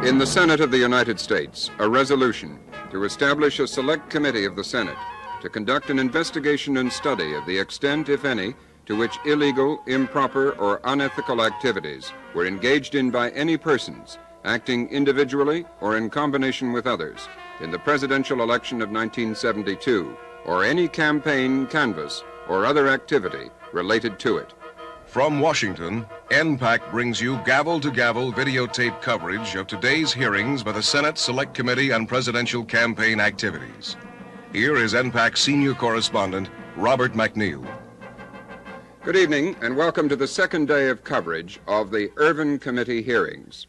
In the Senate of the United States, a resolution to establish a select committee of the Senate to conduct an investigation and study of the extent, if any, to which illegal, improper, or unethical activities were engaged in by any persons acting individually or in combination with others in the presidential election of 1972, or any campaign, canvass, or other activity related to it. From Washington, NPAC brings you gavel-to-gavel videotape coverage of today's hearings by the Senate Select Committee on Presidential Campaign Activities. Here is NPAC senior correspondent Robert McNeil. Good evening, and welcome to the second day of coverage of the Ervin Committee hearings.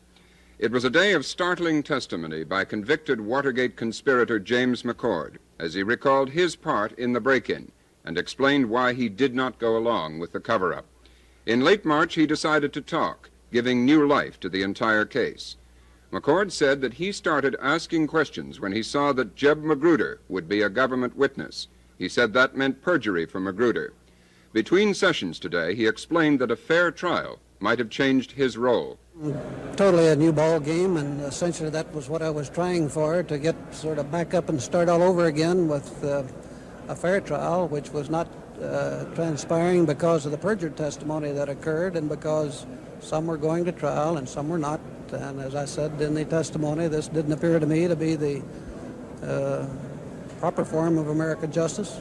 It was a day of startling testimony by convicted Watergate conspirator James McCord, as he recalled his part in the break-in and explained why he did not go along with the cover-up. In late March, he decided to talk, giving new life to the entire case. McCord said that he started asking questions when he saw that Jeb Magruder would be a government witness. He said that meant perjury for Magruder. Between sessions today, he explained that a fair trial might have changed his role. Totally a new ball game, and essentially that was what I was trying for, to get sort of back up and start all over again with a fair trial, which was not transpiring because of the perjured testimony that occurred and because some were going to trial and some were not. And as I said in the testimony, this didn't appear to me to be the proper form of American justice.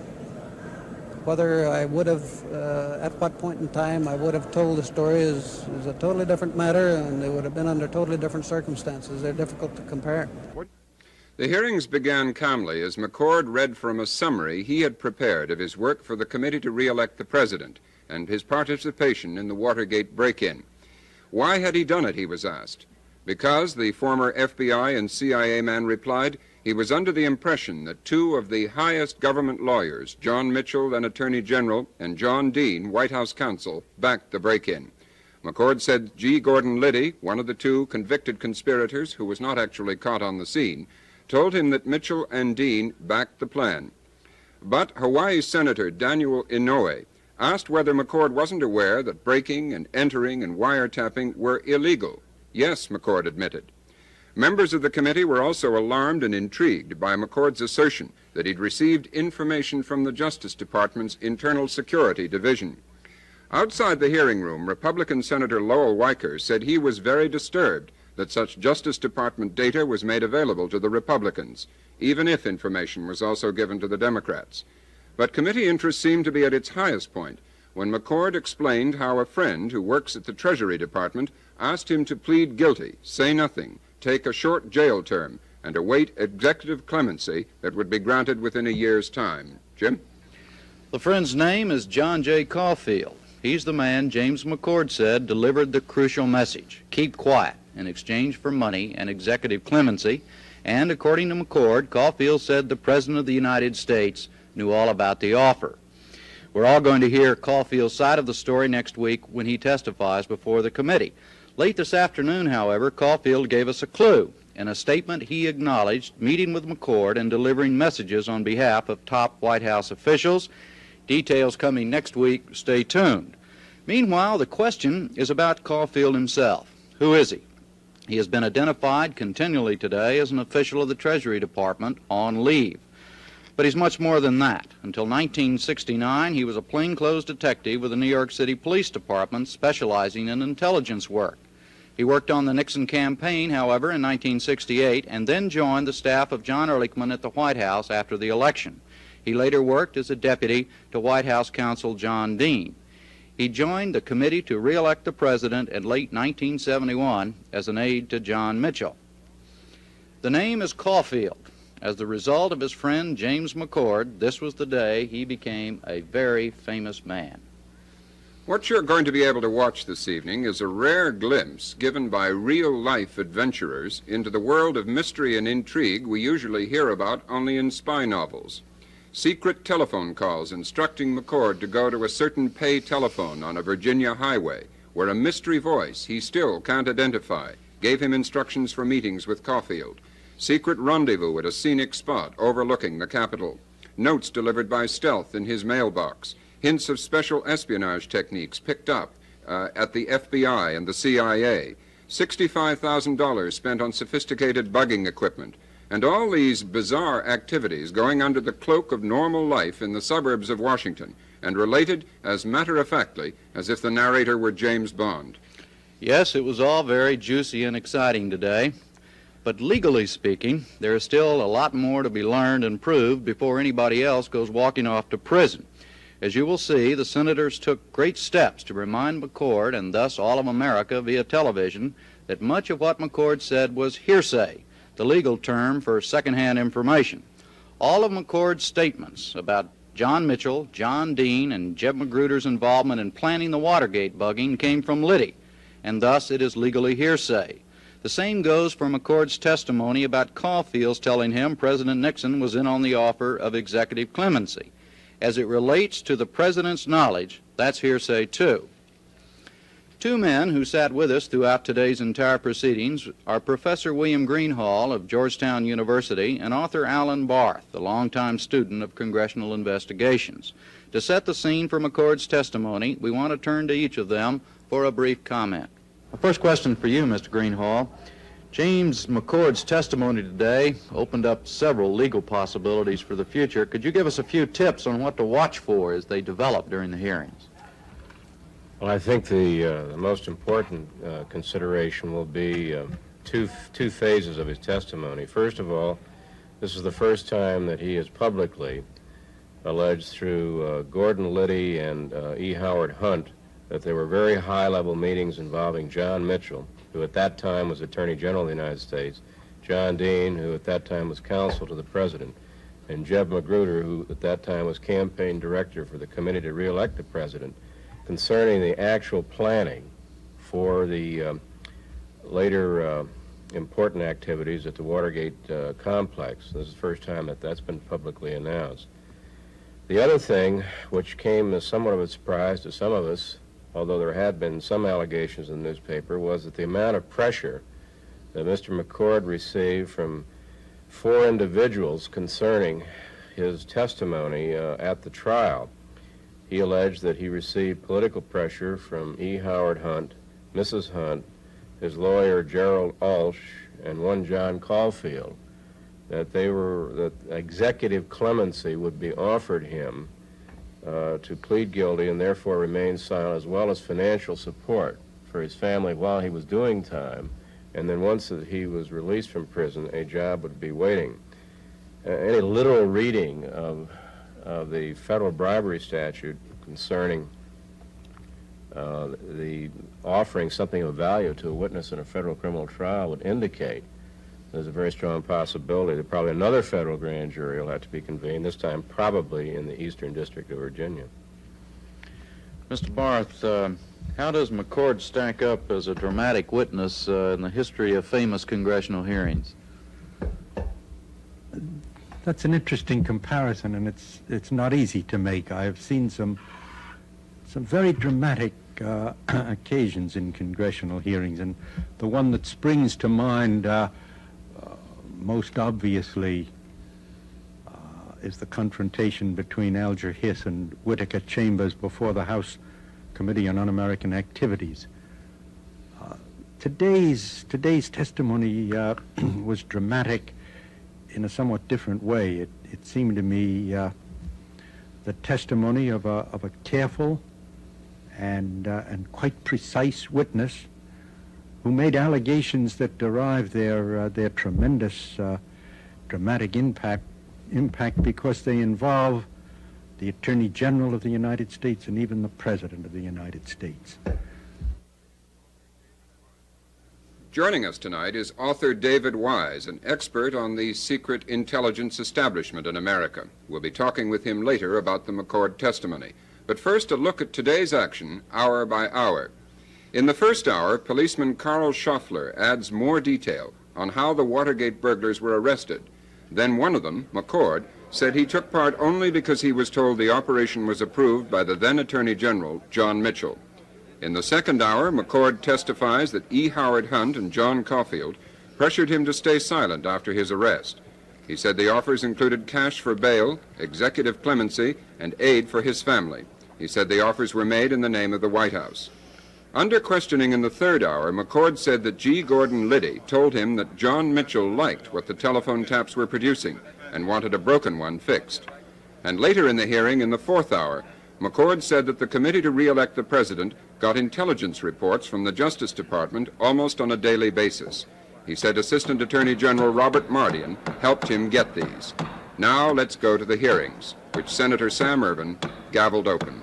Whether I would have, at what point in time I would have told the story is a totally different matter, and it would have been under totally different circumstances. They're difficult to compare. The hearings began calmly as McCord read from a summary he had prepared of his work for the committee to re-elect the president and his participation in the Watergate break-in. Why had he done it, he was asked. Because, the former FBI and CIA man replied, he was under the impression that two of the highest government lawyers, John Mitchell, then Attorney General, and John Dean, White House counsel, backed the break-in. McCord said G. Gordon Liddy, one of the two convicted conspirators who was not actually caught on the scene, told him that Mitchell and Dean backed the plan. But Hawaii Senator Daniel Inouye asked whether McCord wasn't aware that breaking and entering and wiretapping were illegal. Yes, McCord admitted. Members of the committee were also alarmed and intrigued by McCord's assertion that he'd received information from the Justice Department's Internal Security Division. Outside the hearing room, Republican Senator Lowell Weicker said he was very disturbed that such Justice Department data was made available to the Republicans, even if information was also given to the Democrats. But committee interest seemed to be at its highest point when McCord explained how a friend who works at the Treasury Department asked him to plead guilty, say nothing, take a short jail term, and await executive clemency that would be granted within a year's time. Jim? The friend's name is John J. Caulfield. He's the man James McCord said delivered the crucial message, keep quiet, in exchange for money and executive clemency. And according to McCord, Caulfield said the President of the United States knew all about the offer. We're all going to hear Caulfield's side of the story next week when he testifies before the committee. Late this afternoon, however, Caulfield gave us a clue. In a statement, he acknowledged meeting with McCord and delivering messages on behalf of top White House officials. Details coming next week. Stay tuned. Meanwhile, the question is about Caulfield himself. Who is he? He has been identified continually today as an official of the Treasury Department on leave. But he's much more than that. Until 1969, he was a plainclothes detective with the New York City Police Department specializing in intelligence work. He worked on the Nixon campaign, however, in 1968, and then joined the staff of John Ehrlichman at the White House after the election. He later worked as a deputy to White House counsel John Dean. He joined the committee to re-elect the president in late 1971 as an aide to John Mitchell. The name is Caulfield. As the result of his friend James McCord, this was the day he became a very famous man. What you're going to be able to watch this evening is a rare glimpse given by real-life adventurers into the world of mystery and intrigue we usually hear about only in spy novels. Secret telephone calls instructing McCord to go to a certain pay telephone on a Virginia highway where a mystery voice he still can't identify gave him instructions for meetings with Caulfield. Secret rendezvous at a scenic spot overlooking the Capitol. Notes delivered by stealth in his mailbox. Hints of special espionage techniques picked up at the FBI and the CIA. $65,000 spent on sophisticated bugging equipment, and all these bizarre activities going under the cloak of normal life in the suburbs of Washington, and related as matter-of-factly as if the narrator were James Bond. Yes, it was all very juicy and exciting today, but legally speaking, there is still a lot more to be learned and proved before anybody else goes walking off to prison. As you will see, the senators took great steps to remind McCord, and thus all of America via television, that much of what McCord said was hearsay, the legal term for secondhand information. All of McCord's statements about John Mitchell, John Dean, and Jeb Magruder's involvement in planning the Watergate bugging came from Liddy, and thus it is legally hearsay. The same goes for McCord's testimony about Caulfield's telling him President Nixon was in on the offer of executive clemency. As it relates to the president's knowledge, that's hearsay too. Two men who sat with us throughout today's entire proceedings are Professor William Greenhall of Georgetown University and author Alan Barth, a longtime student of congressional investigations. To set the scene for McCord's testimony, we want to turn to each of them for a brief comment. The first question for you, Mr. Greenhall. James McCord's testimony today opened up several legal possibilities for the future. Could you give us a few tips on what to watch for as they develop during the hearings? Well, I think the most important consideration will be two phases of his testimony. First of all, this is the first time that he has publicly alleged through Gordon Liddy and E. Howard Hunt that there were very high-level meetings involving John Mitchell, who at that time was Attorney General of the United States, John Dean, who at that time was counsel to the President, and Jeb Magruder, who at that time was campaign director for the committee to re-elect the President, concerning the actual planning for the later important activities at the Watergate Complex. This is the first time that that's been publicly announced. The other thing, which came as somewhat of a surprise to some of us, although there had been some allegations in the newspaper, was that the amount of pressure that Mr. McCord received from 4 individuals concerning his testimony at the trial. He alleged that he received political pressure from E. Howard Hunt, Mrs. Hunt, his lawyer Gerald Alsh, and one John Caulfield, that executive clemency would be offered him to plead guilty and therefore remain silent, as well as financial support for his family while he was doing time, and then once that he was released from prison, a job would be waiting. Any literal reading of the federal bribery statute concerning the offering something of value to a witness in a federal criminal trial would indicate there's a very strong possibility that probably another federal grand jury will have to be convened, this time probably in the Eastern District of Virginia. Mr. Barth, how does McCord stack up as a dramatic witness in the history of famous congressional hearings? That's an interesting comparison, and it's not easy to make. I have seen some very dramatic occasions in congressional hearings, and the one that springs to mind most obviously is the confrontation between Alger Hiss and Whittaker Chambers before the House Committee on Un-American Activities. Today's testimony was dramatic in a somewhat different way. It seemed to me the testimony of a careful and quite precise witness who made allegations that derived their tremendous dramatic impact because they involve the Attorney General of the United States and even the President of the United States. Joining us tonight is author David Wise, an expert on the secret intelligence establishment in America. We'll be talking with him later about the McCord testimony. But first, a look at today's action, hour by hour. In the first hour, policeman Carl Shoffler adds more detail on how the Watergate burglars were arrested. Then one of them, McCord, said he took part only because he was told the operation was approved by the then Attorney General, John Mitchell. In the second hour, McCord testifies that E. Howard Hunt and John Caulfield pressured him to stay silent after his arrest. He said the offers included cash for bail, executive clemency, and aid for his family. He said the offers were made in the name of the White House. Under questioning in the third hour, McCord said that G. Gordon Liddy told him that John Mitchell liked what the telephone taps were producing and wanted a broken one fixed. And later in the hearing, in the fourth hour, McCord said that the committee to re-elect the president got intelligence reports from the Justice Department almost on a daily basis. He said Assistant Attorney General Robert Mardian helped him get these. Now let's go to the hearings, which Senator Sam Ervin gavelled open.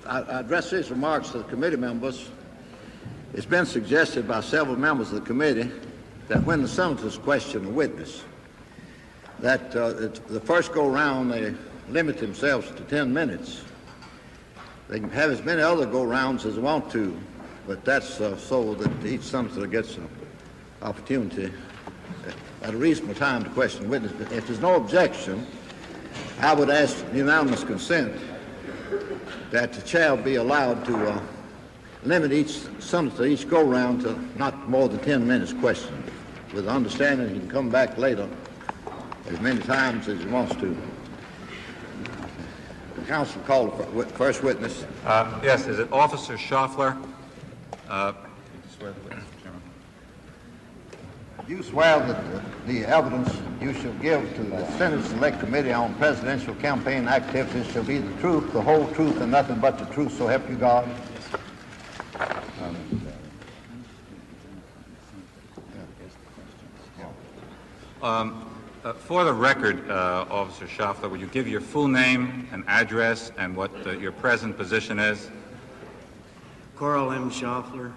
I address these remarks to the committee members. It's been suggested by several members of the committee that when the senators question a witness, that the first go-round they limit themselves to 10 minutes. They can have as many other go-rounds as they want to, but that's so that each senator gets an opportunity at a reasonable time to question the witness. But if there's no objection, I would ask unanimous consent that the chair be allowed to limit each senator, each go-round to not more than 10 minutes question, with the understanding he can come back later as many times as he wants to. The counsel called the first witness. Yes, is it Officer Shoffler? You swear that the evidence you shall give to the Senate Select Committee on Presidential Campaign Activities shall be the truth, the whole truth, and nothing but the truth, so help you God? For the record, Officer Shoffler, would you give your full name and address and what your present position is? Carl M. Shoffler,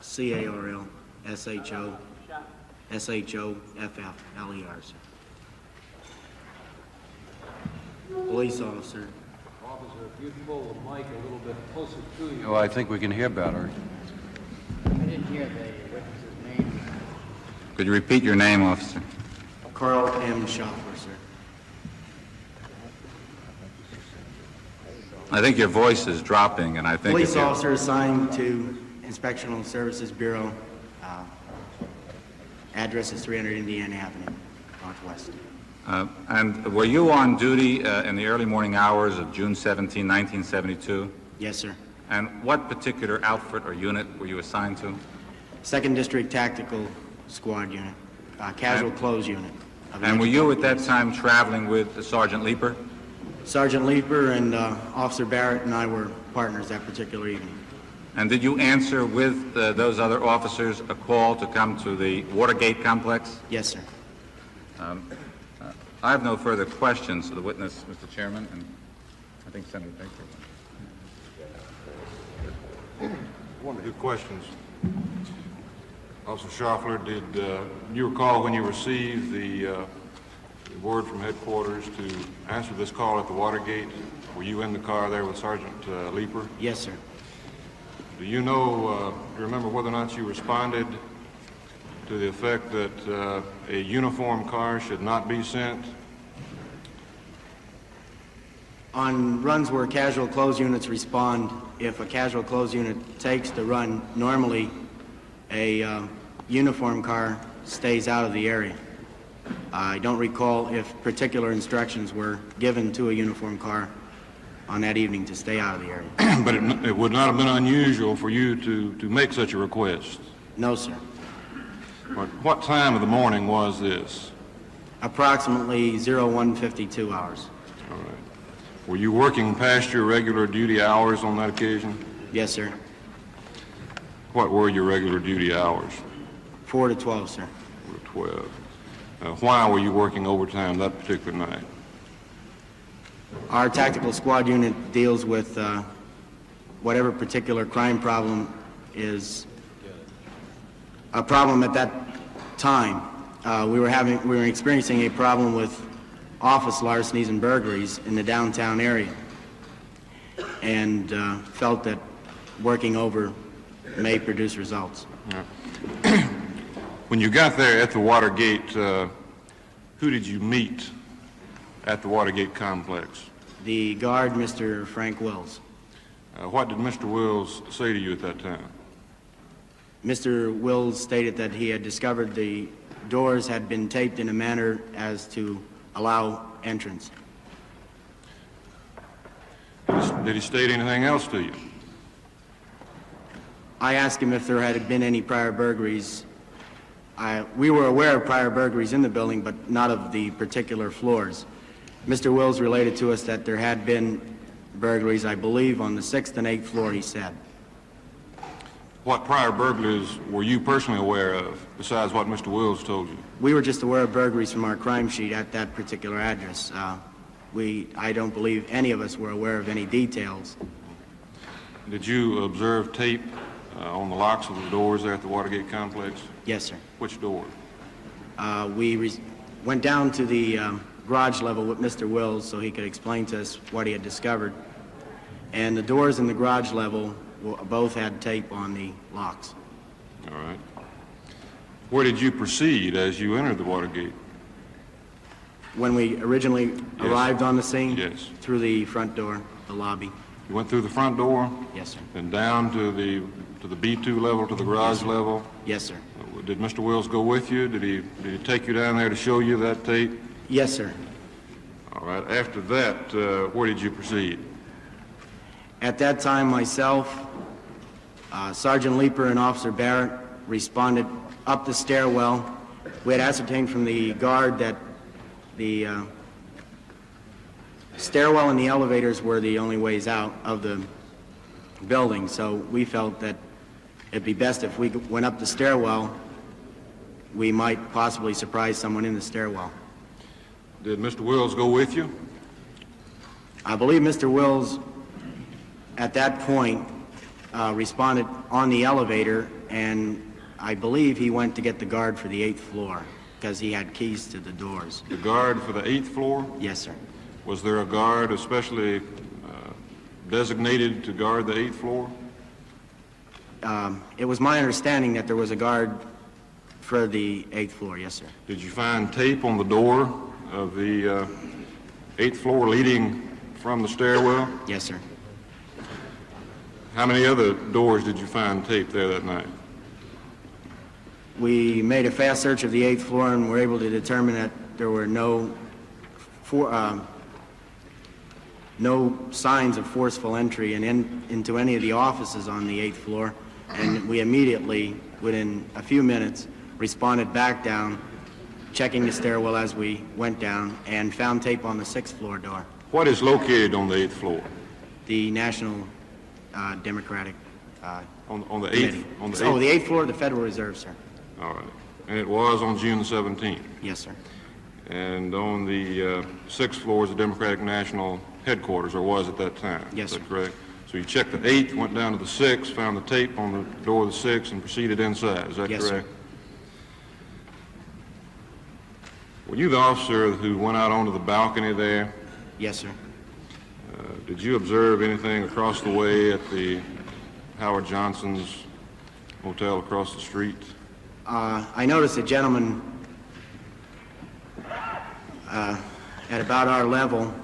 C-A-R-L, S-H-O, S-H-O-F-F-L-E-R, sir. Police officer. Officer, if you'd pull the mic a little bit closer to you. Oh, I think we can hear better. I didn't hear the witness's name. Could you repeat your name, Officer? Carl M. Shoffler, sir. I think your voice is dropping, and I think... Police officer assigned to Inspectional Services Bureau. Address is 300 Indiana Avenue, Northwest. And were you on duty in the early morning hours of June 17, 1972? Yes, sir. And what particular outfit or unit were you assigned to? 2nd District Tactical Squad Unit, Casual Clothes Unit. And were you at that time traveling with Sergeant Leeper? Sergeant Leeper and Officer Barrett and I were partners that particular evening. And did you answer with those other officers a call to come to the Watergate Complex? Yes, sir. I have no further questions to the witness, Mr. Chairman, and I think Senator Baker. One or two questions. Officer Shoffler, did you recall when you received the word from headquarters to answer this call at the Watergate? Were you in the car there with Sergeant Leeper? Yes, sir. Do you know, do you remember whether or not you responded to the effect that a uniform car should not be sent? On runs where casual clothes units respond, if a casual clothes unit takes the run, normally a uniform car stays out of the area. I don't recall if particular instructions were given to a uniform car on that evening to stay out of the area. But it would not have been unusual for you to make such a request? No, sir. What time of the morning was this? Approximately 01:52 hours. All right. Were you working past your regular duty hours on that occasion? Yes, sir. What were your regular duty hours? 4 to 12, sir. 4 to 12. Why were you working overtime that particular night? Our tactical squad unit deals with whatever particular crime problem is a problem at that time. We were experiencing a problem with office larcenies and burglaries in the downtown area, and felt that working over may produce results. Yeah. When you got there at the Watergate, who did you meet at the Watergate complex? The guard, Mr. Frank Wills. What did Mr. Wills say to you at that time? Mr. Wills stated that he had discovered the doors had been taped in a manner as to allow entrance. Did he state anything else to you? I asked him if there had been any prior burglaries. We were aware of prior burglaries in the building, but not of the particular floors. Mr. Wills related to us that there had been burglaries, I believe, on the 6th and 8th floor, he said. What prior burglaries were you personally aware of, besides what Mr. Wills told you? We were just aware of burglaries from our crime sheet at that particular address. I don't believe any of us were aware of any details. Did you observe tape on the locks of the doors there at the Watergate Complex? Yes, sir. Which door? We went down to the garage level with Mr. Wills so he could explain to us what he had discovered. And the doors in the garage level both had tape on the locks. All right. Where did you proceed as you entered the Watergate? When we originally arrived on the scene? Yes. Through the front door, the lobby. You went through the front door? Yes, sir. And down to the B2 level, to the garage level? Yes, sir. Did Mr. Wills go with you? Did he take you down there to show you that tape? Yes, sir. All right. After that, where did you proceed? At that time, myself, Sergeant Leeper, and Officer Barrett responded up the stairwell. We had ascertained from the guard that the stairwell and the elevators were the only ways out of the building, so we felt that it'd be best if we went up the stairwell. We might possibly surprise someone in the stairwell. Did Mr. Wills go with you? I believe Mr. Wills, at that point, responded on the elevator, and I believe he went to get the guard for the 8th floor because he had keys to the doors. The guard for the 8th floor? Yes, sir. Was there a guard especially designated to guard the 8th floor? It was my understanding that there was a guard for the 8th floor, yes, sir. Did you find tape on the door of the 8th floor leading from the stairwell? Yes, sir. How many other doors did you find tape there that night? We made a fast search of the 8th floor and were able to determine that there were no signs of forceful entry into any of the offices on the 8th floor, and we immediately, within a few minutes, responded back down, checking the stairwell as we went down, and found tape on the 6th floor door. What is located on the 8th floor? The National Democratic on the 8th? Committee. On the 8th? Oh, the 8th floor of the Federal Reserve, sir. All right. And it was on June the 17th? Yes, sir. And on the 6th floor is the Democratic National Headquarters, or was at that time? Yes, sir. Is that sir. correct? So you checked the 8th, went down to the 6th, found the tape on the door of the 6th, and proceeded inside. Is that Yes, correct? sir. Were you the officer who went out onto the balcony there? Yes, sir. Did you observe anything across the way at the Howard Johnson's hotel across the street? I noticed a gentleman at about our level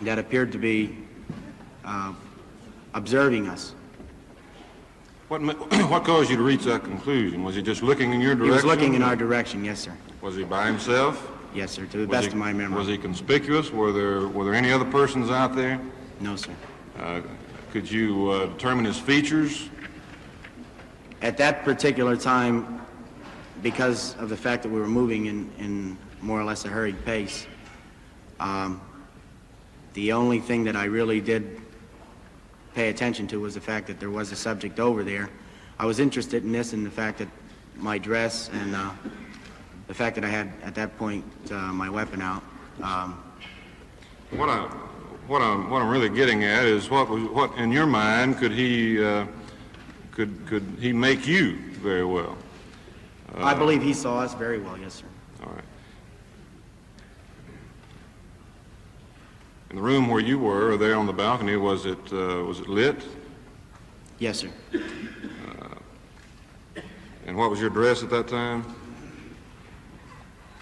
that appeared to be observing us. What caused you to reach that conclusion? Was he just looking in your direction? He was looking in our direction, yes, sir. Was he by himself? Yes, sir, to the best of my memory. Was he conspicuous? Were there any other persons out there? No, sir. Could you determine his features? At that particular time, because of the fact that we were moving in more or less a hurried pace, the only thing that I really did pay attention to was the fact that there was a subject over there. I was interested in this and the fact that my dress and the fact that I had, at that point, my weapon out. What I'm really getting at is what in your mind could he make you very well? I believe he saw us very well, yes, sir. All right. In the room where you were, there on the balcony, was it lit? Yes, sir. And what was your dress at that time?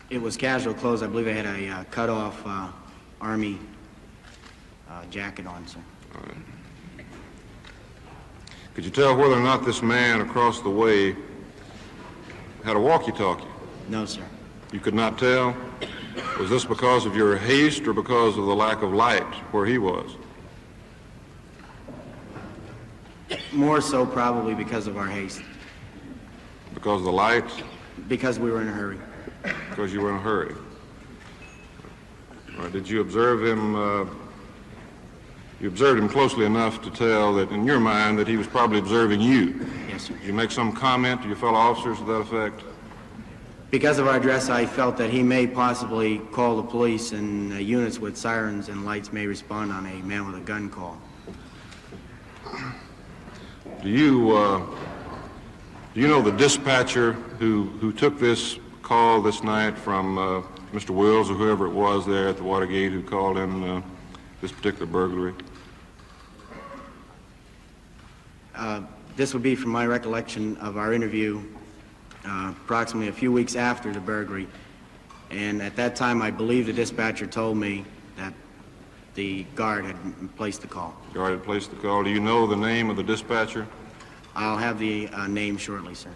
It was casual clothes. I believe I had a cut-off Army jacket on, sir. All right. Could you tell whether or not this man across the way had a walkie-talkie? No, sir. You could not tell? Was this because of your haste or because of the lack of light where he was? More so probably because of our haste, Because of the lights? because we were in a hurry. Because you were in a hurry. All right, did you observe him, you observed him closely enough to tell that in your mind that he was probably observing you? Yes, sir. Did you make some comment to your fellow officers to that effect? Because of our dress, I felt that he may possibly call the police, and units with sirens and lights may respond on a man with a gun call. Do you know the dispatcher who took this call this night from Mr. Wills or whoever it was there at the Watergate who called in this particular burglary? This would be from my recollection of our interview approximately a few weeks after the burglary. And at that time, I believe the dispatcher told me that the guard had placed the call. Guard had placed the call. Do you know the name of the dispatcher? I'll have the name shortly, sir.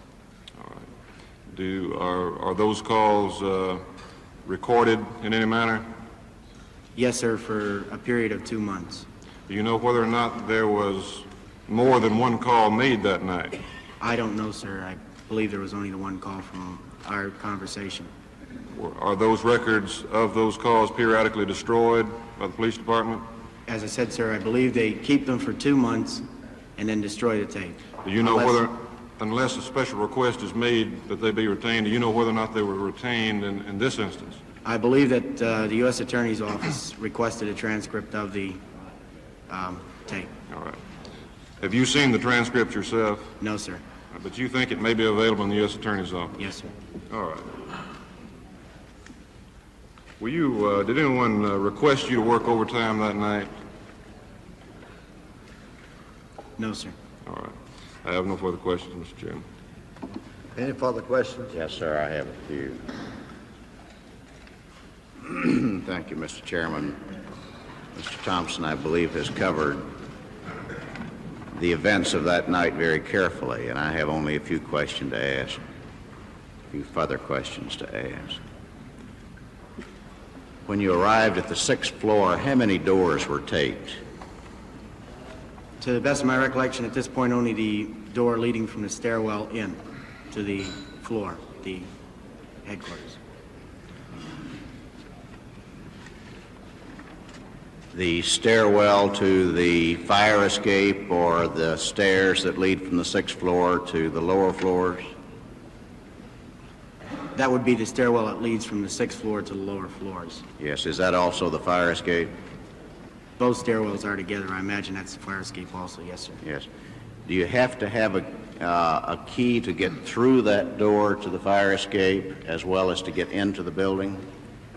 All right. Are those calls recorded in any manner? Yes, sir, for a period of 2 months. Do you know whether or not there was more than one call made that night? I don't know, sir. I believe there was only the one call from our conversation. Are those records of those calls periodically destroyed by the police department? As I said, sir, I believe they keep them for 2 months and then destroy the tape. Do you know whether, unless a special request is made that they be retained, do you know whether or not they were retained in this instance? I believe that the U.S. Attorney's Office requested a transcript of the tape. All right. Have you seen the transcript yourself? No, sir. But you think it may be available in the U.S. Attorney's Office? Yes, sir. All right. Were you, did anyone request you to work overtime that night? No, sir. All right. I have no further questions, Mr. Chairman. Any further questions? Yes, sir, I have a few. Thank you, Mr. Chairman. Mr. Thompson, I believe, has covered the events of that night very carefully, and I have only a few questions to ask, a few further questions to ask. When you arrived at the 6th floor, how many doors were taped? To the best of my recollection, at this point, only the door leading from the stairwell in to the floor, the headquarters. The stairwell to the fire escape or the stairs that lead from the 6th floor to the lower floors? That would be the stairwell that leads from the 6th floor to the lower floors. Yes, is that also the fire escape? Both stairwells are together. I imagine that's the fire escape also. Yes, sir. Yes. Do you have to have a key to get through that door to the fire escape as well as to get into the building,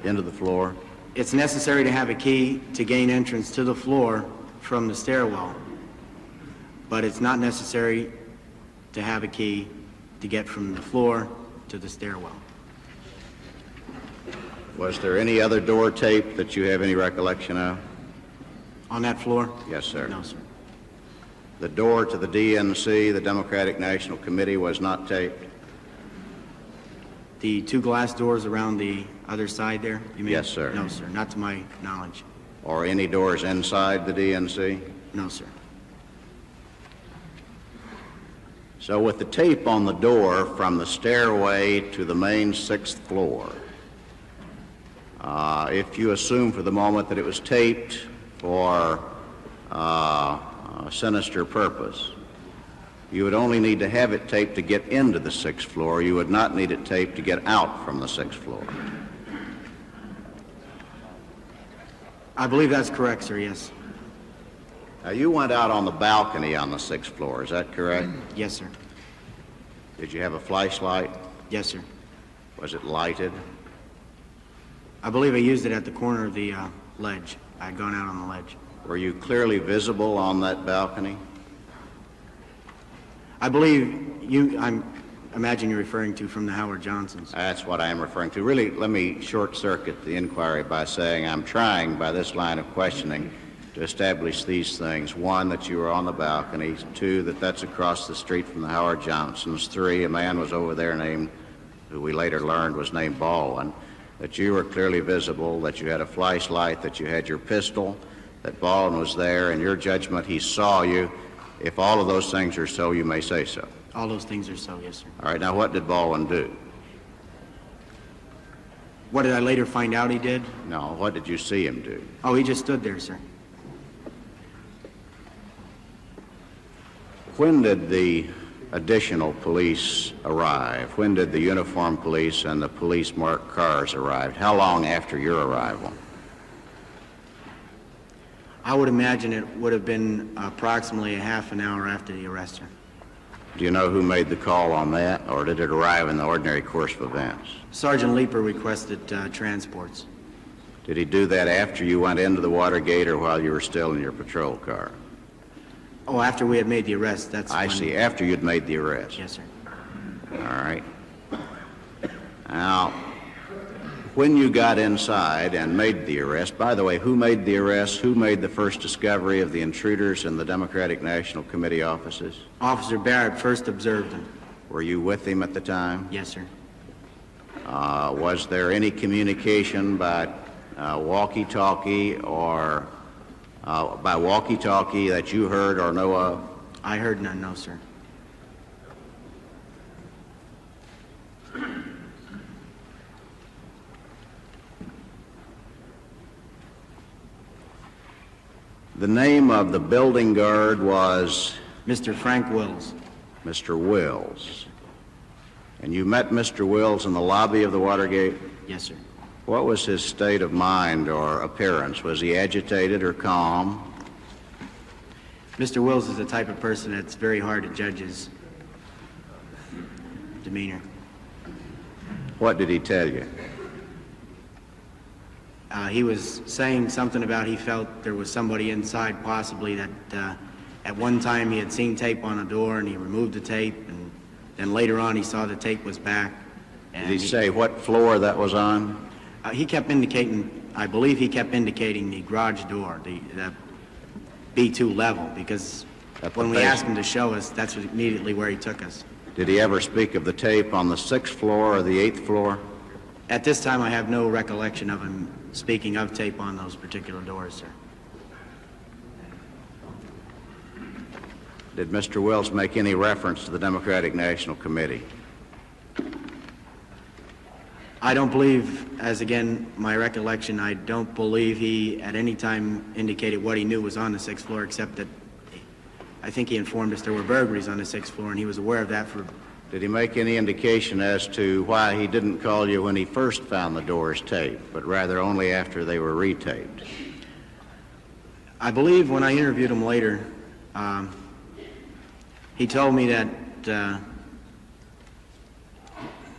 into the floor? It's necessary to have a key to gain entrance to the floor from the stairwell, but it's not necessary to have a key to get from the floor to the stairwell. Was there any other door tape that you have any recollection of? On that floor? Yes, sir. No, sir. The door to the DNC, the Democratic National Committee, was not taped? The two glass doors around the other side there, you mean? Yes, sir. No, sir, not to my knowledge. Or any doors inside the DNC? No, sir. So with the tape on the door from the stairway to the main 6th floor, if you assume for the moment that it was taped for a sinister purpose, you would only need to have it taped to get into the 6th floor. You would not need it taped to get out from the 6th floor. I believe that's correct, sir, yes. Now, you went out on the balcony on the 6th floor, is that correct? Yes, sir. Did you have a flashlight? Yes, sir. Was it lighted? I believe I used it at the corner of the ledge. I had gone out on the ledge. Were you clearly visible on that balcony? I believe I imagine you're referring to from the Howard Johnsons. That's what I am referring to. Really, let me short-circuit the inquiry by saying I'm trying, by this line of questioning, to establish these things. One, that you were on the balcony. Two, that that's across the street from the Howard Johnsons. Three, a man was over there named, who we later learned was named Baldwin. That you were clearly visible, that you had a flashlight, that you had your pistol, that Baldwin was there. In your judgment, he saw you, If all of those things are so, you may say so. All those things are so, yes, sir. All right, now what did Baldwin do? What did I later find out he did? No, what did you see him do? Oh, he just stood there, sir. When did the additional police arrive? When did the uniformed police and the police marked cars arrive? How long after your arrival? I would imagine it would have been approximately a half an hour after the arrest, sir. Do you know who made the call on that, or did it arrive in the ordinary course of events? Sergeant Leeper requested transports. Did he do that after you went into the Watergate or while you were still in your patrol car? Oh, after we had made the arrest, that's I when... see, after you'd made the arrest. Yes, sir. All right. Now, when you got inside and made the arrest, by the way, who made the arrest? Who made the first discovery of the intruders in the Democratic National Committee offices? Officer Barrett first observed them. Were you with him at the time? Yes, sir. Was there any communication by walkie-talkie or by walkie-talkie that you heard or know of? I heard none, no, sir. The name of the building guard was? Mr. Frank Wills. Mr. Wills. And you met Mr. Wills in the lobby of the Watergate? Yes, sir. What was his state of mind or appearance? Was he agitated or calm? Mr. Wills is the type of person that's very hard to judge his demeanor. What did he tell you? He was saying something about he felt there was somebody inside possibly that at one time he had seen tape on a door and he removed the tape, and then later on he saw the tape was back. And did he say what floor that was on? He kept indicating, I believe he kept indicating the garage door, the B2 level, because when we asked him to show us, that's immediately where he took us. Did he ever speak of the tape on the 6th floor or the 8th floor? At this time, I have no recollection of him speaking of tape on those particular doors, sir. Did Mr. Wills make any reference to the Democratic National Committee? I don't believe, as again, my recollection, I don't believe he at any time indicated what he knew was on the 6th floor, except that I think he informed us there were burglaries on the 6th floor, and he was aware of that for... Did he make any indication as to why he didn't call you when he first found the doors taped, but rather only after they were retaped? I believe when I interviewed him later, he told me that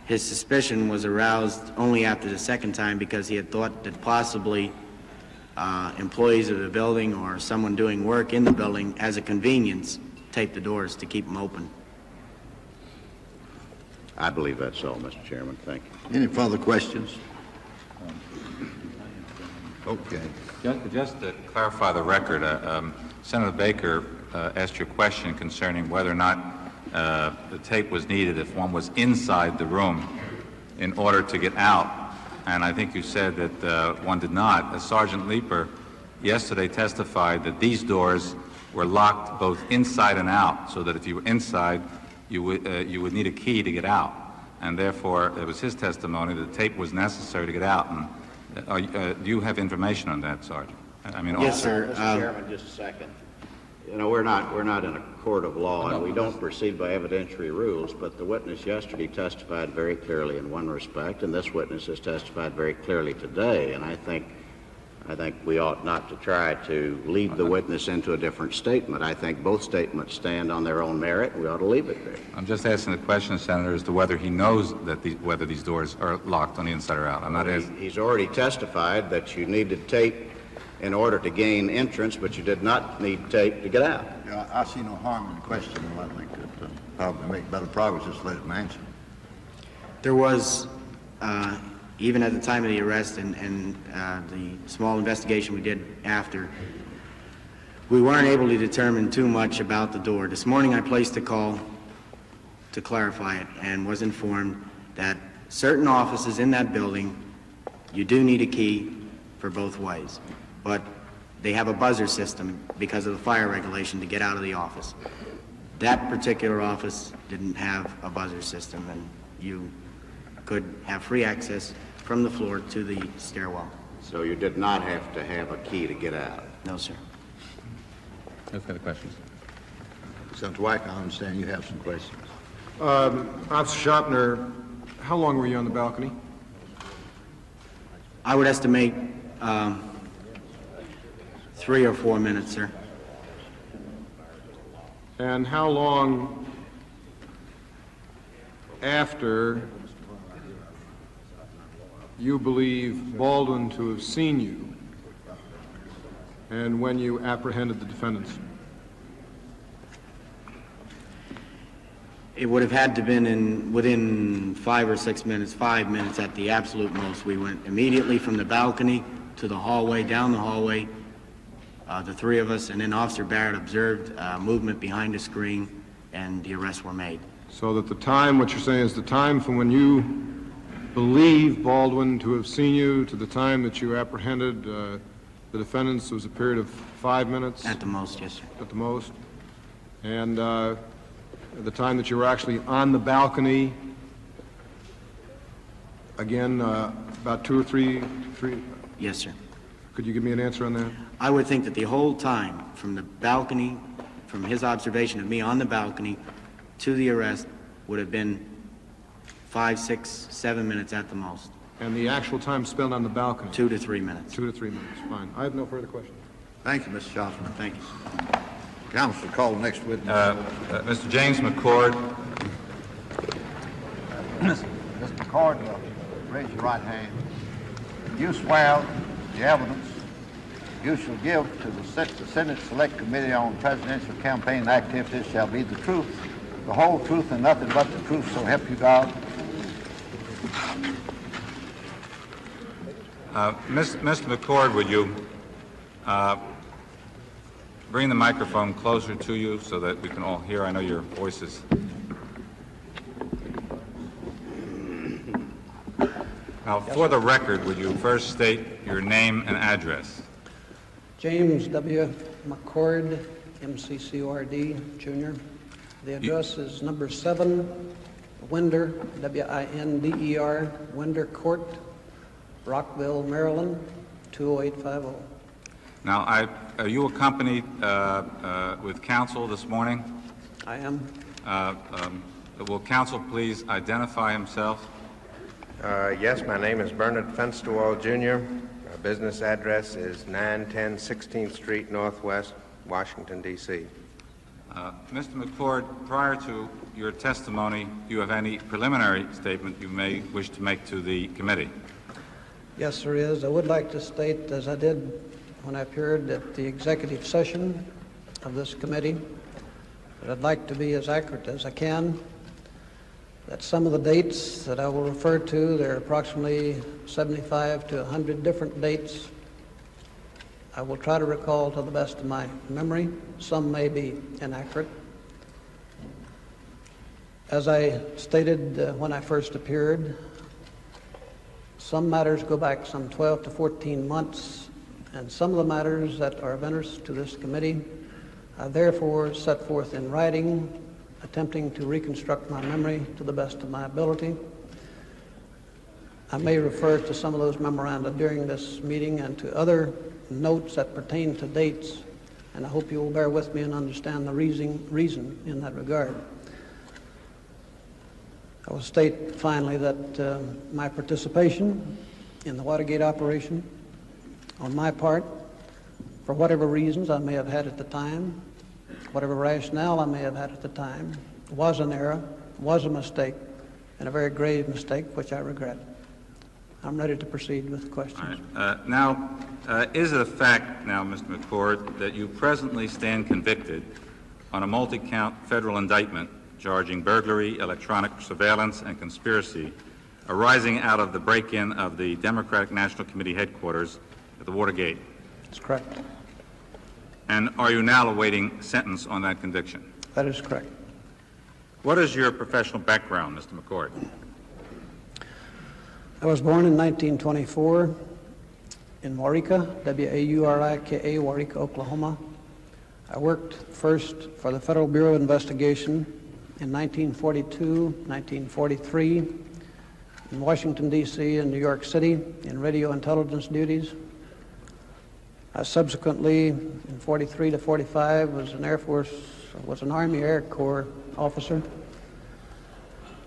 his suspicion was aroused only after the second time because he had thought that possibly employees of the building or someone doing work in the building, as a convenience, taped the doors to keep them open. I believe that's all, Mr. Chairman. Thank you. Any further questions? Okay. Just to clarify the record, Senator Baker asked you a question concerning whether or not the tape was needed if one was inside the room in order to get out. And I think you said that one did not. Sergeant Leeper yesterday testified that these doors were locked both inside and out, so that if you were inside, you would need a key to get out. And therefore, it was his testimony that the tape was necessary to get out. And do you have information on that, Sergeant? I mean, yes, sir. Mr. Chairman, just a second. You know, we're not in a court of law, and we don't proceed by evidentiary rules, but the witness yesterday testified very clearly in one respect, and this witness has testified very clearly today, and I think we ought not to try to lead the witness into a different statement. I think both statements stand on their own merit. We ought to leave it there. I'm just asking the question, Senator, as to whether he knows that whether these doors are locked on the inside or out. I'm not asking. He's already testified that you needed tape in order to gain entrance, but you did not need tape to get out. Yeah, I see no harm in the question, and I think that probably make better progress just let him answer. There was, even at the time of the arrest and the small investigation we did after, we weren't able to determine too much about the door. This morning I placed a call to clarify it and was informed that certain offices in that building, you do need a key for both ways. But they have a buzzer system because of the fire regulation to get out of the office. That particular office didn't have a buzzer system, and you could have free access from the floor to the stairwell. So you did not have to have a key to get out? No, sir. No further questions. Senator White, I understand you have some questions. Officer Shoffler, how long were you on the balcony? I would estimate 3 or 4 minutes, sir. And how long after you believe Baldwin to have seen you and when you apprehended the defendants? It would have had to have been within 5 or 6 minutes, 5 minutes at the absolute most. We went immediately from the balcony to the hallway, down the hallway, the three of us, and then Officer Barrett observed movement behind a screen, and the arrests were made. So that the time, what you're saying is the time from when you believe Baldwin to have seen you to the time that you apprehended the defendants was a period of 5 minutes? At the most, yes, sir. At the most. And the time that you were actually on the balcony, again, about 2 or 3? Yes, sir. Could you give me an answer on that? I would think that the whole time from the balcony, from his observation of me on the balcony to the arrest would have been 5, 6, 7 minutes at the most. And the actual time spent on the balcony? 2 to 3 minutes. 2 to 3 minutes, fine. I have no further questions. Thank you, Mr. Shoffler. Thank you. Counsel, call the next witness. Mr. James McCord. Mr. McCord, raise your right hand. You swear the evidence you shall give to the Senate Select Committee on Presidential Campaign Activities shall be the truth, the whole truth, and nothing but the truth, so help you God? Mr. McCord, would you bring the microphone closer to you so that we can all hear? I know your voice is... Now, for the record, would you first state your name and address? James W. McCord, M-C-C-O-R-D, Jr. The address is number 7, Winder, W-I-N-D-E-R, Winder Court, Rockville, Maryland, 20850. Now, are you accompanied with counsel this morning? I am. Will counsel please identify himself? Yes, my name is Bernard Fenstowall, Jr. My business address is 910 16th Street Northwest, Washington, D.C. Mr. McCord, prior to your testimony, do you have any preliminary statement you may wish to make to the committee? Yes, there is. I would like to state, as I did when I appeared at the executive session of this committee, that I'd like to be as accurate as I can, that some of the dates that I will refer to, there are approximately 75 to 100 different dates. I will try to recall to the best of my memory. Some may be inaccurate. As I stated when I first appeared, some matters go back some 12 to 14 months, and some of the matters that are of interest to this committee I therefore set forth in writing, attempting to reconstruct my memory to the best of my ability. I may refer to some of those memoranda during this meeting and to other notes that pertain to dates, and I hope you will bear with me and understand the reason in that regard. I will state finally that my participation in the Watergate operation on my part, for whatever reasons I may have had at the time, whatever rationale I may have had at the time, was an error, was a mistake, and a very grave mistake, which I regret. I'm ready to proceed with questions. All right. Now, is it a fact now, Mr. McCord, that you presently stand convicted on a multi-count federal indictment charging burglary, electronic surveillance, and conspiracy arising out of the break-in of the Democratic National Committee headquarters at the Watergate? That's correct. And are you now awaiting sentence on that conviction? That is correct. What is your professional background, Mr. McCord? I was born in 1924 in Waurika, W-A-U-R-I-K-A, Waurika, Oklahoma. I worked first for the Federal Bureau of Investigation in 1942, 1943, in Washington, D.C. and New York City in radio intelligence duties. I subsequently, in 43 to 45, was an Army Air Corps officer.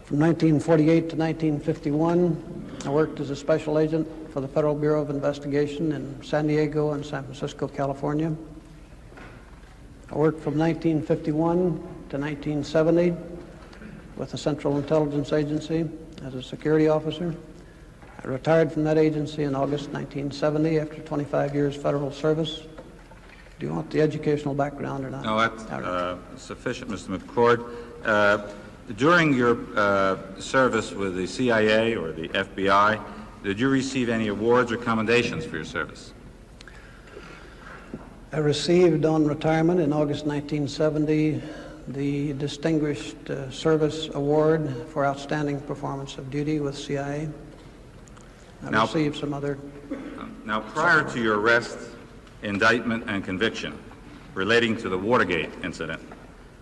From 1948 to 1951, I worked as a special agent for the Federal Bureau of Investigation in San Diego and San Francisco, California. I worked from 1951 to 1970 with the Central Intelligence Agency as a security officer. I retired from that agency in August 1970 after 25 years federal service. Do you want the educational background or not? No, that's sufficient, Mr. McCord. During your service with the CIA or the FBI, did you receive any awards or commendations for your service? I received on retirement in August 1970 the Distinguished Service Award for Outstanding Performance of Duty with CIA. I received some other... Now, prior to your arrest, indictment, and conviction relating to the Watergate incident,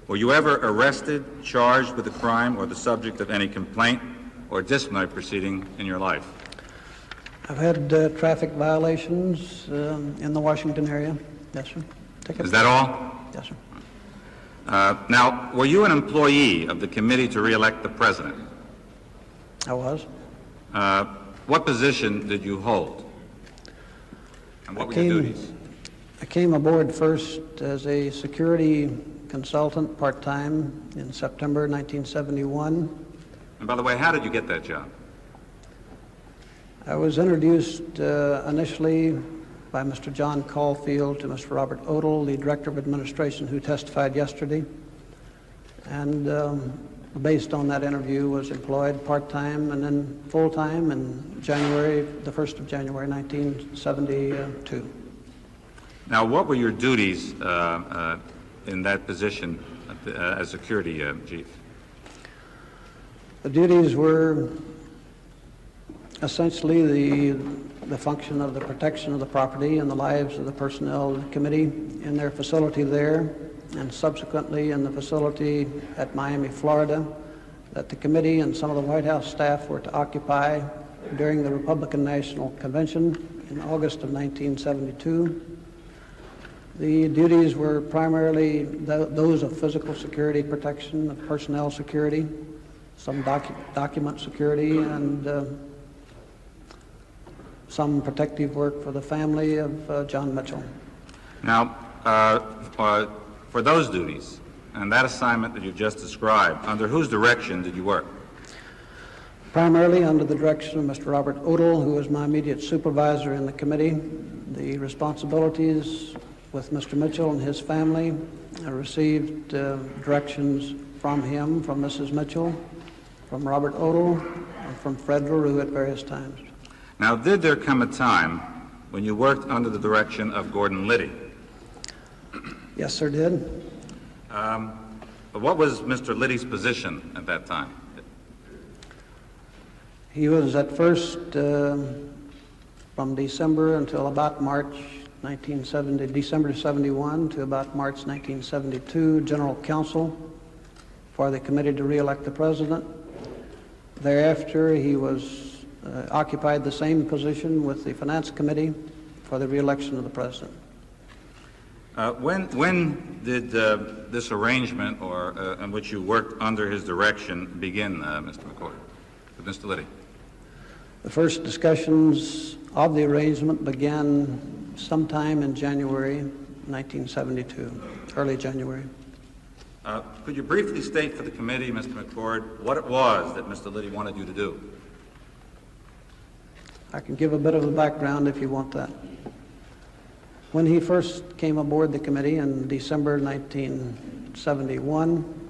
were you ever arrested, charged with a crime, or the subject of any complaint or disciplinary proceeding in your life? I've had traffic violations in the Washington area. Yes, sir. Is that all? Yes, sir. Now, were you an employee of the Committee to Re-elect the President? I was. What position did you hold? And what were your duties? I came aboard first as a security consultant part-time in September 1971. And by the way, how did you get that job? I was introduced initially by Mr. John Caulfield to Mr. Robert Odell, the Director of Administration who testified yesterday. And based on that interview was employed part-time and then full-time in January, the 1st of January 1972. Now, what were your duties in that position as security chief? The duties were essentially the function of the protection of the property and the lives of the personnel of the committee in their facility there, and subsequently in the facility at Miami, Florida, that the committee and some of the White House staff were to occupy during the Republican National Convention in August of 1972. The duties were primarily those of physical security protection, of personnel security, some document security, and some protective work for the family of John Mitchell. Now, for those duties and that assignment that you just described, under whose direction did you work? Primarily under the direction of Mr. Robert Odell, who was my immediate supervisor in the committee. The responsibilities with Mr. Mitchell and his family, I received directions from him, from Mrs. Mitchell, from Robert Odell, and from Fred LaRue at various times. Now, did there come a time when you worked under the direction of Gordon Liddy? Yes, sir, did. What was Mr. Liddy's position at that time? He was at first, from December until about March 1970, December 71 to about March 1972, General Counsel for the Committee to Re-elect the President. Thereafter, he was occupied the same position with the Finance Committee for the re-election of the President. When did this arrangement, or in which you worked under his direction, begin, Mr. McCord, with Mr. Liddy? The first discussions of the arrangement began sometime in January 1972, early January. Could you briefly state for the committee, Mr. McCord, what it was that Mr. Liddy wanted you to do? I can give a bit of a background if you want that. When he first came aboard the committee in December 1971,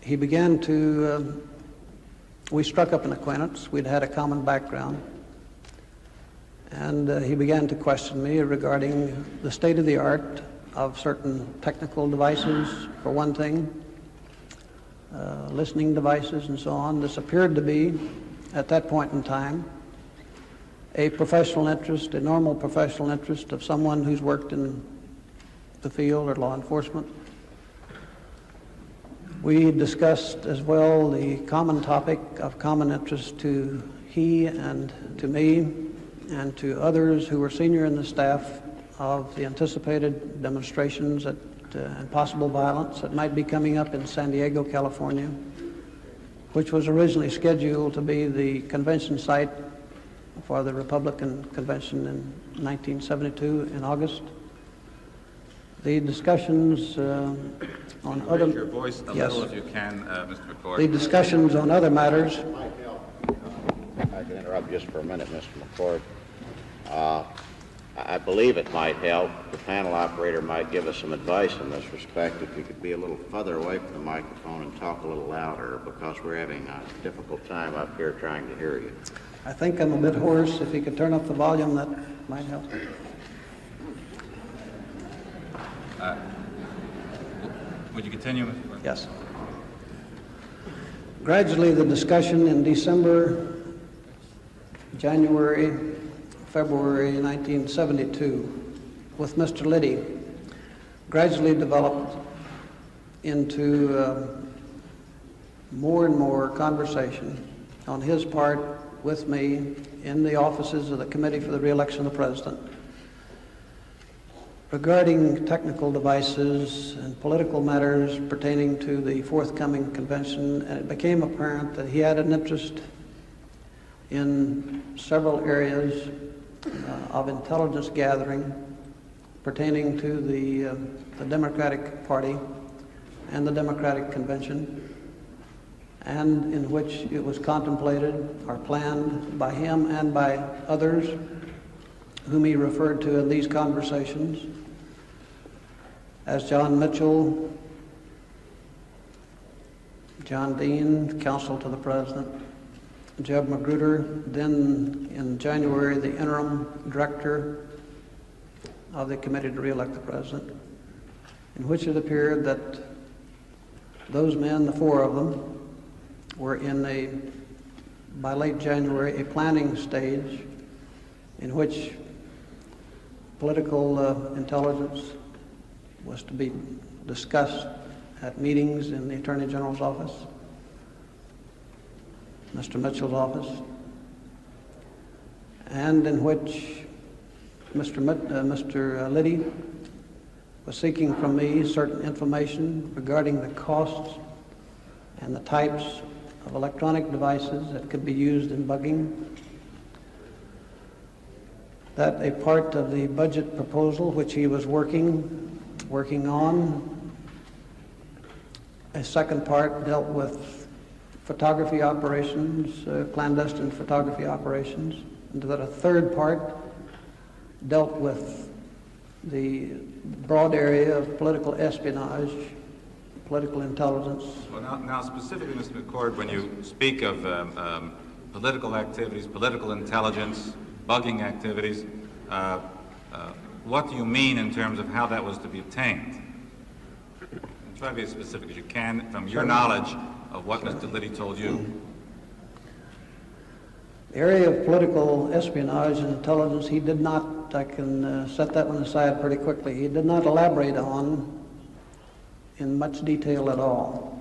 he began to, we struck up an acquaintance. We'd had a common background. And he began to question me regarding the state of the art of certain technical devices, for one thing, listening devices and so on. This appeared to be, at that point in time, a professional interest, a normal professional interest of someone who's worked in the field or law enforcement. We discussed as well the common topic of common interest to he and to me and to others who were senior in the staff of the anticipated demonstrations and possible violence that might be coming up in San Diego, California, which was originally scheduled to be the convention site for the Republican convention in 1972 in August. The discussions on other... Raise your voice a yes. little if you can, Mr. McCord. The discussions on other matters... If I can interrupt just for a minute, Mr. McCord. I believe it might help. The panel operator might give us some advice in this respect if you could be a little further away from the microphone and talk a little louder, because we're having a difficult time up here trying to hear you. I think I'm a bit hoarse. If you could turn up the volume, that might help. Would you continue, Mr. McCord? Yes. Gradually, the discussion in December, January, February 1972 with Mr. Liddy gradually developed into more and more conversation on his part with me in the offices of the Committee for the Re-election of the President regarding technical devices and political matters pertaining to the forthcoming convention, and it became apparent that he had an interest in several areas of intelligence gathering pertaining to the Democratic Party and the Democratic Convention, and in which it was contemplated or planned by him and by others whom he referred to in these conversations as John Mitchell, John Dean, counsel to the President, Jeb Magruder, then in January the interim director of the Committee to Re-elect the President, in which it appeared that those men, the four of them, were by late January, a planning stage in which political intelligence was to be discussed at meetings in the Attorney General's office, Mr. Mitchell's office, and in which Mr. Liddy was seeking from me certain information regarding the costs and the types of electronic devices that could be used in bugging. That a part of the budget proposal which he was working on, a second part dealt with photography operations, clandestine photography operations, and that a third part dealt with the broad area of political espionage, political intelligence. Well, now specifically, Mr. McCord, when you speak of political activities, political intelligence, bugging activities, what do you mean in terms of how that was to be obtained? Try to be as specific as you can from your knowledge of what Mr. Liddy told you. The area of political espionage and intelligence, he did not, I can set that one aside pretty quickly, he did not elaborate on in much detail at all,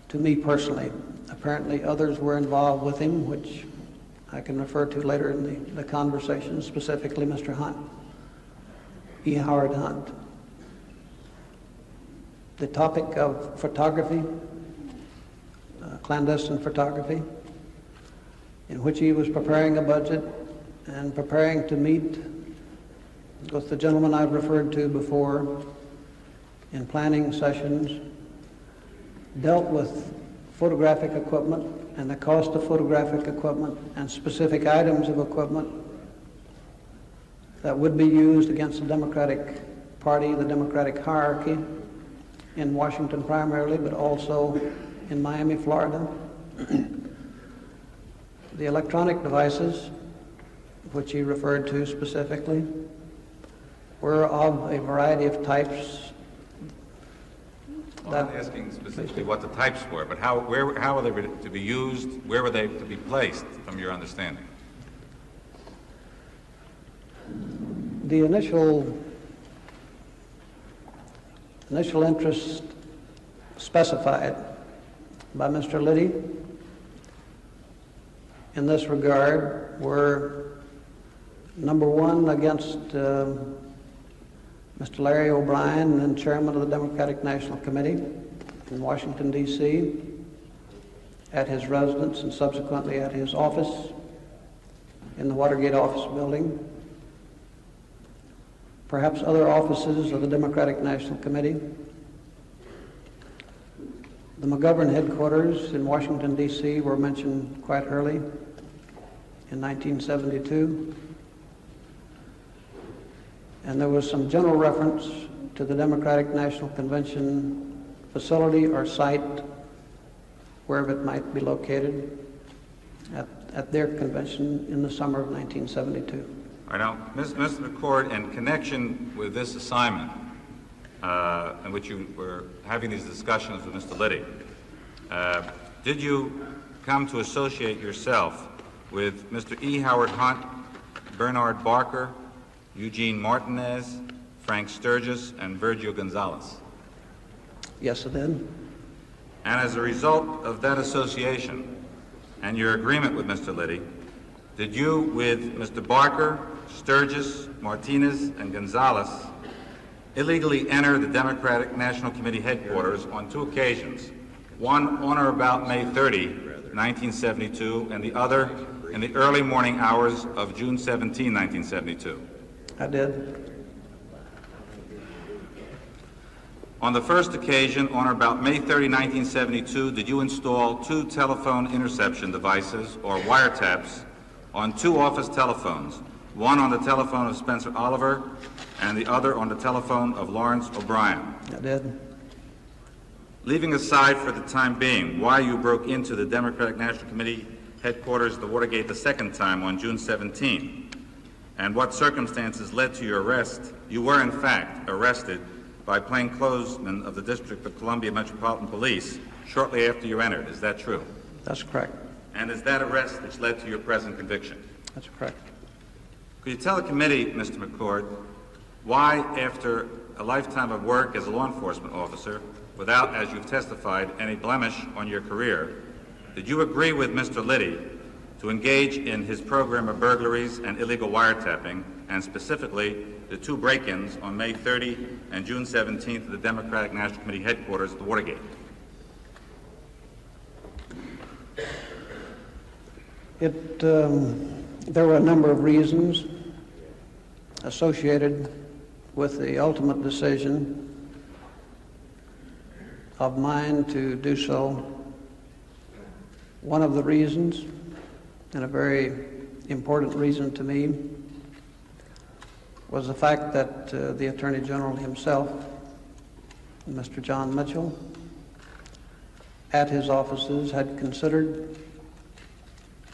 to me personally. Apparently others were involved with him, which I can refer to later in the conversation, specifically Mr. Hunt, E. Howard Hunt. The topic of photography, clandestine photography, in which he was preparing a budget and preparing to meet with the gentleman I've referred to before in planning sessions, dealt with photographic equipment and the cost of photographic equipment and specific items of equipment that would be used against the Democratic Party, the Democratic hierarchy in Washington primarily, but also in Miami, Florida. The electronic devices, which he referred to specifically, were of a variety of types. Well, I'm not asking specifically what the types were, but how were they to be used, where were they to be placed, from your understanding? The initial interest specified by Mr. Liddy in this regard were, number one, against Mr. Larry O'Brien, then chairman of the Democratic National Committee in Washington, D.C., at his residence and subsequently at his office in the Watergate office building, perhaps other offices of the Democratic National Committee, the McGovern headquarters in Washington, D.C. were mentioned quite early in 1972. And there was some general reference to the Democratic National Convention facility or site, wherever it might be located, at their convention in the summer of 1972. All right, now, Mr. McCord, in connection with this assignment, in which you were having these discussions with Mr. Liddy, did you come to associate yourself with Mr. E. Howard Hunt, Bernard Barker, Eugene Martinez, Frank Sturgis, and Virgil Gonzalez? Yes, I did. And as a result of that association and your agreement with Mr. Liddy, did you, with Mr. Barker, Sturgis, Martinez, and Gonzalez, illegally enter the Democratic National Committee headquarters on two occasions, one on or about May 30, 1972, and the other in the early morning hours of June 17, 1972? I did. On the first occasion, on or about May 30, 1972, did you install two telephone interception devices, or wiretaps, on two office telephones, one on the telephone of Spencer Oliver and the other on the telephone of Lawrence O'Brien? I did. Leaving aside for the time being why you broke into the Democratic National Committee headquarters of the Watergate the second time on June 17, and what circumstances led to your arrest, you were in fact arrested by plainclothesmen of the District of Columbia Metropolitan Police shortly after you entered. Is that true? That's correct. And is that arrest which led to your present conviction? That's correct. Could you tell the committee, Mr. McCord, why, after a lifetime of work as a law enforcement officer, without, as you've testified, any blemish on your career, did you agree with Mr. Liddy to engage in his program of burglaries and illegal wiretapping, and specifically the two break-ins on May 30 and June 17th at the Democratic National Committee headquarters at the Watergate? There were a number of reasons associated with the ultimate decision of mine to do so. One of the reasons, and a very important reason to me, was the fact that the Attorney General himself, Mr. John Mitchell, at his offices had considered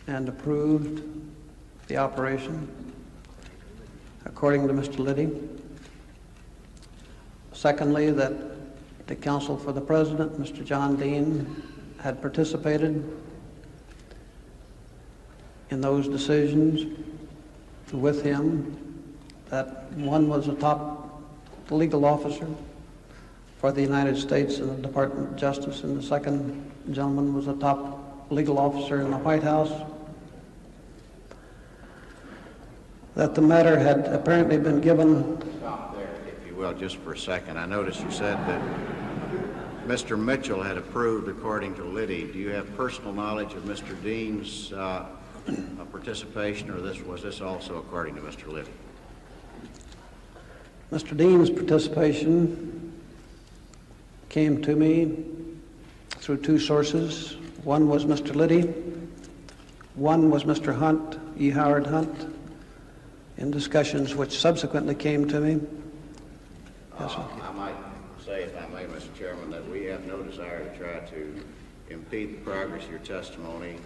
and approved the operation, according to Mr. Liddy. Secondly, that the counsel for the President, Mr. John Dean, had participated in those decisions with him, that one was a top legal officer for the United States in the Department of Justice, and the second gentleman was a top legal officer in the White House, that the matter had apparently been given. Stop there, if you will, just for a second. I noticed you said that Mr. Mitchell had approved according to Liddy. Do you have personal knowledge of Mr. Dean's participation, or was this also according to Mr. Liddy? Mr. Dean's participation came to me through two sources. One was Mr. Liddy, one was Mr. Hunt, E. Howard Hunt, in discussions which subsequently came to me. Yes, sir. I might say, if I may, Mr. Chairman, that we have no desire to try to impede the progress of your testimony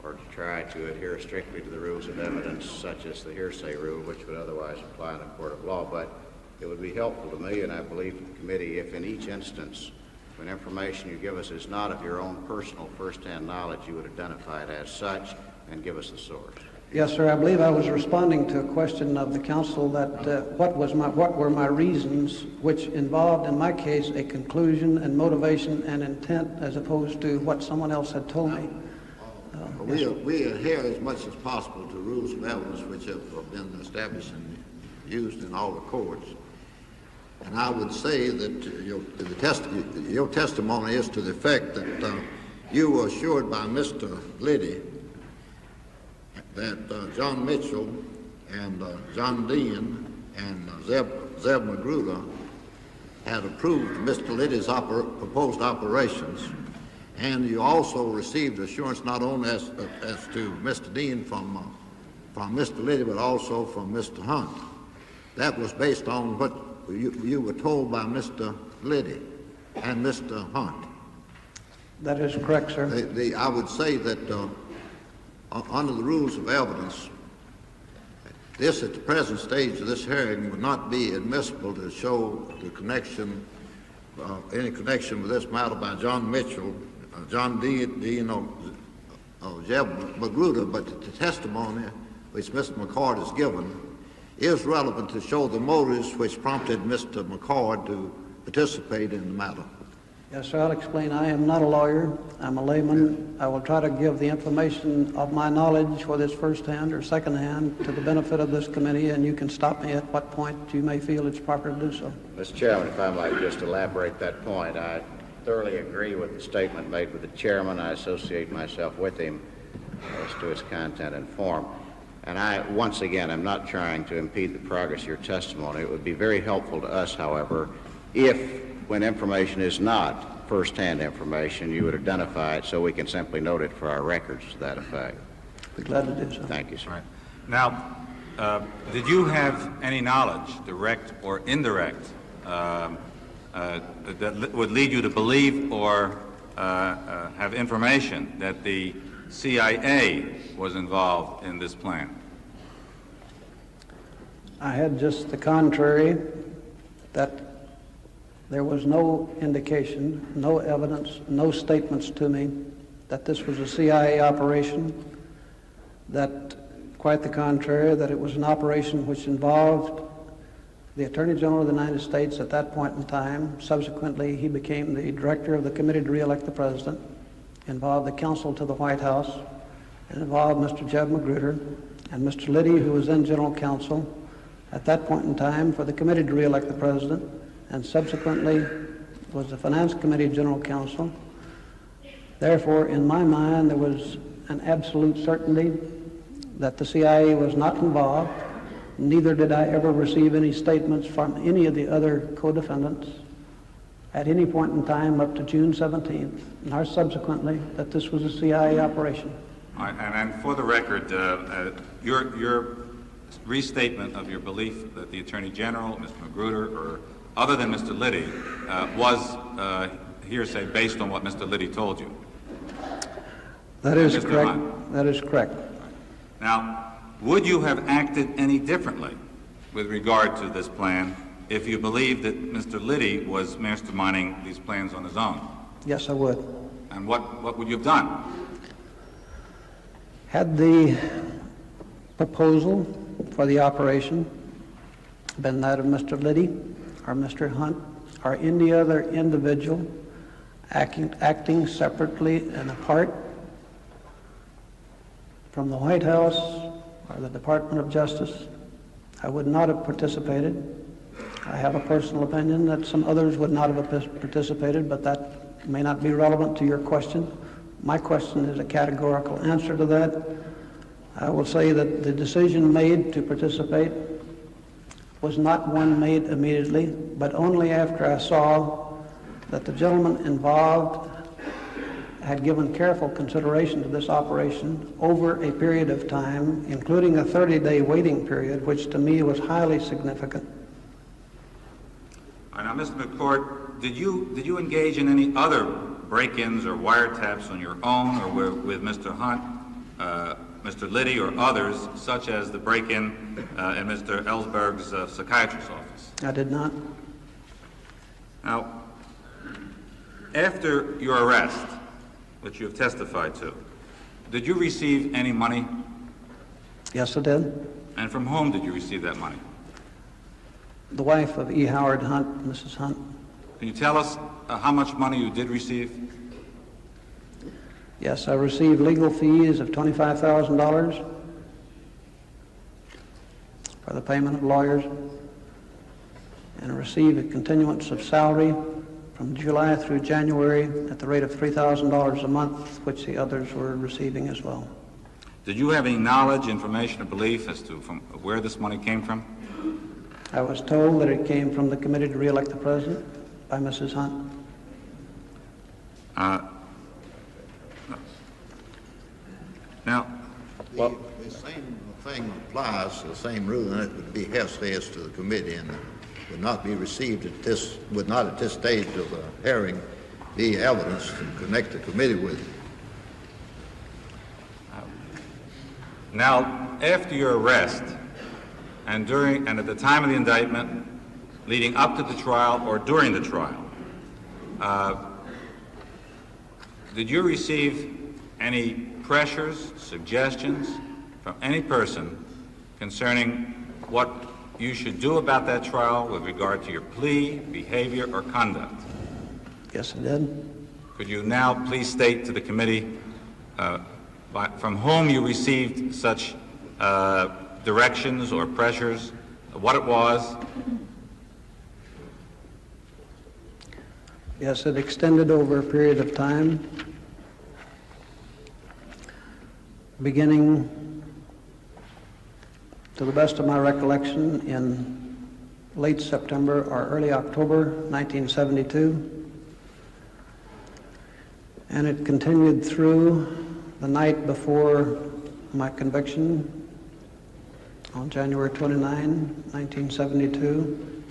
or to try to adhere strictly to the rules of evidence, such as the hearsay rule, which would otherwise apply in a court of law. But it would be helpful to me, and I believe to the committee, if in each instance, when information you give us is not of your own personal first-hand knowledge, you would identify it as such and give us the source. Yes, sir. I believe I was responding to a question of the counsel that what were my reasons, which involved, in my case, a conclusion and motivation and intent, as opposed to what someone else had told me. We adhere as much as possible to rules of evidence which have been established and used in all the courts. And I would say that your testimony is to the effect that you were assured by Mr. Liddy that John Mitchell and John Dean and Zeb Magruder had approved Mr. Liddy's proposed operations, and you also received assurance not only as to Mr. Dean from Mr. Liddy, but also from Mr. Hunt. That was based on what you were told by Mr. Liddy and Mr. Hunt. That is correct, sir. I would say that under the rules of evidence, this at the present stage of this hearing would not be admissible to show the connection, any connection with this matter by John Mitchell, John Dean, or Jeb Magruder, but the testimony which Mr. McCord has given is relevant to show the motives which prompted Mr. McCord to participate in the matter. Yes, sir, I'll explain. I am not a lawyer. I'm a layman. I will try to give the information of my knowledge, whether it's first-hand or second-hand, to the benefit of this committee, and you can stop me at what point you may feel it's proper to do so. Mr. Chairman, if I might just elaborate that point, I thoroughly agree with the statement made with the chairman. I associate myself with him as to its content and form. And I, once again, am not trying to impede the progress of your testimony. It would be very helpful to us, however, if, when information is not first-hand information, you would identify it so we can simply note it for our records to that effect. Be glad to do so. Thank you, sir. Right. Now, did you have any knowledge, direct or indirect, that would lead you to believe or have information that the CIA was involved in this plan? I had just the contrary, that there was no indication, no evidence, no statements to me that this was a CIA operation, that quite the contrary, that it was an operation which involved the Attorney General of the United States at that point in time. Subsequently, he became the director of the Committee to Re-elect the President, involved the counsel to the White House, and involved Mr. Jeb Magruder and Mr. Liddy, who was then General Counsel at that point in time for the Committee to Re-elect the President, and subsequently was the Finance Committee General Counsel. Therefore, in my mind, there was an absolute certainty that the CIA was not involved. Neither did I ever receive any statements from any of the other co-defendants at any point in time up to June 17th, nor subsequently, that this was a CIA operation. All right, and for the record, your restatement of your belief that the Attorney General, Mr. Magruder, or other than Mr. Liddy, was hearsay based on what Mr. Liddy told you. That is correct. That is correct. Now, would you have acted any differently with regard to this plan if you believed that Mr. Liddy was masterminding these plans on his own? Yes, I would. And what would you have done? Had the proposal for the operation been that of Mr. Liddy or Mr. Hunt or any other individual acting separately and apart from the White House or the Department of Justice, I would not have participated. I have a personal opinion that some others would not have participated, but that may not be relevant to your question. My question is a categorical answer to that. I will say that the decision made to participate was not one made immediately, but only after I saw that the gentleman involved had given careful consideration to this operation over a period of time, including a 30-day waiting period, which to me was highly significant. All right, now, Mr. McCord, did you engage in any other break-ins or wiretaps on your own or with Mr. Hunt, Mr. Liddy, or others, such as the break-in in Mr. Ellsberg's psychiatrist's office? I did not. Now, after your arrest, which you have testified to, did you receive any money? Yes, I did. And from whom did you receive that money? The wife of E. Howard Hunt, Mrs. Hunt. Can you tell us how much money you did receive? Yes, I received legal fees of $25,000 for the payment of lawyers, and I received a continuance of salary from July through January at the rate of $3,000 a month, which the others were receiving as well. Did you have any knowledge, information, or belief as to from where this money came from? I was told that it came from the committee to re-elect the president by Mrs. Hunt. Now, well, the same thing applies, the same rule, and it would be hearsay to the committee and would not be received at this, would not at this stage of the hearing be evidence to connect the committee with it. Now, after your arrest and during and at the time of the indictment, leading up to the trial or during the trial, did you receive any pressures, suggestions from any person concerning what you should do about that trial with regard to your plea, behavior, or conduct? Yes, I did. Could you now please state to the committee from whom you received such directions or pressures, what it was? Yes, it extended over a period of time, beginning, to the best of my recollection, in late September or early October 1972, and it continued through the night before my conviction on January 29, 1972.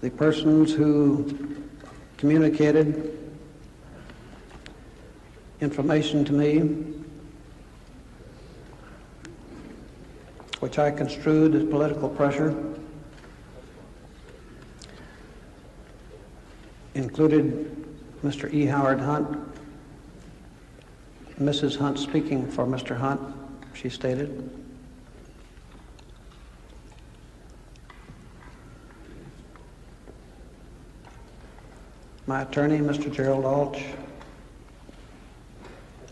The persons who communicated information to me, which I construed as political pressure, included Mr. E. Howard Hunt, Mrs. Hunt speaking for Mr. Hunt, she stated. My attorney, Mr. Gerald Alch,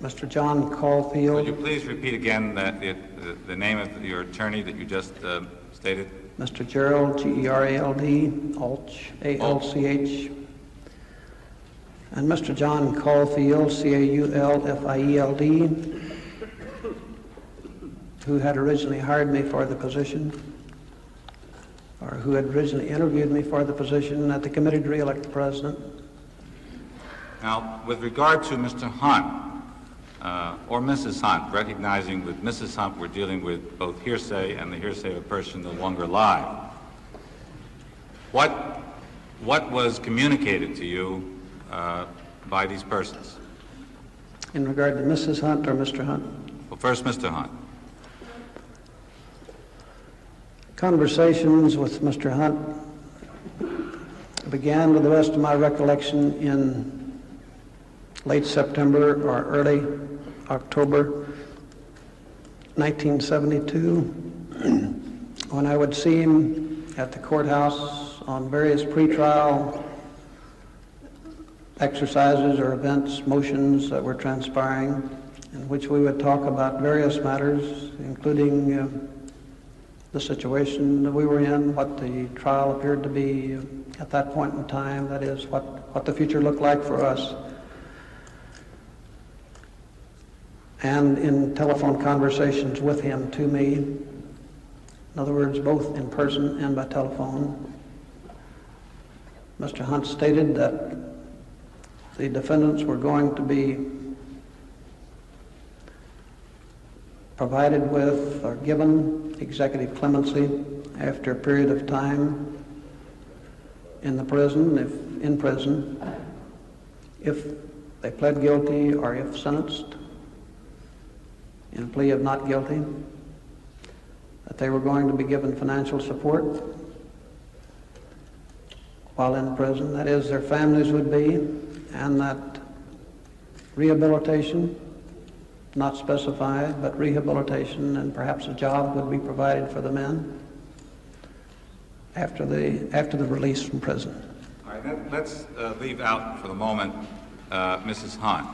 Mr. John Caulfield. Would you please repeat again the name of your attorney that you just stated? Mr. Gerald, G-E-R-A-L-D, Alch, A-L-C-H, and Mr. John Caulfield, C-A-U-L-F-I-E-L-D, who had originally hired me for the position, or who had originally interviewed me for the position at the committee to re-elect the president. Now, with regard to Mr. Hunt, or Mrs. Hunt, recognizing with Mrs. Hunt we're dealing with both hearsay and the hearsay of a person no longer alive, what was communicated to you by these persons? In regard to Mrs. Hunt or Mr. Hunt? Well, first, Mr. Hunt. Conversations with Mr. Hunt began, to the best of my recollection, in late September or early October 1972, when I would see him at the courthouse on various pretrial exercises or events, motions that were transpiring, in which we would talk about various matters, including the situation that we were in, what the trial appeared to be at that point in time, that is, what the future looked like for us. And in telephone conversations with him to me, in other words, both in person and by telephone, Mr. Hunt stated that the defendants were going to be provided with or given executive clemency after a period of time in the prison, if they pled guilty or if sentenced in a plea of not guilty, that they were going to be given financial support while in prison, that is, their families would be, and that rehabilitation not specified, but rehabilitation and perhaps a job would be provided for the men after the release from prison. All right, let's leave out for the moment Mrs. Hunt.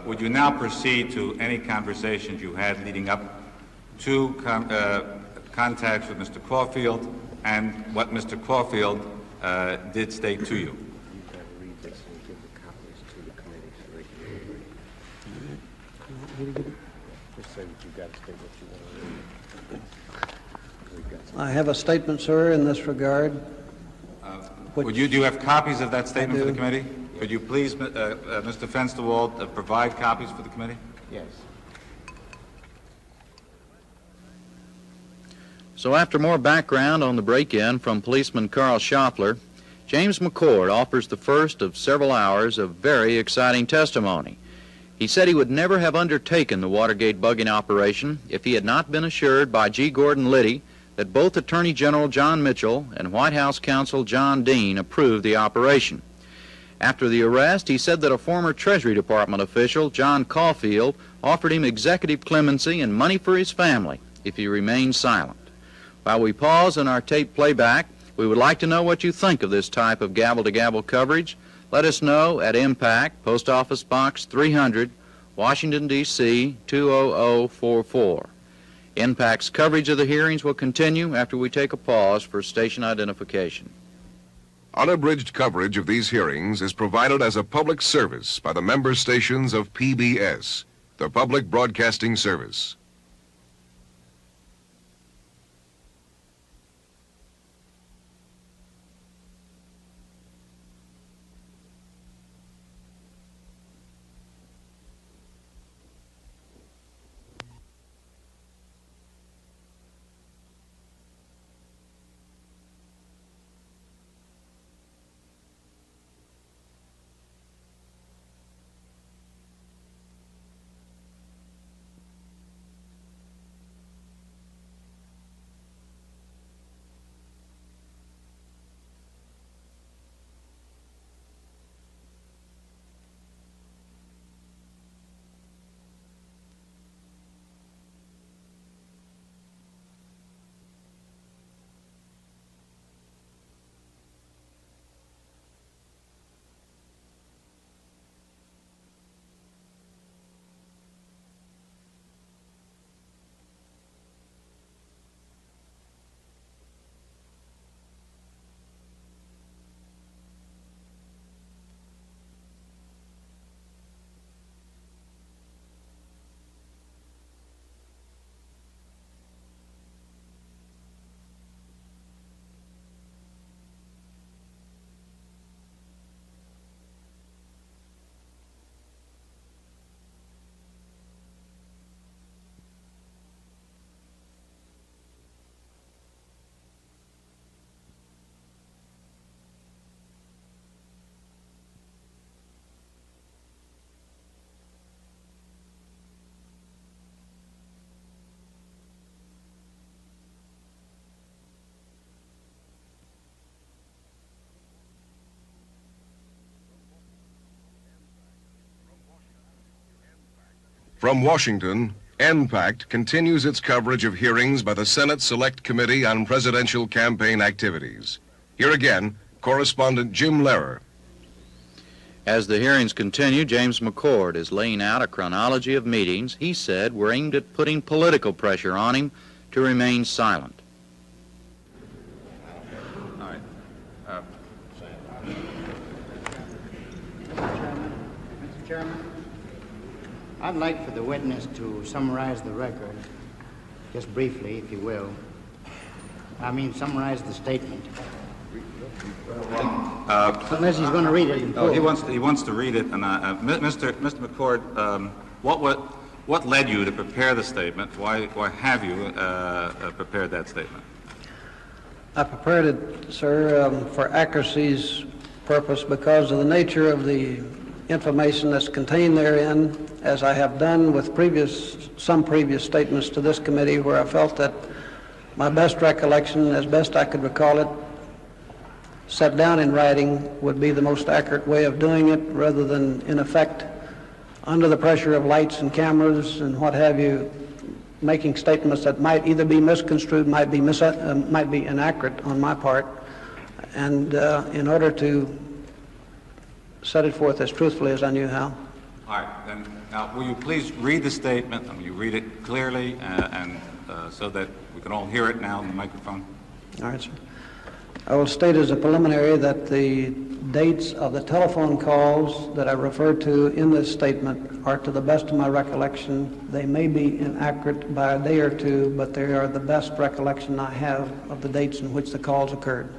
Would you now proceed to any conversations you had leading up to contacts with Mr. Caulfield and what Mr. Caulfield did state to you? I have a statement, sir, in this regard. Do you have copies of that statement for the committee? Could you please, Mr. Fensterwald, provide copies for the committee? Yes. So after more background on the break-in from policeman Carl Shoffler, James McCord offers the first of several hours of very exciting testimony. He said he would never have undertaken the Watergate bugging operation if he had not been assured by G. Gordon Liddy that both Attorney General John Mitchell and White House counsel John Dean approved the operation. After the arrest, he said that a former Treasury Department official, John Caulfield, offered him executive clemency and money for his family if he remained silent. While we pause in our tape playback, we would like to know what you think of this type of gavel-to-gavel coverage. Let us know at Impact, Post Office Box 300, Washington, D.C. 20044. Impact's coverage of the hearings will continue after we take a pause for station identification. Unabridged coverage of these hearings is provided as a public service by the member stations of PBS, the Public Broadcasting Service. From Washington, NPACT continues its coverage of hearings by the Senate Select Committee on Presidential Campaign Activities. Here again, correspondent Jim Lehrer. As the hearings continue, James McCord is laying out a chronology of meetings he said were aimed at putting political pressure on him to remain silent. All right. Mr. Chairman, I'd like for the witness to summarize the record, just briefly, if you will. I mean, summarize the statement. Unless he's going to read it in full. He wants to read it. And Mr. McCord, what led you to prepare the statement? Why have you prepared that statement? I prepared it, sir, for accuracy's purpose because of the nature of the information that's contained therein, as I have done with some previous statements to this committee, where I felt that my best recollection, as best I could recall it, set down in writing would be the most accurate way of doing it, rather than, in effect, under the pressure of lights and cameras and what have you, making statements that might either be misconstrued, might be inaccurate on my part, and in order to set it forth as truthfully as I knew how. All right, then, now, will you please read the statement, and will you read it clearly, so that we can all hear it now in the microphone? All right, sir. I will state as a preliminary that the dates of the telephone calls that I referred to in this statement are, to the best of my recollection, they may be inaccurate by a day or two, but they are the best recollection I have of the dates in which the calls occurred.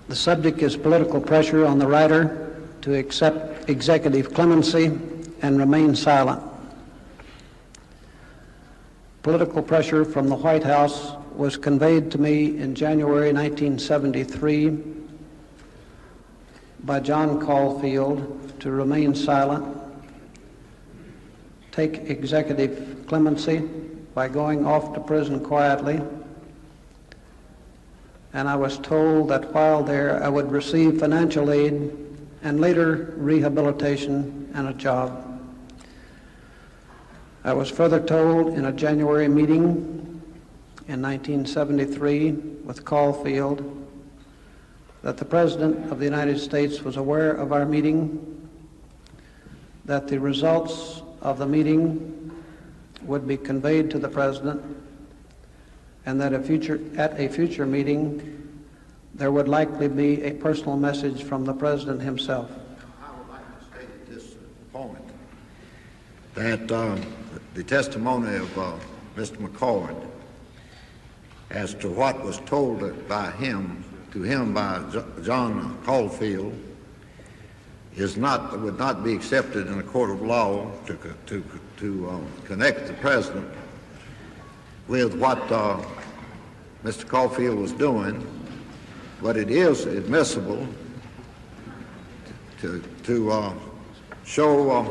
The subject is political pressure on the writer to accept executive clemency and remain silent. Political pressure from the White House was conveyed to me in January 1973 by John Caulfield to remain silent, take executive clemency by going off to prison quietly, and I was told that while there I would receive financial aid and later rehabilitation and a job. I was further told in a January meeting in 1973 with Caulfield that the President of the United States was aware of our meeting, that the results of the meeting would be conveyed to the President, and that at a future meeting there would likely be a personal message from the President himself. I would like to state at this point that the testimony of Mr. McCord as to what was told by him by John Caulfield would not be accepted in a court of law to connect the President with what Mr. Caulfield was doing, but it is admissible to show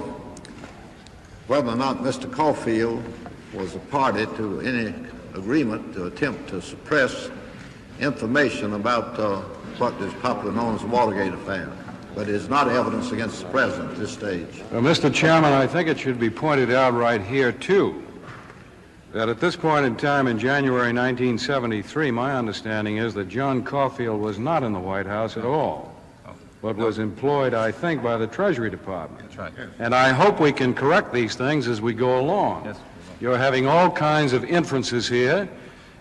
whether or not Mr. Caulfield was a party to any agreement to attempt to suppress information about what is popularly known as the Watergate affair. But it is not evidence against the President at this stage. Mr. Chairman, I think it should be pointed out right here, too, that at this point in time in January 1973, my understanding is that John Caulfield was not in the White House at all, but was employed, I think, by the Treasury Department. That's right. And I hope we can correct these things as we go along. Yes. You're having all kinds of inferences here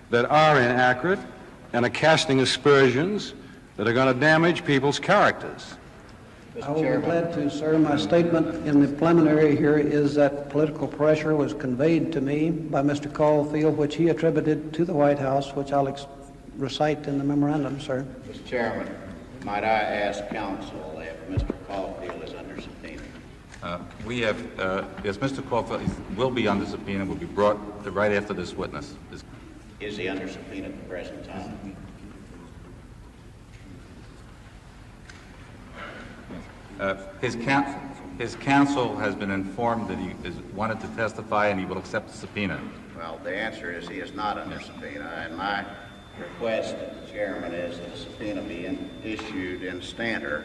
that are inaccurate and are casting aspersions that are going to damage people's characters. I will be glad to, sir. My statement in the preliminary here is that political pressure was conveyed to me by Mr. Caulfield, which he attributed to the White House, which I'll recite in the memorandum, sir. Mr. Chairman, might I ask counsel if Mr. Caulfield is under subpoena? Yes, Mr. Caulfield will be under subpoena, will be brought right after this witness. Is he under subpoena at the present time? His counsel has been informed that he wanted to testify and he will accept the subpoena. Well, the answer is he is not under subpoena, and my request, Chairman, is that a subpoena be issued in Stanter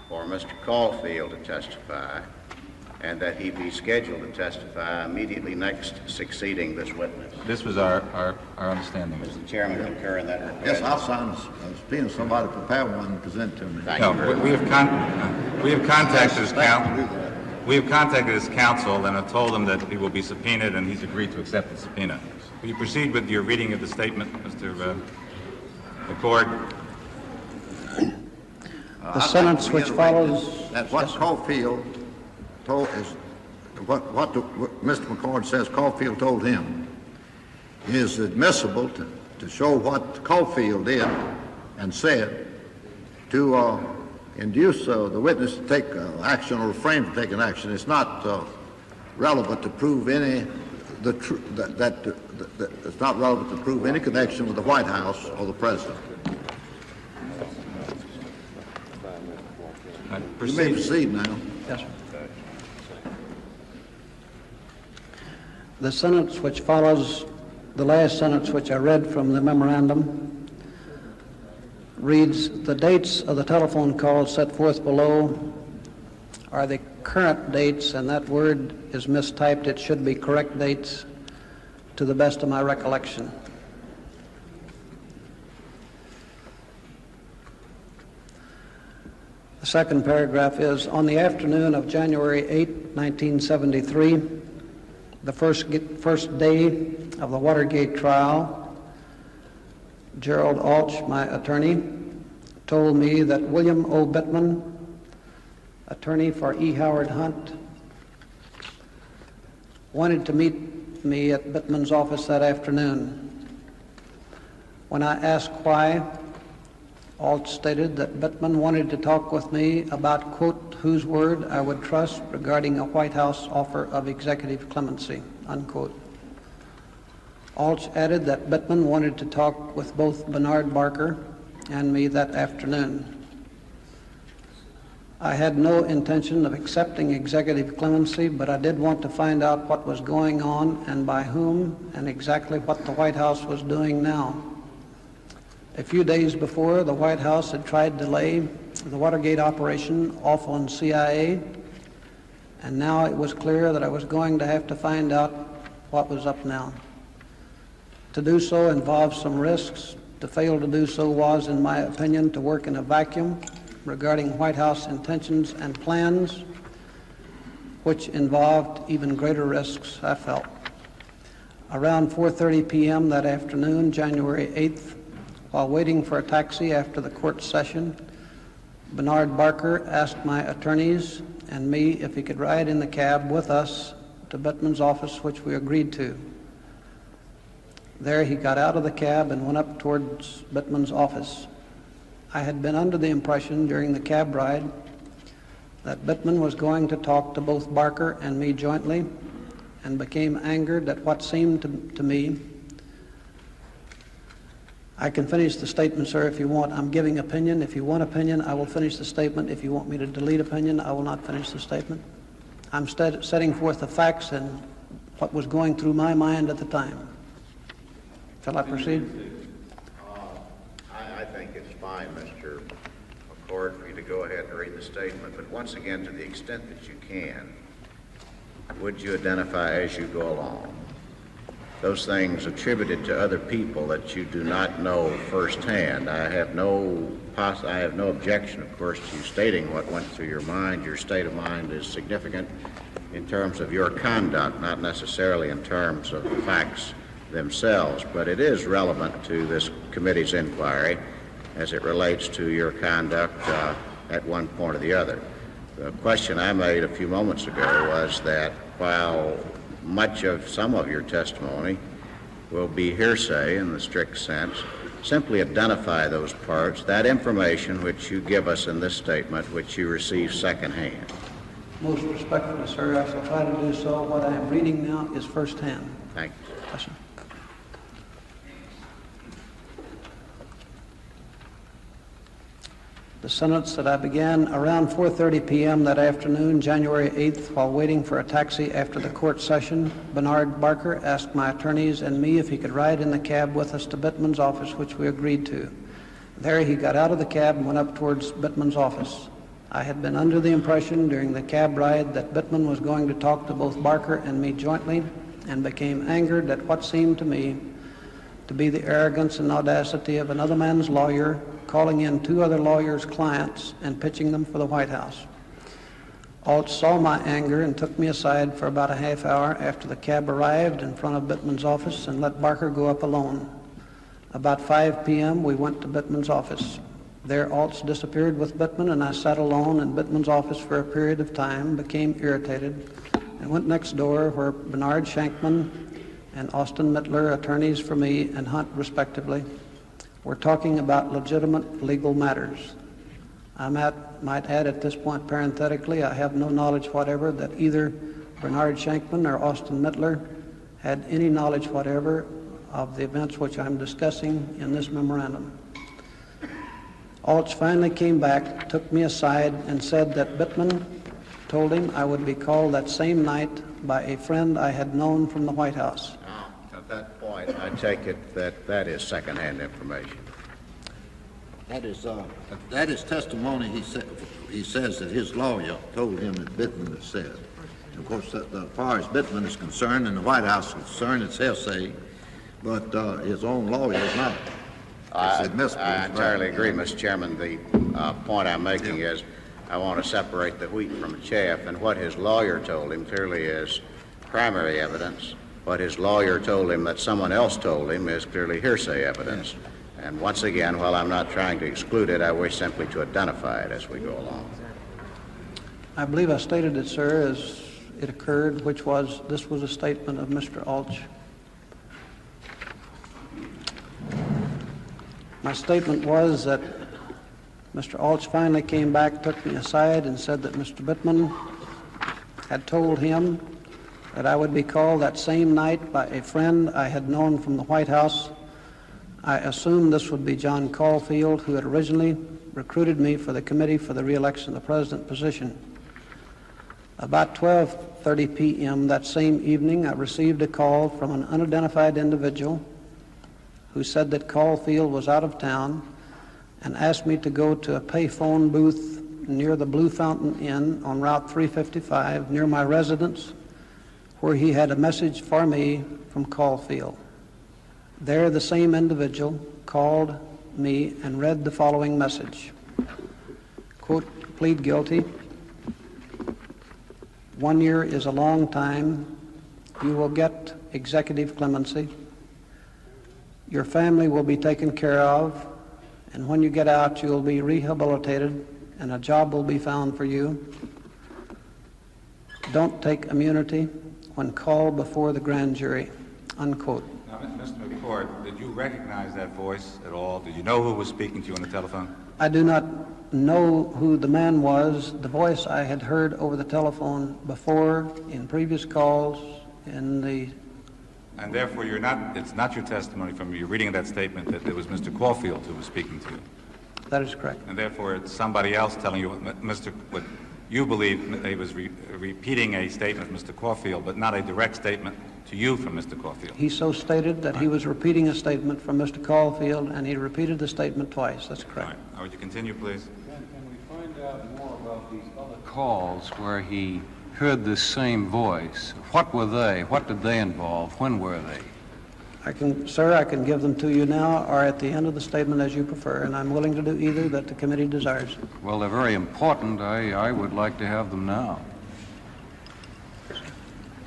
for Mr. Caulfield to testify, and that he be scheduled to testify immediately next succeeding this witness. This was our understanding. Does the Chairman concur in that request? Yes, I'll sign a subpoena. Somebody prepare one and present it to me. Thank you very much. We have contacted his counsel. We have contacted his counsel and have told him that he will be subpoenaed, and he's agreed to accept the subpoena. Will you proceed with your reading of the statement, Mr. McCord? The sentence which follows. That what Caulfield told is what Mr. McCord says Caulfield told him is admissible to show what Caulfield did and said to induce the witness to take action or refrain from taking action. It's not relevant to prove any it's not relevant to prove any connection with the White House or the President. You may proceed now. Yes, sir. The sentence which follows the last sentence which I read from the memorandum reads, the dates of the telephone calls set forth below are the current dates, and that word is mistyped. It should be correct dates to the best of my recollection. The second paragraph is, on the afternoon of January 8, 1973, the first day of the Watergate trial, Gerald Alch, my attorney, told me that William O. Bittman, attorney for E. Howard Hunt, wanted to meet me at Bittman's office that afternoon. When I asked why, Alt stated that Bittman wanted to talk with me about, quote, whose word I would trust regarding a White House offer of executive clemency, unquote. Alt added that Bittman wanted to talk with both Bernard Barker and me that afternoon. I had no intention of accepting executive clemency, but I did want to find out what was going on and by whom and exactly what the White House was doing now. A few days before, the White House had tried to lay the Watergate operation off on CIA, and now it was clear that I was going to have to find out what was up now. To do so involved some risks. To fail to do so was, in my opinion, to work in a vacuum regarding White House intentions and plans, which involved even greater risks, I felt. Around 4:30 p.m. that afternoon, January 8th, while waiting for a taxi after the court session, Bernard Barker asked my attorneys and me if he could ride in the cab with us to Bittman's office, which we agreed to. There he got out of the cab and went up towards Bittman's office. I had been under the impression during the cab ride that Bittman was going to talk to both Barker and me jointly, and became angered at what seemed to me. I can finish the statement, sir, if you want. I'm giving opinion. If you want opinion, I will finish the statement. If you want me to delete opinion, I will not finish the statement. I'm setting forth the facts and what was going through my mind at the time. Shall I proceed? I think it's fine, Mr. McCord, for you to go ahead and read the statement, but once again, to the extent that you can, would you identify as you go along those things attributed to other people that you do not know firsthand? I have no objection, of course, to you stating what went through your mind. Your state of mind is significant in terms of your conduct, not necessarily in terms of the facts themselves, but it is relevant to this committee's inquiry as it relates to your conduct at one point or the other. The question I made a few moments ago was that while some of your testimony will be hearsay in the strict sense, simply identify those parts, that information which you give us in this statement, which you receive secondhand. Most respectfully, sir, I shall try to do so. What I am reading now is firsthand. Thank you. Yes, sir. The sentence that I began around 4:30 p.m. that afternoon, January 8th, while waiting for a taxi after the court session, Bernard Barker asked my attorneys and me if he could ride in the cab with us to Bittman's office, which we agreed to. There he got out of the cab and went up towards Bittman's office. I had been under the impression during the cab ride that Bittman was going to talk to both Barker and me jointly, and became angered at what seemed to me to be the arrogance and audacity of another man's lawyer calling in two other lawyers' clients and pitching them for the White House. Alt saw my anger and took me aside for about a half hour after the cab arrived in front of Bittman's office and let Barker go up alone. About 5 p.m. we went to Bittman's office. There Alt disappeared with Bittman, and I sat alone in Bittman's office for a period of time, became irritated, and went next door where Bernard Shankman and Austin Mittler, attorneys for me and Hunt respectively, were talking about legitimate legal matters. I might add at this point parenthetically, I have no knowledge whatever that either Bernard Shankman or Austin Mittler had any knowledge whatever of the events which I'm discussing in this memorandum. Alt finally came back, took me aside, and said that Bittman told him I would be called that same night by a friend I had known from the White House. At that point, I take it that that is secondhand information. That is testimony. He says that his lawyer told him that Bittman had said. Of course, as far as Bittman is concerned and the White House is concerned, it's hearsay, but his own lawyer is not. I entirely agree, Mr. Chairman. The point I'm making is I want to separate the wheat from the chaff, and what his lawyer told him clearly is primary evidence. What his lawyer told him that someone else told him is clearly hearsay evidence. Yes. And once again, while I'm not trying to exclude it, I wish simply to identify it as we go along. I believe I stated it, sir, as it occurred, which was, this was a statement of Mr. Alch. My statement was that Mr. Alch finally came back, took me aside, and said that Mr. Bittman had told him that I would be called that same night by a friend I had known from the White House. I assumed this would be John Caulfield, who had originally recruited me for the committee for the re-election of the president position. About 12:30 p.m. that same evening, I received a call from an unidentified individual who said that Caulfield was out of town and asked me to go to a payphone booth near the Blue Fountain Inn on Route 355 near my residence, where he had a message for me from Caulfield. There, the same individual called me and read the following message. Quote, plead guilty. 1 year is a long time. You will get executive clemency. Your family will be taken care of, and when you get out, you will be rehabilitated and a job will be found for you. Don't take immunity when called before the grand jury. Unquote. Now, Mr. McCord, did you recognize that voice at all? Did you know who was speaking to you on the telephone? I do not know who the man was. The voice I had heard over the telephone before in previous calls in the... And therefore, it's not your testimony from your reading of that statement that it was Mr. Caulfield who was speaking to you. That is correct. And therefore, it's somebody else telling you what you believe he was repeating a statement from Mr. Caulfield, but not a direct statement to you from Mr. Caulfield. He so stated that he was repeating a statement from Mr. Caulfield, and he repeated the statement twice. That's correct. All right. Would you continue, please? Can we find out more about these other calls where he heard this same voice? What were they? What did they involve? When were they? Sir, I can give them to you now or at the end of the statement as you prefer, and I'm willing to do either that the committee desires. Well, they're very important. I would like to have them now.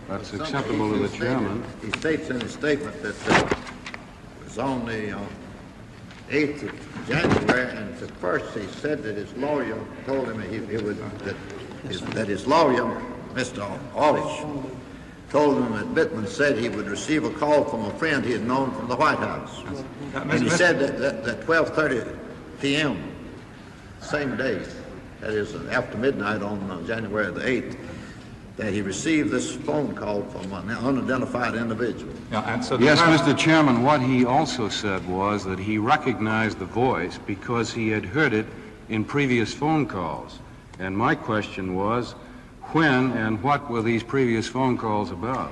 That's acceptable to the chairman. He states in his statement that it was on the 8th of January, and at first he said that his lawyer told him that his lawyer, Mr. Aldrich, told him that Bittman said he would receive a call from a friend he had known from the White House. And he said that 12:30 p.m., same day, that is after midnight on January the 8th, that he received this phone call from an unidentified individual. Yes, Mr. Chairman, what he also said was that he recognized the voice because he had heard it in previous phone calls. And my question was, when and what were these previous phone calls about?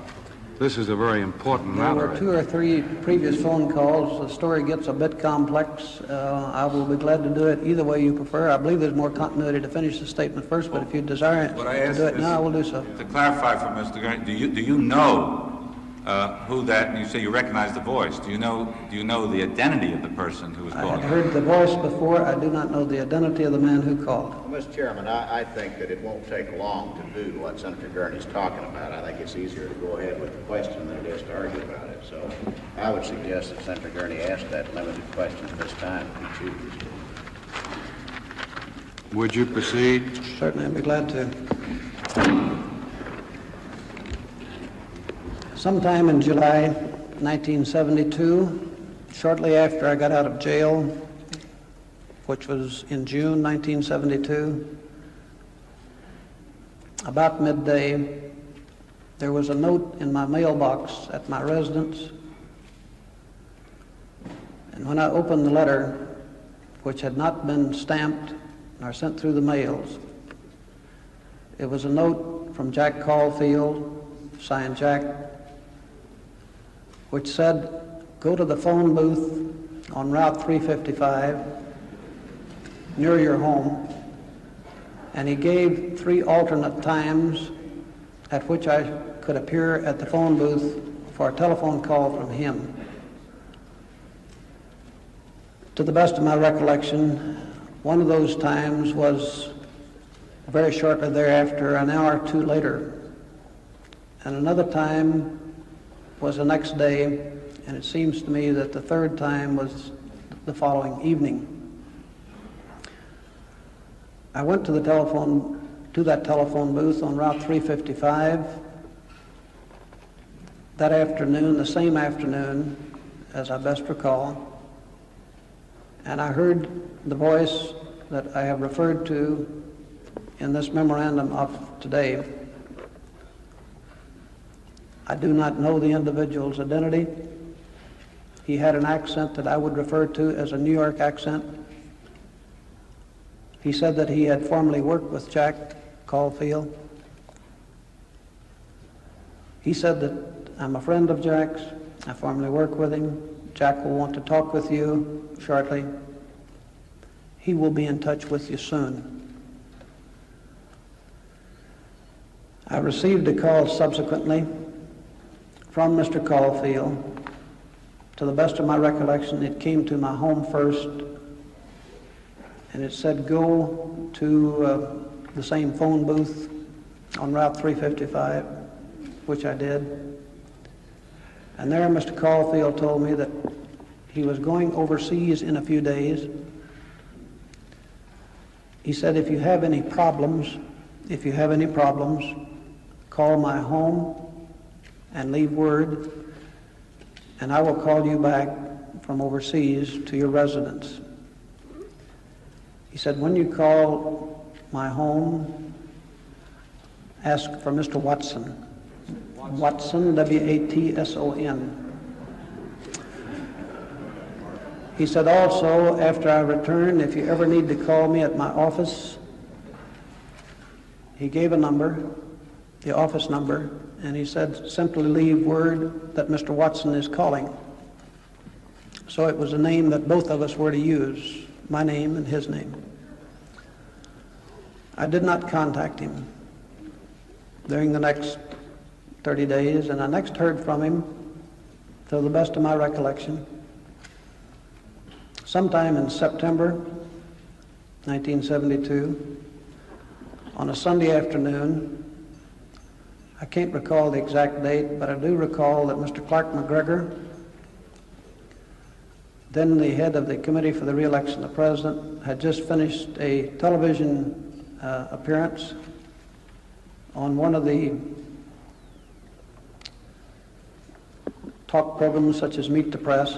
This is a very important matter. There were 2 or 3 previous phone calls. The story gets a bit complex. I will be glad to do it either way you prefer. I believe there's more continuity to finish the statement first, but if you desire to do it now, I will do so. To clarify for Mr. Gurney, do you know who that? You say you recognize the voice. Do you know the identity of the person who was calling? I had heard the voice before. I do not know the identity of the man who called. Well, Mr. Chairman, I think that it won't take long to do what Senator Gurney's talking about. I think it's easier to go ahead with the question than it is to argue about it. So I would suggest that Senator Gurney ask that limited question this time if he chooses to. Would you proceed? Certainly, I'd be glad to. Sometime in July 1972, shortly after I got out of jail, which was in June 1972, about midday, there was a note in my mailbox at my residence. And when I opened the letter, which had not been stamped or sent through the mails, it was a note from Jack Caulfield, signed Jack, which said, go to the phone booth on Route 355 near your home, and he gave 3 alternate times at which I could appear at the phone booth for a telephone call from him. To the best of my recollection, one of those times was very shortly thereafter, an hour or two later, and another time was the next day, and it seems to me that the third time was the following evening. I went to that telephone booth on Route 355 that afternoon, the same afternoon as I best recall, and I heard the voice that I have referred to in this memorandum of today. I do not know the individual's identity. He had an accent that I would refer to as a New York accent. He said that he had formerly worked with Jack Caulfield. He said that I'm a friend of Jack's. I formerly work with him. Jack will want to talk with you shortly. He will be in touch with you soon. I received a call subsequently from Mr. Caulfield. To the best of my recollection, it came to my home first, and it said, go to the same phone booth on Route 355, which I did. And there Mr. Caulfield told me that he was going overseas in a few days. He said, if you have any problems, call my home and leave word, and I will call you back from overseas to your residence. He said, when you call my home, ask for Mr. Watson. Watson, W-A-T-S-O-N. He said also, after I return, if you ever need to call me at my office, he gave a number, the office number, and he said, simply leave word that Mr. Watson is calling. So it was a name that both of us were to use, my name and his name. I did not contact him during the next 30 days, and I next heard from him, to the best of my recollection, sometime in September 1972, on a Sunday afternoon. I can't recall the exact date, but I do recall that Mr. Clark McGregor, then the head of the Committee for the Re-election of the President, had just finished a television appearance on one of the talk programs such as Meet the Press.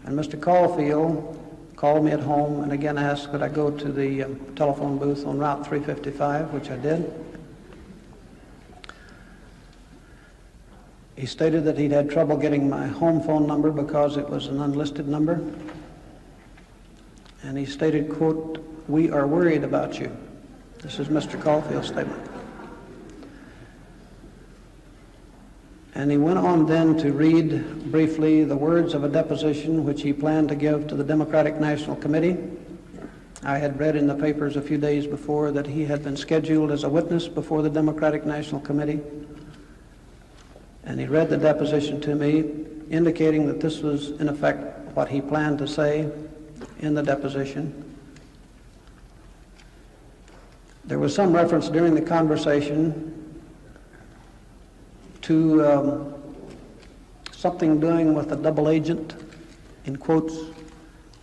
And Mr. Caulfield called me at home and again asked could I go to the telephone booth on Route 355, which I did. He stated that he'd had trouble getting my home phone number because it was an unlisted number. And he stated, quote, "We are worried about you." This is Mr. Caulfield's statement. And he went on then to read briefly the words of a deposition which he planned to give to the Democratic National Committee. I had read in the papers a few days before that he had been scheduled as a witness before the Democratic National Committee. And he read the deposition to me, indicating that this was, in effect, what he planned to say in the deposition. There was some reference during the conversation to something doing with a double agent, in quotes.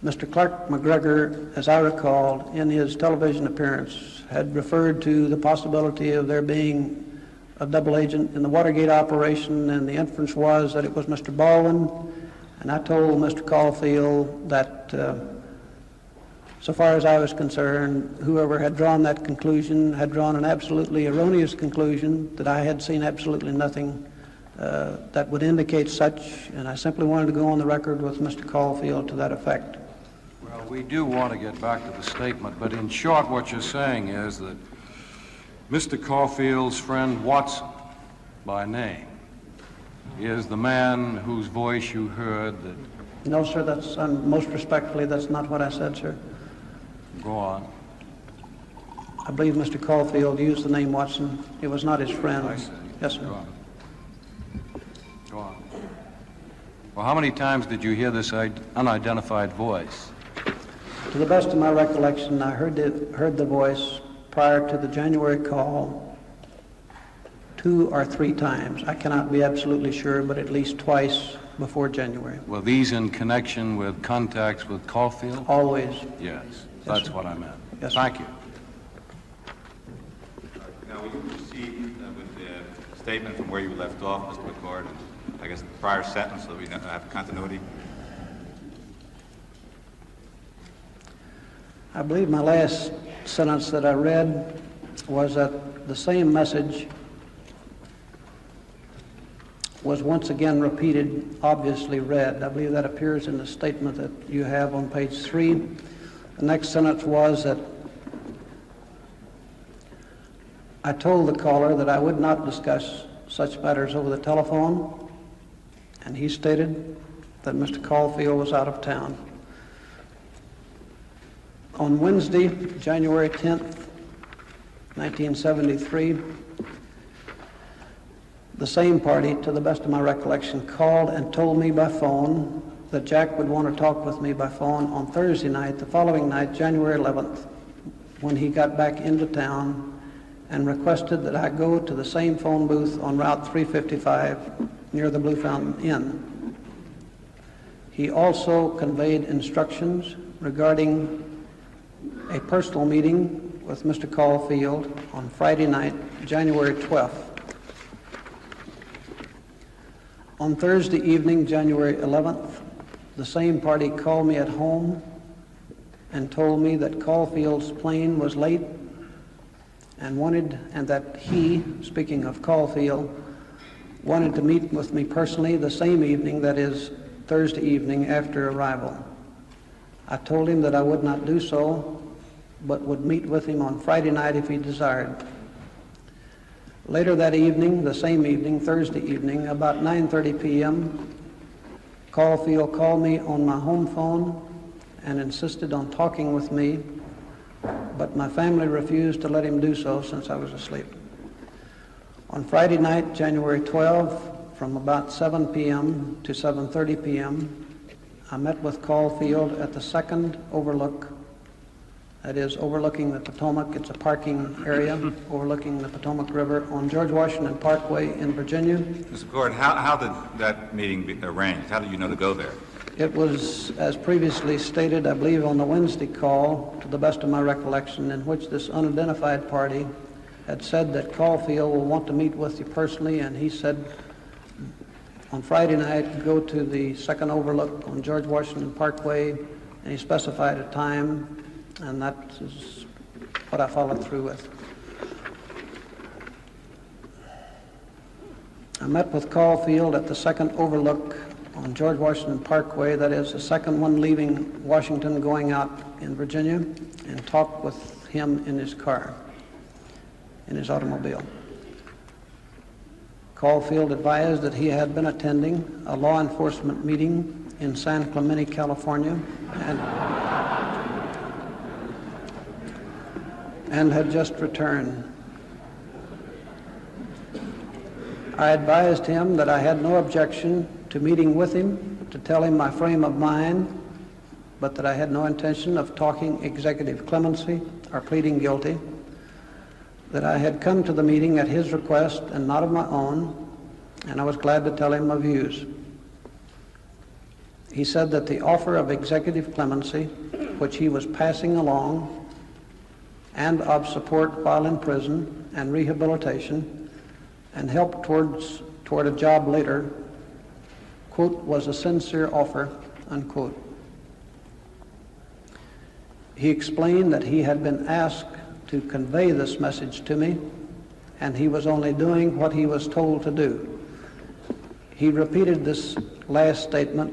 Mr. Clark McGregor, as I recall, in his television appearance, had referred to the possibility of there being a double agent in the Watergate operation, and the inference was that it was Mr. Baldwin. And I told Mr. Caulfield that so far as I was concerned, whoever had drawn that conclusion had drawn an absolutely erroneous conclusion, that I had seen absolutely nothing that would indicate such, and I simply wanted to go on the record with Mr. Caulfield to that effect. Well, we do want to get back to the statement, but in short, what you're saying is that Mr. Caulfield's friend Watson, by name, is the man whose voice you heard that No, sir, most respectfully, that's not what I said, sir. Go on. I believe Mr. Caulfield used the name Watson. It was not his friend. I see. Yes, sir. Go on. Go on. Well, how many times did you hear this unidentified voice? To the best of my recollection, I heard the voice prior to the January call 2 or 3 times. I cannot be absolutely sure, but at least twice before January. Were these in connection with contacts with Caulfield? Always. Yes, Yes, that's sir. what I meant. Yes, Thank you. Now, will you proceed with the statement from where you left off, Mr. McCord, and I guess the prior sentence so that we have continuity? I believe my last sentence that I read was that the same message was once again repeated, obviously read. I believe that appears in the statement that you have on page 3. The next sentence was that I told the caller that I would not discuss such matters over the telephone, and he stated that Mr. Caulfield was out of town. On Wednesday, January 10th, 1973, the same party, to the best of my recollection, called and told me by phone that Jack would want to talk with me by phone on Thursday night, the following night, January 11th, when he got back into town, and requested that I go to the same phone booth on Route 355 near the Blue Fountain Inn. He also conveyed instructions regarding a personal meeting with Mr. Caulfield on Friday night, January 12th. On Thursday evening, January 11th, the same party called me at home and told me that Caulfield's plane was late and that he, speaking of Caulfield, wanted to meet with me personally the same evening, that is, Thursday evening after arrival. I told him that I would not do so, but would meet with him on Friday night if he desired. Later that evening, the same evening, Thursday evening, about 9:30 p.m., Caulfield called me on my home phone and insisted on talking with me, but my family refused to let him do so since I was asleep. On Friday night, January 12, from about 7 p.m. to 7:30 p.m., I met with Caulfield at the second overlook, that is, overlooking the Potomac. It's a parking area overlooking the Potomac River on George Washington Parkway in Virginia. Mr. McCord, how did that meeting be arranged? How did you know to go there? It was, as previously stated, I believe on the Wednesday call, to the best of my recollection, in which this unidentified party had said that Caulfield will want to meet with you personally, and he said on Friday night, go to the second overlook on George Washington Parkway, and he specified a time, and that is what I followed through with. I met with Caulfield at the second overlook on George Washington Parkway, that is the second one leaving Washington going out in Virginia, and talked with him in his car, in his automobile. Caulfield advised that he had been attending a law enforcement meeting in San Clemente, California, and had just returned. I advised him that I had no objection to meeting with him to tell him my frame of mind, but that I had no intention of talking executive clemency or pleading guilty, that I had come to the meeting at his request and not of my own, and I was glad to tell him my views. He said that the offer of executive clemency, which he was passing along, and of support while in prison and rehabilitation, and help toward a job later, quote, was a sincere offer, unquote. He explained that he had been asked to convey this message to me, and he was only doing what he was told to do. He repeated this last statement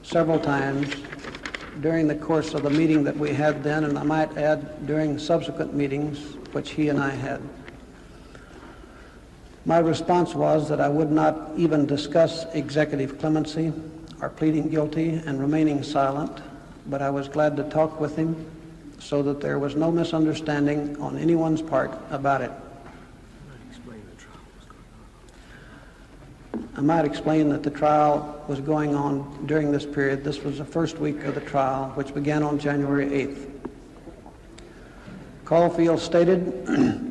several times during the course of the meeting that we had then, and I might add during subsequent meetings which he and I had. My response was that I would not even discuss executive clemency are pleading guilty and remaining silent, but I was glad to talk with him so that there was no misunderstanding on anyone's part about it. I might explain that the trial was going on during this period. This was the first week of the trial, which began on January 8th. Caulfield stated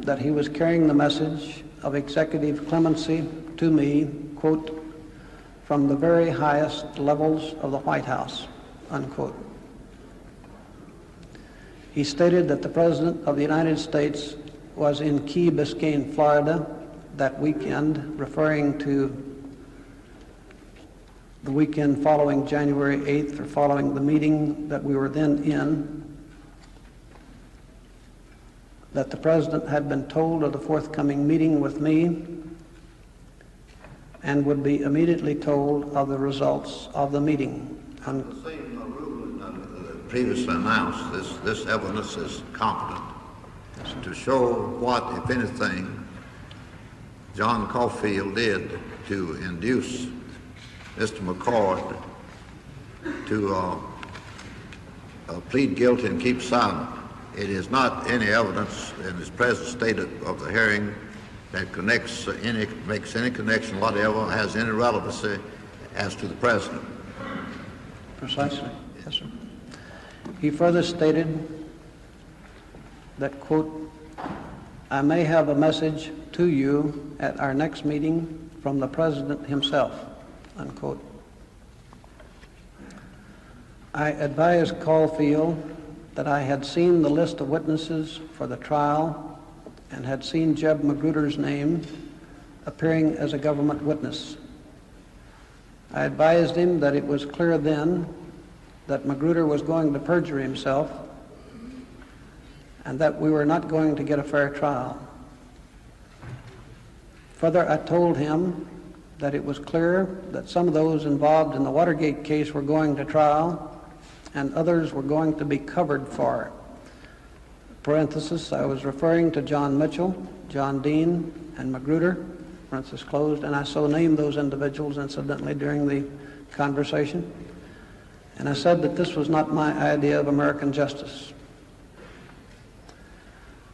that he was carrying the message of executive clemency to me, quote, from the very highest levels of the White House, unquote. He stated that the President of the United States was in Key Biscayne, Florida that weekend, referring to the weekend following January 8th or following the meeting that we were then in, that the President had been told of the forthcoming meeting with me and would be immediately told of the results of the meeting. The same ruling previously announced, this evidence is competent to show what, if anything, John Caulfield did to induce Mr. McCord to plead guilty and keep silent. It is not any evidence in this present state of the hearing that makes any connection whatever, has any relevancy as to the President. Precisely, yes, sir. He further stated that, quote, I may have a message to you at our next meeting from the President himself, unquote. I advised Caulfield that I had seen the list of witnesses for the trial and had seen Jeb Magruder's name appearing as a government witness. I advised him that it was clear then that Magruder was going to perjure himself and that we were not going to get a fair trial. Further, I told him that it was clear that some of those involved in the Watergate case were going to trial and others were going to be covered for. Parenthesis, I was referring to John Mitchell, John Dean, and Magruder, parenthesis closed, and I so named those individuals incidentally during the conversation. And I said that this was not my idea of American justice.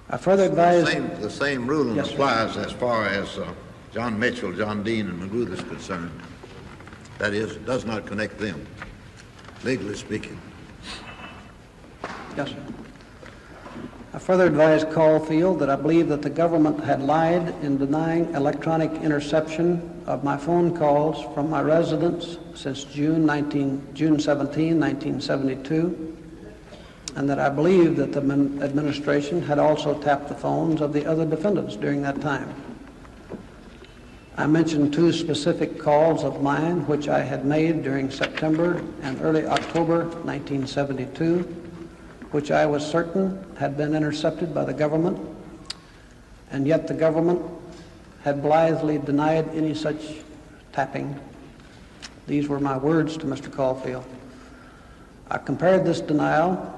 I further advised... The same ruling applies as far as John Mitchell, John Dean, and Magruder is concerned. That is, it does not connect them, legally speaking. Yes, sir. I further advised Caulfield that I believe that the government had lied in denying electronic interception of my phone calls from my residence since June 17, 1972, and that I believe that the administration had also tapped the phones of the other defendants during that time. I mentioned two specific calls of mine which I had made during September and early October 1972, which I was certain had been intercepted by the government, and yet the government had blithely denied any such tapping. These were my words to Mr. Caulfield. I compared this denial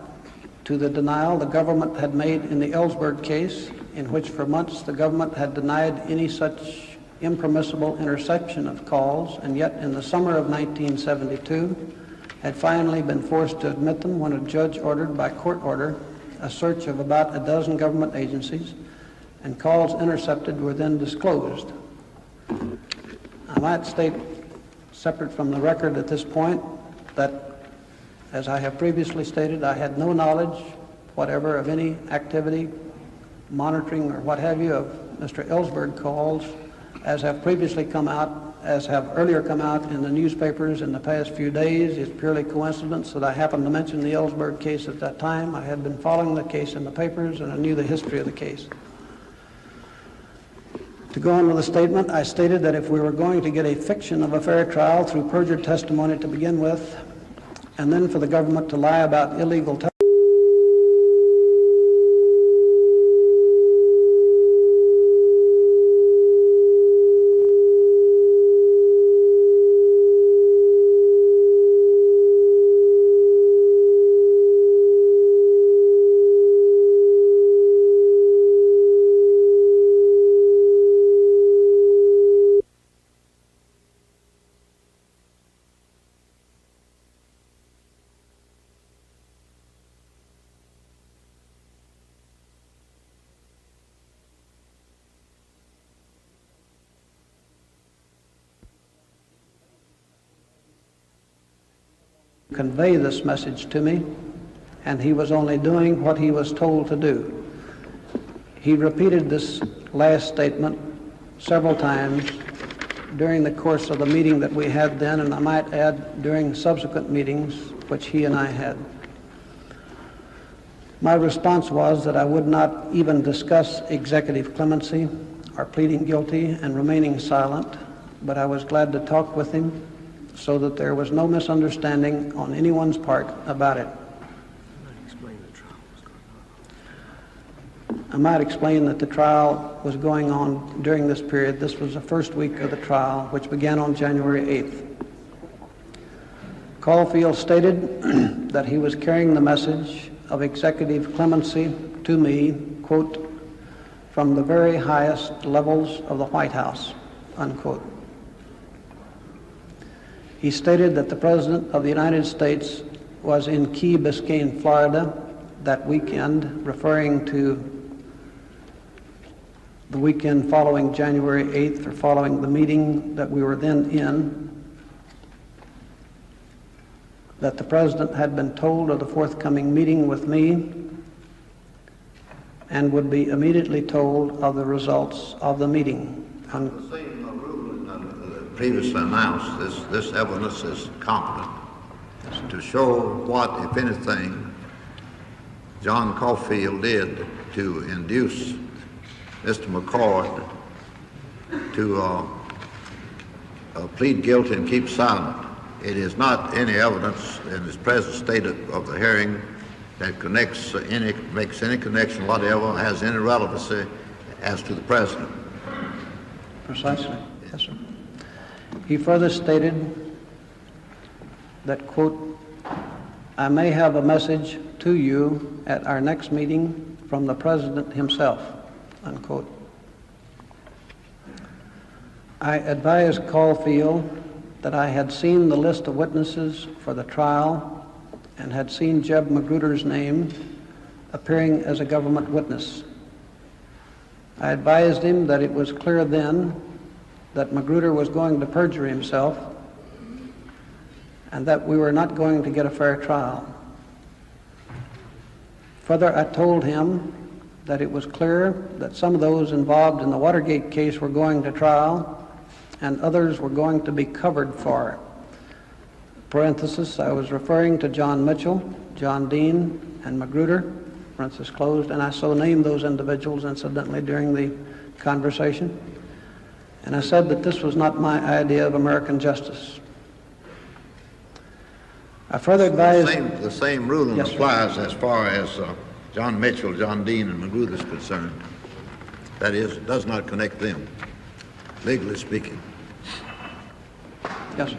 to the denial the government had made in the Ellsberg case, in which for months the government had denied any such impermissible interception of calls, and yet in the summer of 1972 had finally been forced to admit them when a judge ordered by court order a search of about a dozen government agencies, and calls intercepted were then disclosed. I might state, separate from the record at this point, that, as I have previously stated, I had no knowledge whatever of any activity, monitoring or what have you, of Mr. Ellsberg calls, as have previously come out, as have earlier come out in the newspapers in the past few days. It's purely coincidence that I happened to mention the Ellsberg case at that time. I had been following the case in the papers and I knew the history of the case. To go on with the statement, I stated that if we were going to get a fiction of a fair trial through perjured testimony to begin with, and then for the government to lie about illegal testimony, convey this message to me, and he was only doing what he was told to do. He repeated this last statement several times during the course of the meeting that we had then, and I might add during subsequent meetings which he and I had. My response was that I would not even discuss executive clemency or pleading guilty and remaining silent, but I was glad to talk with him so that there was no misunderstanding on anyone's part about it. I might explain that the trial was going on during this period. This was the first week of the trial, which began on January 8th. Caulfield stated that he was carrying the message of executive clemency to me, quote, from the very highest levels of the White House, unquote. He stated that the President of the United States was in Key Biscayne, Florida that weekend, referring to the weekend following January 8th or following the meeting that we were then in, that the President had been told of the forthcoming meeting with me and would be immediately told of the results of the meeting. The same ruling previously announced, this evidence is competent to show what, if anything, John Caulfield did to induce Mr. McCord to plead guilty and keep silent. It is not any evidence in this present state of the hearing that makes any connection whatever, has any relevancy as to the President. Precisely, yes, sir. He further stated that, quote, I may have a message to you at our next meeting from the President himself, unquote. I advised Caulfield that I had seen the list of witnesses for the trial and had seen Jeb Magruder's name appearing as a government witness. I advised him that it was clear then that Magruder was going to perjure himself and that we were not going to get a fair trial. Further, I told him that it was clear that some of those involved in the Watergate case were going to trial and others were going to be covered for. Parenthesis, I was referring to John Mitchell, John Dean, and Magruder, parenthesis closed, and I so named those individuals incidentally during the conversation. And I said that this was not my idea of American justice. I further advised... The same ruling applies as far as John Mitchell, John Dean, and Magruder is concerned. That is, it does not connect them, legally speaking. Yes, sir.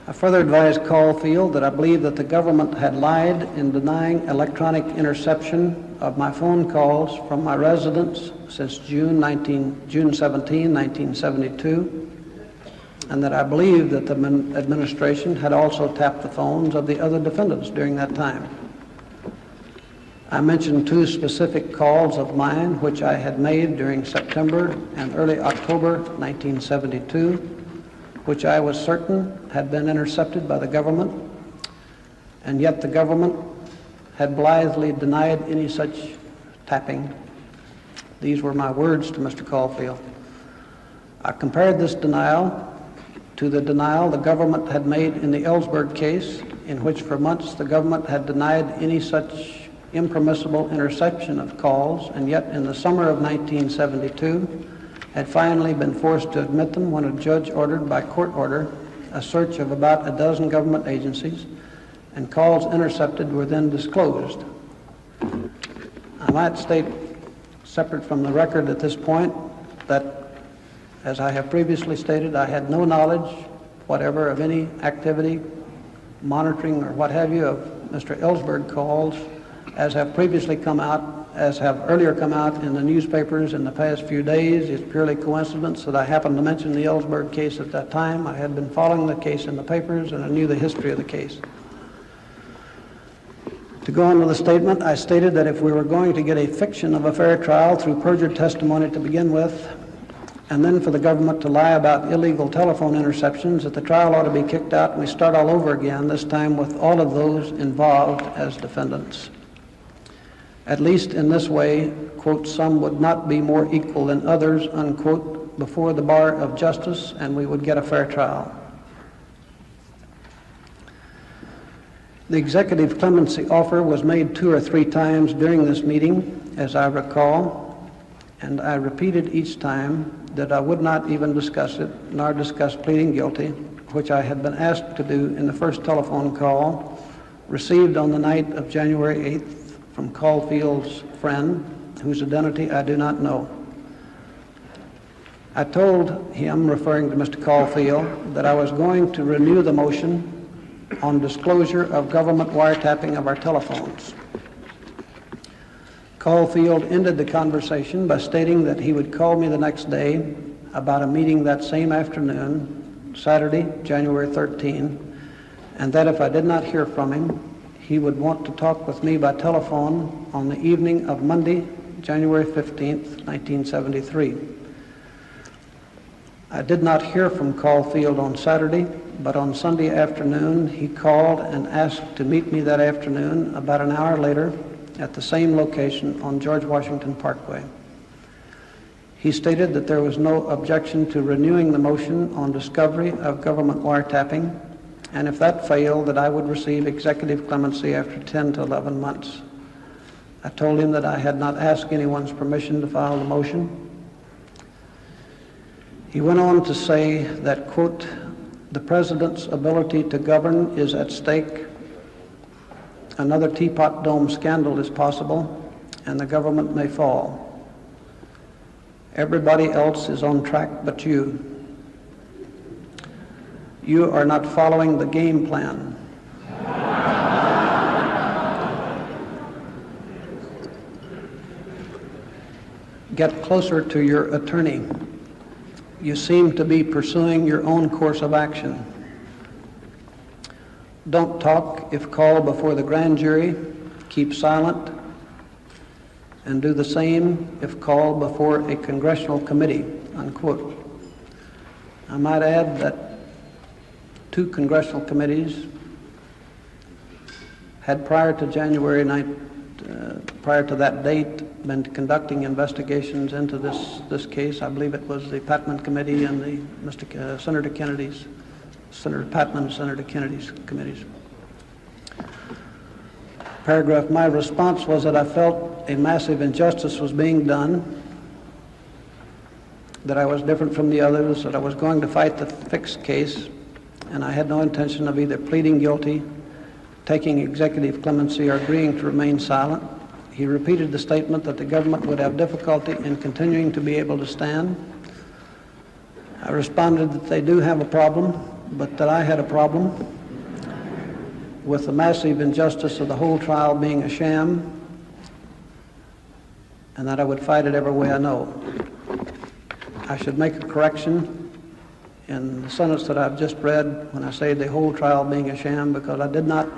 I further advised Caulfield that I believe that the government had lied in denying electronic interception of my phone calls from my residence since June 17, 1972, and that I believe that the administration had also tapped the phones of the other defendants during that time. I mentioned two specific calls of mine which I had made during September and early October 1972, which I was certain had been intercepted by the government, and yet the government had blithely denied any such tapping. These were my words to Mr. Caulfield. I compared this denial to the denial the government had made in the Ellsberg case, in which for months the government had denied any such impermissible interception of calls, and yet in the summer of 1972 had finally been forced to admit them when a judge ordered by court order a search of about a dozen government agencies, and calls intercepted were then disclosed. I might state, separate from the record at this point, that, as I have previously stated, I had no knowledge whatever of any activity, monitoring or what have you, of Mr. Ellsberg calls, as have previously come out, as have earlier come out in the newspapers in the past few days. It's purely coincidence that I happened to mention the Ellsberg case at that time. I had been following the case in the papers and I knew the history of the case. To go on with the statement, I stated that if we were going to get a fiction of a fair trial through perjured testimony to begin with, and then for the government to lie about illegal telephone interceptions, that the trial ought to be kicked out and we start all over again, this time with all of those involved as defendants. At least in this way, quote, some would not be more equal than others, unquote, before the bar of justice, and we would get a fair trial. The executive clemency offer was made 2 or 3 times during this meeting, as I recall, and I repeated each time that I would not even discuss it, nor discuss pleading guilty, which I had been asked to do in the first telephone call received on the night of January 8th from Caulfield's friend, whose identity I do not know. I told him, referring to Mr. Caulfield, that I was going to renew the motion on disclosure of government wiretapping of our telephones. Caulfield ended the conversation by stating that he would call me the next day about a meeting that same afternoon, Saturday, January 13, and that if I did not hear from him, he would want to talk with me by telephone on the evening of Monday, January 15th, 1973. I did not hear from Caulfield on Saturday, but on Sunday afternoon he called and asked to meet me that afternoon about an hour later at the same location on George Washington Parkway. He stated that there was no objection to renewing the motion on discovery of government wiretapping, and if that failed, that I would receive executive clemency after 10 to 11 months. I told him that I had not asked anyone's permission to file the motion. He went on to say that, quote, the President's ability to govern is at stake. Another Teapot Dome scandal is possible, and the government may fall. Everybody else is on track but you. You are not following the game plan. Get closer to your attorney. You seem to be pursuing your own course of action. Don't talk if called before the grand jury. Keep silent. And do the same if called before a congressional committee, unquote. I might add that 2 congressional committees had prior to January 9th, prior to that date, been conducting investigations into this case. I believe it was the Patman Committee and the Senator Patman and Senator Kennedy's committees. Paragraph, my response was that I felt a massive injustice was being done, that I was different from the others, that I was going to fight the fixed case, and I had no intention of either pleading guilty, taking executive clemency, or agreeing to remain silent. He repeated the statement that the government would have difficulty in continuing to be able to stand. I responded that they do have a problem, but that I had a problem with the massive injustice of the whole trial being a sham, and that I would fight it every way I know. I should make a correction in the sentence that I've just read when I say the whole trial being a sham, because I did not,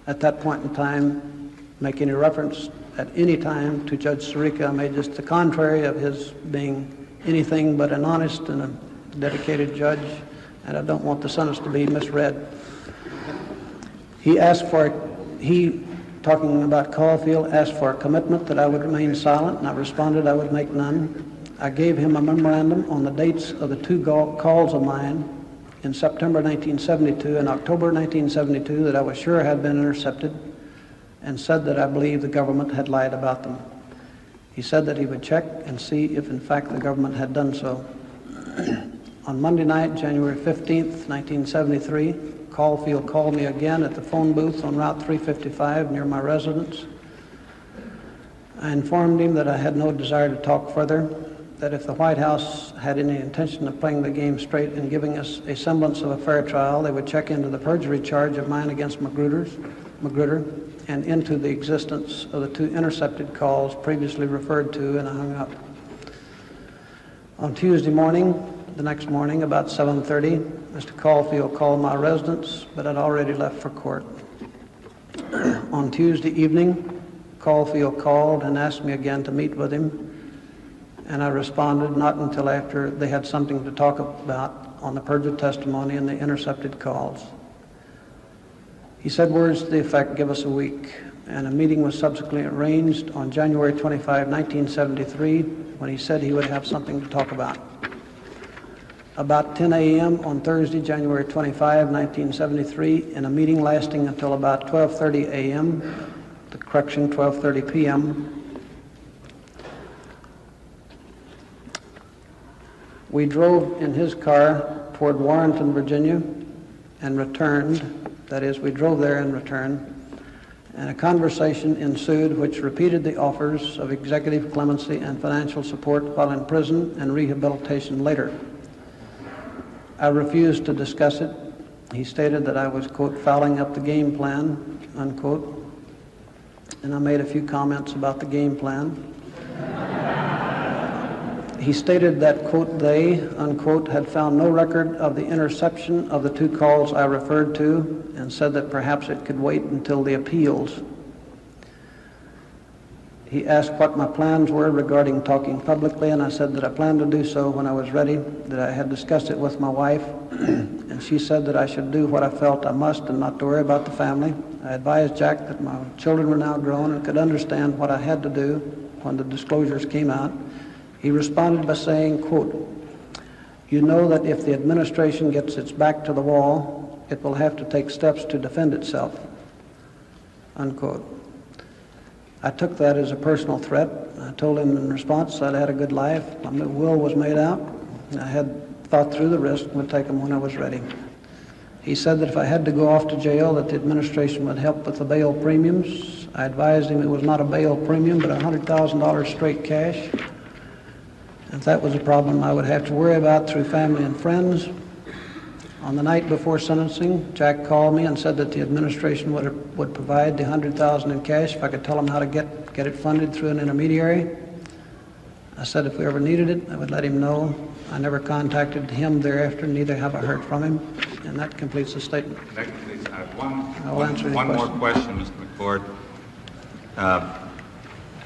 at that point in time, make any reference at any time to Judge Sirica. I made just the contrary of his being anything but an honest and a dedicated judge, and I don't want the sentence to be misread. He asked for, talking about Caulfield, asked for a commitment that I would remain silent, and I responded I would make none. I gave him a memorandum on the dates of the 2 calls of mine in September 1972 and October 1972 that I was sure had been intercepted, and said that I believed the government had lied about them. He said that he would check and see if in fact the government had done so. On Monday night, January 15th, 1973, Caulfield called me again at the phone booth on Route 355 near my residence. I informed him that I had no desire to talk further, that if the White House had any intention of playing the game straight and giving us a semblance of a fair trial, they would check into the perjury charge of mine against Magruder and into the existence of the 2 intercepted calls previously referred to, and I hung up. On Tuesday morning, the next morning, about 7:30, Mr. Caulfield called my residence, but I'd already left for court. On Tuesday evening, Caulfield called and asked me again to meet with him, And I responded not until after they had something to talk about on the perjured testimony and the intercepted calls. He said words to the effect, "Give us a week." And a meeting was subsequently arranged on January 25, 1973, when he said he would have something to talk about. About 10 a.m. on Thursday, January 25, 1973, in a meeting lasting until about 12:30 a.m., the correction, 12:30 p.m., we drove in his car toward Warrenton, Virginia, and returned. That is, we drove there and returned. And a conversation ensued which repeated the offers of executive clemency and financial support while in prison and rehabilitation later. I refused to discuss it. He stated that I was, quote, fouling up the game plan, unquote. And I made a few comments about the game plan. He stated that, quote, they, unquote, had found no record of the interception of the 2 calls I referred to, and said that perhaps it could wait until the appeals. He asked what my plans were regarding talking publicly, and I said that I planned to do so when I was ready, that I had discussed it with my wife, and she said that I should do what I felt I must and not to worry about the family. I advised Jack that my children were now grown and could understand what I had to do when the disclosures came out. He responded by saying, quote, "You know that if the administration gets its back to the wall, it will have to take steps to defend itself," unquote. I took that as a personal threat. I told him in response that I had a good life. My will was made out, and I had thought through the risk and would take them when I was ready. He said that if I had to go off to jail, that the administration would help with the bail premiums. I advised him it was not a bail premium, but $100,000 straight cash. If that was a problem I would have to worry about through family and friends. On the night before sentencing, Jack called me and said that the administration would provide the $100,000 in cash if I could tell him how to get it funded through an intermediary. I said if we ever needed it, I would let him know. I never contacted him thereafter, neither have I heard from him. And that completes the statement. That completes. I have one more question, Mr. McCord.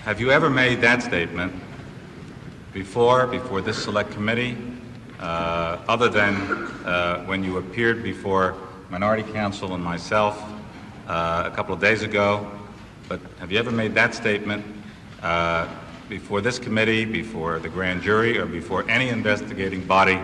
Have you ever made that statement before this select committee, other than when you appeared before Minority Counsel and myself a couple of days ago? But have you ever made that statement before this committee, before the grand jury, or before any investigating body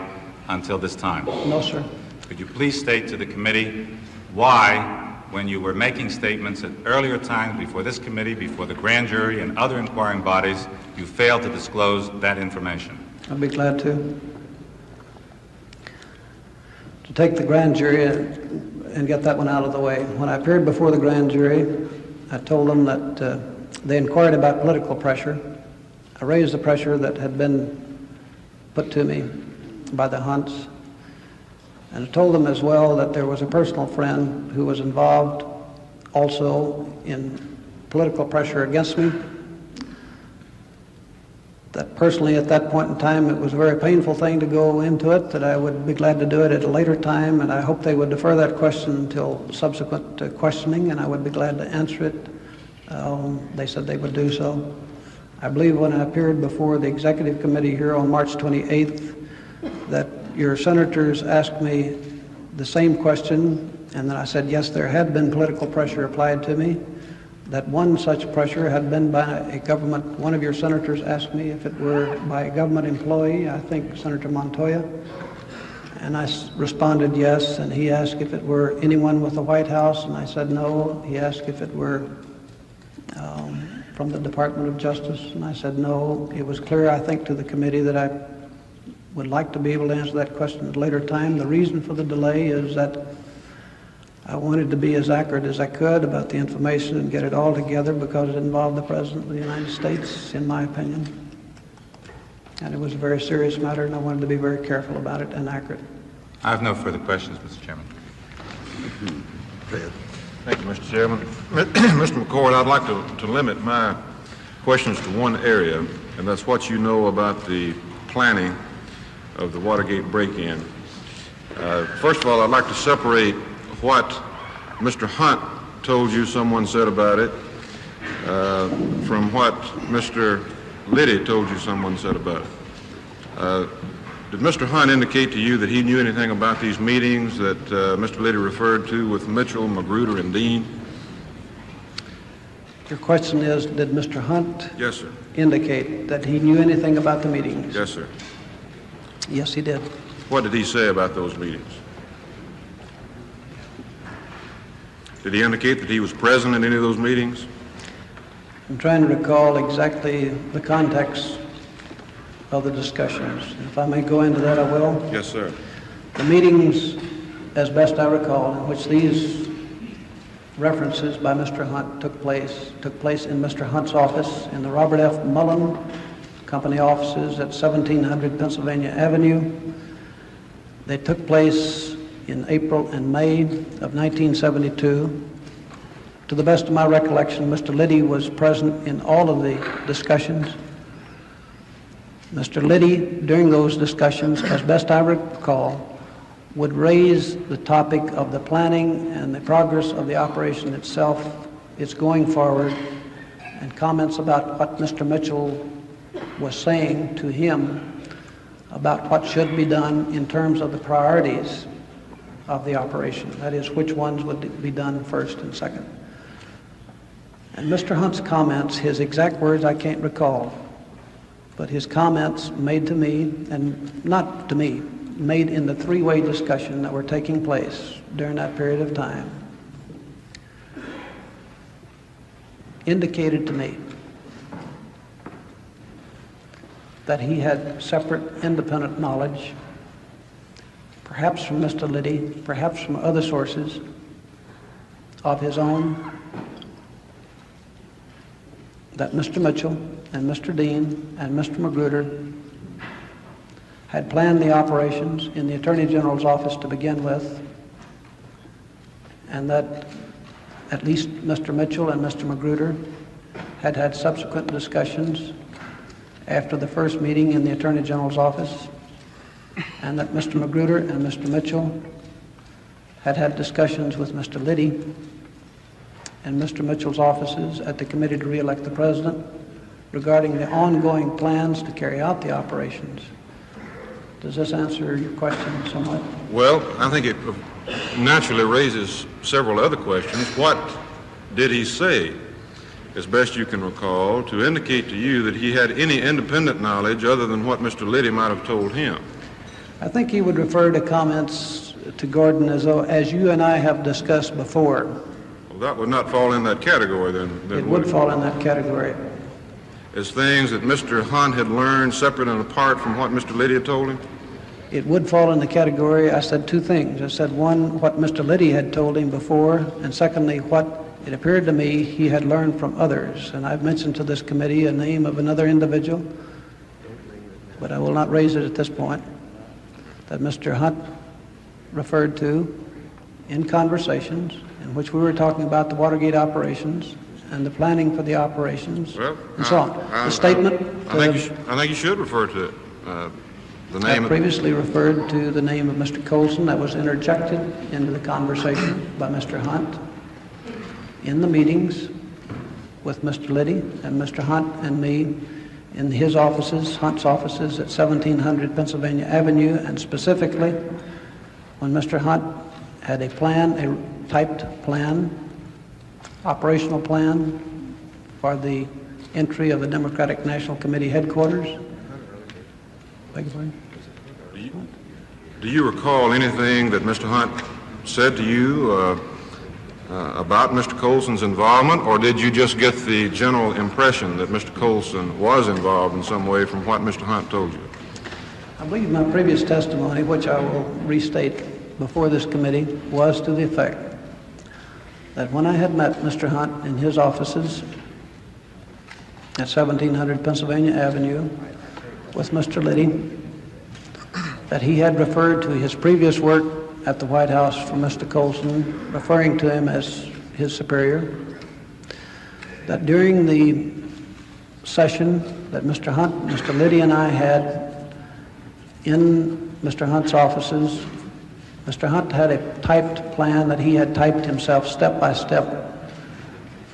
until this time? No, sir. Could you please state to the committee why, when you were making statements at earlier times before this committee, before the grand jury and other inquiring bodies, you failed to disclose that information? I'll be glad to. To take the grand jury and get that one out of the way. When I appeared before the grand jury, I told them that they inquired about political pressure. I raised the pressure that had been put to me by the Hunts. And I told them as well that there was a personal friend who was involved also in political pressure against me. That personally at that point in time it was a very painful thing to go into it, that I would be glad to do it at a later time, and I hope they would defer that question until subsequent questioning, and I would be glad to answer it. They said they would do so. I believe when I appeared before the executive committee here on March 28th that your senators asked me the same question, and then I said, yes, there had been political pressure applied to me. That one such pressure had been by a government, one of your senators asked me if it were by a government employee, I think Senator Montoya, and I responded yes, and he asked if it were anyone with the White House, and I said no. He asked if it were from the Department of Justice, and I said no. It was clear, I think, to the committee that I would like to be able to answer that question at a later time. The reason for the delay is that I wanted to be as accurate as I could about the information and get it all together because it involved the President of the United States, in my opinion. And it was a very serious matter, and I wanted to be very careful about it and accurate. I have no further questions, Mr. Chairman. Thank you, Mr. Chairman. Mr. McCord, I'd like to limit my questions to one area, and that's what you know about the planning of the Watergate break-in. First of all, I'd like to separate what Mr. Hunt told you someone said about it from what Mr. Liddy told you someone said about it. Did Mr. Hunt indicate to you that he knew anything about these meetings that Mr. Liddy referred to with Mitchell, Magruder, and Dean? Your question is, did Mr. Hunt Yes, sir. indicate that he knew anything about the meetings? Yes, sir. Yes, he did. What did he say about those meetings? Did he indicate that he was present in any of those meetings? I'm trying to recall exactly the context of the discussions. If I may go into that, I will. Yes, sir. The meetings, as best I recall, in which these references by Mr. Hunt took place in Mr. Hunt's office in the Robert F. Mullen Company offices at 1700 Pennsylvania Avenue. They took place in April and May of 1972. To the best of my recollection, Mr. Liddy was present in all of the discussions. Mr. Liddy, during those discussions, as best I recall, would raise the topic of the planning and the progress of the operation itself, its going forward, and comments about what Mr. Mitchell was saying to him about what should be done in terms of the priorities of the operation. That is, which ones would be done first and second. And Mr. Hunt's comments, his exact words I can't recall, but his comments made to me, and not to me, made in the three-way discussion that were taking place during that period of time, indicated to me that he had separate, independent knowledge, perhaps from Mr. Liddy, perhaps from other sources of his own, that Mr. Mitchell and Mr. Dean and Mr. Magruder had planned the operations in the Attorney General's office to begin with, and that at least Mr. Mitchell and Mr. Magruder had had subsequent discussions after the first meeting in the Attorney General's office, and that Mr. Magruder and Mr. Mitchell had had discussions with Mr. Liddy and Mr. Mitchell's offices at the Committee to Re-elect the President regarding the ongoing plans to carry out the operations. Does this answer your question somewhat? Well, I think it naturally raises several other questions. What did he say, as best you can recall, to indicate to you that he had any independent knowledge other than what Mr. Liddy might have told him? I think he would refer to comments to Gordon as though, as you and I have discussed before. Well, that would not fall in that category then. It would fall in that category. As things that Mr. Hunt had learned separate and apart from what Mr. Liddy had told him? It would fall in the category, I said two things. I said, one, what Mr. Liddy had told him before, and secondly, what it appeared to me he had learned from others. And I've mentioned to this committee a name of another individual, but I will not raise it at this point, that Mr. Hunt referred to in conversations in which we were talking about the Watergate operations and the planning for the operations, and so on. The statement... I think you should refer to it. The name I previously referred to the name of Mr. Colson that was interjected into the conversation by Mr. Hunt in the meetings with Mr. Liddy and Mr. Hunt and me in his offices, Hunt's offices at 1700 Pennsylvania Avenue, and specifically when Mr. Hunt had a plan, a typed plan, operational plan for the entry of the Democratic National Committee headquarters. Beg your pardon? Do you recall anything that Mr. Hunt said to you about Mr. Colson's involvement, or did you just get the general impression that Mr. Colson was involved in some way from what Mr. Hunt told you? I believe my previous testimony, which I will restate before this committee, was to the effect that when I had met Mr. Hunt in his offices at 1700 Pennsylvania Avenue with Mr. Liddy, that he had referred to his previous work at the White House for Mr. Colson, referring to him as his superior, that during the session that Mr. Hunt, Mr. Liddy, and I had in Mr. Hunt's offices, Mr. Hunt had a typed plan that he had typed himself step by step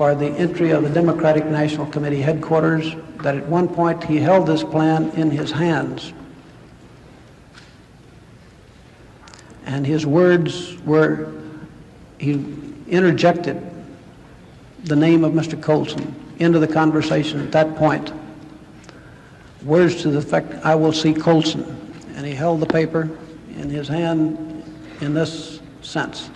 for the entry of the Democratic National Committee headquarters, that at one point he held this plan in his hands. And his words were, he interjected the name of Mr. Colson into the conversation at that point. Words to the effect, "I will see Colson." And he held the paper in his hand in this sense.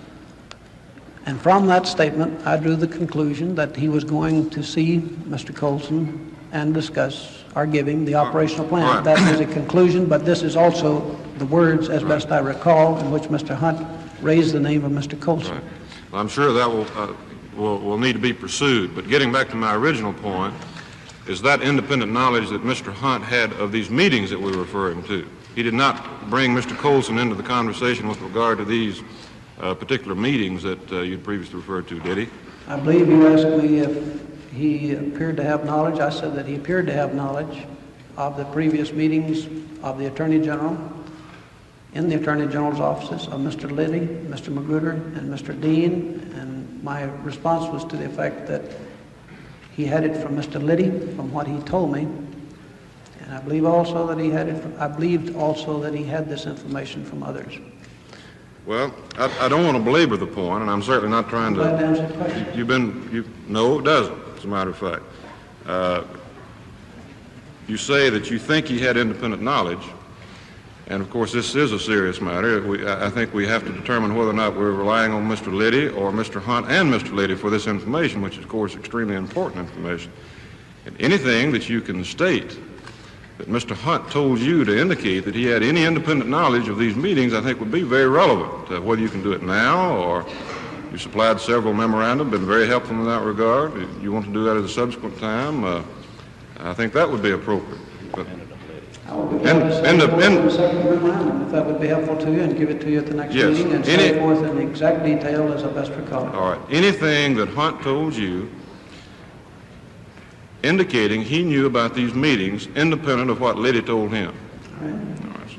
And from that statement, I drew the conclusion that he was going to see Mr. Colson and discuss or give him the operational plan. That is a conclusion, but this is also the words, as best I recall, in which Mr. Hunt raised the name of Mr. Colson. Right. Well, I'm sure that will need to be pursued. But getting back to my original point, is that independent knowledge that Mr. Hunt had of these meetings that we're referring to. He did not bring Mr. Colson into the conversation with regard to these particular meetings that you'd previously referred to, did he? I believe you asked me if he appeared to have knowledge. I said that he appeared to have knowledge of the previous meetings of the Attorney General, in the Attorney General's offices, of Mr. Liddy, Mr. Magruder, and Mr. Dean, and my response was to the effect that he had it from Mr. Liddy, from what he told me, and I believe also that he had it from, I believed also that he had this information from others. Well, I don't want to belabor the point, and I'm certainly not trying to. That answer the question. No, it doesn't, as a matter of fact. You say that you think he had independent knowledge, and of course this is a serious matter. I think we have to determine whether or not we're relying on Mr. Liddy or Mr. Hunt and Mr. Liddy for this information, which is, of course, extremely important information. And anything that you can state that Mr. Hunt told you to indicate that he had any independent knowledge of these meetings, I think would be very relevant. Whether you can do it now or you supplied several memoranda, been very helpful in that regard. If you want to do that at a subsequent time, I think that would be appropriate. But If that would be helpful to you, and give it to you at the next meeting and set forth in exact detail as I best recall. All right. Anything that Hunt told you indicating he knew about these meetings independent of what Liddy told him. All right. All right.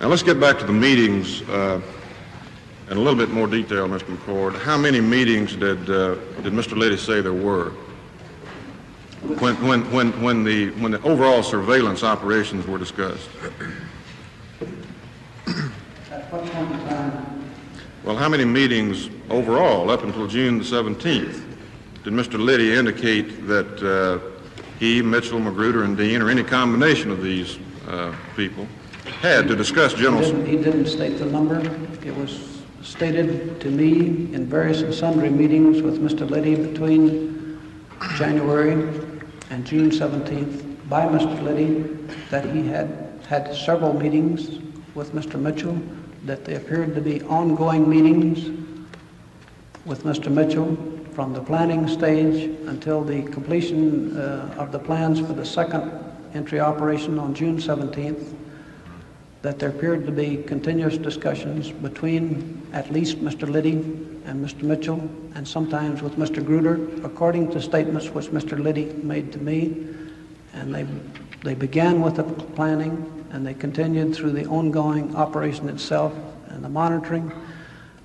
Now let's get back to the meetings in a little bit more detail, Mr. McCord. How many meetings did Mr. Liddy say there were when the overall surveillance operations were discussed? At what point in time? Well, how many meetings overall up until June the 17th did Mr. Liddy indicate that he, Mitchell, Magruder, and Dean, or any combination of these people, had to discuss general... He didn't state the number. It was stated to me in various and sundry meetings with Mr. Liddy between January and June 17th by Mr. Liddy that he had several meetings with Mr. Mitchell, that they appeared to be ongoing meetings with Mr. Mitchell from the planning stage until the completion of the plans for the second entry operation on June 17th, that there appeared to be continuous discussions between at least Mr. Liddy and Mr. Mitchell, and sometimes with Mr. Gruder, according to statements which Mr. Liddy made to me. And they began with the planning, and they continued through the ongoing operation itself, and the monitoring,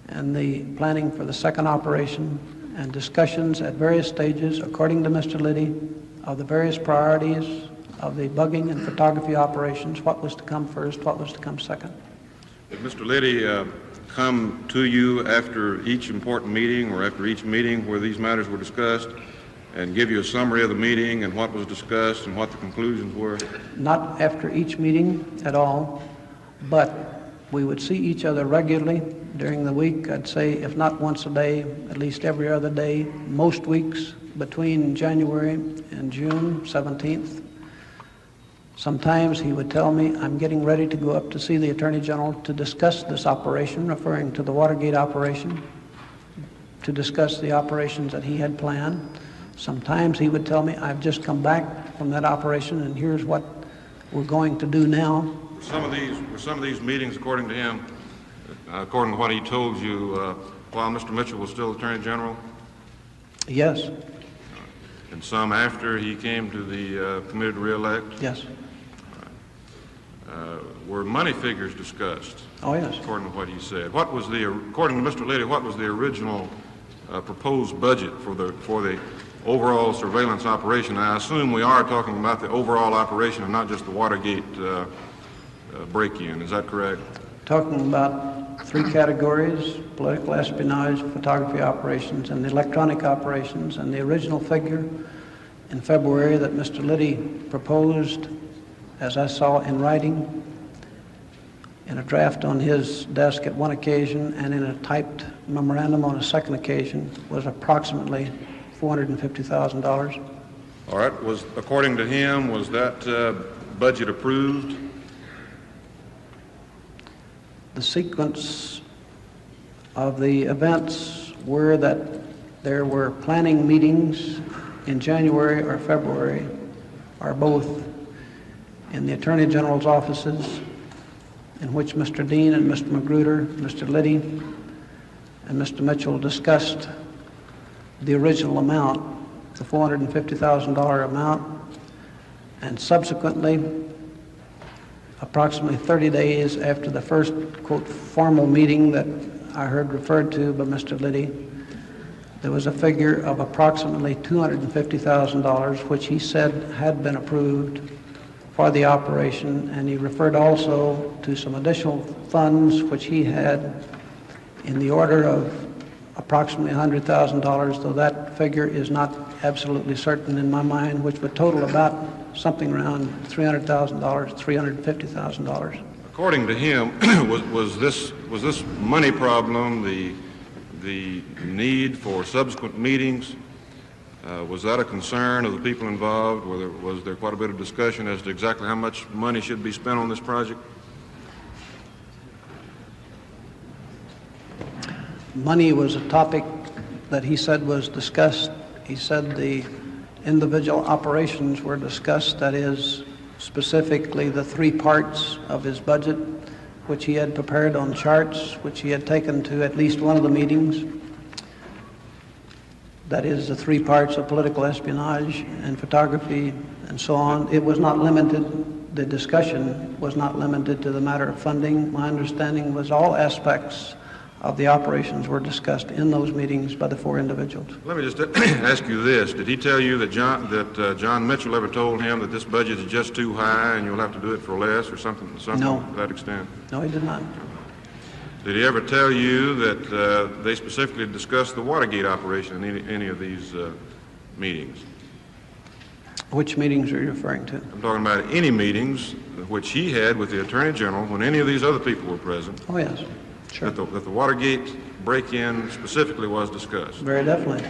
and the planning for the second operation, and discussions at various stages, according to Mr. Liddy, of the various priorities of the bugging and photography operations, what was to come first, what was to come second. Did Mr. Liddy come to you after each important meeting or after each meeting where these matters were discussed and give you a summary of the meeting and what was discussed and what the conclusions were? Not after each meeting at all, but we would see each other regularly during the week. I'd say if not once a day, at least every other day, most weeks between January and June 17th. Sometimes he would tell me, I'm getting ready to go up to see the Attorney General to discuss this operation, referring to the Watergate operation, to discuss the operations that he had planned. Sometimes he would tell me, I've just come back from that operation and here's what we're going to do now. Were some of these meetings, according to him, according to what he told you, while Mr. Mitchell was still Attorney General? Yes. And some after he came to the committee to re-elect? Yes. were money figures discussed? Oh, yes. According to what he said. According to Mr. Liddy, what was the original proposed budget for the overall surveillance operation? I assume we are talking about the overall operation and not just the Watergate break-in. Is that correct? Talking about three categories: political espionage, photography operations, and the electronic operations. And the original figure in February that Mr. Liddy proposed, as I saw in writing, in a draft on his desk at one occasion and in a typed memorandum on a second occasion, was approximately $450,000. All right. According to him, was that budget approved? The sequence of the events were that there were planning meetings in January or February, or both, in the Attorney General's offices, in which Mr. Dean and Mr. Magruder, Mr. Liddy, and Mr. Mitchell discussed the original amount, the $450,000 amount, and subsequently, approximately 30 days after the first, quote, formal meeting that I heard referred to by Mr. Liddy, there was a figure of approximately $250,000, which he said had been approved for the operation, and he referred also to some additional funds which he had in the order of approximately $100,000, though that figure is not absolutely certain in my mind, which would total about something around $300,000, $350,000. According to him, was this money problem, the need for subsequent meetings, was that a concern of the people involved? Was there quite a bit of discussion as to exactly how much money should be spent on this project? Money was a topic that he said was discussed. He said the individual operations were discussed, that is, specifically the three parts of his budget, which he had prepared on charts, which he had taken to at least one of the meetings. That is, the three parts of political espionage and photography and so on. It was not limited, the discussion was not limited to the matter of funding. My understanding was all aspects of the operations were discussed in those meetings by the four individuals. Let me just ask you this. Did he tell you that John Mitchell ever told him that this budget is just too high and you'll have to do it for less or something No. to that extent? No, he did not. Did he ever tell you that they specifically discussed the Watergate operation in any of these meetings? Which meetings are you referring to? I'm talking about any meetings which he had with the Attorney General when any of these other people were present. Oh, yes. Sure. That the Watergate break-in specifically was discussed. Very definitely.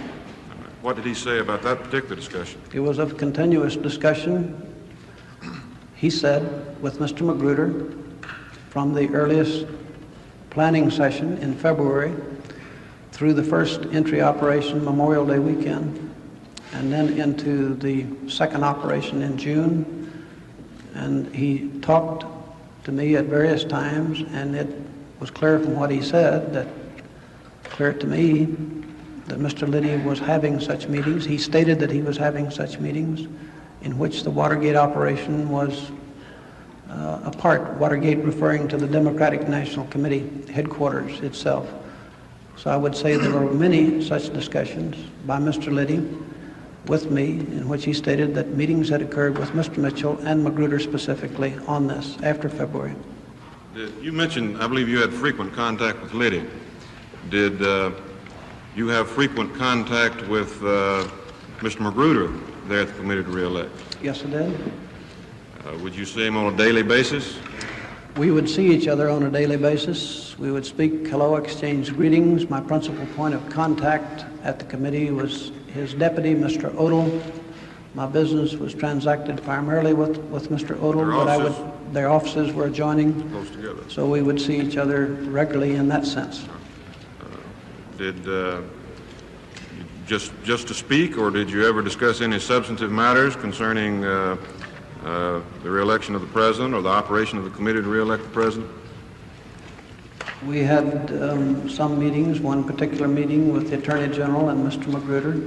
What did he say about that particular discussion? It was a continuous discussion, he said, with Mr. Magruder from the earliest planning session in February through the first entry operation, Memorial Day weekend, and then into the second operation in June. And he talked to me at various times, and it was clear from what he said, that clear to me, that Mr. Liddy was having such meetings. He stated that he was having such meetings in which the Watergate operation was a part, Watergate referring to the Democratic National Committee headquarters itself. So I would say there were many such discussions by Mr. Liddy with me in which he stated that meetings had occurred with Mr. Mitchell and Magruder specifically on this after February. You mentioned, I believe you had frequent contact with Liddy. Did you have frequent contact with Mr. Magruder there at the Committee to Re-elect? Yes, I did. Would you see him on a daily basis? We would see each other on a daily basis. We would speak hello, exchange greetings. My principal point of contact at the committee was his deputy, Mr. Odle. My business was transacted primarily with Mr. Odle, but their offices were adjoining. Close together. So we would see each other regularly in that sense. Did just to speak, or did you ever discuss any substantive matters concerning the re-election of the president or the operation of the committee to re-elect the president? We had some meetings, one particular meeting with the Attorney General and Mr. Magruder,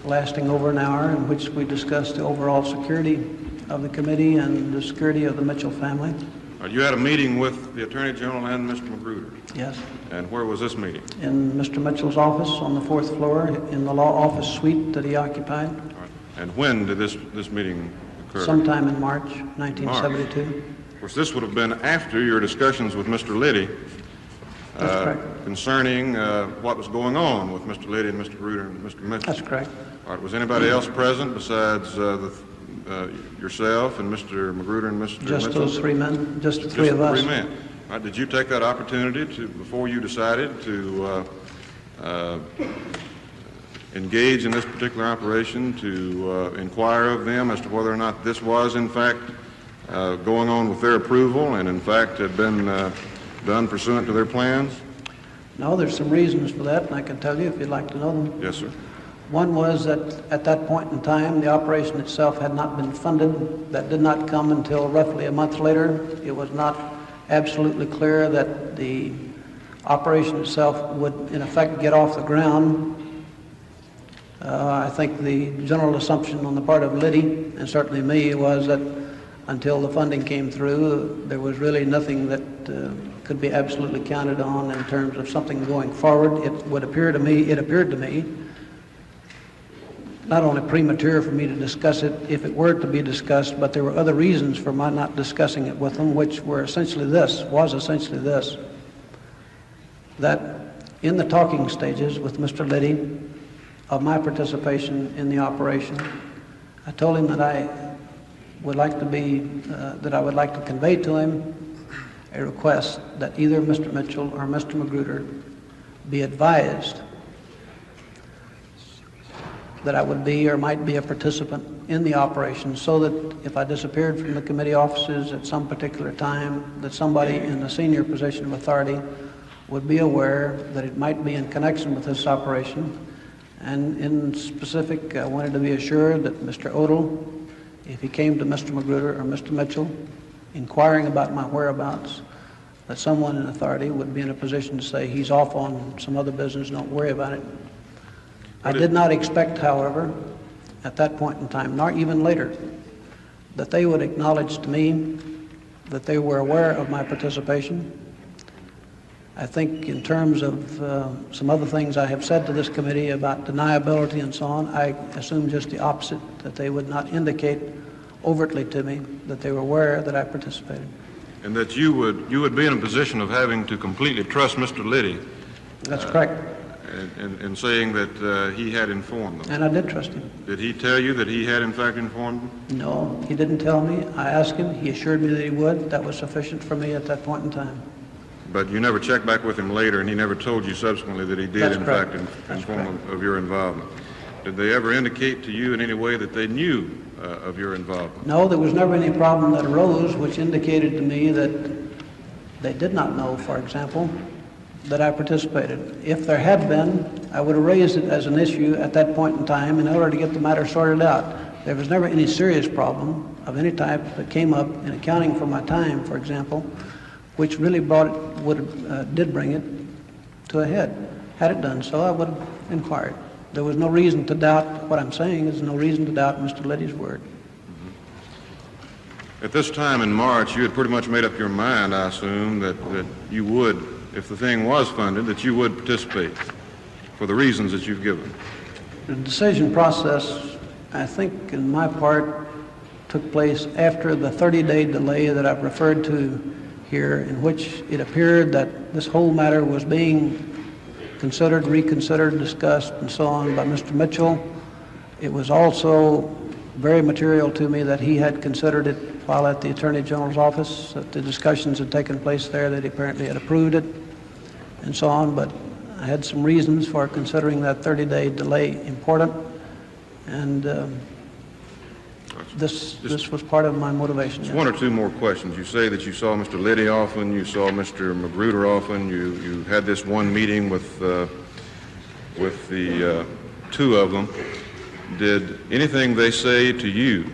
lasting over an hour, in which we discussed the overall security of the committee and the security of the Mitchell family. You had a meeting with the Attorney General and Mr. Magruder. Yes. And where was this meeting? In Mr. Mitchell's office on the 4th floor in the law office suite that he occupied. All right. And when did this meeting occur? Sometime in March 1972. March. Of course, this would have been after your discussions with Mr. Liddy concerning what was going on with Mr. Liddy and Mr. Magruder and Mr. Mitchell. That's correct. All right. Was anybody else present besides yourself and Mr. Magruder and Mr. Mitchell? Just those three men, just the three of us. 3 men. All right. Did you take that opportunity to, before you decided to engage in this particular operation, to inquire of them as to whether or not this was in fact going on with their approval and in fact had been done pursuant to their plans? No, there's some reasons for that, and I can tell you if you'd like to know them. Yes, sir. One was that at that point in time, the operation itself had not been funded. That did not come until roughly a month later. It was not absolutely clear that the operation itself would, in effect, get off the ground. I think the general assumption on the part of Liddy, and certainly me, was that until the funding came through, there was really nothing that could be absolutely counted on in terms of something going forward. It appeared to me, not only premature for me to discuss it if it were to be discussed, but there were other reasons for my not discussing it with them, which were essentially this, that in the talking stages with Mr. Liddy of my participation in the operation, I told him that I would like to convey to him a request that either Mr. Mitchell or Mr. Magruder be advised that I would be or might be a participant in the operation, so that if I disappeared from the committee offices at some particular time, that somebody in a senior position of authority would be aware that it might be in connection with this operation. And in specific, I wanted to be assured that Mr. Odell, if he came to Mr. Magruder or Mr. Mitchell inquiring about my whereabouts, that someone in authority would be in a position to say he's off on some other business, don't worry about it. I did not expect, however, at that point in time, nor even later, that they would acknowledge to me that they were aware of my participation. I think in terms of some other things I have said to this committee about deniability and so on, I assume just the opposite, that they would not indicate overtly to me that they were aware that I participated. And that you would be in a position of having to completely trust Mr. Liddy. That's correct. And saying that he had informed them. And I did trust him. Did he tell you that he had in fact informed them? No, he didn't tell me. I asked him. He assured me that he would. That was sufficient for me at that point in time. But you never checked back with him later, and he never told you subsequently that he did in fact inform of your involvement. Did they ever indicate to you in any way that they knew of your involvement? No, there was never any problem that arose which indicated to me that they did not know, for example, that I participated. If there had been, I would have raised it as an issue at that point in time in order to get the matter sorted out. There was never any serious problem of any type that came up in accounting for my time, for example, which really did bring it to a head. Had it done so, I would have inquired. There was no reason to doubt what I'm saying. There's no reason to doubt Mr. Liddy's word. At this time in March, you had pretty much made up your mind, I assume, that you would, if the thing was funded, that you would participate for the reasons that you've given. The decision process, I think, in my part, took place after the 30-day delay that I've referred to here, in which it appeared that this whole matter was being considered, reconsidered, discussed, and so on by Mr. Mitchell. It was also very material to me that he had considered it while at the Attorney General's office, that the discussions had taken place there, that he apparently had approved it, and so on. But I had some reasons for considering that 30-day delay important, and this was part of my motivation. Just one or two more questions. You say that you saw Mr. Liddy often, you saw Mr. Magruder often, you had this one meeting with the two of them. Did anything they say to you,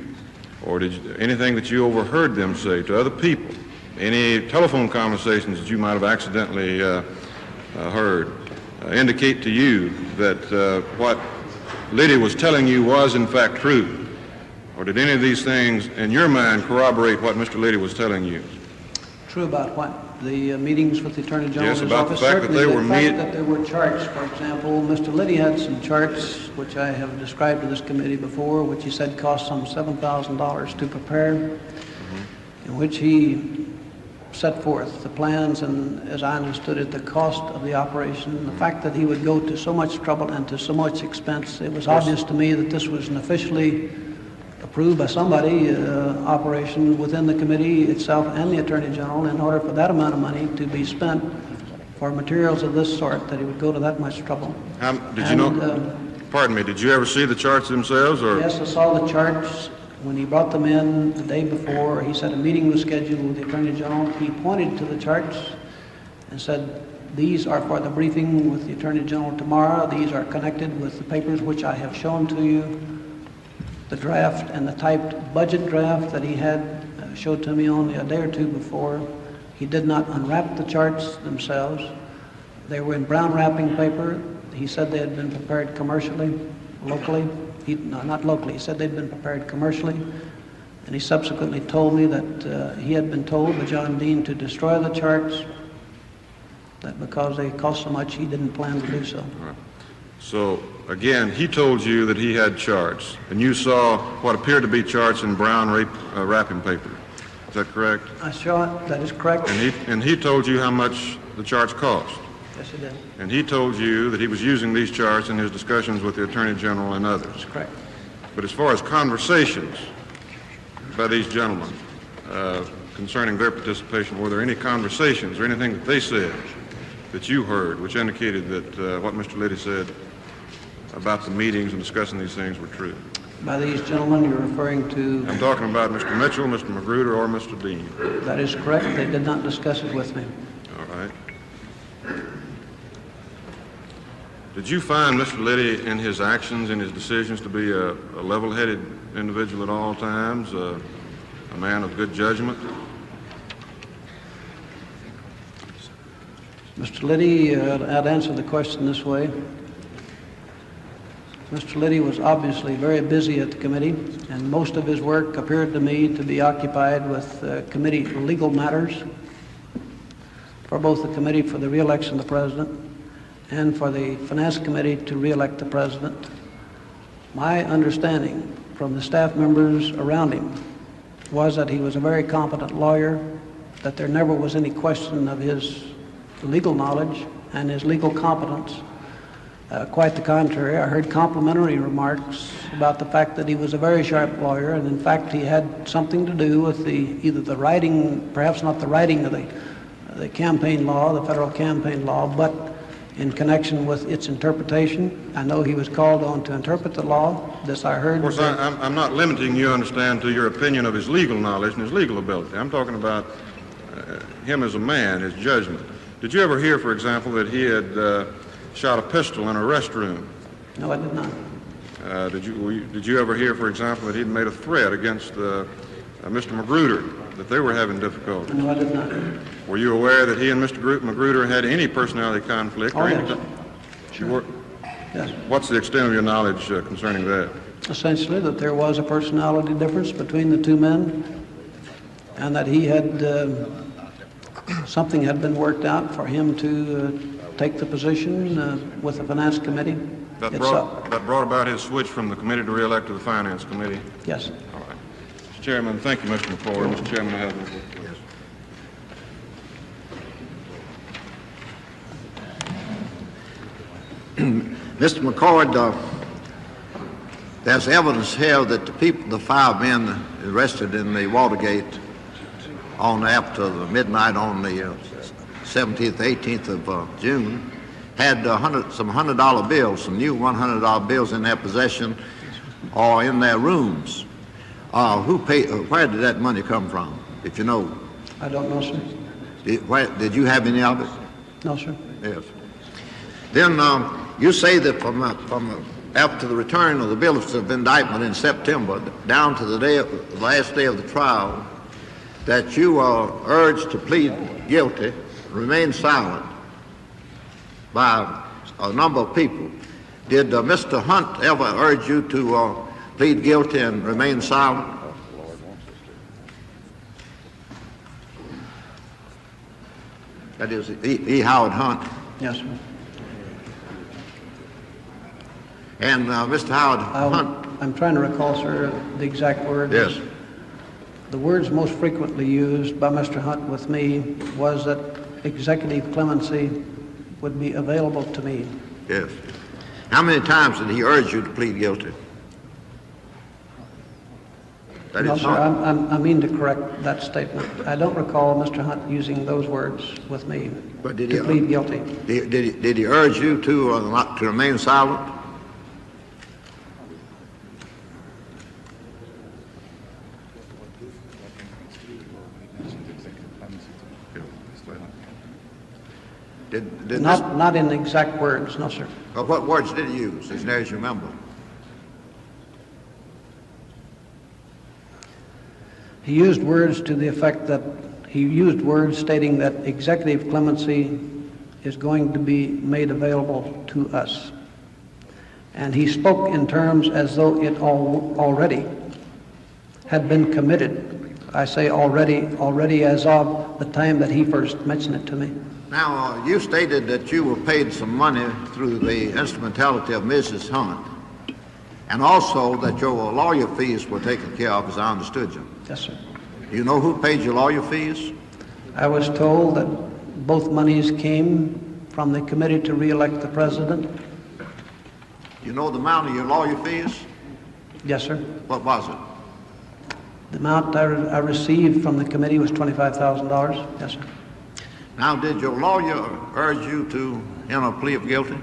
or anything that you overheard them say to other people, any telephone conversations that you might have accidentally heard, indicate to you that what Liddy was telling you was in fact true? Or did any of these things, in your mind, corroborate what Mr. Liddy was telling you? True about what? The meetings with the Attorney General's Yes, about the office? fact that Certainly, they were the fact that there were charts, for example. Mr. Liddy had some charts, which I have described to this committee before, which he said cost some $7,000 to prepare, in which he set forth the plans and, as I understood it, the cost of the operation. The fact that he would go to so much trouble and to so much expense, it was obvious to me that this was an officially approved by somebody operation within the committee itself and the Attorney General in order for that amount of money to be spent for materials of this sort, that he would go to that much trouble. Pardon me, did you ever see the charts themselves? Or? Yes, I saw the charts. When he brought them in the day before, he said a meeting was scheduled with the Attorney General. He pointed to the charts and said, these are for the briefing with the Attorney General tomorrow. These are connected with the papers which I have shown to you. The draft and the typed budget draft that he had showed to me only a day or two before. He did not unwrap the charts themselves. They were in brown wrapping paper. He said they had been prepared commercially, locally. Not locally, he said they'd been prepared commercially. And he subsequently told me that he had been told by John Dean to destroy the charts, that because they cost so much, he didn't plan to do so. Right. So, again, he told you that he had charts, and you saw what appeared to be charts in brown wrapping paper. Is that correct? I saw it. That is correct. And he told you how much the charts cost? Yes, he did. And he told you that he was using these charts in his discussions with the Attorney General and others? That's correct. But as far as conversations by these gentlemen concerning their participation, were there any conversations or anything that they said that you heard which indicated that what Mr. Liddy said about the meetings and discussing these things were true? By these gentlemen, you're referring to... I'm talking about Mr. Mitchell, Mr. Magruder, or Mr. Dean. That is correct. They did not discuss it with me. All right. Did you find Mr. Liddy in his actions, in his decisions, to be a level-headed individual at all times, a man of good judgment? Mr. Liddy, I'd answer the question this way. Mr. Liddy was obviously very busy at the committee, and most of his work appeared to me to be occupied with committee legal matters for both the committee for the re-election of the president and for the Finance Committee to re-elect the president. My understanding from the staff members around him was that he was a very competent lawyer, that there never was any question of his legal knowledge and his legal competence. Quite the contrary, I heard complimentary remarks about the fact that he was a very sharp lawyer, and in fact he had something to do with either the writing, perhaps not the writing of the campaign law, the federal campaign law, but in connection with its interpretation. I know he was called on to interpret the law. This I heard. Of course, I'm not limiting you, understand, to your opinion of his legal knowledge and his legal ability. I'm talking about him as a man, his judgment. Did you ever hear, for example, that he had shot a pistol in a restroom? No, I did not. Did you ever hear, for example, that he'd made a threat against Mr. Magruder, that they were having difficulties? No, I did not. Were you aware that he and Mr. Magruder had any personality conflict? Oh, yes. Sure. Yes. What's the extent of your knowledge concerning that? Essentially, that there was a personality difference between the two men, and that he had something had been worked out for him to take the position with the Finance Committee. That brought about his switch from the committee to re-elect to the Finance Committee? Yes. All right. Mr. Chairman, thank you, Mr. McCord. Mr. Chairman, I have no further. Mr. McCord, there's evidence here that the 5 men arrested in the Watergate after the midnight on the 17th, 18th of June had some $100 bills, some new $100 bills in their possession or in their rooms. Where did that money come from, if you know? I don't know, sir. Did you have any of it? No, sir. Yes. Then you say that from after the return of the bill of indictment in September down to the last day of the trial, that you are urged to plead guilty, remain silent by a number of people. Did Mr. Hunt ever urge you to plead guilty and remain silent? That is, E. Howard Hunt. Yes, sir. And Mr. Howard Hunt. I'm trying to recall, sir, the exact words. Yes. The words most frequently used by Mr. Hunt with me was that executive clemency would be available to me. Yes. How many times did he urge you to plead guilty? No, sir, I mean to correct that statement. I don't recall Mr. Hunt using those words with me, But did to plead guilty. Did he urge you to remain silent? Not in exact words, no, sir. Well, what words did he use, as near as you remember? He used words to the effect that he used words stating that executive clemency is going to be made available to us. And he spoke in terms as though it already had been committed. I say already as of the time that he first mentioned it to me. Now, you stated that you were paid some money through the instrumentality of Mrs. Hunt, and also that your lawyer fees were taken care of, as I understood you. Yes, sir. Do you know who paid your lawyer fees? I was told that both monies came from the committee to re-elect the president. You know the amount of your lawyer fees? Yes, sir. What was it? The amount I received from the committee was $25,000. Yes, sir. Now, did your lawyer urge you to enter a plea of guilty?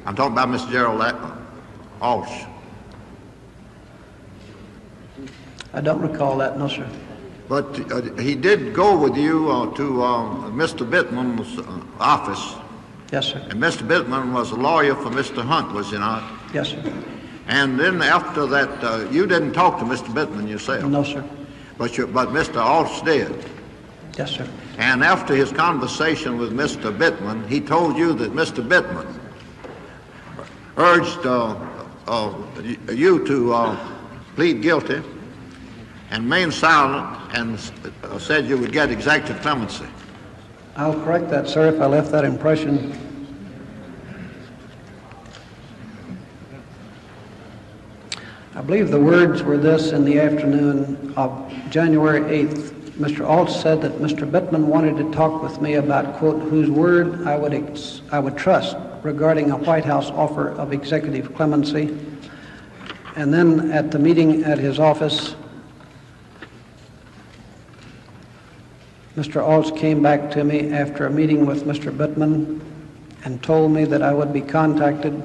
I'm talking about Mr. Gerald Walsh. I don't recall that, no, sir. But he did go with you to Mr. Bittman's office. Yes, sir. And Mr. Bittman was a lawyer for Mr. Hunt, was he not? Yes, sir. And then after that, you didn't talk to Mr. Bittman yourself? No, sir. But Mr. Walsh did? Yes, sir. And after his conversation with Mr. Bittman, he told you that Mr. Bittman urged you to plead guilty and remain silent, and said you would get executive clemency. I'll correct that, sir, if I left that impression. I believe the words were this: in the afternoon of January 8th, Mr. Alt said that Mr. Bittman wanted to talk with me about, quote, whose word I would trust regarding a White House offer of executive clemency. And then at the meeting at his office, Mr. Alt came back to me after a meeting with Mr. Bittman and told me that I would be contacted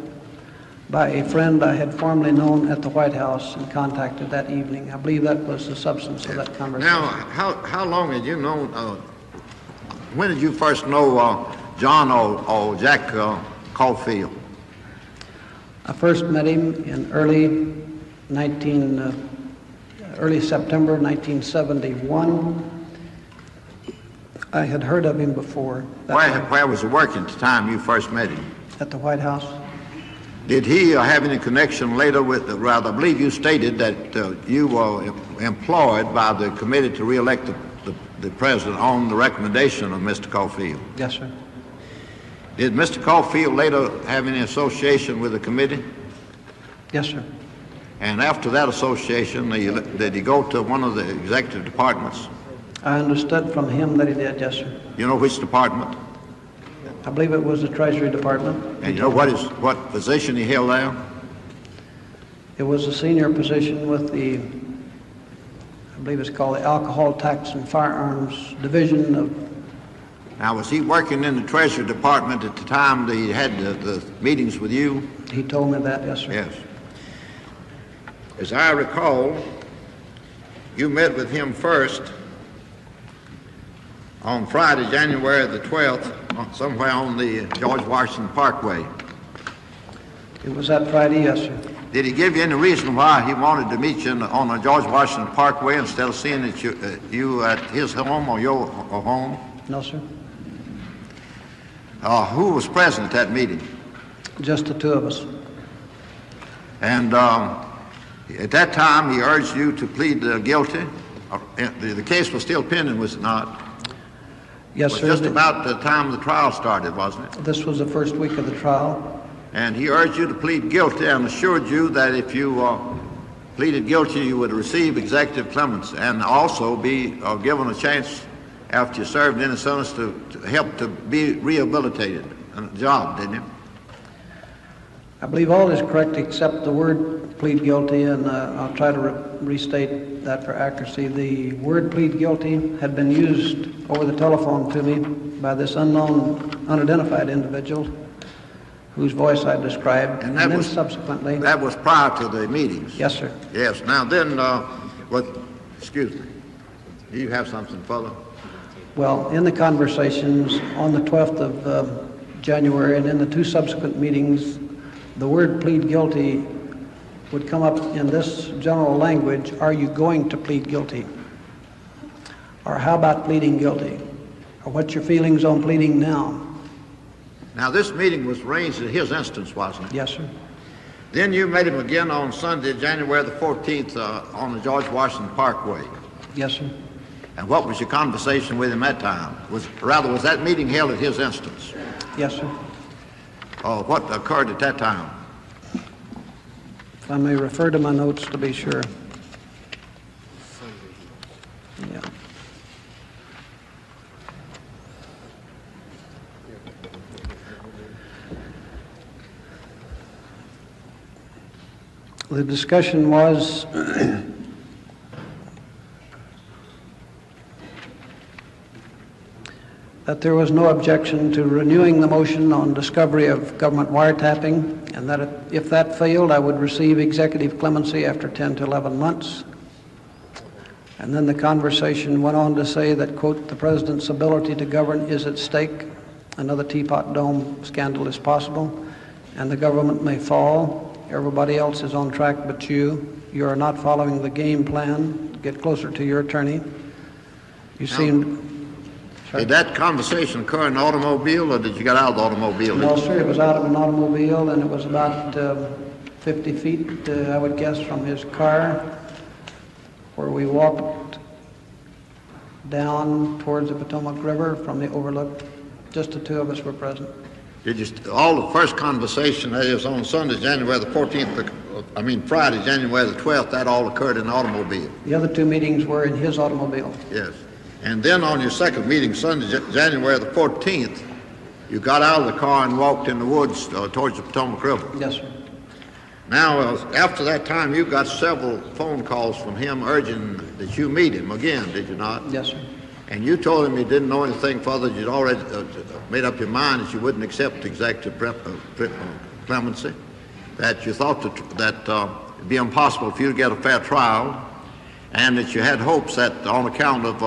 by a friend I had formerly known at the White House and contacted that evening. I believe that was the substance of that conversation. Now, how long had you known, when did you first know John or Jack Caulfield? I first met him in early September 1971. I had heard of him before. Where was he working at the time you first met him? At the White House. Did he have any connection later with, I believe you stated that you were employed by the committee to re-elect the president on the recommendation of Mr. Caulfield? Yes, sir. Did Mr. Caulfield later have any association with the committee? Yes, sir. And after that association, did he go to one of the executive departments? I understood from him that he did, yes, sir. You know which department? I believe it was the Treasury Department. And you know what position he held there? It was a senior position with the, I believe it's called the Alcohol Tax and Firearms Division of. Now, was he working in the Treasury Department at the time that he had the meetings with you? He told me that, yes, sir. Yes. As I recall, you met with him first on Friday, January the 12th, somewhere on the George Washington Parkway. It was that Friday, yes, sir. Did he give you any reason why he wanted to meet you on the George Washington Parkway instead of seeing you at his home or your home? No, sir. Who was present at that meeting? Just the two of us. And at that time, he urged you to plead guilty The case was still pending, was it not? Yes, It sir. was just about the time the trial started, wasn't it? This was the first week of the trial. And he urged you to plead guilty and assured you that if you pleaded guilty, you would receive executive clemency and also be given a chance after you served in a sentence to help to be rehabilitated on a job, didn't you? I believe all is correct except the word plead guilty, and I'll try to restate that for accuracy. The word plead guilty had been used over the telephone to me by this unknown, unidentified individual whose voice I described, and then subsequently... That was prior to the meetings? Yes, sir. Yes. Now then, excuse me, do you have something further? Well, in the conversations on the 12th of January and in the two subsequent meetings, the word plead guilty would come up in this general language: are you going to plead guilty? Or how about pleading guilty? Or what's your feelings on pleading now? Now this meeting was arranged at his instance, wasn't it? Yes, sir. Then you met him again on Sunday, January the 14th, on the George Washington Parkway. Yes, sir. And what was your conversation with him that time? Was that meeting held at his instance? Yes, sir. What occurred at that time? If I may refer to my notes to be sure. Yeah. The discussion was that there was no objection to renewing the motion on discovery of government wiretapping, and that if that failed, I would receive executive clemency after 10 to 11 months. And then the conversation went on to say that, quote, the president's ability to govern is at stake. Another Teapot Dome scandal is possible, and the government may fall. Everybody else is on track but you. You are not following the game plan. Get closer to your attorney. You seem... Did that conversation occur in an automobile, or did you get out of the automobile? No, sir, it was out of an automobile, and it was about 50 feet, I would guess, from his car, where we walked down towards the Potomac River from the overlook. Just the two of us were present. Did you, all the first conversation, that is on Sunday, January the 14th, Friday, January the 12th, that all occurred in an automobile? The other two meetings were in his automobile. Yes. And then on your second meeting, Sunday, January the 14th, you got out of the car and walked in the woods towards the Potomac River. Yes, sir. Now, after that time, you got several phone calls from him urging that you meet him again, did you not? Yes, sir. And you told him you didn't know anything further. You'd already made up your mind that you wouldn't accept executive clemency, that you thought that it'd be impossible for you to get a fair trial, and that you had hopes that on account of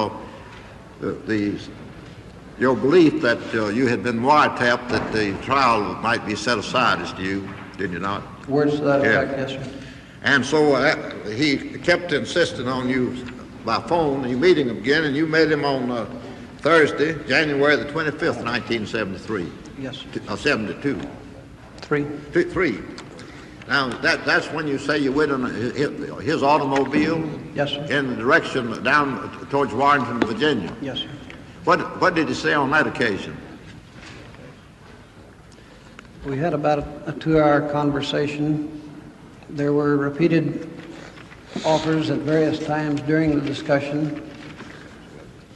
your belief that you had been wiretapped, that the trial might be set aside as to you, did you not? Words to that effect, yes, sir. And so he kept insisting on you by phone. You meet him again, and you met him on Thursday, January the 25th, 1973. Yes, sir. 72. Three. Now, that's when you say you went in his automobile? Yes, sir. In the direction down towards Warrenton, Virginia? Yes, sir. What did he say on that occasion? We had about a 2-hour conversation. There were repeated offers at various times during the discussion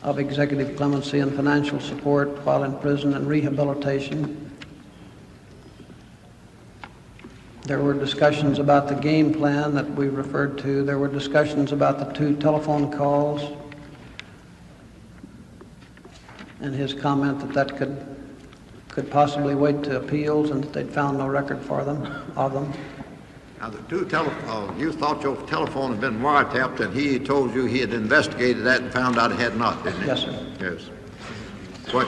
of executive clemency and financial support while in prison and rehabilitation. There were discussions about the game plan that we referred to. There were discussions about the 2 telephone calls and his comment that could possibly wait to appeals and that they'd found no record of them. Now, the 2 you thought your telephone had been wiretapped, and he told you he had investigated that and found out it had not, didn't he? Yes, sir. Yes. What?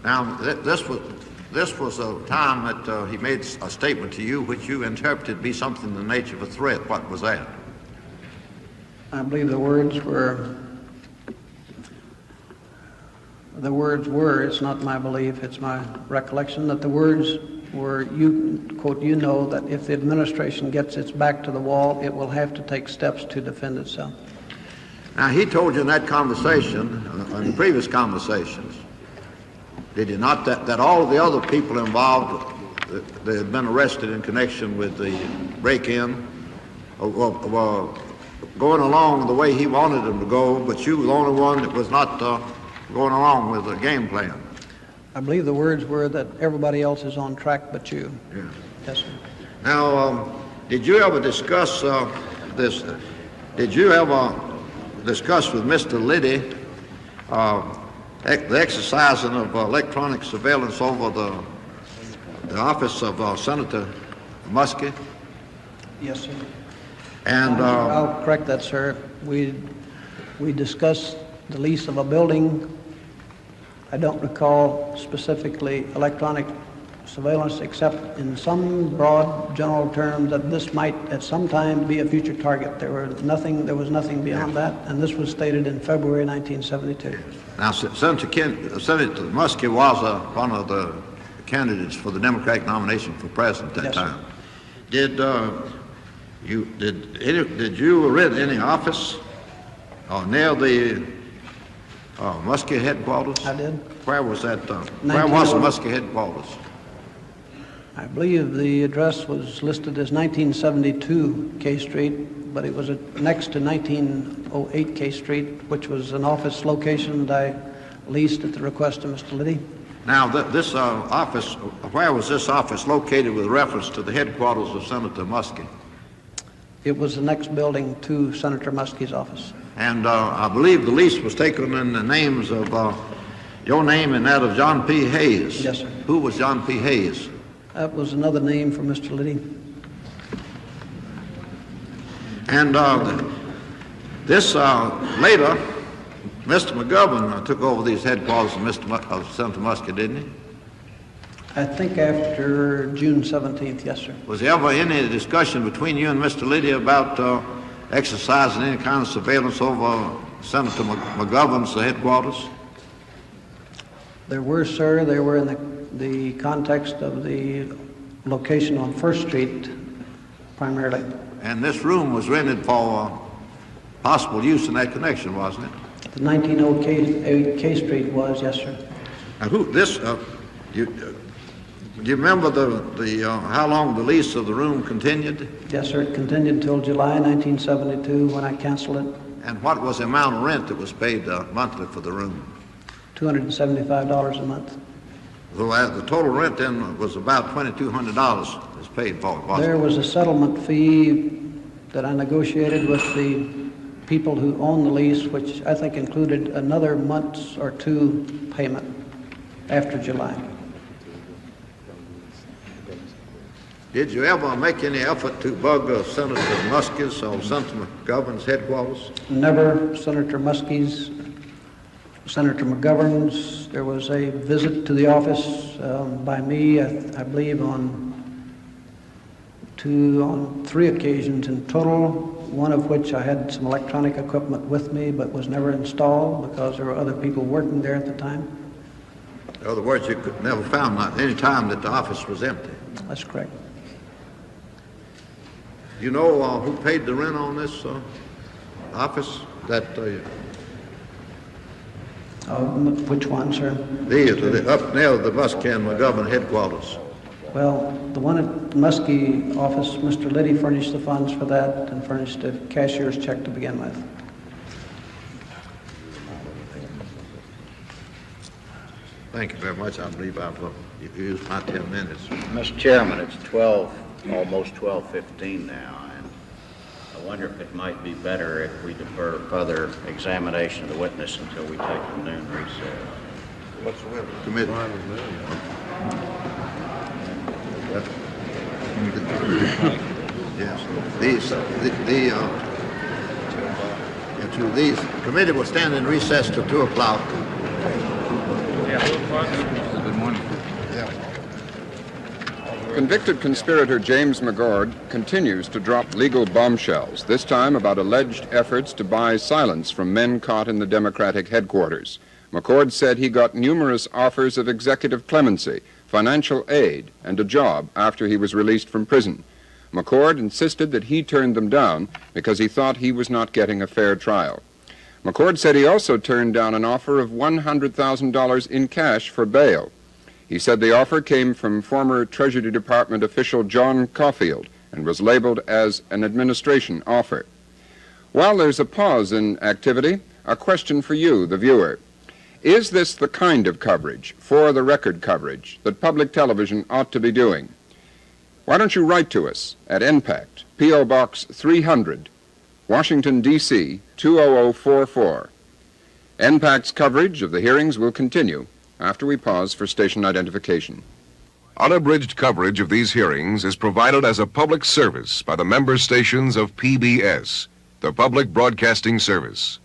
Now, this was a time that he made a statement to you which you interpreted to be something in the nature of a threat. What was that? I believe the words were, it's not my belief, it's my recollection, that the words were, quote, you know that if the administration gets its back to the wall, it will have to take steps to defend itself. Now, he told you in that conversation, in the previous conversations, did he not, that all of the other people involved, they had been arrested in connection with the break-in, were going along the way he wanted them to go, but you were the only one that was not going along with the game plan? I believe the words were that everybody else is on track but you. Yeah. Yes, sir. Now, did you ever discuss this? Did you ever discuss with Mr. Liddy the exercising of electronic surveillance over the office of Senator Muskie? Yes, sir. And I'll correct that, sir. We discussed the lease of a building. I don't recall specifically electronic surveillance, except in some broad general terms that this might at some time be a future target. There was nothing beyond that, and this was stated in February 1972. Now, Senator Muskie was one of the candidates for the Democratic nomination for president at that time. Did you rent any office near the Muskie headquarters? I did. Where was that? Where was the Muskie headquarters? I believe the address was listed as 1972 K Street, but it was next to 1908 K Street, which was an office location that I leased at the request of Mr. Liddy. Now, this office, where was this office located with reference to the headquarters of Senator Muskie? It was the next building to Senator Muskie's office. And I believe the lease was taken in the names of your name and that of John P. Hayes. Yes, sir. Who was John P. Hayes? That was another name for Mr. Liddy. And this later, Mr. McGovern took over these headquarters of Senator Muskie, didn't he? I think after June 17th, yes, sir. Was there ever any discussion between you and Mr. Liddy about exercising any kind of surveillance over Senator McGovern's headquarters? There were, sir. They were in the context of the location on 1st Street, primarily. And this room was rented for possible use in that connection, wasn't it? The 1908 K Street was, yes, sir. Now, do you remember how long the lease of the room continued? Yes, sir. It continued until July 1972 when I canceled it. And what was the amount of rent that was paid monthly for the room? $275 a month. So the total rent then was about $2,200 was paid for, wasn't it? There was a settlement fee that I negotiated with the people who own the lease, which I think included another month or two payment after July. Did you ever make any effort to bug Senator Muskie's or Senator McGovern's headquarters? Never. Senator Muskie's, Senator McGovern's. There was a visit to the office by me, I believe, on 3 occasions in total, one of which I had some electronic equipment with me but was never installed because there were other people working there at the time. In other words, you could never found any time that the office was empty. That's correct. You know who paid the rent on this office? Which one, sir? Up near the Muskie and McGovern headquarters. Well, the one at Muskie office, Mr. Liddy furnished the funds for that and furnished a cashier's check to begin with. Thank you very much. I believe I've used my 10 minutes. Mr. Chairman, it's almost 12:15 now, and I wonder if it might be better if we defer further examination of the witness until we take the noon recess. What's the will? Committee. Yes. These committee will stand in recess till 2 o'clock. Good morning. Convicted conspirator James McCord continues to drop legal bombshells, this time about alleged efforts to buy silence from men caught in the Democratic headquarters. McCord said he got numerous offers of executive clemency, financial aid, and a job after he was released from prison. McCord insisted that he turned them down because he thought he was not getting a fair trial. McCord said he also turned down an offer of $100,000 in cash for bail. He said the offer came from former Treasury Department official John Caulfield and was labeled as an administration offer. While there's a pause in activity, a question for you, the viewer. Is this the kind of coverage, for the record coverage, that public television ought to be doing? Why don't you write to us at NPACT, P.O. Box 300, Washington, D.C. 20044. NPACT's coverage of the hearings will continue after we pause for station identification. Unabridged coverage of these hearings is provided as a public service by the member stations of PBS, the Public Broadcasting Service.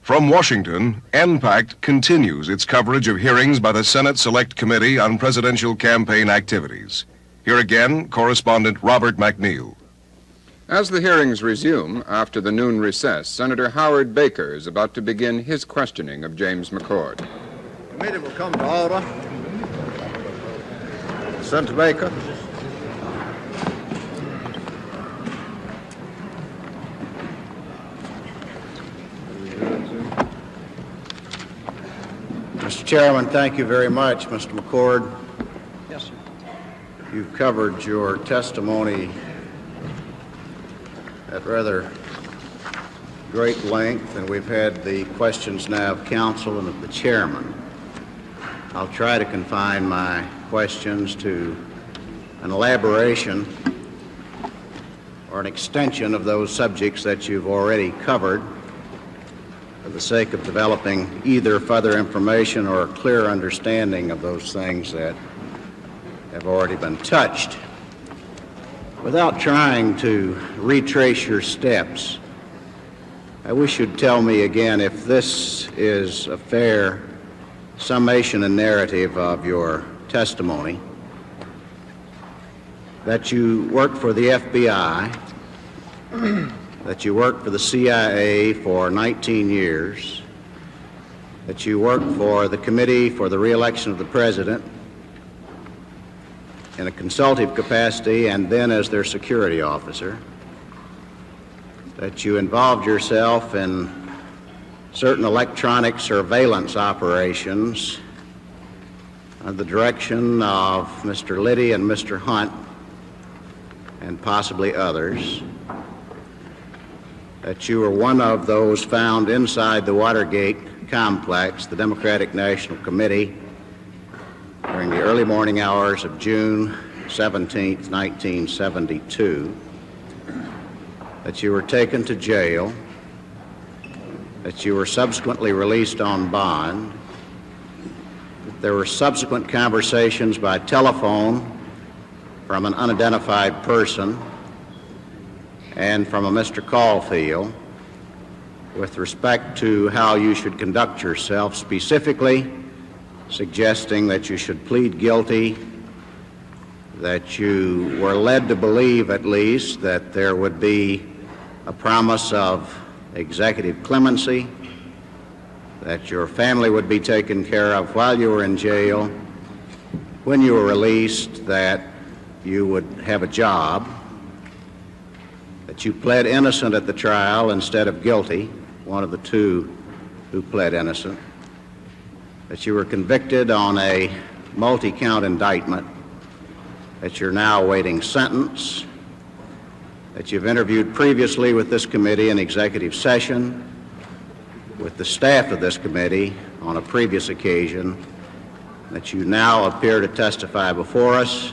From Washington, NPACT continues its coverage of hearings by the Senate Select Committee on Presidential Campaign Activities. Here again, correspondent Robert McNeil. As the hearings resume after the noon recess, Senator Howard Baker is about to begin his questioning of James McCord. The committee will come to order. Senator Baker. Mr. Chairman, thank you very much. Mr. McCord, Yes, sir. you've covered your testimony at rather great length, and we've had the questions now of counsel and of the chairman. I'll try to confine my questions to an elaboration or an extension of those subjects that you've already covered, for the sake of developing either further information or a clear understanding of those things that have already been touched. Without trying to retrace your steps, I wish you'd tell me again if this is a fair summation and narrative of your testimony, that you worked for the FBI, that you worked for the CIA for 19 years, that you worked for the Committee for the Re-election of the President in a consultative capacity and then as their security officer, that you involved yourself in certain electronic surveillance operations under the direction of Mr. Liddy and Mr. Hunt and possibly others, that you were one of those found inside the Watergate Complex, the Democratic National Committee, during the early morning hours of June 17, 1972, that you were taken to jail, that you were subsequently released on bond, that there were subsequent conversations by telephone from an unidentified person and from a Mr. Caulfield with respect to how you should conduct yourself, specifically suggesting that you should plead guilty, that you were led to believe at least that there would be a promise of executive clemency, that your family would be taken care of while you were in jail, when you were released, that you would have a job, that you pled innocent at the trial instead of guilty, one of the two who pled innocent, that you were convicted on a multi-count indictment, that you're now awaiting sentence, that you've interviewed previously with this committee in executive session, with the staff of this committee on a previous occasion, that you now appear to testify before us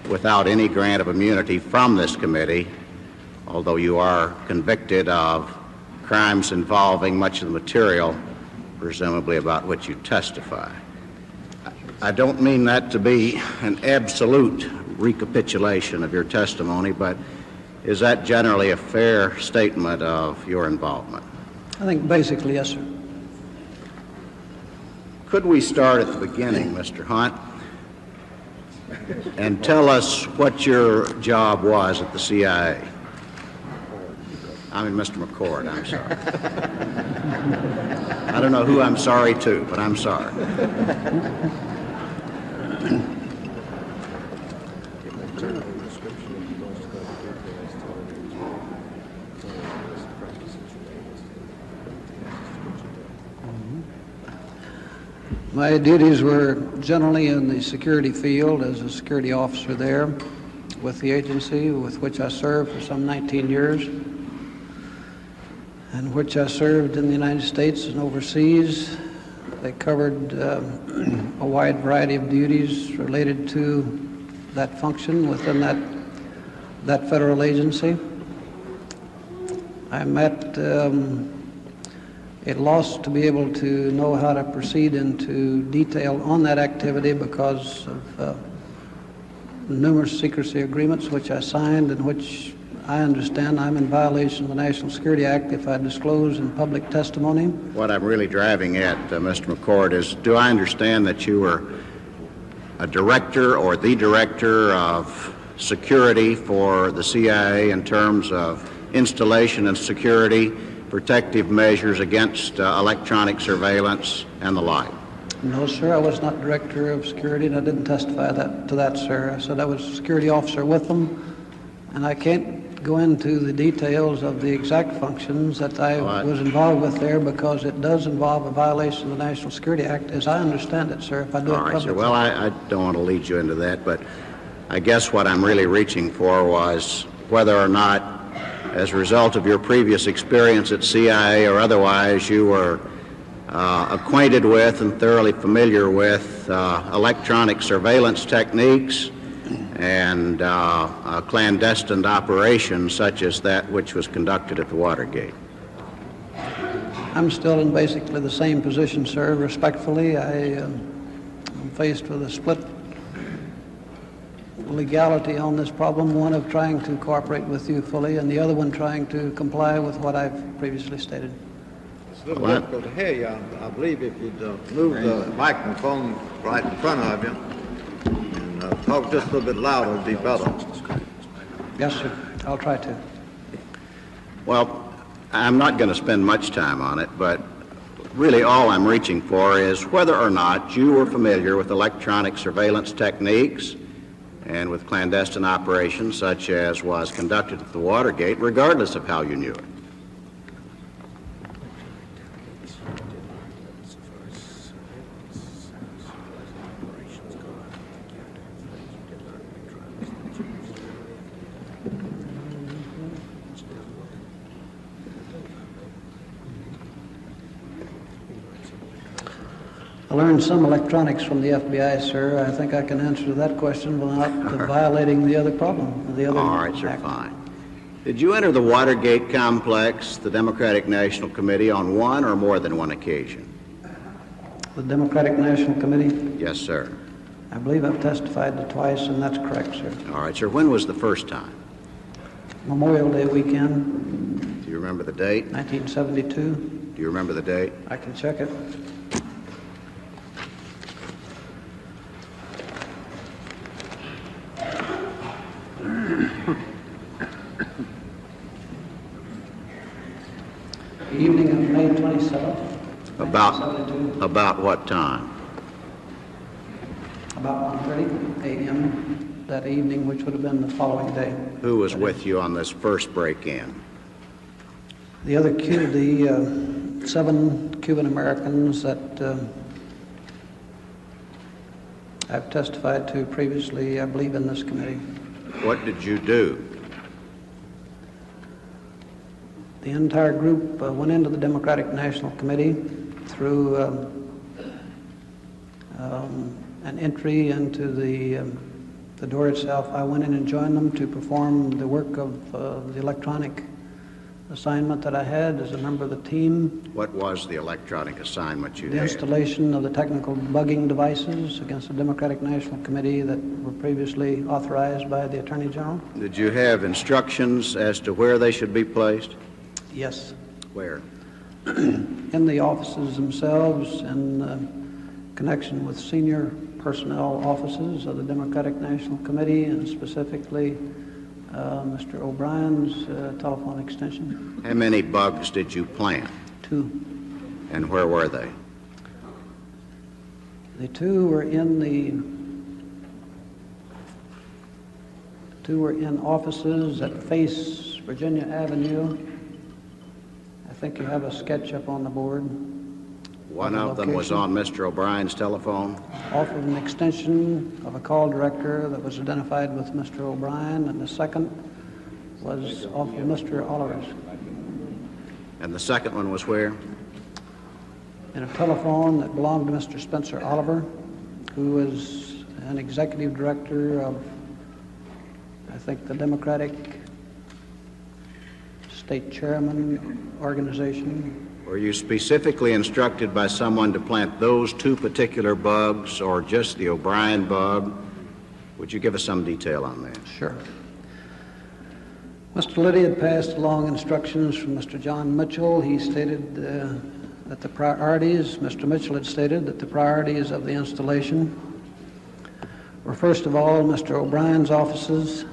without any grant of immunity from this committee, although you are convicted of crimes involving much of the material, presumably about which you testify. I don't mean that to be an absolute recapitulation of your testimony, but is that generally a fair statement of your involvement? I think basically, yes, sir. Could we start at the beginning, Mr. Hunt, and tell us what your job was at the CIA? I mean, Mr. McCord, I'm sorry. I don't know who I'm sorry to, but I'm sorry. My duties were generally in the security field as a security officer there with the agency with which I served for some 19 years, and which I served in the United States and overseas. They covered a wide variety of duties related to that function within that federal agency. I'm at a loss to be able to know how to proceed into detail on that activity because of numerous secrecy agreements which I signed and which I understand I'm in violation of the National Security Act if I disclose in public testimony. What I'm really driving at, Mr. McCord, is do I understand that you were a director or the director of security for the CIA in terms of installation and security, protective measures against electronic surveillance and the like? No, sir, I was not director of security, and I didn't testify to that, sir. I said I was a security officer with them, and I can't go into the details of the exact functions that I was involved with there because it does involve a violation of the National Security Act, as I understand it, sir, if I do it publicly. All right, sir. Well, I don't want to lead you into that, but I guess what I'm really reaching for was whether or not, as a result of your previous experience at CIA or otherwise, you were acquainted with and thoroughly familiar with electronic surveillance techniques and clandestine operations such as that which was conducted at the Watergate. I'm still in basically the same position, sir. Respectfully, I'm faced with a split legality on this problem, one of trying to cooperate with you fully and the other one trying to comply with what I've previously stated. It's a little difficult to hear you. I believe if you'd move the microphone right in front of you and talk just a little bit louder, it'd be better. Yes, sir. I'll try to. Well, I'm not going to spend much time on it, but really all I'm reaching for is whether or not you were familiar with electronic surveillance techniques and with clandestine operations such as was conducted at the Watergate, regardless of how you knew it. I learned some electronics from the FBI, sir. I think I can answer that question without violating the other problem. All right, sir, fine. Did you enter the Watergate Complex, the Democratic National Committee, on one or more than one occasion? The Democratic National Committee? Yes, sir. I believe I've testified to twice, and that's correct, sir. All right, sir. When was the first time? Memorial Day weekend. Do you remember the date? 1972. Do you remember the date? I can check it. Evening of May 27th. About what time? About 1:30 a.m. that evening, which would have been the following day. Who was with you on this first break-in? The 7 Cuban Americans that I've testified to previously, I believe, in this committee. What did you do? The entire group went into the Democratic National Committee through an entry into the door itself. I went in and joined them to perform the work of the electronic assignment that I had as a member of the team. What was the electronic assignment you The had? installation of the technical bugging devices against the Democratic National Committee that were previously authorized by the Attorney General. Did you have instructions as to where they should be placed? Yes. Where? In the offices themselves, in connection with senior personnel offices of the Democratic National Committee, and specifically Mr. O'Brien's telephone extension. How many bugs did you plant? 2. And where were they? The 2 were in offices that face Virginia Avenue. I think you have a sketch up on the board. One of them was on Mr. O'Brien's telephone? Off of an extension of a call director that was identified with Mr. O'Brien, and the second was off of Mr. Oliver's. And the second one was where? In a telephone that belonged to Mr. Spencer Oliver, who was an executive director of, I think, the Democratic State Chairman organization. Were you specifically instructed by someone to plant those 2 particular bugs or just the O'Brien bug? Would you give us some detail on that? Sure. Mr. Liddy had passed along instructions from Mr. John Mitchell. He stated that the priorities, Mr. Mitchell had stated that the priorities of the installation were, first of all, Mr. O'Brien's offices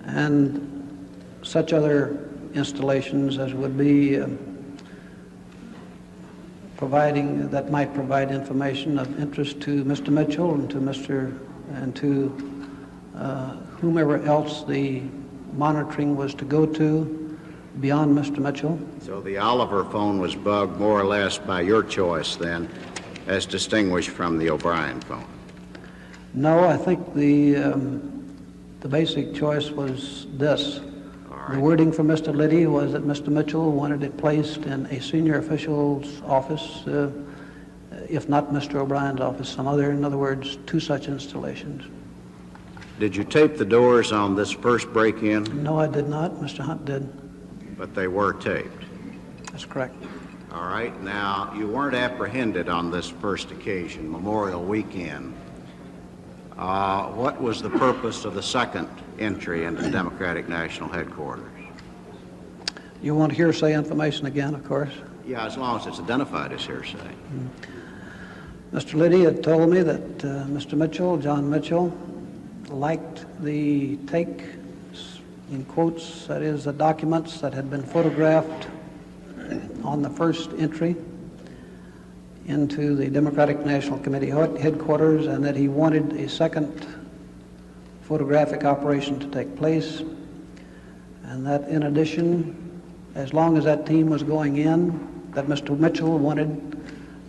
and such other installations as would be that might provide information of interest to Mr. Mitchell and to whomever else the monitoring was to go to beyond Mr. Mitchell. So the Oliver phone was bugged more or less by your choice then, as distinguished from the O'Brien phone? No, I think the basic choice was this. The wording from Mr. Liddy was that Mr. Mitchell wanted it placed in a senior official's office, if not Mr. O'Brien's office, some other, in other words, 2 such installations. Did you tape the doors on this first break-in? No, I did not. Mr. Hunt did. But they were taped? That's correct. All right. Now, you weren't apprehended on this first occasion, Memorial Weekend. What was the purpose of the second entry into the Democratic National Headquarters? You want hearsay information again, of course? Yeah, as long as it's identified as hearsay. Mr. Liddy had told me that Mr. Mitchell, John Mitchell, liked the take, in quotes, that is, the documents that had been photographed on the first entry into the Democratic National Committee headquarters, and that he wanted a second photographic operation to take place, and that in addition, as long as that team was going in, that Mr. Mitchell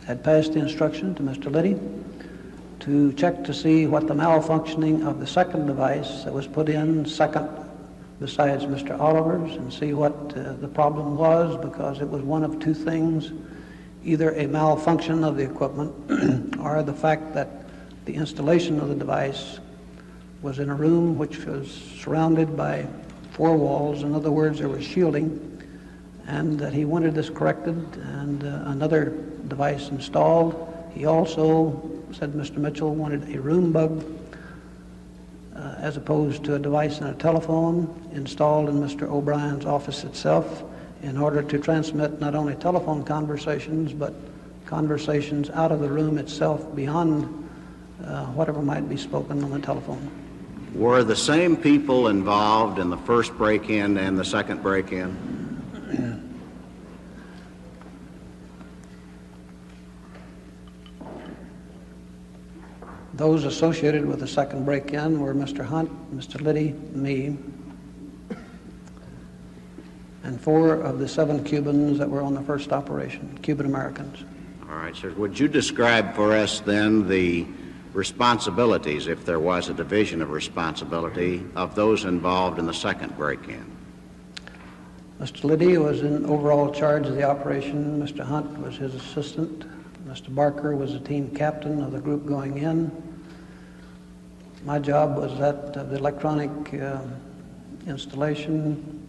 had passed the instruction to Mr. Liddy to check to see what the malfunctioning of the second device that was put in second besides Mr. Oliver's, and see what the problem was, because it was one of 2 things: either a malfunction of the equipment or the fact that the installation of the device was in a room which was surrounded by four walls. In other words, there was shielding, and that he wanted this corrected and another device installed. He also said Mr. Mitchell wanted a room bug as opposed to a device in a telephone installed in Mr. O'Brien's office itself in order to transmit not only telephone conversations but conversations out of the room itself beyond whatever might be spoken on the telephone. Were the same people involved in the first break-in and the second break-in? Those associated with the second break-in were Mr. Hunt, Mr. Liddy, me, and 4 of the 7 Cubans that were on the first operation, Cuban Americans. All right, sir. Would you describe for us then the responsibilities, if there was a division of responsibility, of those involved in the second break-in? Mr. Liddy was in overall charge of the operation. Mr. Hunt was his assistant. Mr. Barker was the team captain of the group going in. My job was that of the electronic installation.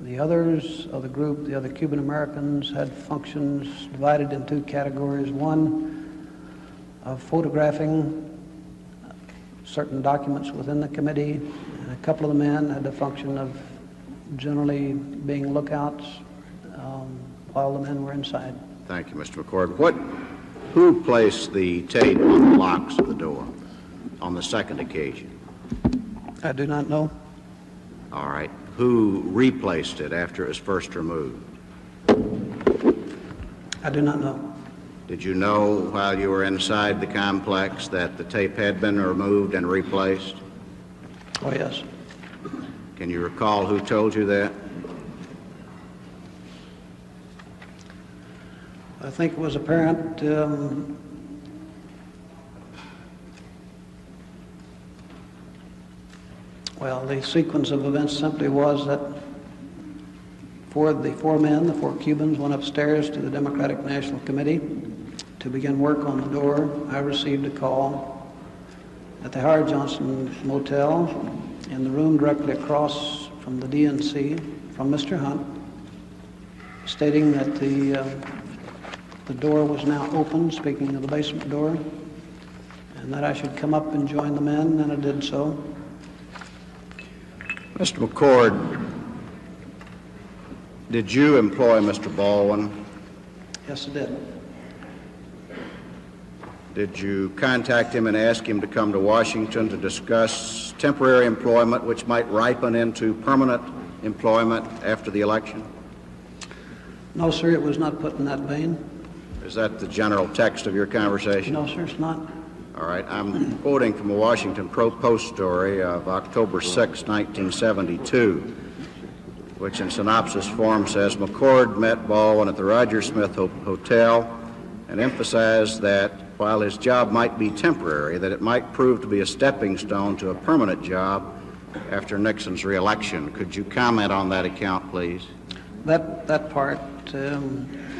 The others of the group, the other Cuban Americans, had functions divided in 2 categories. One of photographing certain documents within the committee, and a couple of the men had the function of generally being lookouts while the men were inside. Thank you, Mr. McCord. Who placed the tape on the locks of the door on the second occasion? I do not know. All right. Who replaced it after it was first removed? I do not know. Did you know while you were inside the complex that the tape had been removed and replaced? Oh, yes. Can you recall who told you that? I think it was apparent well, the sequence of events simply was that the 4 men, the 4 Cubans, went upstairs to the Democratic National Committee to begin work on the door. I received a call at the Howard Johnson Motel in the room directly across from the DNC from Mr. Hunt, stating that the door was now open, speaking of the basement door, and that I should come up and join the men, and I did so. Mr. McCord, did you employ Mr. Baldwin? Yes, I did. Did you contact him and ask him to come to Washington to discuss temporary employment which might ripen into permanent employment after the election? No, sir, it was not put in that vein. Is that the general text of your conversation? No, sir, it's not. All right. I'm quoting from a Washington Post story of October 6, 1972, which in synopsis form says, McCord met Baldwin at the Roger Smith Hotel and emphasized that while his job might be temporary, that it might prove to be a stepping stone to a permanent job after Nixon's reelection. Could you comment on that account, please? That part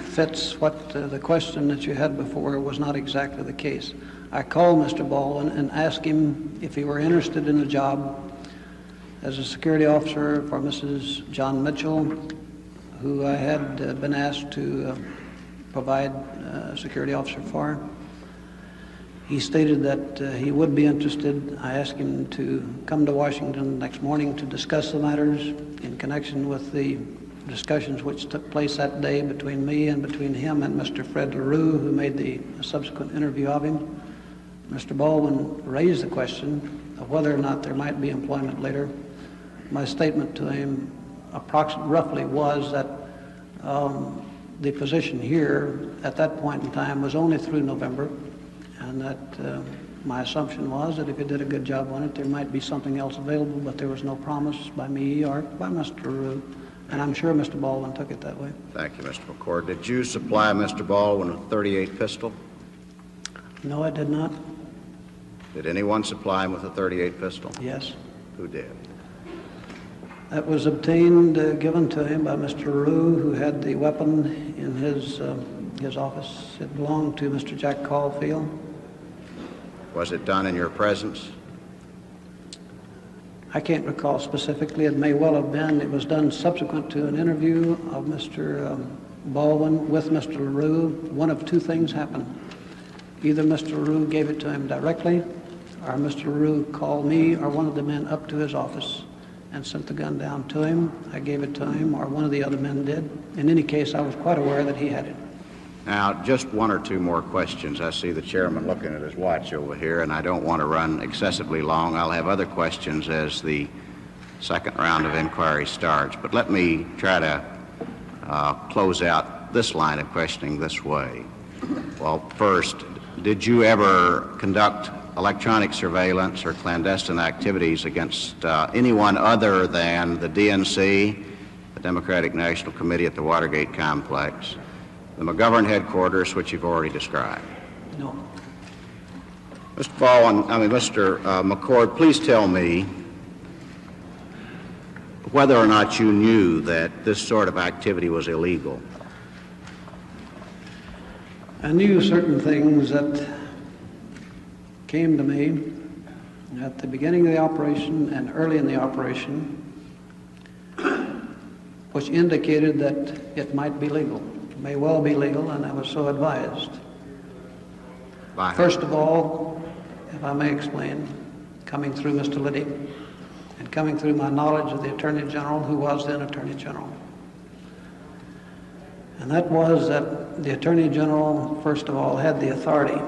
fits what the question that you had before was not exactly the case. I called Mr. Baldwin and asked him if he were interested in a job as a security officer for Mrs. John Mitchell, who I had been asked to provide a security officer for. He stated that he would be interested. I asked him to come to Washington the next morning to discuss the matters in connection with the discussions which took place that day between me and between him and Mr. Fred LaRue, who made the subsequent interview of him. Mr. Baldwin raised the question of whether or not there might be employment later. My statement to him roughly was that the position here at that point in time was only through November, and that my assumption was that if he did a good job on it, there might be something else available, but there was no promise by me or by Mr. LaRue. And I'm sure Mr. Baldwin took it that way. Thank you, Mr. McCord. Did you supply Mr. Baldwin with a .38 pistol? No, I did not. Did anyone supply him with a .38 pistol? Yes. Who did? That was obtained, given to him by Mr. LaRue, who had the weapon in his office. It belonged to Mr. Jack Caulfield. Was it done in your presence? I can't recall specifically. It may well have been. It was done subsequent to an interview of Mr. Baldwin with Mr. LaRue. One of two things happened. Either Mr. LaRue gave it to him directly, or Mr. LaRue called me or one of the men up to his office and sent the gun down to him. I gave it to him, or one of the other men did. In any case, I was quite aware that he had it. Now, just one or two more questions. I see the chairman looking at his watch over here, and I don't want to run excessively long. I'll have other questions as the second round of inquiry starts. But let me try to close out this line of questioning this way. Well, first, did you ever conduct electronic surveillance or clandestine activities against anyone other than the DNC, the Democratic National Committee at the Watergate Complex, the McGovern headquarters, which you've already described? No. Mr. Baldwin, Mr. McCord, please tell me whether or not you knew that this sort of activity was illegal. I knew certain things that came to me at the beginning of the operation and early in the operation, which indicated that it might be legal. May well be legal, and I was so advised. First of all, if I may explain, coming through Mr. Liddy and coming through my knowledge of the Attorney General, who was then Attorney General. And that was that the Attorney General, first of all, had the authority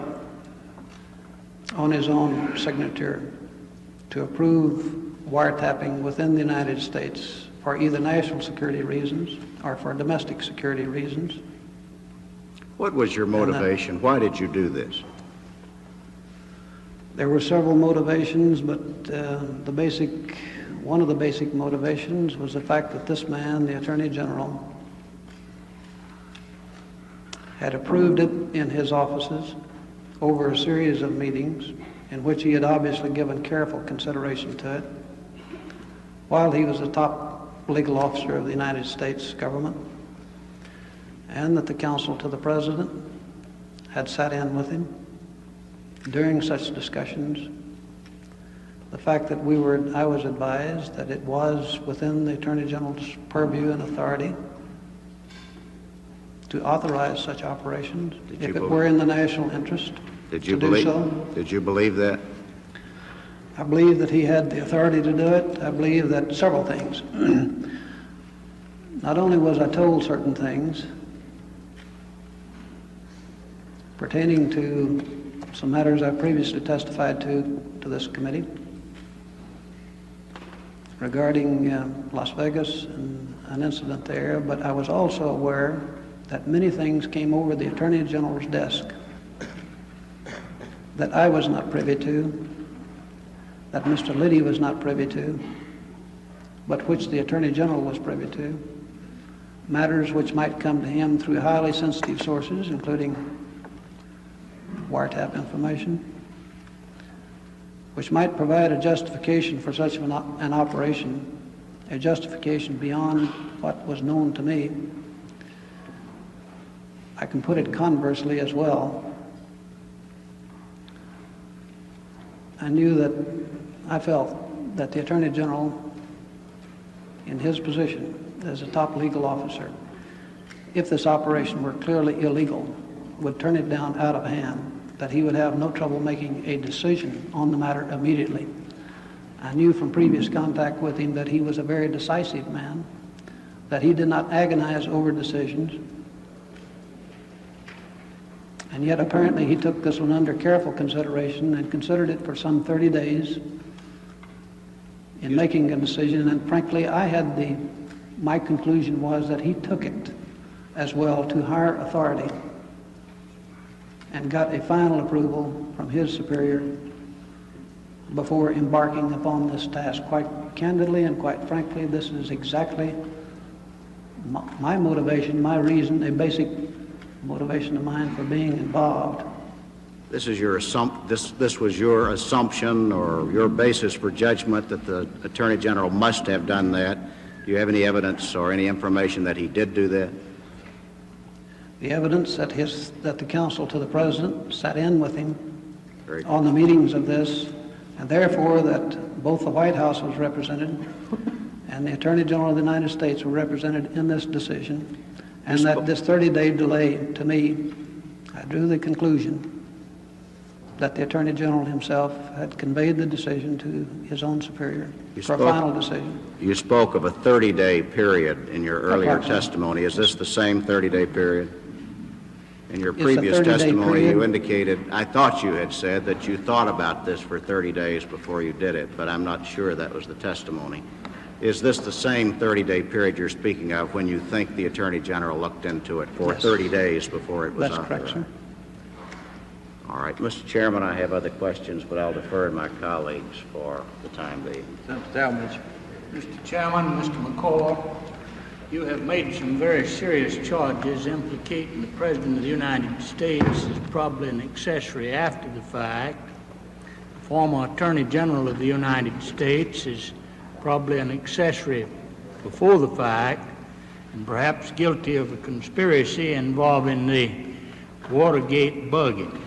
on his own signature to approve wiretapping within the United States for either national security reasons or for domestic security reasons. What was your motivation? Why did you do this? There were several motivations, but one of the basic motivations was the fact that this man, the Attorney General, had approved it in his offices over a series of meetings in which he had obviously given careful consideration to it while he was the top legal officer of the United States government, and that the counsel to the President had sat in with him during such discussions. The fact that I was advised that it was within the Attorney General's purview and authority to authorize such operations if it were in the national interest to do so. Did you believe that? I believe that he had the authority to do it. I believe that several things. Not only was I told certain things pertaining to some matters I previously testified to this committee regarding Las Vegas and an incident there, but I was also aware that many things came over the Attorney General's desk that I was not privy to, that Mr. Liddy was not privy to, but which the Attorney General was privy to, matters which might come to him through highly sensitive sources, including wiretap information, which might provide a justification for such an operation, a justification beyond what was known to me. I can put it conversely as well. I felt that the Attorney General, in his position as a top legal officer, if this operation were clearly illegal, would turn it down out of hand, that he would have no trouble making a decision on the matter immediately. I knew from previous contact with him that he was a very decisive man, that he did not agonize over decisions, and yet apparently he took this one under careful consideration and considered it for some 30 days in making a decision, and frankly my conclusion was that he took it as well to higher authority and got a final approval from his superior before embarking upon this task. Quite candidly and quite frankly, this is exactly my motivation, my reason, a basic motivation of mine for being involved. This was your assumption or your basis for judgment that the Attorney General must have done that. Do you have any evidence or any information that he did do that? The evidence that the counsel to the President sat in with him on the meetings of this, and therefore that both the White House was represented and the Attorney General of the United States were represented in this decision, and that this 30-day delay, to me, I drew the conclusion that the Attorney General himself had conveyed the decision to his own superior for a final decision. You spoke of a 30-day period in your earlier testimony. Is this the same 30-day period? In your previous testimony, you indicated, I thought you had said that you thought about this for 30 days before you did it, but I'm not sure that was the testimony. Is this the same 30-day period you're speaking of when you think the Attorney General looked into it for 30 days before it was authorized? That's correct, sir. All right, Mr. Chairman, I have other questions, but I'll defer to my colleagues for the time being. Mr. Chairman, Mr. McCord, you have made some very serious charges implicating the President of the United States as probably an accessory after the fact. The former Attorney General of the United States is probably an accessory before the fact, and perhaps guilty of a conspiracy involving the Watergate bugging.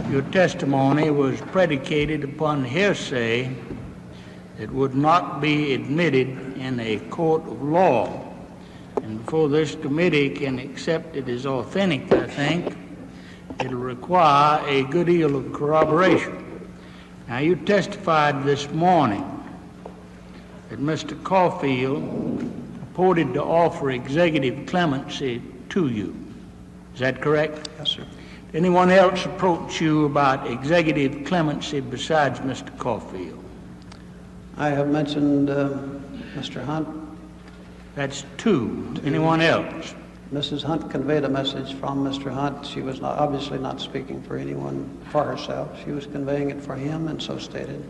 Your testimony was predicated upon hearsay that would not be admitted in a court of law. And before this committee can accept it as authentic, I think, it'll require a good deal of corroboration. Now, you testified this morning that Mr. Caulfield purported to offer executive clemency to you. Is that correct? Yes, sir. Did anyone else approach you about executive clemency besides Mr. Caulfield? I have mentioned Mr. Hunt. That's two. Anyone else? Mrs. Hunt conveyed a message from Mr. Hunt. She was obviously not speaking for anyone for herself. She was conveying it for him, and so stated.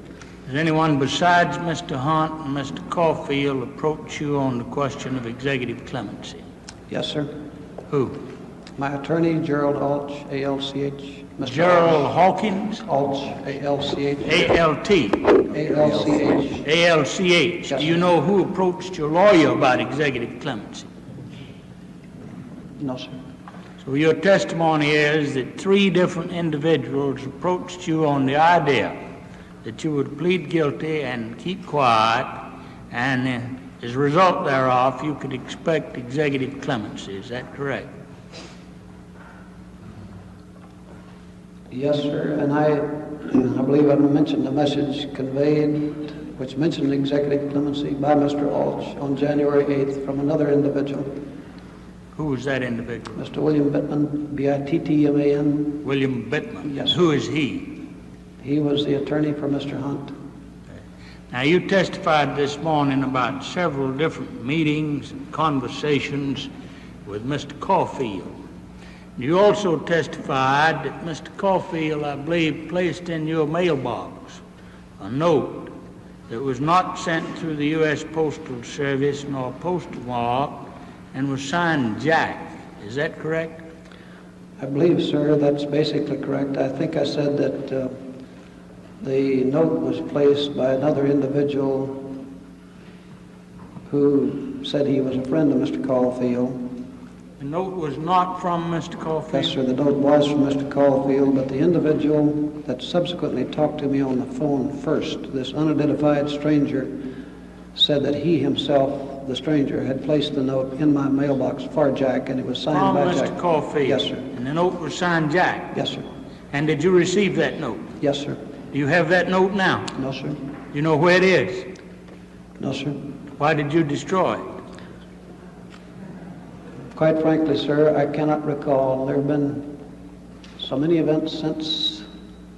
Did anyone besides Mr. Hunt and Mr. Caulfield approach you on the question of executive clemency? Yes, sir. Who? My attorney, Gerald Alch, A-L-C-H. Gerald Hawkins? Alch, A-L-C-H. A-L-T? A-L-C-H. A-L-C-H. Yes, do you know who approached your lawyer about executive clemency? No, sir. So your testimony is that three different individuals approached you on the idea that you would plead guilty and keep quiet, and as a result thereof, you could expect executive clemency. Is that correct? Yes, sir, and I believe I mentioned the message conveyed, which mentioned executive clemency by Mr. Alch on January 8th from another individual. Who was that individual? Mr. William Bittman, B-I-T-T-M-A-N. William Bittman? Yes. Who is he? He was the attorney for Mr. Hunt. Now, you testified this morning about several different meetings and conversations with Mr. Caulfield. You also testified that Mr. Caulfield, I believe, placed in your mailbox a note that was not sent through the U.S. Postal Service nor postmarked and was signed Jack. Is that correct? I believe, sir, that's basically correct. I think I said that the note was placed by another individual who said he was a friend of Mr. Caulfield. The note was not from Mr. Caulfield? Yes, sir, the note was from Mr. Caulfield, but the individual that subsequently talked to me on the phone first, this unidentified stranger, said that he himself, the stranger, had placed the note in my mailbox for Jack, and it was signed by Jack. From Mr. Caulfield? Yes, sir. And the note was signed Jack? Yes, sir. And did you receive that note? Yes, sir. Do you have that note now? No, sir. Do you know where it is? No, sir. Why did you destroy it? Quite frankly, sir, I cannot recall. There have been so many events since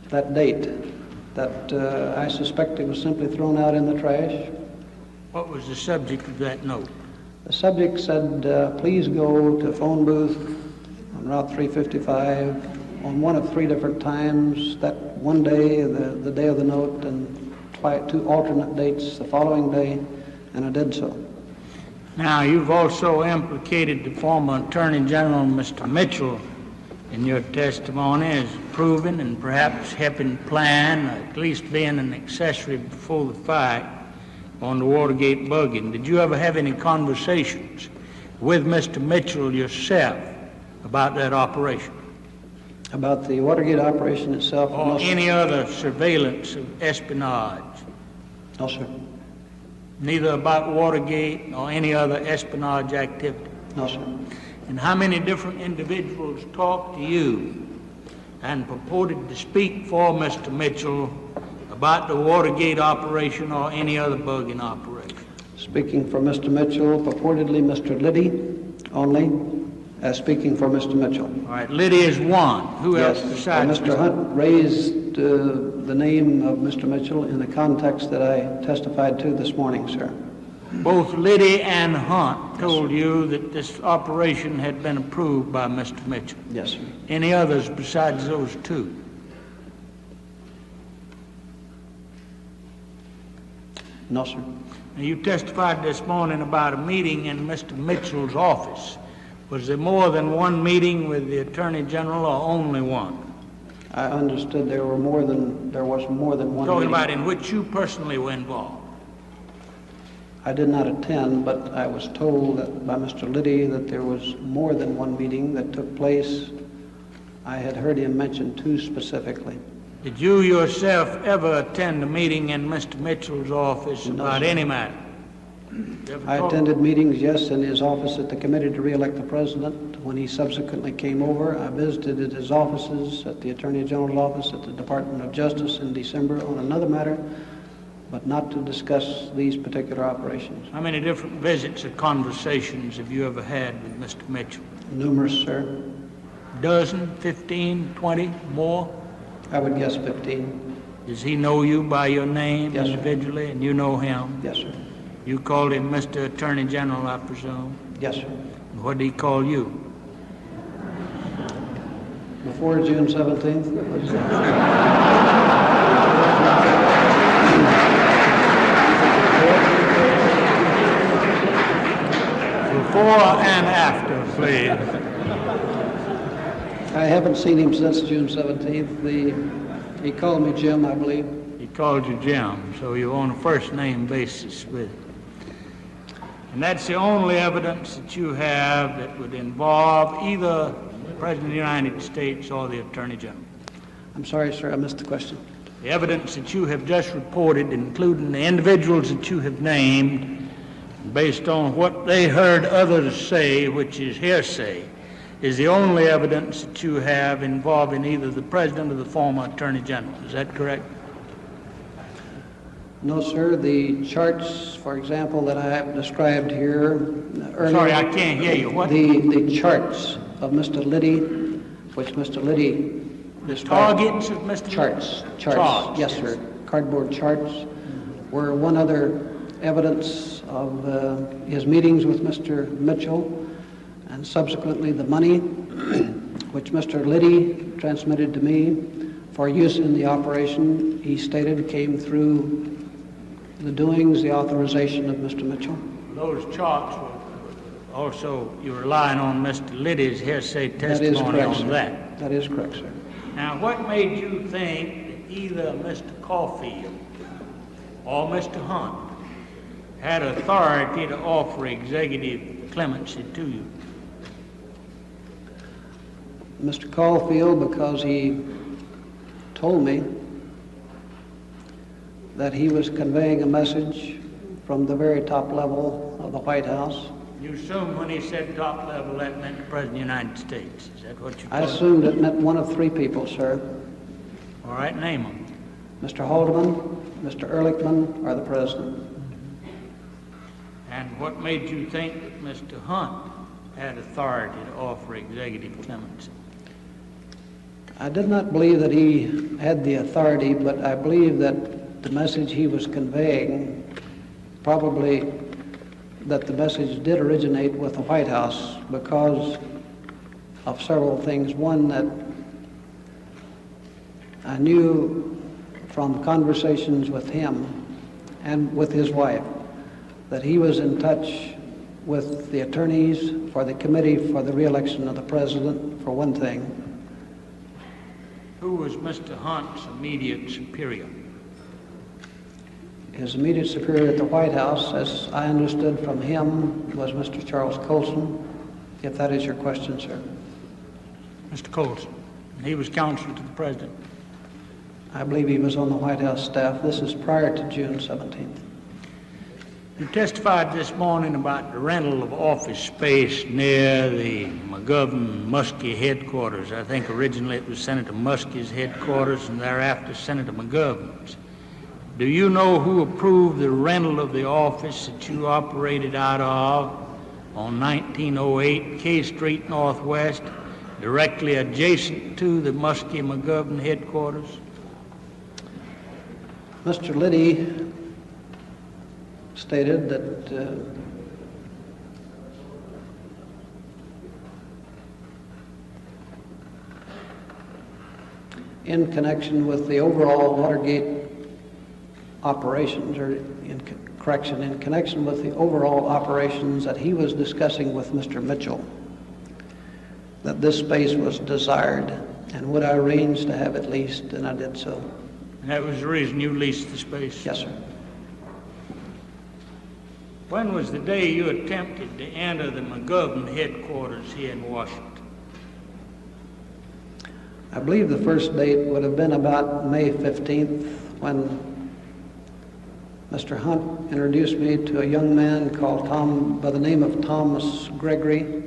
that date that I suspect it was simply thrown out in the trash. What was the subject of that note? The subject said, please go to phone booth on Route 355 on one of three different times, that one day, the day of the note, and two alternate dates the following day, and I did so. Now, you've also implicated the former Attorney General, Mr. Mitchell, in your testimony as proving and perhaps helping plan, or at least being an accessory before the fact, on the Watergate bugging. Did you ever have any conversations with Mr. Mitchell yourself about that operation? About the Watergate operation itself? Or No, sir. any other surveillance of espionage? No, sir. Neither about Watergate or any other espionage activity? No, sir. And how many different individuals talked to you and purported to speak for Mr. Mitchell about the Watergate operation or any other bugging operation? Speaking for Mr. Mitchell, purportedly Mr. Liddy only, speaking for Mr. Mitchell. All right, Liddy is one. Who Yes, else besides Mr. Hunt raised the name of Mr. Mitchell in the context that I testified to this morning, sir. Both Liddy and Hunt told you that this operation had been approved by Mr. Mitchell? Yes, sir. Any others besides those two? No, sir. Now, you testified this morning about a meeting in Mr. Mitchell's office. Was there more than one meeting with the Attorney General or only one? I understood there was more than one Talking meeting. about in which you personally were involved. I did not attend, but I was told that by Mr. Liddy that there was more than one meeting that took place. I had heard him mention two specifically. Did you yourself ever attend a meeting in Mr. Mitchell's office about sir. any matter? I attended meetings, yes, in his office at the Committee to Re-elect the President. When he subsequently came over, I visited his offices at the Attorney General's office, at the Department of Justice in December on another matter, but not to discuss these particular operations. How many different visits or conversations have you ever had with Mr. Mitchell? Numerous, sir. Dozen, 15, 20, more? I would guess 15. Does he know you by your name Yes, sir. individually, and you know him? Yes, sir. You called him Mr. Attorney General, I presume? Yes, sir. And what did he call you? Before June 17th? Before and after, please. I haven't seen him since June 17th. He called me Jim, I believe. He called you Jim, so you're on a first-name basis with him. And that's the only evidence that you have that would involve either the President of the United States or the Attorney General. I'm sorry, sir, I missed the question. The evidence that you have just reported, including the individuals that you have named, based on what they heard others say, which is hearsay, is the only evidence that you have involving either the President or the former Attorney General. Is that correct? No, sir. The charts, for example, that I have described here earlier. Sorry, I can't hear you. What? The charts of Mr. Liddy, which Mr. Liddy described. Targets of Mr. Charts. Charts. Yes, sir. Cardboard charts were one other evidence of his meetings with Mr. Mitchell, and subsequently the money which Mr. Liddy transmitted to me for use in the operation, he stated, came through the doings, the authorization of Mr. Mitchell. Those charts were also, you're relying on Mr. Liddy's hearsay That is testimony correct, on sir. that. That is correct, sir. Now, what made you think that either Mr. Caulfield or Mr. Hunt had authority to offer executive clemency to you? Mr. Caulfield, because he told me that he was conveying a message from the very top level of the White House. You assume when he said top level, that meant the President of the United States. Is that what you I thought? assumed it meant one of three people, sir. All right, name them. Mr. Haldeman, Mr. Ehrlichman, or the President. And what made you think that Mr. Hunt had authority to offer executive clemency? I did not believe that he had the authority, but I believe that the message he was conveying, probably that the message did originate with the White House because of several things. One, that I knew from conversations with him and with his wife that he was in touch with the attorneys for the Committee for the Re-election of the President, for one thing. Who was Mr. Hunt's immediate superior? His immediate superior at the White House, as I understood from him, was Mr. Charles Colson, if that is your question, sir. Mr. Colson. He was counsel to the President. I believe he was on the White House staff. This is prior to June 17th. You testified this morning about the rental of office space near the McGovern-Muskie headquarters. I think originally it was Senator Muskie's headquarters and thereafter Senator McGovern's. Do you know who approved the rental of the office that you operated out of on 1908 K Street Northwest, directly adjacent to the Muskie-McGovern headquarters? Mr. Liddy stated that in connection with the overall Watergate operations, or in connection with the overall operations that he was discussing with Mr. Mitchell, that this space was desired and would I arrange to have it leased, and I did so. And that was the reason you leased the space? Yes, sir. When was the day you attempted to enter the McGovern headquarters here in Washington? I believe the first date would have been about May 15th, when Mr. Hunt introduced me to a young man called Tom, by the name of Thomas Gregory.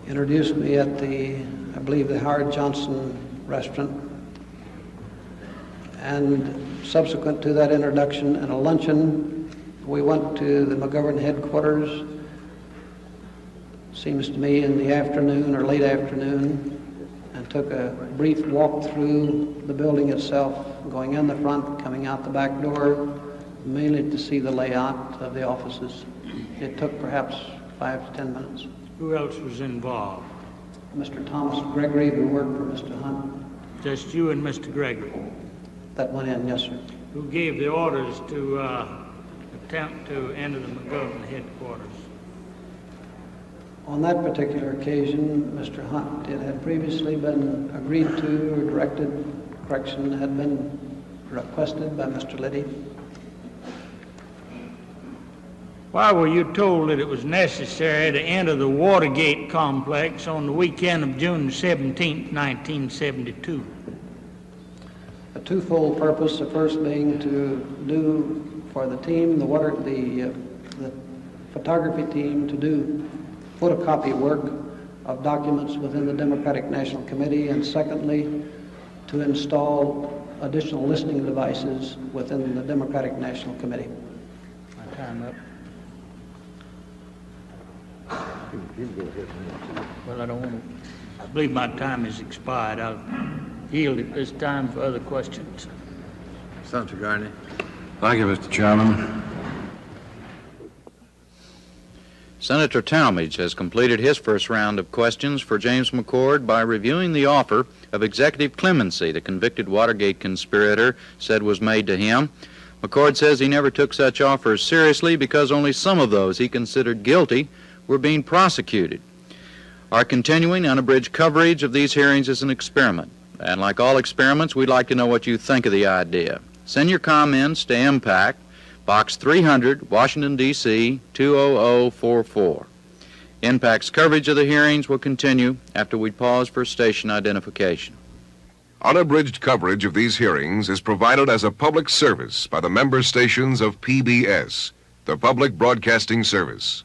Introduced me at the, I believe, the Howard Johnson restaurant. And subsequent to that introduction and a luncheon, we went to the McGovern headquarters, seems to me in the afternoon or late afternoon, and took a brief walk through the building itself, going in the front, coming out the back door, mainly to see the layout of the offices. It took perhaps 5 to 10 minutes. Who else was involved? Mr. Thomas Gregory, who worked for Mr. Hunt. Just you and Mr. Gregory? That went in, yes, sir. Who gave the orders to attempt to enter the McGovern headquarters? On that particular occasion, Mr. Hunt, it had previously been agreed to or directed, correction, had been requested by Mr. Liddy. Why were you told that it was necessary to enter the Watergate Complex on the weekend of June 17, 1972? A twofold purpose, the first being to do for the team, the photography team, to do photocopy work of documents within the Democratic National Committee, and secondly, to install additional listening devices within the Democratic National Committee. My time up. Well, I don't want to. I believe my time has expired. I'll yield at this time for other questions. Senator Garney. Thank you, Mr. Chairman. Senator Talmadge has completed his first round of questions for James McCord by reviewing the offer of executive clemency the convicted Watergate conspirator said was made to him. McCord says he never took such offers seriously because only some of those he considered guilty were being prosecuted. Our continuing unabridged coverage of these hearings is an experiment, and like all experiments, we'd like to know what you think of the idea. Send your comments to MPAC, Box 300, Washington, D.C., 20044. MPAC's coverage of the hearings will continue after we pause for station identification. Unabridged coverage of these hearings is provided as a public service by the member stations of PBS, the Public Broadcasting Service.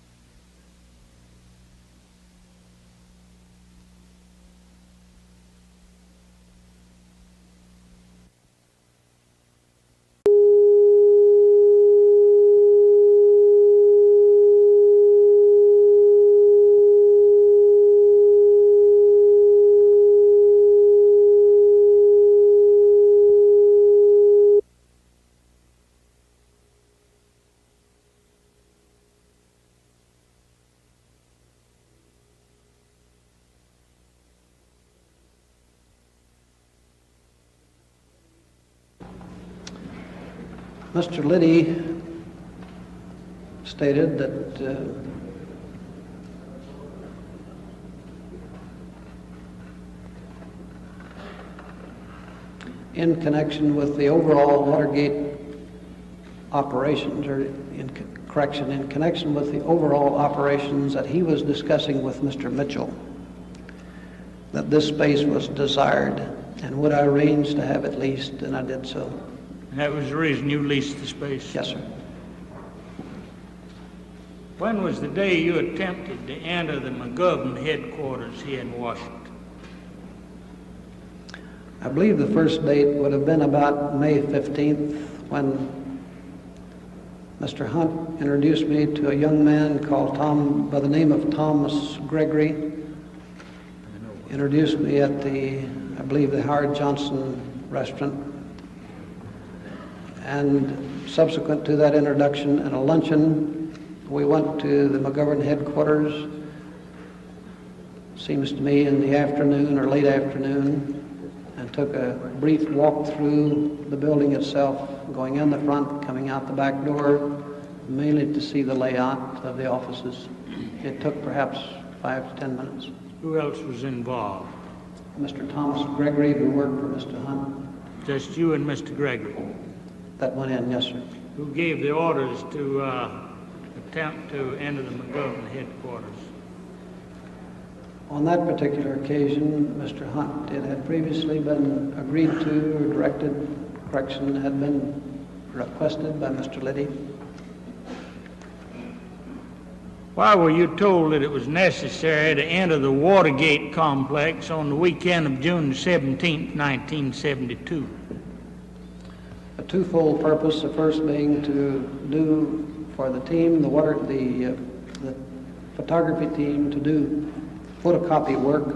Mr. Liddy stated that in connection with the overall Watergate operations, or in connection with the overall operations that he was discussing with Mr. Mitchell, that this space was desired, and would I arrange to have it leased, and I did so. And that was the reason you leased the space? Yes, sir. When was the day you attempted to enter the McGovern headquarters here in Washington? I believe the first date would have been about May 15th, when Mr. Hunt introduced me to a young man called Tom, by the name of Thomas Gregory. Introduced me at the, I believe, the Howard Johnson restaurant. And subsequent to that introduction and a luncheon, we went to the McGovern headquarters, seems to me in the afternoon or late afternoon, and took a brief walk through the building itself, going in the front, coming out the back door, mainly to see the layout of the offices. It took perhaps 5 to 10 minutes. Who else was involved? Mr. Thomas Gregory, who worked for Mr. Hunt. Just you and Mr. Gregory? That went in, yes, sir. Who gave the orders to attempt to enter the McGovern headquarters? On that particular occasion, Mr. Hunt, it had previously been agreed to or directed, correction, had been requested by Mr. Liddy. Why were you told that it was necessary to enter the Watergate Complex on the weekend of June 17, 1972? A twofold purpose, the first being to do for the team, the photography team, to do photocopy work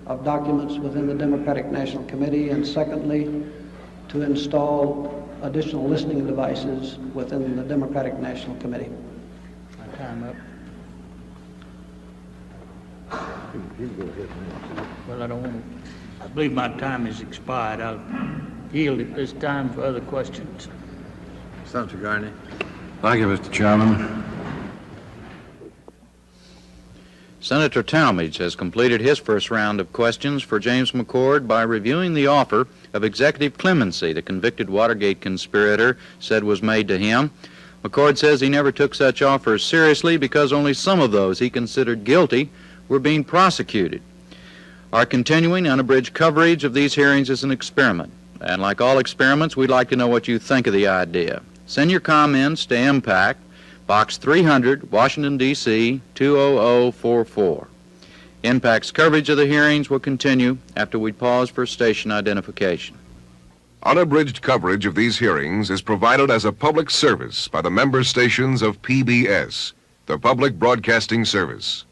of documents within the Democratic National Committee, and secondly, to install additional listening devices within the Democratic National Committee. My time up. Well, I don't want to. I believe my time has expired. I'll yield at this time for other questions. Senator Garney. Thank you, Mr. Chairman. Senator Talmadge has completed his first round of questions for James McCord by reviewing the offer of executive clemency the convicted Watergate conspirator said was made to him. McCord says he never took such offers seriously because only some of those he considered guilty were being prosecuted. Our continuing unabridged coverage of these hearings is an experiment, and like all experiments, we'd like to know what you think of the idea. Send your comments to MPAC, Box 300, Washington, D.C. 20044. MPAC's coverage of the hearings will continue after we pause for station identification. Unabridged coverage of these hearings is provided as a public service by the member stations of PBS, the Public Broadcasting Service.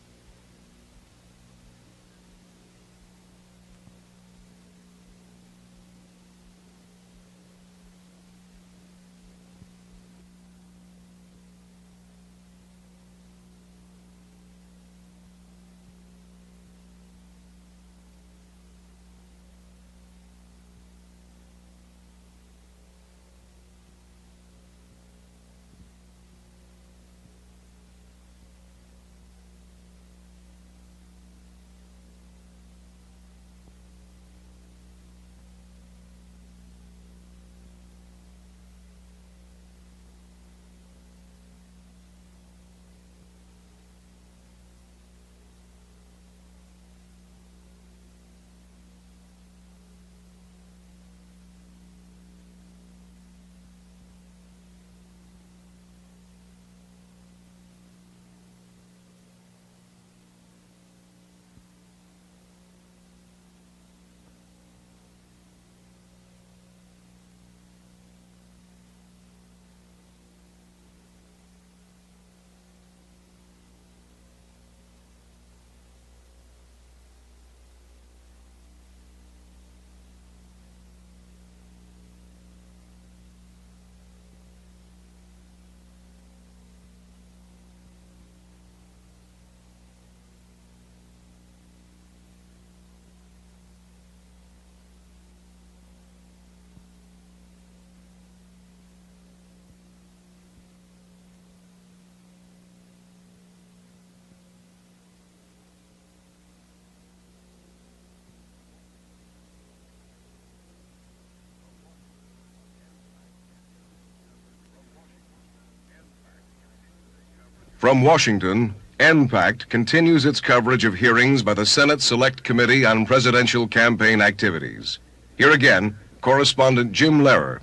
From Washington, NPAC continues its coverage of hearings by the Senate Select Committee on Presidential Campaign Activities. Here again, correspondent Jim Lehrer.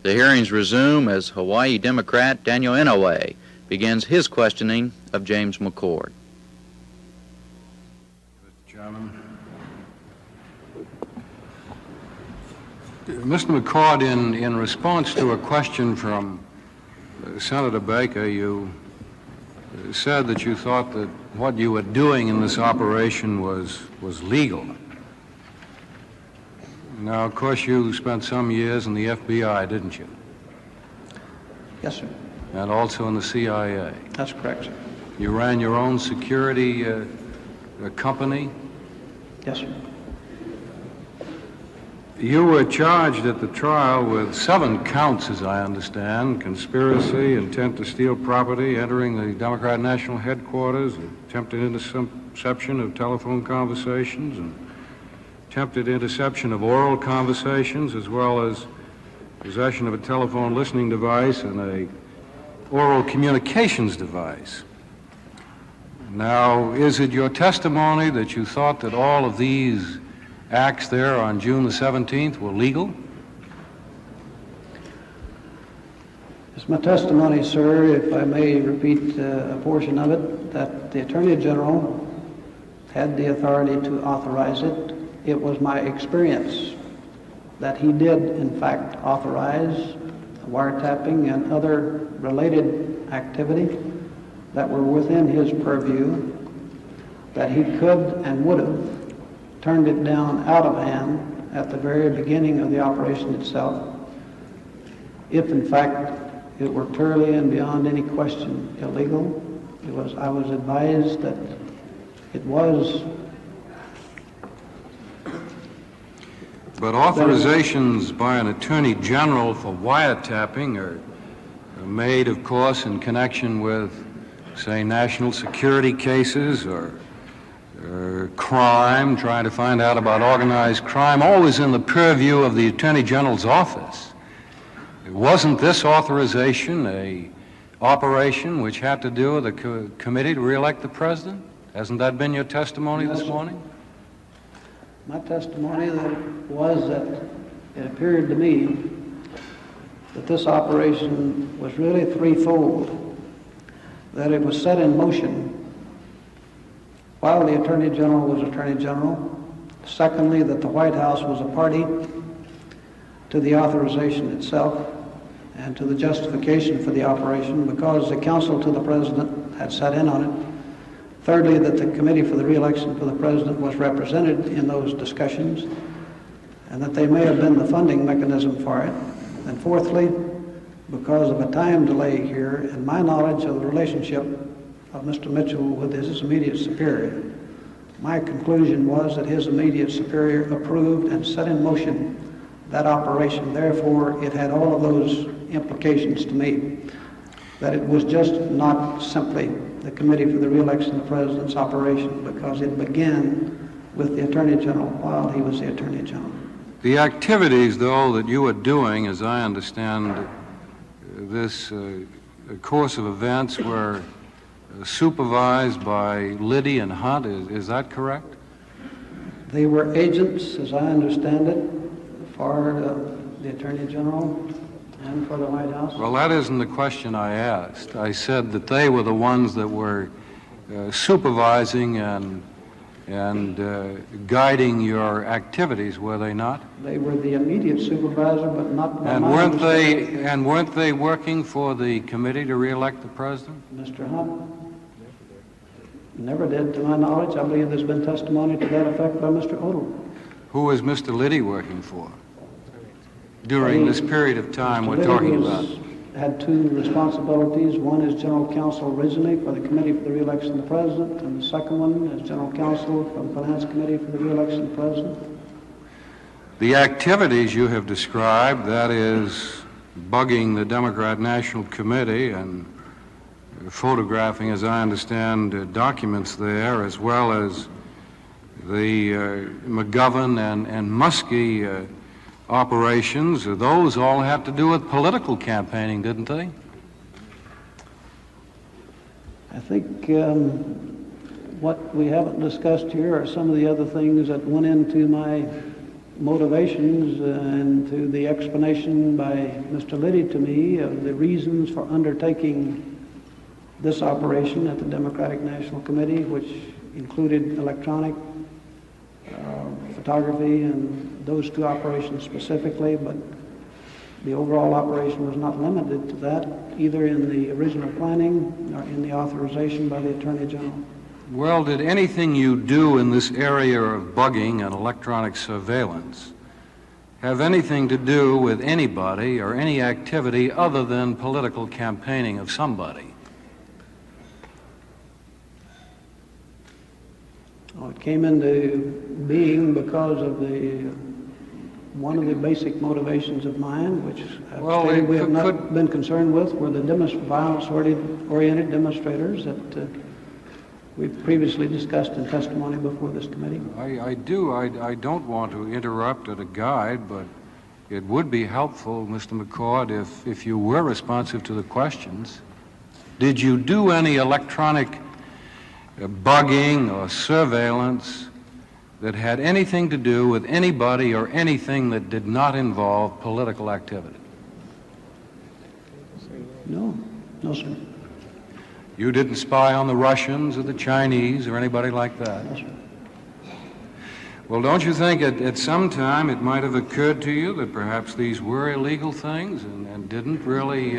The hearings resume as Hawaii Democrat Daniel Inouye begins his questioning of James McCord. Mr. Chairman. Mr. McCord, in response to a question from Senator Baker, you said that you thought that what you were doing in this operation was legal. Now, of course, you spent some years in the FBI, didn't you? Yes, sir. And also in the CIA. That's correct, sir. You ran your own security company? Yes, sir. You were charged at the trial with 7 counts, as I understand: conspiracy, intent to steal property, entering the Democrat National Headquarters, attempted interception of telephone conversations, and attempted interception of oral conversations, as well as possession of a telephone listening device and a oral communications device. Now, is it your testimony that you thought that all of these acts there on June the 17th were legal? It's my testimony, sir, if I may repeat a portion of it, that the Attorney General had the authority to authorize it. It was my experience that he did, in fact, authorize wiretapping and other related activity that were within his purview, that he could and would have turned it down out of hand at the very beginning of the operation itself, if in fact it were clearly and beyond any question illegal. I was advised that it was. But authorizations by an Attorney General for wiretapping are made, of course, in connection with, say, national security cases or crime, trying to find out about organized crime, always in the purview of the Attorney General's office. Wasn't this authorization a operation which had to do with the committee to re-elect the president? Hasn't that been your testimony this morning? My testimony was that it appeared to me that this operation was really threefold, that it was set in motion while the Attorney General was Attorney General. Secondly, that the White House was a party to the authorization itself and to the justification for the operation because the counsel to the President had sat in on it. Thirdly, that the Committee for the Re-election for the President was represented in those discussions and that they may have been the funding mechanism for it. And fourthly, because of a time delay here and my knowledge of the relationship of Mr. Mitchell with his immediate superior, my conclusion was that his immediate superior approved and set in motion that operation. Therefore, it had all of those implications to me, that it was just not simply the Committee for the Re-election of the President's operation because it began with the Attorney General while he was the Attorney General. The activities, though, that you were doing, as I understand this course of events, were supervised by Liddy and Hunt. Is that correct? They were agents, as I understand it, for the Attorney General and for the White House. Well, that isn't the question I asked. I said that they were the ones that were supervising and guiding your activities, were they not? They were the immediate supervisor, but not. And weren't they working for the committee to re-elect the president? Mr. Hunt never did, to my knowledge. I believe there's been testimony to that effect by Mr. Odell. Who was Mr. Liddy working for during this period of time we're talking about? Had two responsibilities. One is general counsel originally for the Committee for the Re-election of the President, and the second one is general counsel for the Finance Committee for the Re-election of the President. The activities you have described, that is, bugging the Democrat National Committee and photographing, as I understand, documents there, as well as the McGovern and Muskie operations, those all have to do with political campaigning, didn't they? I think what we haven't discussed here are some of the other things that went into my motivations and to the explanation by Mr. Liddy to me of the reasons for undertaking this operation at the Democratic National Committee, which included electronic photography and those two operations specifically, but the overall operation was not limited to that, either in the original planning or in the authorization by the Attorney General. Well, did anything you do in this area of bugging and electronic surveillance have anything to do with anybody or any activity other than political campaigning of somebody? Well, it came into being because of one of the basic motivations of mine, which we have not been concerned with, were the violence-oriented demonstrators that we've previously discussed in testimony before this committee. I don't want to interrupt at a guide, but it would be helpful, Mr. McCord, if you were responsive to the questions. Did you do any electronic bugging or surveillance that had anything to do with anybody or anything that did not involve political activity? No, sir. You didn't spy on the Russians or the Chinese or anybody like that? No, sir. Well, don't you think at some time it might have occurred to you that perhaps these were illegal things and didn't really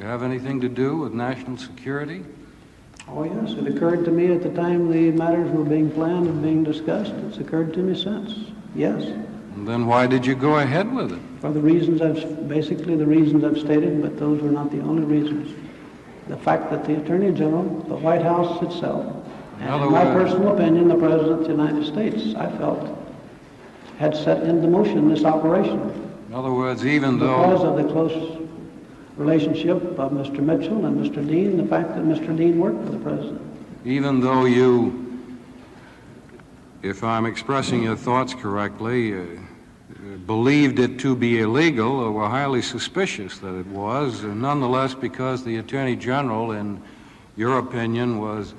have anything to do with national security? Oh, yes, it occurred to me at the time the matters were being planned and being discussed. It's occurred to me since, yes. And then why did you go ahead with it? For the reasons basically the reasons I've stated, but those were not the only reasons. The fact that the Attorney General, the White House itself, and in my personal opinion, the President of the United States, I felt, had set into motion this operation. In other words, even though... Because of the close relationship of Mr. Mitchell and Mr. Dean, the fact that Mr. Dean worked for the President. Even though you, if I'm expressing your thoughts correctly, believed it to be illegal or were highly suspicious that it was, nonetheless, because the Attorney General, in your opinion, was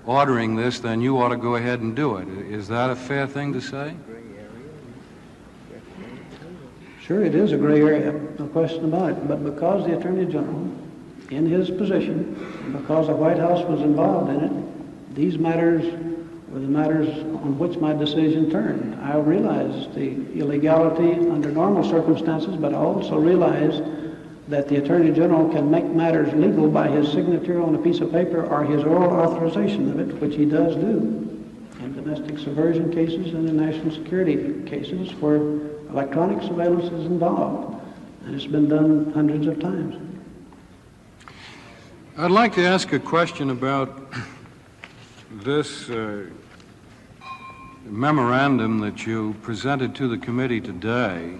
ordering this, then you ought to go ahead and do it. Is that a fair thing to say? Sure, it is a gray area, no question about it. But because the Attorney General, in his position, because the White House was involved in it, these matters were the matters on which my decision turned. I realized the illegality under normal circumstances, but I also realized that the Attorney General can make matters legal by his signature on a piece of paper or his oral authorization of it, which he does do in domestic subversion cases and in national security cases where electronic surveillance is involved, and it's been done hundreds of times. I'd like to ask a question about this memorandum that you presented to the committee today,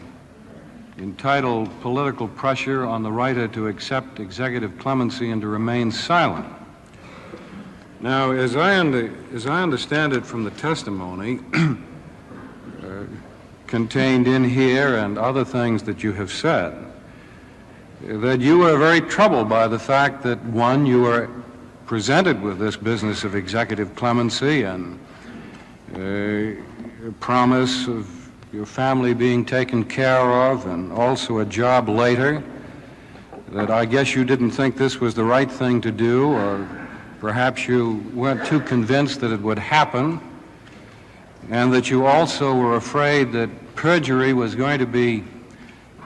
entitled Political Pressure on the Writer to Accept Executive Clemency and to Remain Silent. Now, as I understand it from the testimony contained in here and other things that you have said, that you were very troubled by the fact that, one, you were presented with this business of executive clemency and a promise of your family being taken care of and also a job later, that I guess you didn't think this was the right thing to do, or perhaps you weren't too convinced that it would happen, and that you also were afraid that perjury was going to be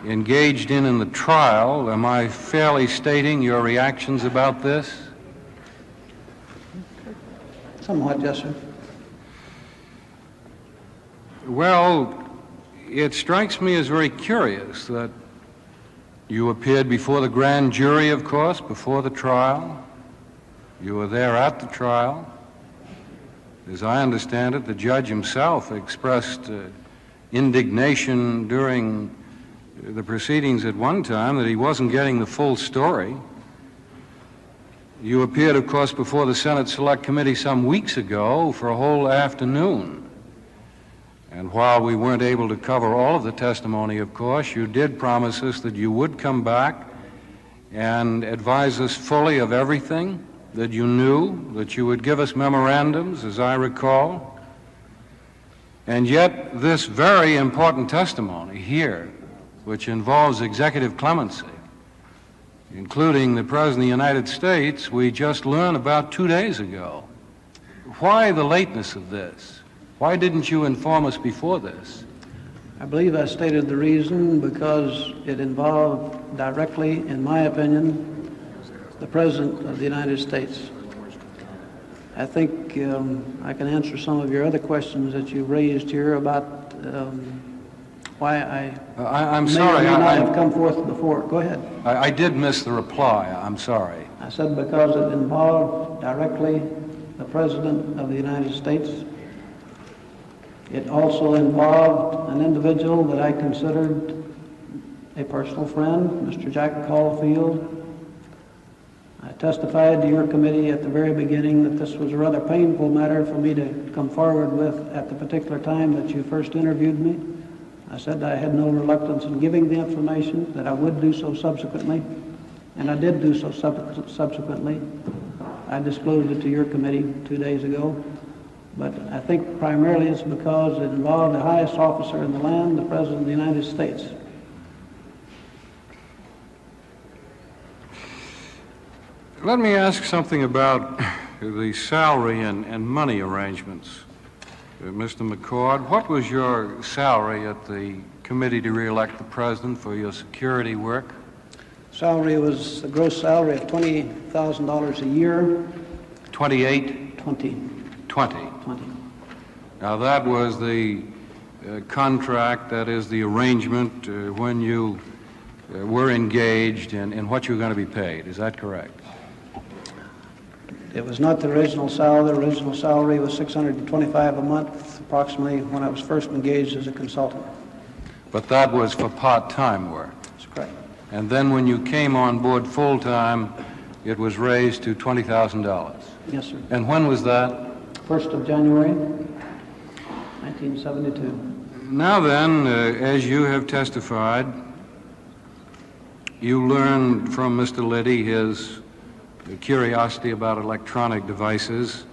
engaged in the trial. Am I fairly stating your reactions about this? Somewhat, yes, sir. Well, it strikes me as very curious that you appeared before the grand jury, of course, before the trial. You were there at the trial. As I understand it, the judge himself expressed indignation during the proceedings at one time that he wasn't getting the full story. You appeared, of course, before the Senate Select Committee some weeks ago for a whole afternoon. And while we weren't able to cover all of the testimony, of course, you did promise us that you would come back and advise us fully of everything. that you knew, that you would give us memorandums, as I recall. And yet, this very important testimony here, which involves executive clemency, including the President of the United States, we just learned about 2 days ago. Why the lateness of this? Why didn't you inform us before this? I believe I stated the reason because it involved directly, in my opinion, the President of the United States. I think I can answer some of your other questions that you raised here about why I'm sorry. May not have come forth before. Go ahead. I did miss the reply. I'm sorry. I said because it involved directly the President of the United States. It also involved an individual that I considered a personal friend, Mr. Jack Caulfield. I testified to your committee at the very beginning that this was a rather painful matter for me to come forward with at the particular time that you first interviewed me. I said I had no reluctance in giving the information, that I would do so subsequently, and I did do so subsequently. I disclosed it to your committee 2 days ago, but I think primarily it's because it involved the highest officer in the land, the President of the United States. Let me ask something about the salary and money arrangements. Mr. McCord, what was your salary at the Committee to Re-elect the President for your security work? Salary was a gross salary of $20,000 a year. 28? 20. 20. 20. Now that was the contract, that is the arrangement when you were engaged in what you were going to be paid. Is that correct? It was not the original salary. The original salary was $625 a month, approximately, when I was first engaged as a consultant. But that was for part-time work. That's correct. And then when you came on board full-time, it was raised to $20,000. Yes, sir. And when was that? 1st of January, 1972. Now then, as you have testified, you learned from Mr. Liddy his curiosity about electronic devices,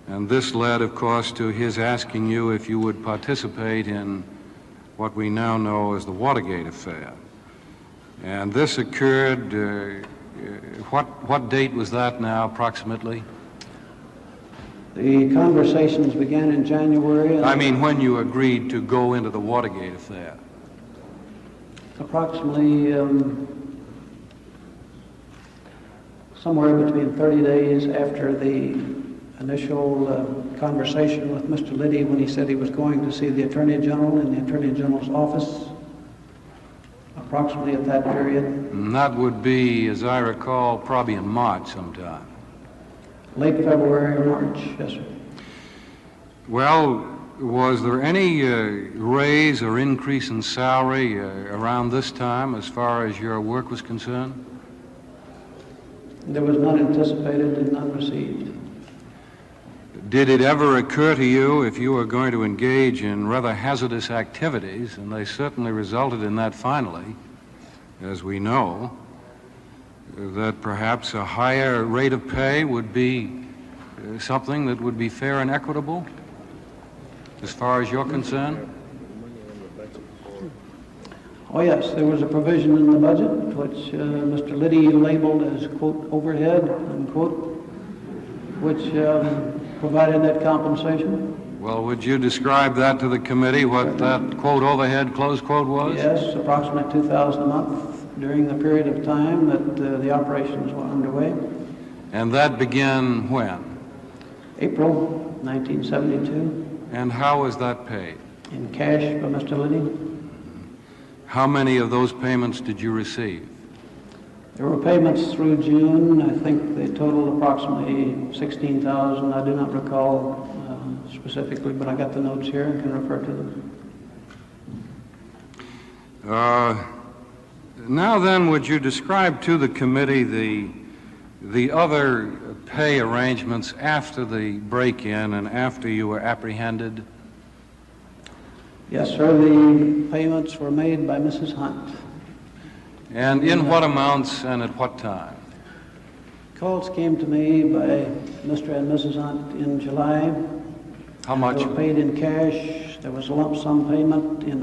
and this led, of course, to his asking you if you would participate in what we now know as the Watergate affair. And this occurred, what date was that now, approximately? The conversations began in January. I mean, when you agreed to go into the Watergate affair. Approximately somewhere between 30 days after the initial conversation with Mr. Liddy, when he said he was going to see the Attorney General in the Attorney General's office, approximately at that period. And that would be, as I recall, probably in March sometime. Late February or March, yes, sir. Well, was there any raise or increase in salary around this time as far as your work was concerned? There was none anticipated and none received. Did it ever occur to you, if you were going to engage in rather hazardous activities, and they certainly resulted in that finally, as we know, that perhaps a higher rate of pay would be something that would be fair and equitable, as far as you're concerned? Oh, yes, there was a provision in the budget which Mr. Liddy labeled as, quote, overhead, unquote, which provided that compensation. Well, would you describe that to the committee, what that, quote, overhead, close quote was? Yes, approximately $2,000 a month during the period of time that the operations were underway. And that began when? April 1972. And how was that paid? In cash by Mr. Liddy. How many of those payments did you receive? There were payments through June. I think they totaled approximately $16,000. I do not recall specifically, but I got the notes here and can refer to them. Now then, would you describe to the committee the other pay arrangements after the break-in and after you were apprehended? Yes, sir. The payments were made by Mrs. Hunt. And in what amounts and at what time? calls came to me by Mr. and Mrs. Hunt in July. How much? They were paid in cash. There was a lump sum payment in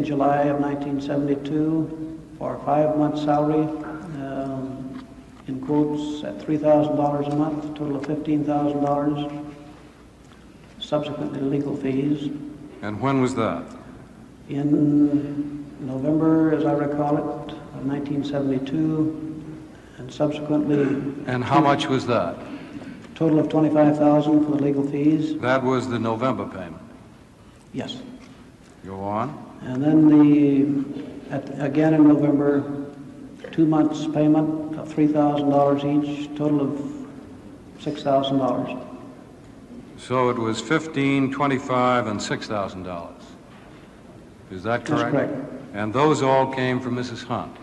July of 1972 for a 5-month salary, in quotes, at $3,000 a month, a total of $15,000. Subsequently, legal fees. And when was that? In November, as I recall it, of 1972, and subsequently... And how much was that? Total of $25,000 for the legal fees. That was the November payment? Yes. Go on. And then again in November, 2 months payment of $3,000 each, total of $6,000. So it was $15,000, $25,000, and $6,000. Is that correct? That's correct. And those all came from Mrs. Hunt?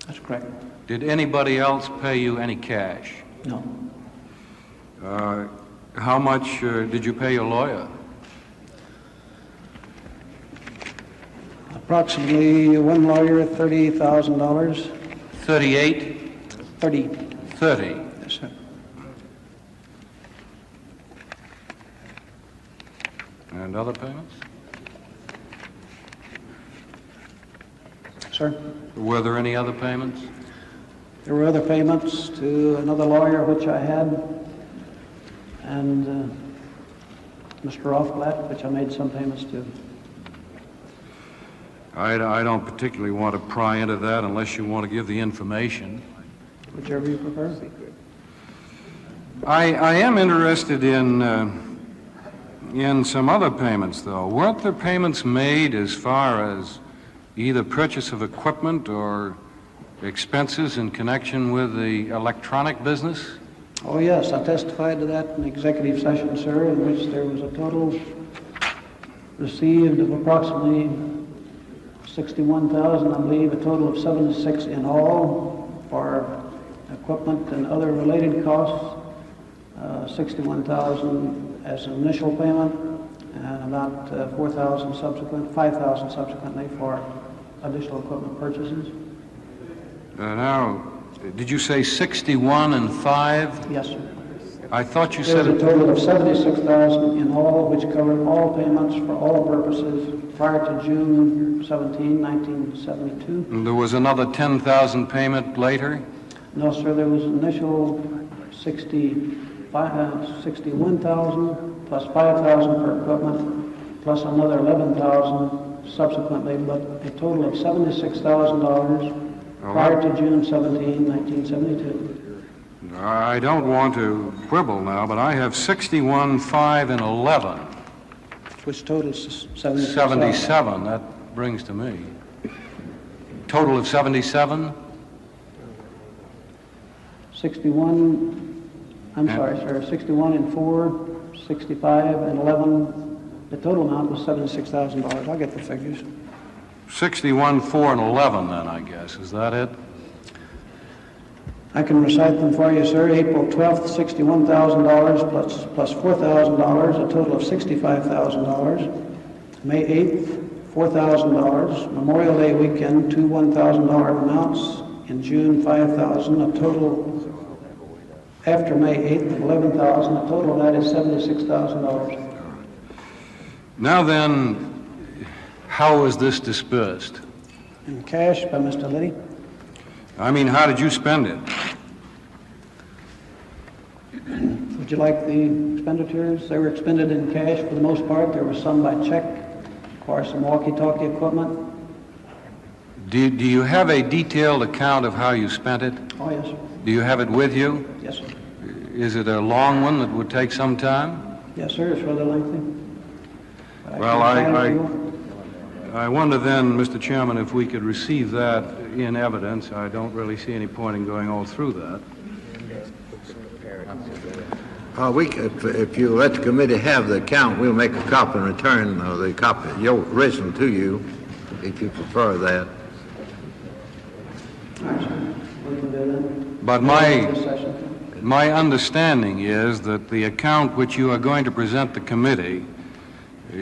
That's correct. Did anybody else pay you any cash? No. How much did you pay your lawyer? Approximately one lawyer, $30,000. 38? 30. 30. Yes, sir. And other payments? Sir? Were there any other payments? There were other payments to another lawyer which I had, and Mr. Rothblatt, which I made some payments to. I don't particularly want to pry into that unless you want to give the information. Whichever you prefer. I am interested in some other payments, though. Weren't there payments made as far as either purchase of equipment or expenses in connection with the electronic business? Oh, yes, I testified to that in executive session, sir, in which there was a total received of approximately $61,000, I believe, a total of $76,000 in all for equipment and other related costs, $61,000 as an initial payment, and about $5,000 subsequently for additional equipment purchases. Now, did you say 61 and 5? Yes, sir. I thought you There said was a total of $76,000 in all, which covered all payments for all purposes prior to June 17, 1972. There was another 10,000 payment later? No, sir, there was an initial $61,000 plus $5,000 for equipment, plus another $11,000 subsequently, but a total of $76,000 prior to June 17, 1972. I don't want to quibble now, but I have 61, 5, and 11. Which totals 77. 77, that brings to me. Total of 77? 61, I'm sorry, sir, 61 and 4, 65 and 11. The total amount was $76,000. I'll get the figures. 61, 4, and 11 then, I guess. Is that it? I can recite them for you, sir. April 12th, $61,000 plus $4,000, a total of $65,000. May 8th, $4,000. Memorial Day weekend, two $1,000 amounts. In June, $5,000. A total, after May 8th, $11,000. A total of that is $76,000. Now then, how was this dispersed? In cash by Mr. Liddy. I mean, how did you spend it? Would you like the expenditures? They were expended in cash for the most part. There was some by check, of course, some walkie-talkie equipment. Do you have a detailed account of how you spent it? Oh, yes, sir. Do you have it with you? Yes, sir. Is it a long one that would take some time? Yes, sir. It's rather lengthy. Well, I wonder then, Mr. Chairman, if we could receive that in evidence. I don't really see any point in going all through that. If you let the committee have the account, we'll make a copy and return the copy, your original, to you, if you prefer that. But my understanding is that the account which you are going to present the committee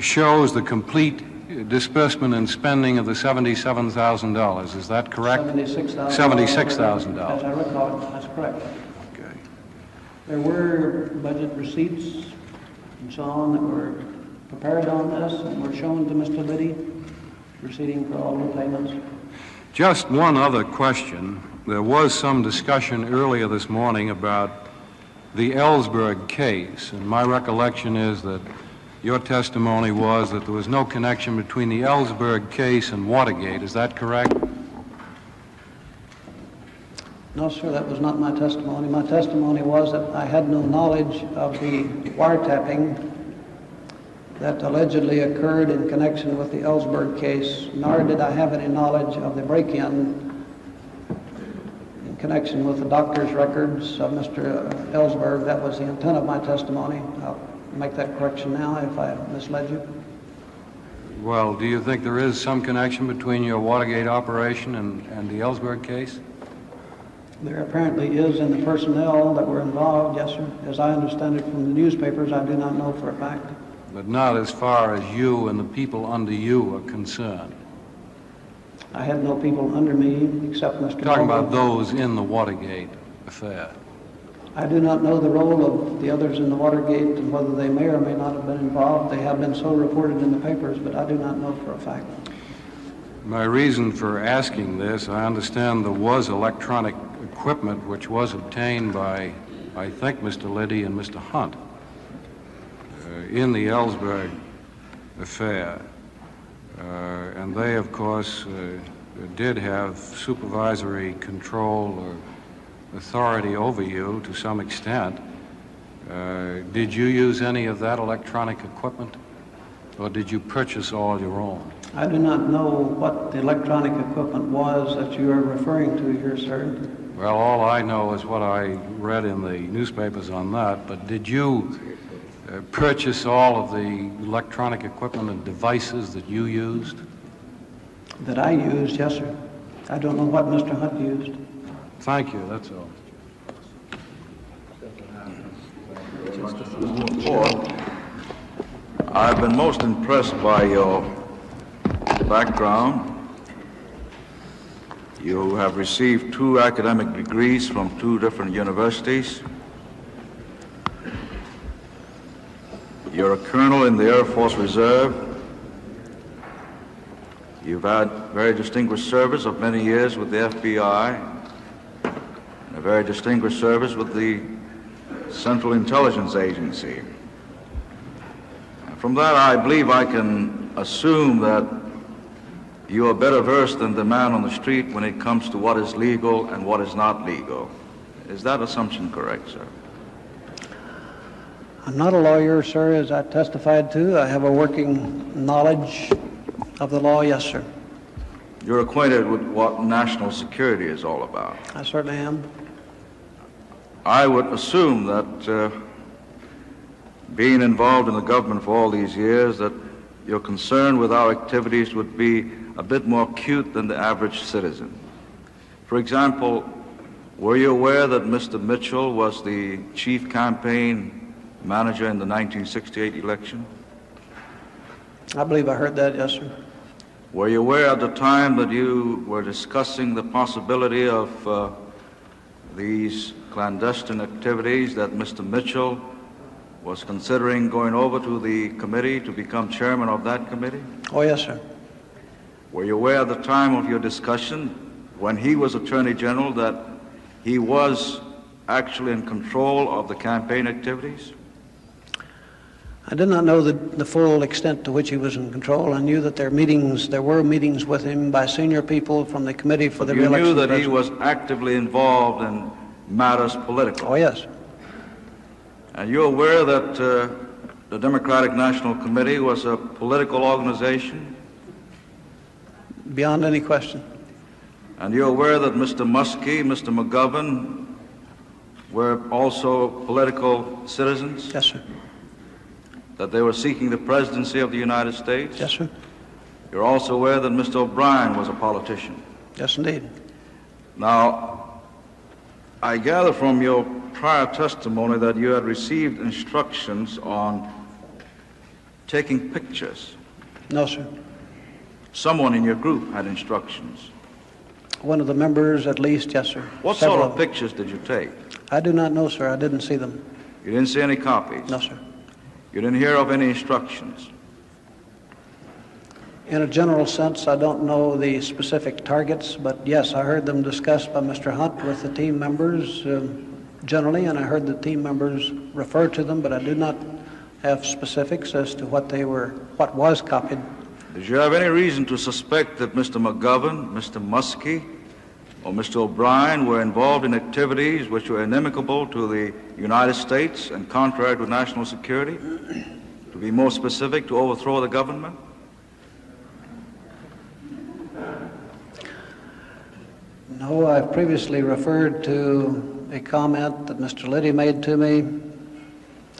shows the complete disbursement and spending of the $77,000. Is that correct? $76,000. $76,000. As I recall, that's correct. There were budget receipts and so on that were prepared on this and were shown to Mr. Liddy, receipting for all the payments. Just one other question. There was some discussion earlier this morning about the Ellsberg case, and my recollection is that your testimony was that there was no connection between the Ellsberg case and Watergate. Is that correct? No, sir, that was not my testimony. My testimony was that I had no knowledge of the wiretapping that allegedly occurred in connection with the Ellsberg case, nor did I have any knowledge of the break-in in connection with the doctor's records of Mr. Ellsberg. That was the intent of my testimony. I'll make that correction now if I misled you. Well, do you think there is some connection between your Watergate operation and the Ellsberg case? There apparently is in the personnel that were involved, yes, sir. As I understand it from the newspapers, I do not know for a fact. But not as far as you and the people under you are concerned. I had no people under me except Mr. Talking Baldwin. about those in the Watergate affair. I do not know the role of the others in the Watergate and whether they may or may not have been involved. They have been so reported in the papers, but I do not know for a fact. My reason for asking this, I understand there was electronic equipment which was obtained by, I think, Mr. Liddy and Mr. Hunt in the Ellsberg affair. And they, of course, did have supervisory control or authority over you to some extent. Did you use any of that electronic equipment, or did you purchase all your own? I do not know what the electronic equipment was that you are referring to here, sir. Well, all I know is what I read in the newspapers on that, but did you purchase all of the electronic equipment and devices that you used? That I used, yes, sir. I don't know what Mr. Hunt used. Thank you, that's all. I've been most impressed by your background. You have received 2 academic degrees from 2 different universities. You're a colonel in the Air Force Reserve. You've had very distinguished service of many years with the FBI, and a very distinguished service with the Central Intelligence Agency. From that, I believe I can assume that you are better versed than the man on the street when it comes to what is legal and what is not legal. Is that assumption correct, sir? I'm not a lawyer, sir, as I testified to. I have a working knowledge of the law, yes, sir. You're acquainted with what national security is all about. I certainly am. I would assume that being involved in the government for all these years, that your concern with our activities would be a bit more acute than the average citizen. For example, were you aware that Mr. Mitchell was the chief campaign manager in the 1968 election? I believe I heard that, yes, sir. Were you aware at the time that you were discussing the possibility of these clandestine activities that Mr. Mitchell was considering going over to the committee to become chairman of that committee? Oh, yes, sir. Were you aware at the time of your discussion, when he was Attorney General, that he was actually in control of the campaign activities? I did not know the full extent to which he was in control. I knew that there were meetings with him by senior people from the committee for the re-election. You knew that he was actively involved in matters political? Oh, yes. And you're aware that the Democratic National Committee was a political organization? Beyond any question. And you're aware that Mr. Muskie, Mr. McGovern were also political citizens? Yes, sir. That they were seeking the presidency of the United States? Yes, sir. You're also aware that Mr. O'Brien was a politician? Yes, indeed. Now, I gather from your prior testimony that you had received instructions on taking pictures. No, sir. Someone in your group had instructions. One of the members, at least, yes, sir. What Several sort of pictures did you take? I do not know, sir. I didn't see them. You didn't see any copies? No, sir. You didn't hear of any instructions? In a general sense, I don't know the specific targets, but yes, I heard them discussed by Mr. Hunt with the team members generally, and I heard the team members refer to them, but I did not have specifics as to what was copied. Did you have any reason to suspect that Mr. McGovern, Mr. Muskie, or Mr. O'Brien were involved in activities which were inimical to the United States and contrary to national security? To be more specific, to overthrow the government? No, I've previously referred to a comment that Mr. Liddy made to me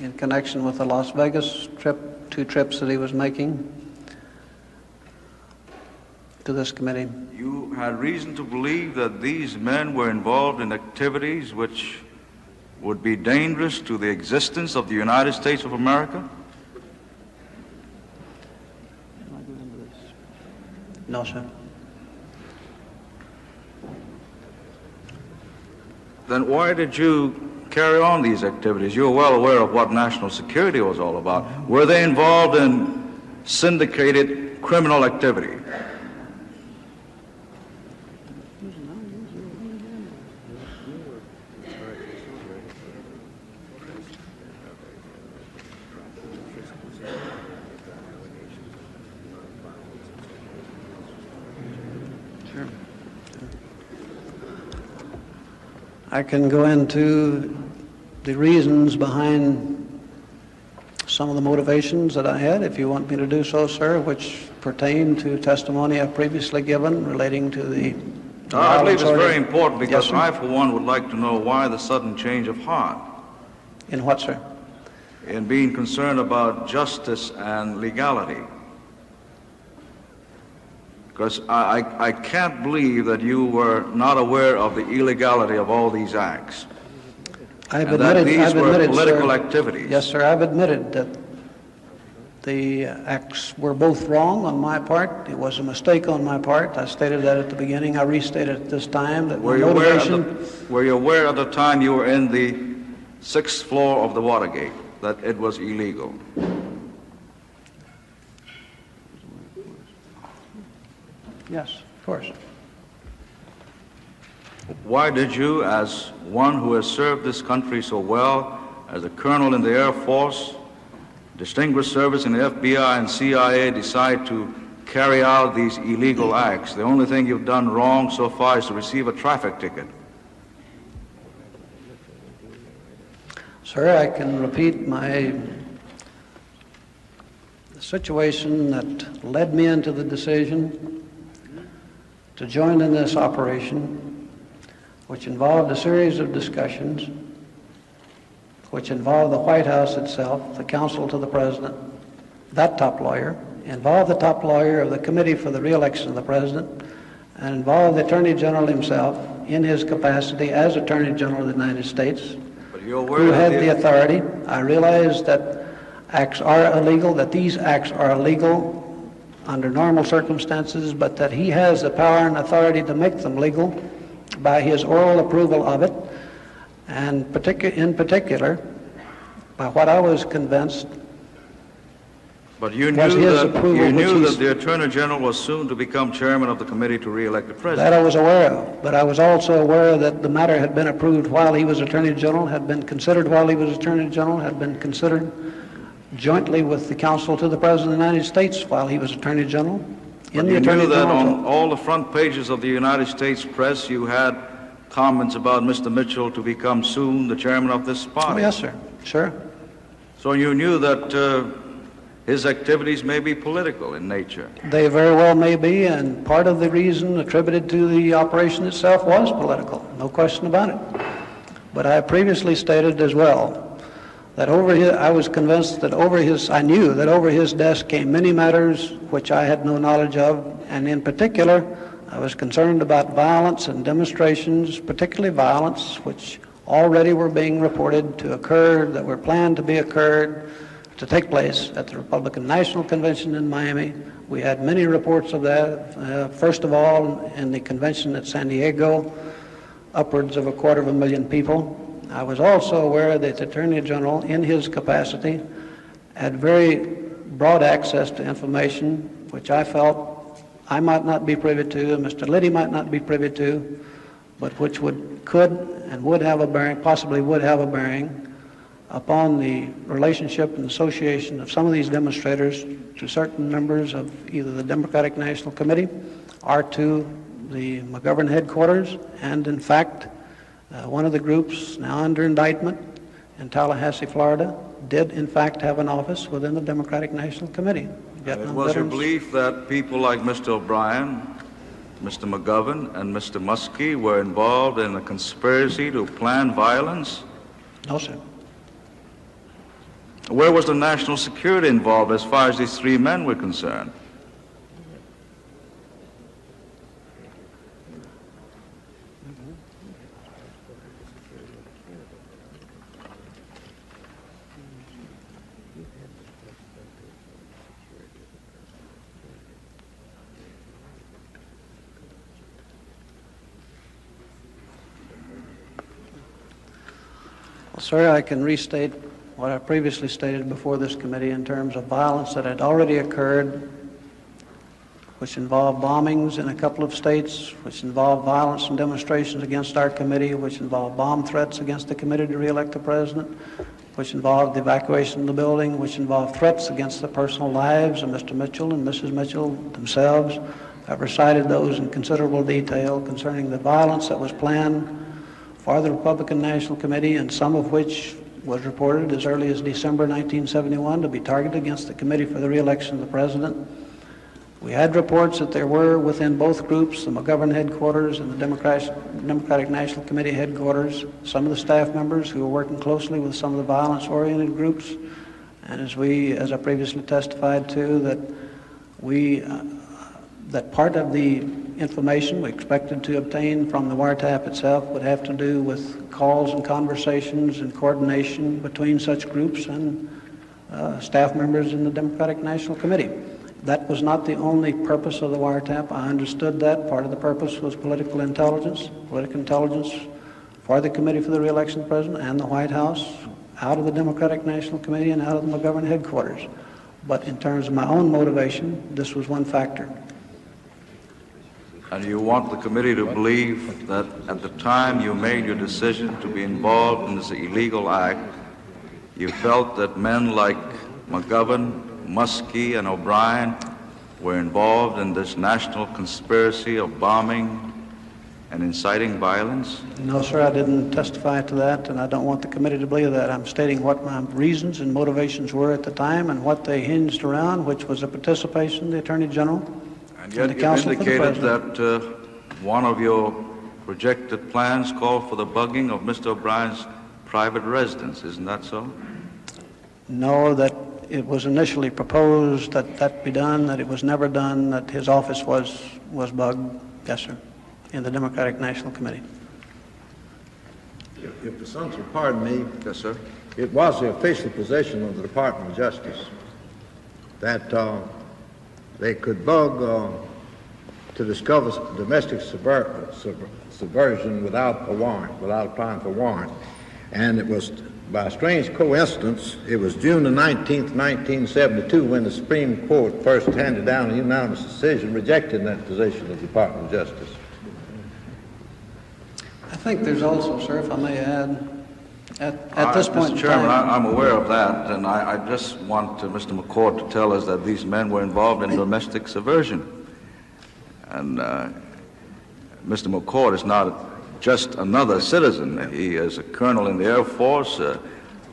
in connection with the Las Vegas trip, 2 trips that he was making to this committee. You had reason to believe that these men were involved in activities which would be dangerous to the existence of the United States of America? No, sir. Then why did you carry on these activities? You were well aware of what national security was all about. Were they involved in syndicated criminal activity? I can go into the reasons behind some of the motivations that I had, if you want me to do so, sir, which pertain to testimony I've previously given relating to the... I believe it's very important because yes, I, for one, would like to know why the sudden change of heart. In what, sir? In being concerned about justice and legality. Because I can't believe that you were not aware of the illegality of all these acts. I've admitted, these were political sir, activities. Yes, sir, I've admitted that the acts were both wrong on my part. It was a mistake on my part. I stated that at the beginning. I restated at this time that were you aware at the time you were in the 6th floor of the Watergate that it was illegal? Yes, of course. Why did you, as one who has served this country so well, as a colonel in the Air Force, distinguished service in the FBI and CIA, decide to carry out these illegal acts? The only thing you've done wrong so far is to receive a traffic ticket. Sir, I can repeat the situation that led me into the decision to join in this operation, which involved a series of discussions, which involved the White House itself, the counsel to the president, that top lawyer, involved the top lawyer of the Committee for the Re-election of the President, and involved the Attorney General himself in his capacity as Attorney General of the United States, who had the authority. I realized that acts are illegal, that these acts are illegal under normal circumstances, but that he has the power and authority to make them legal by his oral approval of it, and in particular, by what I was convinced. But you knew that the Attorney General was soon to become chairman of the committee to re-elect the president. That I was aware of, but I was also aware that the matter had been approved while he was Attorney General, had been considered while he was Attorney General, had been considered jointly with the counsel to the President of the United States while he was Attorney General. You knew that on all the front pages of the United States press you had comments about Mr. Mitchell to become soon the chairman of this party. Oh, yes, sir. Sure. So you knew that his activities may be political in nature. They very well may be, and part of the reason attributed to the operation itself was political, no question about it. But I previously stated as well that I was convinced that I knew that over his desk came many matters which I had no knowledge of, and in particular, I was concerned about violence and demonstrations, particularly violence, which already were being reported to occur, that were planned to be occurred, to take place at the Republican National Convention in Miami. We had many reports of that. First of all, in the convention at San Diego, upwards of 250,000 people. I was also aware that the Attorney General, in his capacity, had very broad access to information which I felt I might not be privy to, and Mr. Liddy might not be privy to, but which could and would have a bearing, possibly would have a bearing upon the relationship and association of some of these demonstrators to certain members of either the Democratic National Committee or to the McGovern headquarters, and in fact, one of the groups now under indictment in Tallahassee, Florida, did in fact have an office within the Democratic National Committee. It was your belief that people like Mr. O'Brien, Mr. McGovern, and Mr. Muskie were involved in a conspiracy to plan violence? No, sir. Where was the national security involved as far as these three men were concerned? Well, sir, I can restate what I previously stated before this committee in terms of violence that had already occurred, which involved bombings in a couple of states, which involved violence and demonstrations against our committee, which involved bomb threats against the committee to re-elect the president, which involved the evacuation of the building, which involved threats against the personal lives of Mr. Mitchell and Mrs. Mitchell themselves. I've recited those in considerable detail concerning the violence that was planned for the Republican National Committee, and some of which was reported as early as December 1971 to be targeted against the Committee for the Re-election of the President. We had reports that there were within both groups, the McGovern headquarters and the Democratic National Committee headquarters, some of the staff members who were working closely with some of the violence-oriented groups. And as I previously testified to, that part of the information we expected to obtain from the wiretap itself would have to do with calls and conversations and coordination between such groups and staff members in the Democratic National Committee. That was not the only purpose of the wiretap. I understood that. Part of the purpose was political intelligence for the Committee for the Re-election of the President and the White House, out of the Democratic National Committee and out of the McGovern headquarters. But in terms of my own motivation, this was one factor. And you want the committee to believe that at the time you made your decision to be involved in this illegal act, you felt that men like McGovern, Muskie, and O'Brien were involved in this national conspiracy of bombing and inciting violence? No, sir, I didn't testify to that, and I don't want the committee to believe that. I'm stating what my reasons and motivations were at the time and what they hinged around, which was the participation of the Attorney General. And yet you indicated that one of your projected plans called for the bugging of Mr. O'Brien's private residence. Isn't that so? No, that it was initially proposed that that be done, that it was never done, that his office was bugged. Yes, sir, in the Democratic National Committee. If the Senator will pardon me. Yes, sir. It was the official position of the Department of Justice that they could bug to discover domestic subversion without a warrant, without applying for a warrant. And it was, by a strange coincidence, it was June the 19th, 1972, when the Supreme Court first handed down a unanimous decision rejecting that position of the Department of Justice. I think there's also, sir, if I may add, at this point Mr. Chairman, I'm aware of that, and I just want Mr. McCord to tell us that these men were involved in domestic subversion. And Mr. McCord is not just another citizen. He is a colonel in the Air Force,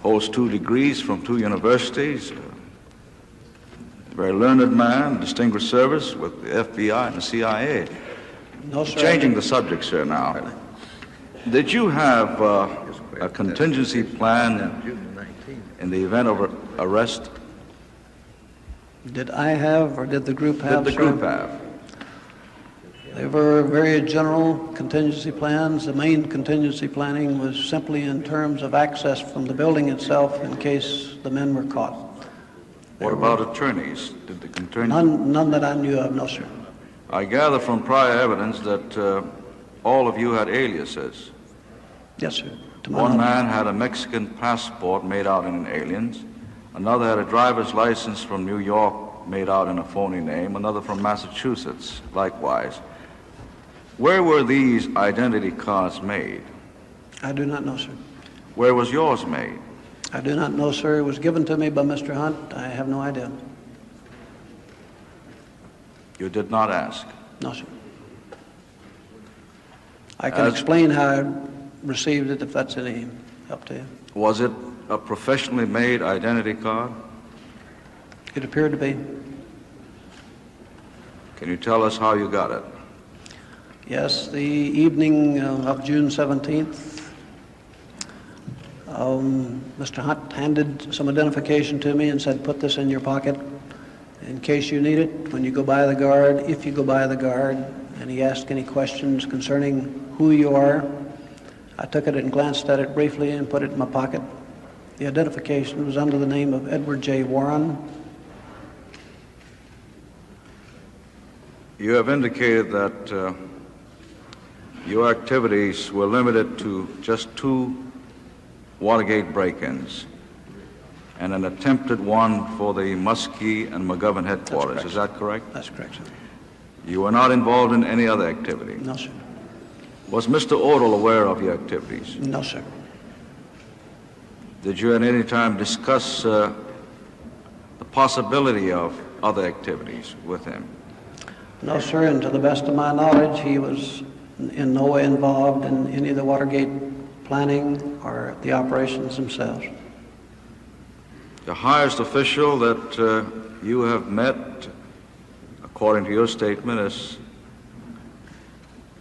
holds 2 degrees from 2 universities, a very learned man, distinguished service with the FBI and the CIA. No, sir. Changing the subject, sir, now. Did you have a contingency plan in the event of arrest? Did I have, or did the group have? Did the group have? They were very general contingency plans. The main contingency planning was simply in terms of access from the building itself in case the men were caught. What about attorneys? Did the attorneys? None that I knew of, no, sir. I gather from prior evidence that all of you had aliases. Yes, sir. To my One knowledge. man had a Mexican passport made out in an alien's. Another had a driver's license from New York made out in a phony name. Another from Massachusetts, likewise. Where were these identity cards made? I do not know, sir. Where was yours made? I do not know, sir. It was given to me by Mr. Hunt. I have no idea. You did not ask? No, sir. I can explain how I received it if that's any help to you. Was it a professionally made identity card? It appeared to be. Can you tell us how you got it? Yes, the evening of June 17th, Mr. Hunt handed some identification to me and said, put this in your pocket in case you need it when you go by the guard, if you go by the guard, and he asked any questions concerning who you are. I took it and glanced at it briefly and put it in my pocket. The identification was under the name of Edward J. Warren. You have indicated that your activities were limited to just 2 Watergate break-ins and an attempted one for the Muskie and McGovern headquarters. Is that correct? That's correct, sir. You were not involved in any other activity? No, sir. Was Mr. Odell aware of your activities? No, sir. Did you at any time discuss the possibility of other activities with him? No, sir, and to the best of my knowledge, he was in no way involved in any of the Watergate planning or the operations themselves. The highest official that you have met, according to your statement, is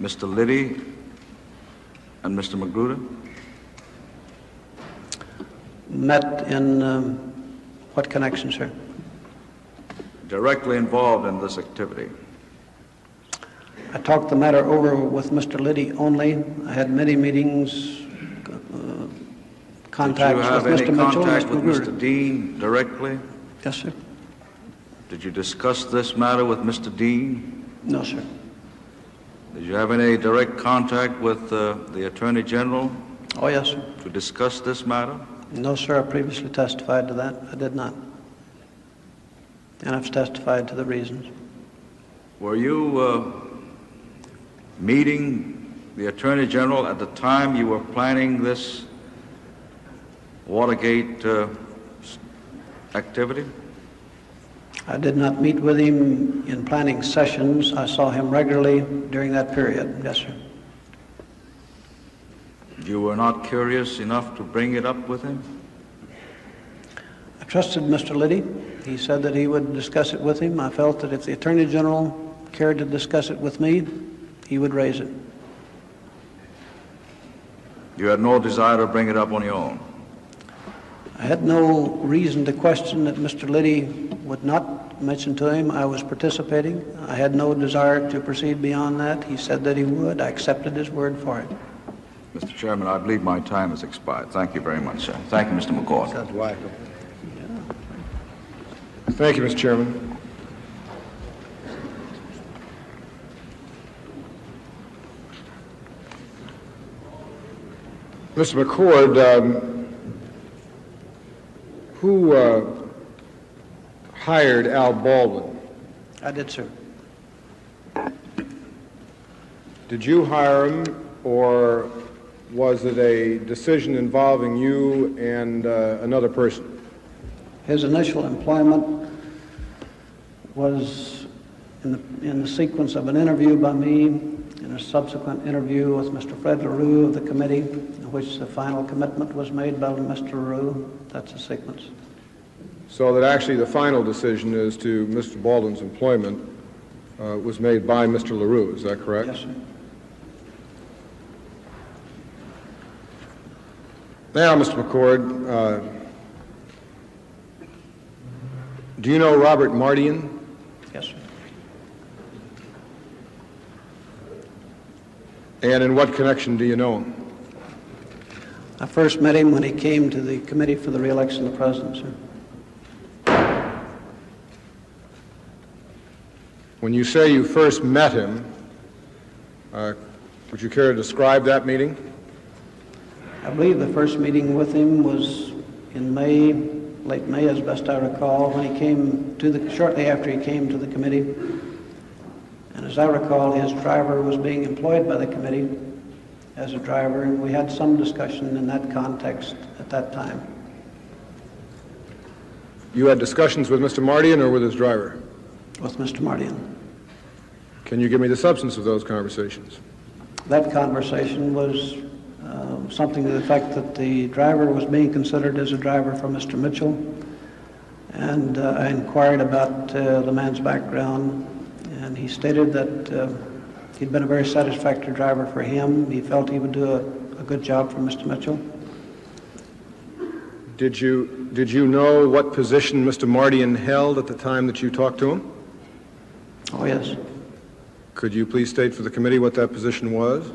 Mr. Liddy and Mr. Magruder? Met in what connection, sir? Directly involved in this activity. I talked the matter over with Mr. Liddy only. I had many meetings, contacts with Mr. Mitchell and Did you have any Mr. contact with Magruder. Mr. Dean directly? Yes, sir. Did you discuss this matter with Mr. Dean? No, sir. Did you have any direct contact with the Attorney General? Oh, yes, sir. To discuss this matter? No, sir. I previously testified to that. I did not. And I've testified to the reasons. Were you meeting the Attorney General at the time you were planning this Watergate activity? I did not meet with him in planning sessions. I saw him regularly during that period. Yes, sir. You were not curious enough to bring it up with him? I trusted Mr. Liddy. He said that he would discuss it with him. I felt that if the Attorney General cared to discuss it with me, he would raise it. You had no desire to bring it up on your own? I had no reason to question that Mr. Liddy would not mention to him I was participating. I had no desire to proceed beyond that. He said that he would. I accepted his word for it. Mr. Chairman, I believe my time has expired. Thank you very much, sir. Thank you, Mr. McCord. Thank you, Mr. Chairman. Mr. McCord, who hired Al Baldwin? I did, sir. Did you hire him, or was it a decision involving you and another person? His initial employment was in the sequence of an interview by me and a subsequent interview with Mr. Fred LaRue of the committee, in which the final commitment was made by Mr. LaRue. That's the sequence. So that actually the final decision as to Mr. Baldwin's employment was made by Mr. LaRue, is that correct? Yes, sir. Now, Mr. McCord, do you know Robert Mardian? Yes, sir. And in what connection do you know him? I first met him when he came to the committee for the re-election of the president, sir. When you say you first met him, would you care to describe that meeting? I believe the first meeting with him was in May, late May as best I recall, when he came to shortly after he came to the committee. And as I recall, his driver was being employed by the committee as a driver, and we had some discussion in that context at that time. You had discussions with Mr. Mardian or with his driver? With Mr. Mardian. Can you give me the substance of those conversations? That conversation was something to the effect that the driver was being considered as a driver for Mr. Mitchell, and I inquired about the man's background, and he stated that he'd been a very satisfactory driver for him. He felt he would do a good job for Mr. Mitchell. Did you know what position Mr. Mardian held at the time that you talked to him? Oh, yes. Could you please state for the committee what that position was?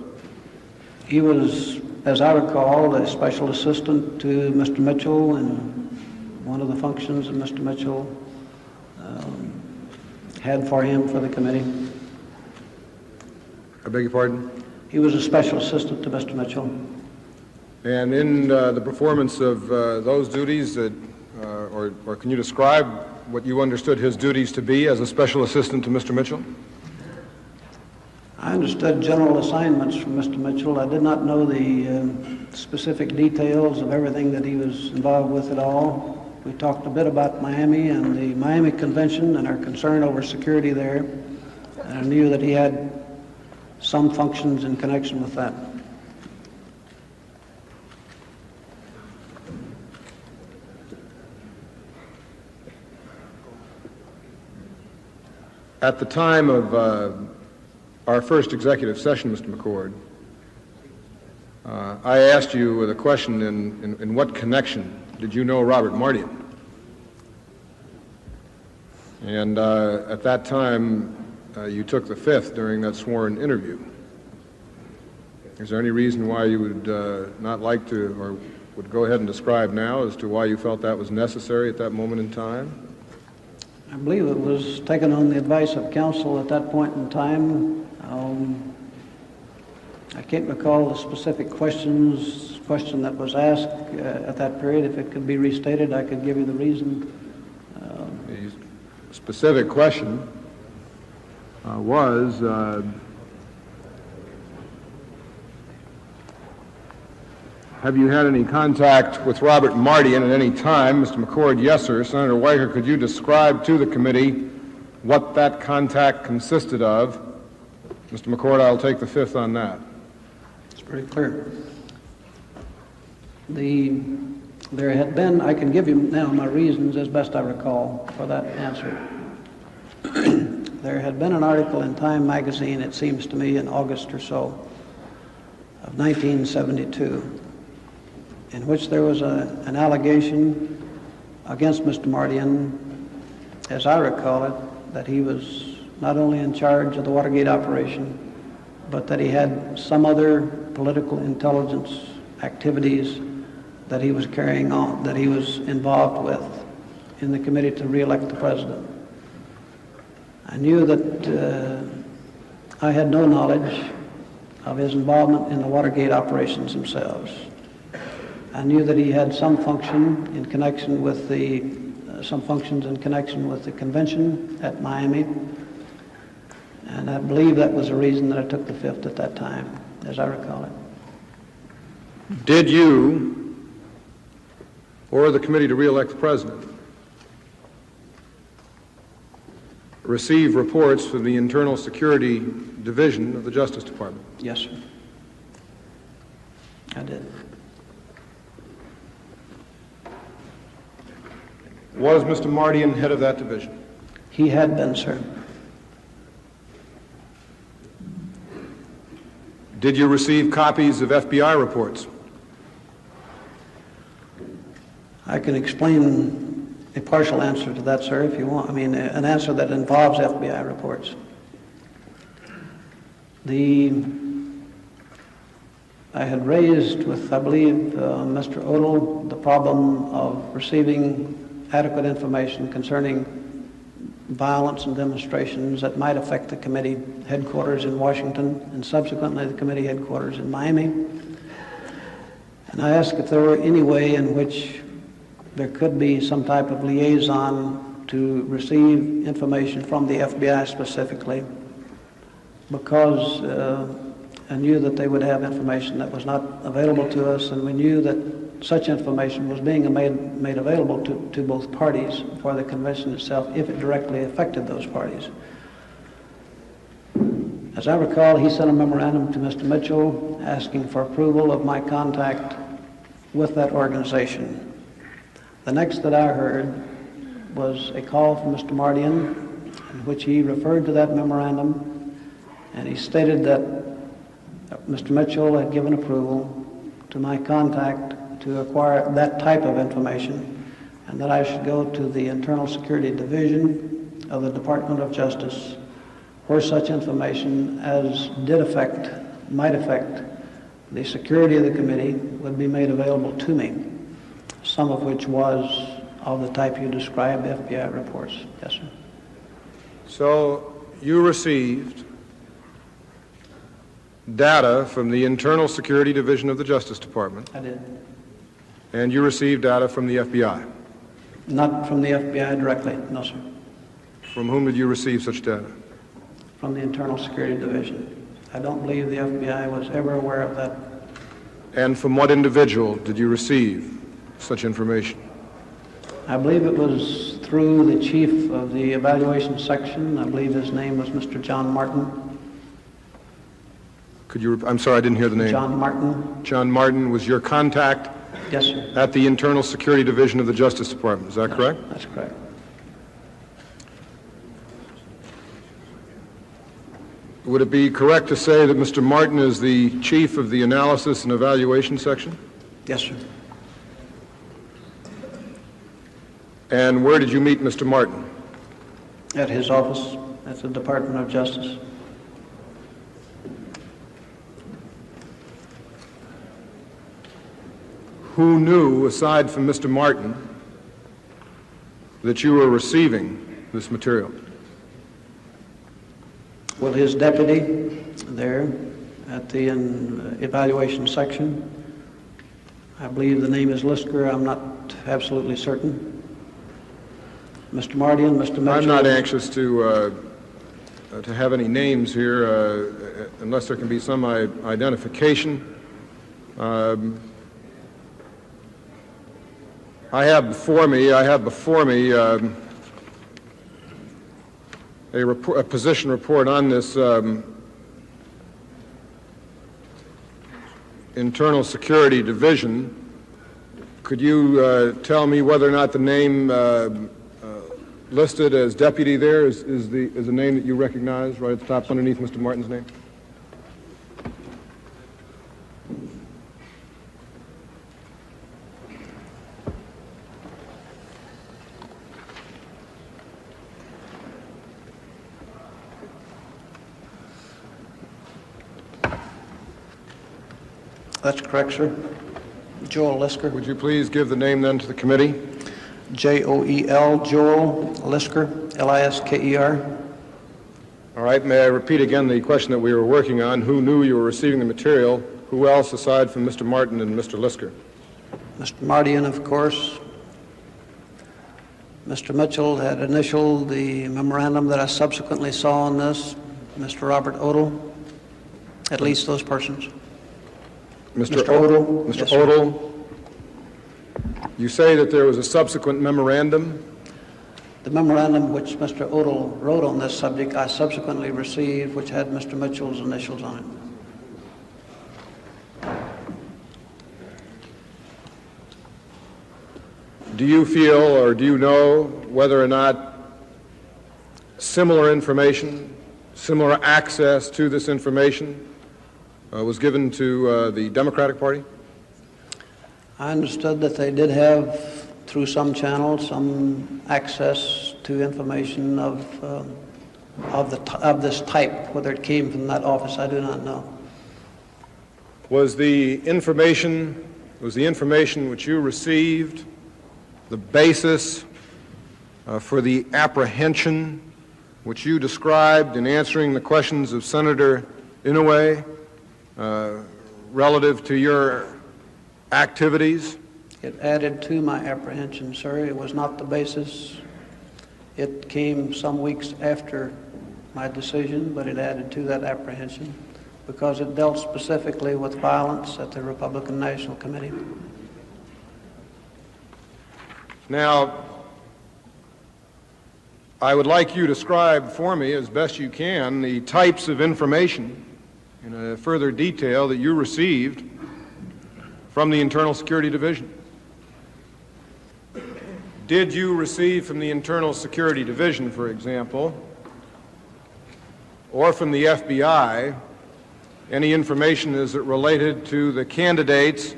He was, as I recall, a special assistant to Mr. Mitchell, and one of the functions that Mr. Mitchell had for him for the committee. I beg your pardon? He was a special assistant to Mr. Mitchell. And in the performance of those duties, or can you describe what you understood his duties to be as a special assistant to Mr. Mitchell? I understood general assignments from Mr. Mitchell. I did not know the specific details of everything that he was involved with at all. We talked a bit about Miami and the Miami Convention and our concern over security there. And I knew that he had some functions in connection with that. At the time of our first executive session, Mr. McCord, I asked you the question, in what connection did you know Robert Mardian? And at that time, you took the fifth during that sworn interview. Is there any reason why you would not like to, or would go ahead and describe now as to why you felt that was necessary at that moment in time? I believe it was taken on the advice of counsel at that point in time. I can't recall the specific question that was asked at that period. If it could be restated, I could give you the reason. The specific question was, have you had any contact with Robert Mardian at any time? Mr. McCord, yes, sir. Senator Weicker, could you describe to the committee what that contact consisted of? Mr. McCord, I'll take the fifth on that. It's pretty clear. There had been, I can give you now my reasons as best I recall for that answer. There had been an article in Time magazine, it seems to me, in August or so of 1972, in which there was an allegation against Mr. Mardian, as I recall it, that he was not only in charge of the Watergate operation, but that he had some other political intelligence activities that he was carrying on, that he was involved with in the committee to re-elect the president. I knew that I had no knowledge of his involvement in the Watergate operations themselves. I knew that he had some function in connection with some functions in connection with the convention at Miami, and I believe that was the reason that I took the fifth at that time, as I recall it. Did you, or the committee to re-elect the president, receive reports from the Internal Security Division of the Justice Department? Yes, sir. I did. Was Mr. Mardian head of that division? He had been, sir. Did you receive copies of FBI reports? I can explain a partial answer to that, sir, if you want. I mean, an answer that involves FBI reports. I had raised with, I believe, Mr. Odell, the problem of receiving adequate information concerning violence and demonstrations that might affect the committee headquarters in Washington and subsequently the committee headquarters in Miami. And I asked if there were any way in which there could be some type of liaison to receive information from the FBI specifically, because I knew that they would have information that was not available to us, and we knew that such information was being made available to both parties for the convention itself if it directly affected those parties. As I recall, he sent a memorandum to Mr. Mitchell asking for approval of my contact with that organization. The next that I heard was a call from Mr. Mardian in which he referred to that memorandum, and he stated that Mr. Mitchell had given approval to my contact to acquire that type of information, and that I should go to the Internal Security Division of the Department of Justice, where such information as might affect the security of the committee would be made available to me, some of which was of the type you described, FBI reports. Yes, sir. So you received data from the Internal Security Division of the Justice Department. I did. And you received data from the FBI? Not from the FBI directly, no, sir. From whom did you receive such data? From the Internal Security Division. I don't believe the FBI was ever aware of that. And from what individual did you receive such information? I believe it was through the chief of the evaluation section. I believe his name was Mr. John Martin. I'm sorry, I didn't hear the name. John Martin. John Martin was your contact? Yes, sir. At the Internal Security Division of the Justice Department, is that correct? That's correct. Would it be correct to say that Mr. Martin is the chief of the Analysis and Evaluation section? Yes, sir. And where did you meet Mr. Martin? At his office at the Department of Justice. Who knew, aside from Mr. Martin, that you were receiving this material? Well, his deputy there at the evaluation section. I believe the name is Lisker. I'm not absolutely certain. Mr. Mardian, Mr. Mitchell. I'm not anxious to have any names here unless there can be some identification. I have before me a position report on this Internal Security Division. Could you tell me whether or not the name listed as deputy there is a name that you recognize right at the top underneath Mr. Martin's name? That's correct, sir. Joel Lisker. Would you please give the name then to the committee? Joel, Joel Lisker, Lisker. All right, may I repeat again the question that we were working on? Who knew you were receiving the material? Who else aside from Mr. Martin and Mr. Lisker? Mr. Mardian, of course. Mr. Mitchell had initialed the memorandum that I subsequently saw on this. Mr. Robert Odell, at least those persons. Mr. Odell? Mr. Yes, Odell, you say that there was a subsequent memorandum? The memorandum which Mr. Odell wrote on this subject, I subsequently received, which had Mr. Mitchell's initials on it. Do you feel or do you know whether or not similar information, similar access to this information was given to the Democratic Party? I understood that they did have, through some channels, some access to information of this type. Whether it came from that office, I do not know. Was the information which you received the basis for the apprehension which you described in answering the questions of Senator Inouye relative to your activities? It added to my apprehension, sir. It was not the basis. It came some weeks after my decision, but it added to that apprehension because it dealt specifically with violence at the Republican National Committee. Now, I would like you to describe for me, as best you can, the types of information in a further detail that you received from the Internal Security Division. Did you receive from the Internal Security Division, for example, or from the FBI, any information as it related to the candidates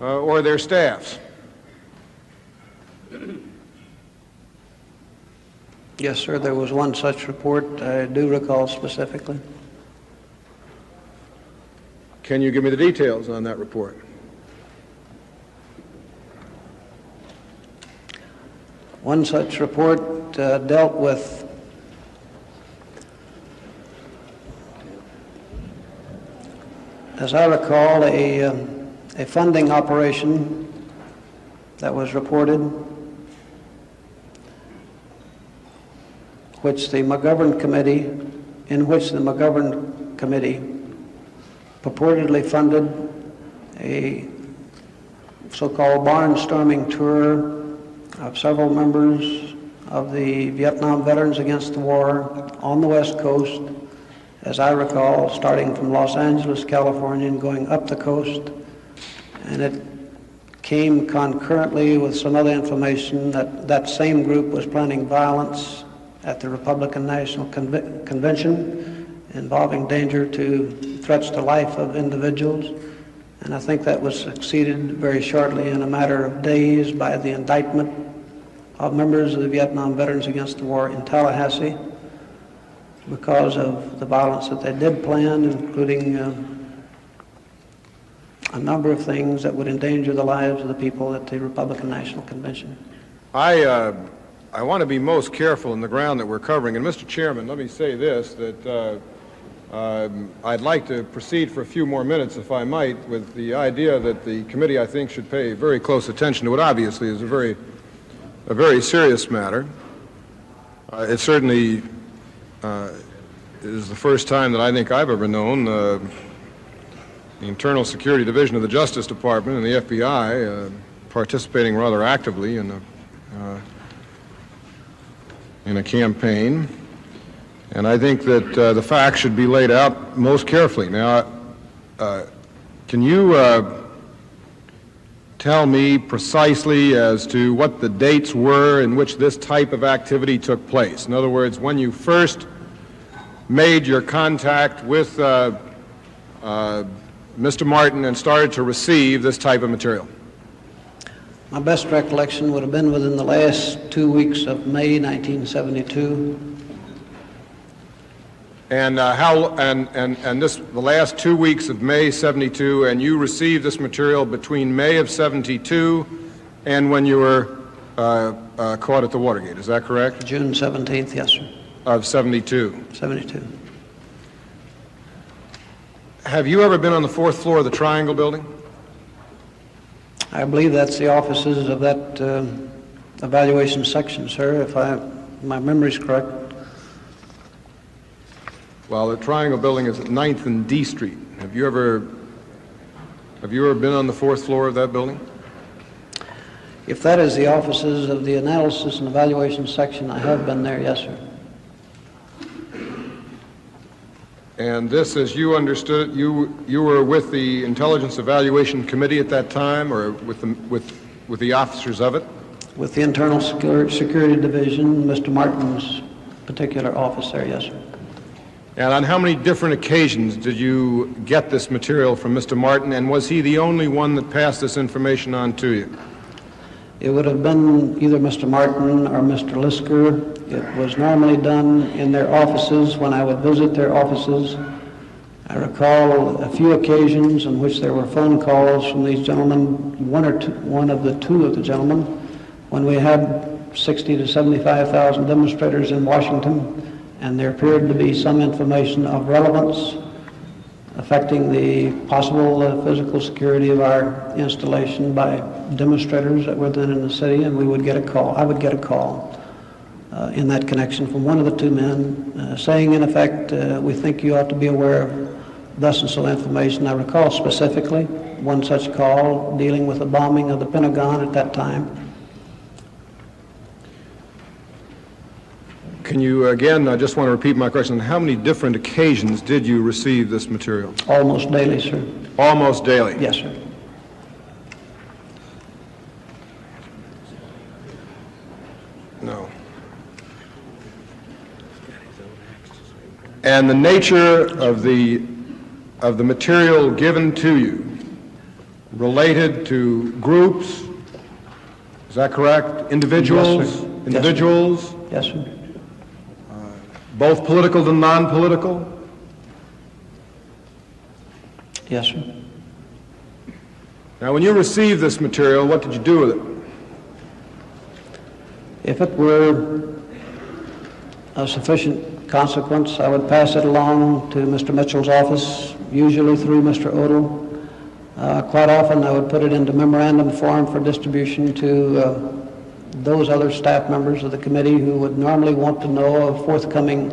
or their staffs? Yes, sir, there was one such report I do recall specifically. Can you give me the details on that report? One such report dealt with as I recall, a funding operation that was reported, in which the McCord Committee purportedly funded a so-called barnstorming tour of several members of the Vietnam Veterans Against the War on the West Coast, as I recall, starting from Los Angeles, California, and going up the coast. And it came concurrently with some other information that that same group was planning violence at the Republican National Convention involving danger to threats to life of individuals. And I think that was succeeded very shortly in a matter of days by the indictment of members of the Vietnam Veterans Against the War in Tallahassee because of the violence that they did plan, including a number of things that would endanger the lives of the people at the Republican National Convention. I want to be most careful in the ground that we're covering. And Mr. Chairman, let me say this, that I'd like to proceed for a few more minutes, if I might, with the idea that the committee, I think, should pay very close attention to what obviously is a very serious matter. It certainly is the first time that I think I've ever known the Internal Security Division of the Justice Department and the FBI participating rather actively in a campaign. And I think that the facts should be laid out most carefully. Now, can you tell me precisely as to what the dates were in which this type of activity took place? In other words, when you first made your contact with Mr. Martin and started to receive this type of material? My best recollection would have been within the last 2 weeks of May 1972. And the last 2 weeks of May 72, and you received this material between May of 72 and when you were caught at the Watergate, is that correct? June 17th, yes, sir. Of 72. 72. Have you ever been on the 4th floor of the Triangle building? I believe that's the offices of that evaluation section, sir, if my memory's correct. Well, the Triangle building is at 9th and D Street. Have you ever been on the 4th floor of that building? If that is the offices of the analysis and evaluation section, I have been there, yes, sir. And this, as you understood, you were with the Intelligence Evaluation Committee at that time, or with the officers of it? With the Internal Security Division, Mr. Martin's particular office there, yes, sir. And on how many different occasions did you get this material from Mr. Martin, and was he the only one that passed this information on to you? It would have been either Mr. Martin or Mr. Lisker. It was normally done in their offices when I would visit their offices. I recall a few occasions in which there were phone calls from these gentlemen, one of the two of the gentlemen, when we had 60 to 75,000 demonstrators in Washington, and there appeared to be some information of relevance affecting the possible physical security of our installation by demonstrators that were then in the city, and we would get a call. I would get a call in that connection from one of the two men saying, in effect, we think you ought to be aware of thus and so information. I recall specifically one such call dealing with the bombing of the Pentagon at that time. Can you, again, I just want to repeat my question. How many different occasions did you receive this material? Almost daily, sir. Almost daily? Yes, sir. No. And the nature of the material given to you related to groups, is that correct? Individuals? Yes, sir. Individuals? Yes, sir. Both political and non-political? Yes, sir. Now, when you received this material, what did you do with it? If it were of sufficient consequence, I would pass it along to Mr. Mitchell's office, usually through Mr. Odle. Quite often, I would put it into memorandum form for distribution to those other staff members of the committee who would normally want to know of forthcoming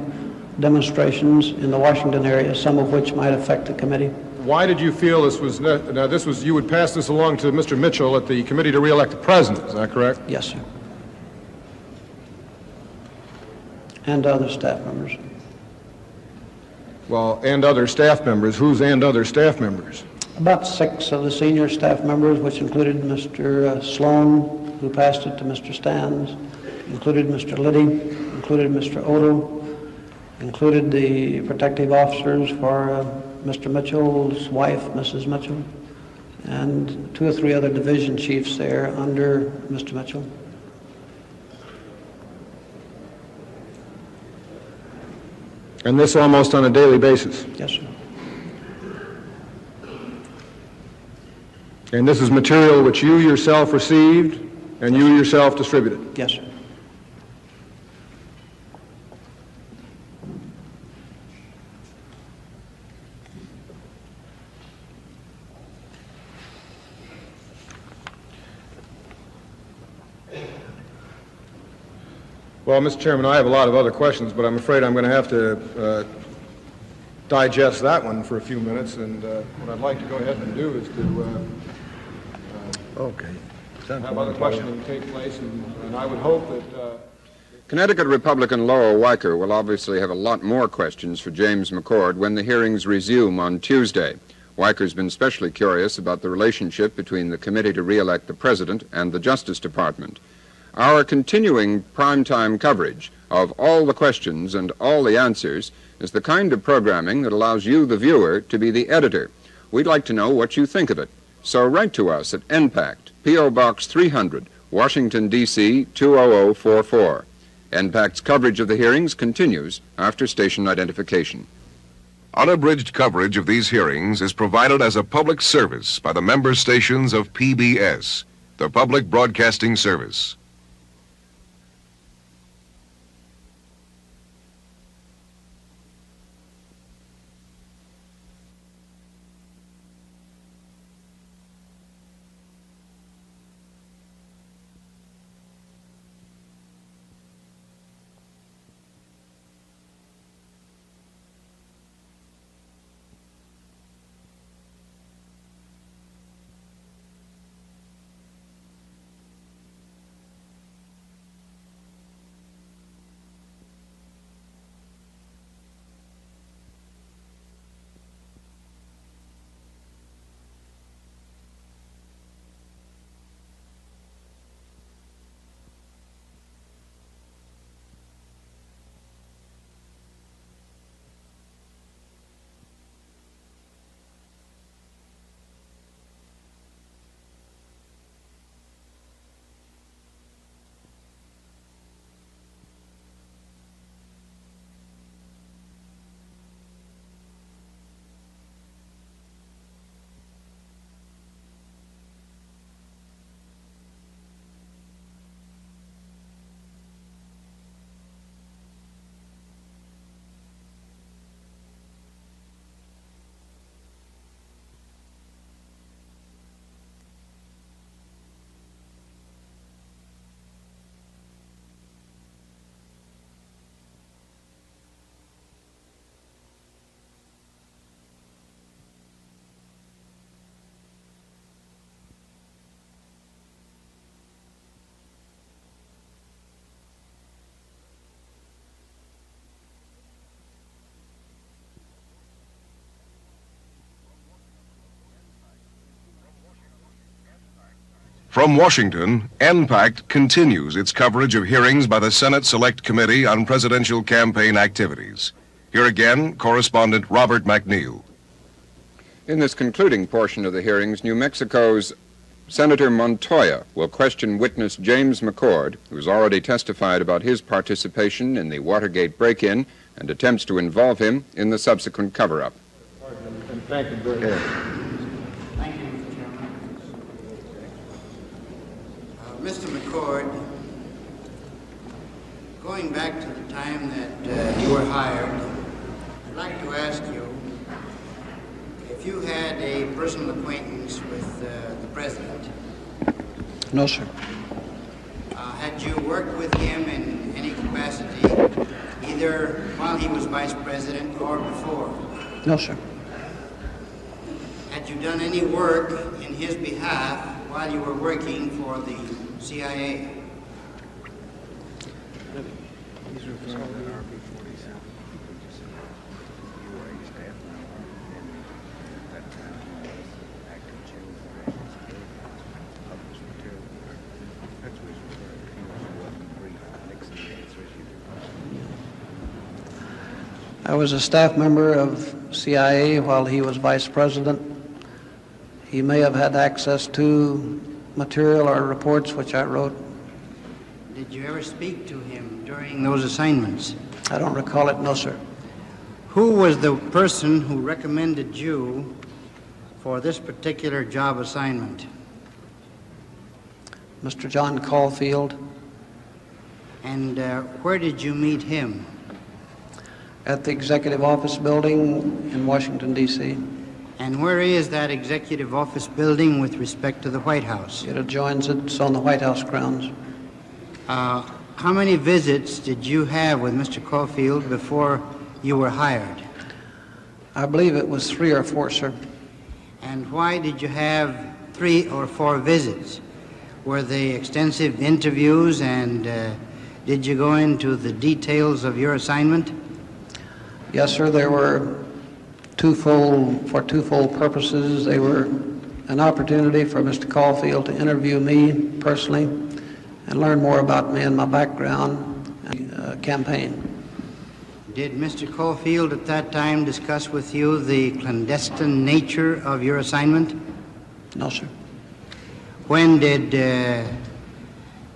demonstrations in the Washington area, some of which might affect the committee. Why did you feel this was, you would pass this along to Mr. Mitchell at the Committee to Re-elect the President, is that correct? Yes, sir. And other staff members. Well, and other staff members. Who's and other staff members? About 6 of the senior staff members, which included Mr. Sloan, who passed it to Mr. Stans, included Mr. Liddy, included Mr. Odle, included the protective officers for Mr. Mitchell's wife, Mrs. Mitchell, and 2 or 3 other division chiefs there under Mr. Mitchell. And this almost on a daily basis? Yes, sir. And this is material which you yourself received and you yourself distributed? Yes, sir. Well, Mr. Chairman, I have a lot of other questions, but I'm afraid I'm going to have to digest that one for a few minutes, and what I'd like to go ahead and do is to have other questioning take place, and I would hope that... Connecticut Republican Laurel Weicker will obviously have a lot more questions for James McCord when the hearings resume on Tuesday. Weicker's been especially curious about the relationship between the Committee to Re-elect the President and the Justice Department. Our continuing primetime coverage of all the questions and all the answers is the kind of programming that allows you, the viewer, to be the editor. We'd like to know what you think of it. So write to us at NPACT, P.O. Box 300, Washington, D.C. 20044. NPACT's coverage of the hearings continues after station identification. Unabridged coverage of these hearings is provided as a public service by the member stations of PBS, the Public Broadcasting Service. From Washington, NPAC continues its coverage of hearings by the Senate Select Committee on Presidential Campaign Activities. Here again, correspondent Robert McNeil. In this concluding portion of the hearings, New Mexico's Senator Montoya will question witness James McCord, who's already testified about his participation in the Watergate break-in and attempts to involve him in the subsequent cover-up. And thank you very much. Thank you, Mr. Chairman. Mr. McCord, going back to the time that you were hired, I'd like to ask you if you had a personal acquaintance with the President. No, sir. Had you worked with him in any capacity, either while he was Vice President or before? No, sir. Had you done any work in his behalf while you were working for the CIA? I was a staff member of CIA while he was Vice President. He may have had access to material or reports which I wrote. Did you ever speak to him during those assignments? I don't recall it, no, sir. Who was the person who recommended you for this particular job assignment? Mr. John Caulfield. And where did you meet him? At the Executive Office Building in Washington, D.C. And where is that Executive Office Building with respect to the White House? It adjoins it. It's on the White House grounds. How many visits did you have with Mr. Caulfield before you were hired? I believe it was 3 or 4, sir. And why did you have 3 or 4 visits? Were they extensive interviews, and did you go into the details of your assignment? Yes, sir. There were twofold purposes. They were an opportunity for Mr. Caulfield to interview me personally and learn more about me and my background and campaign. Did Mr. Caulfield at that time discuss with you the clandestine nature of your assignment? No, sir. When did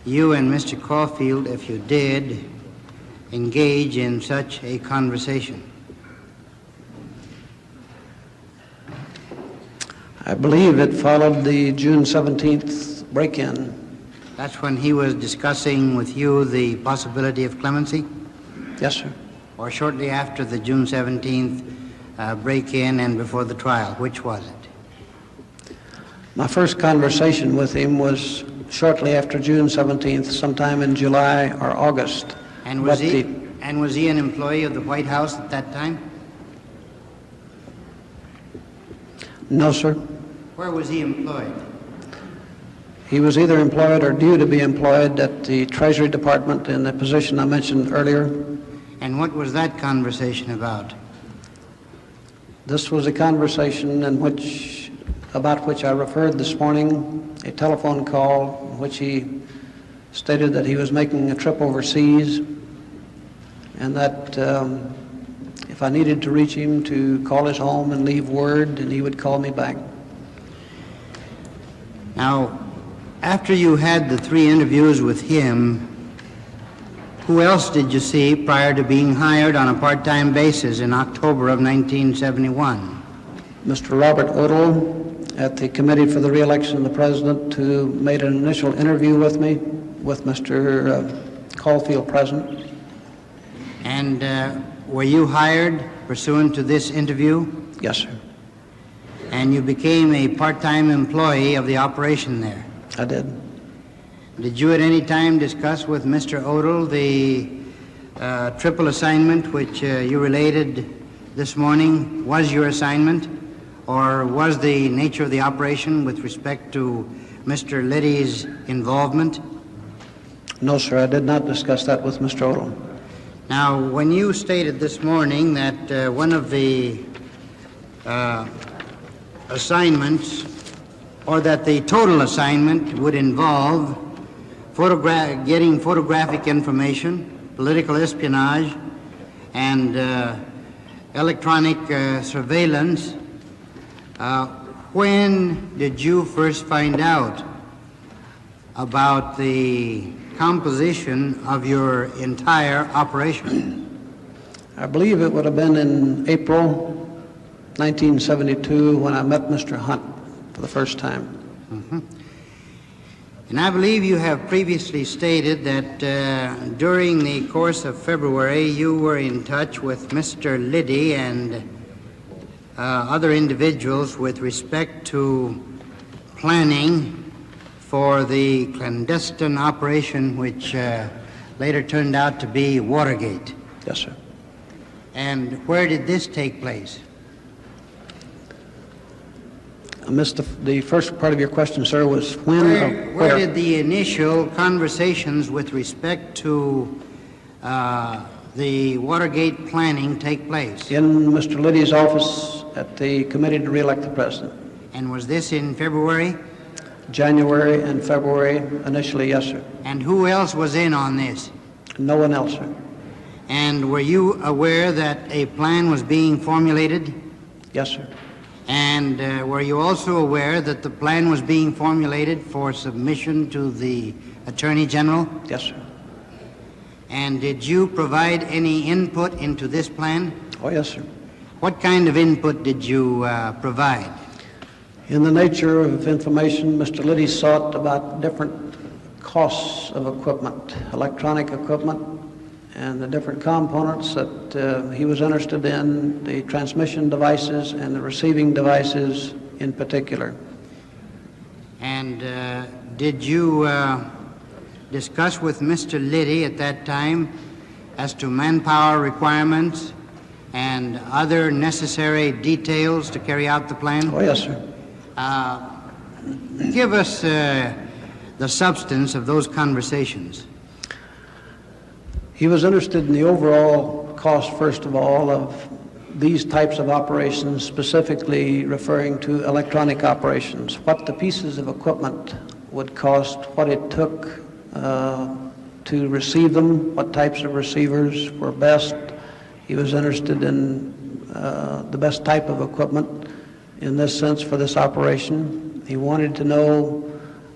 you and Mr. Caulfield, if you did, engage in such a conversation? I believe it followed the June 17th break-in. That's when he was discussing with you the possibility of clemency? Yes, sir. Or shortly after the June 17th break-in and before the trial? Which was it? My first conversation with him was shortly after June 17th, sometime in July or August. And was he an employee of the White House at that time? No, sir. Where was he employed? He was either employed or due to be employed at the Treasury Department in the position I mentioned earlier. And what was that conversation about? This was a conversation about which I referred this morning, a telephone call in which he stated that he was making a trip overseas and that if I needed to reach him, to call his home and leave word, and he would call me back. Now, after you had the 3 interviews with him, who else did you see prior to being hired on a part-time basis in October of 1971? Mr. Robert Odell at the Committee for the Re-election of the President, who made an initial interview with me, with Mr. Caulfield present. And were you hired pursuant to this interview? Yes, sir. And you became a part-time employee of the operation there? I did. Did you at any time discuss with Mr. Odell the triple assignment which you related this morning was your assignment, or was the nature of the operation with respect to Mr. Liddy's involvement? No, sir, I did not discuss that with Mr. Odell. Now, when you stated this morning that one of the assignments or that the total assignment would involve getting photographic information, political espionage, and electronic surveillance. When did you first find out about the composition of your entire operation? I believe it would have been in April 1972 when I met Mr. Hunt for the first time. Mm-hmm. And I believe you have previously stated that during the course of February you were in touch with Mr. Liddy and other individuals with respect to planning for the clandestine operation which later turned out to be Watergate. Yes, sir. And where did this take place? I missed the first part of your question, sir, was when? Where did the initial conversations with respect to the Watergate planning take place? In Mr. Liddy's office at the Committee to Re-elect the President. And was this in February? January and February, initially, yes, sir. And who else was in on this? No one else, sir. And were you aware that a plan was being formulated? Yes, sir. And were you also aware that the plan was being formulated for submission to the Attorney General? Yes, sir. And did you provide any input into this plan? Oh, yes, sir. What kind of input did you provide? In the nature of information, Mr. Liddy sought about different costs of equipment, electronic equipment, and the different components that he was interested in, the transmission devices and the receiving devices in particular. And did you discuss with Mr. Liddy at that time as to manpower requirements and other necessary details to carry out the plan? Oh, yes, sir. Give us the substance of those conversations. He was interested in the overall cost, first of all, of these types of operations, specifically referring to electronic operations, what the pieces of equipment would cost, what it took to receive them, what types of receivers were best. He was interested in the best type of equipment in this sense for this operation. He wanted to know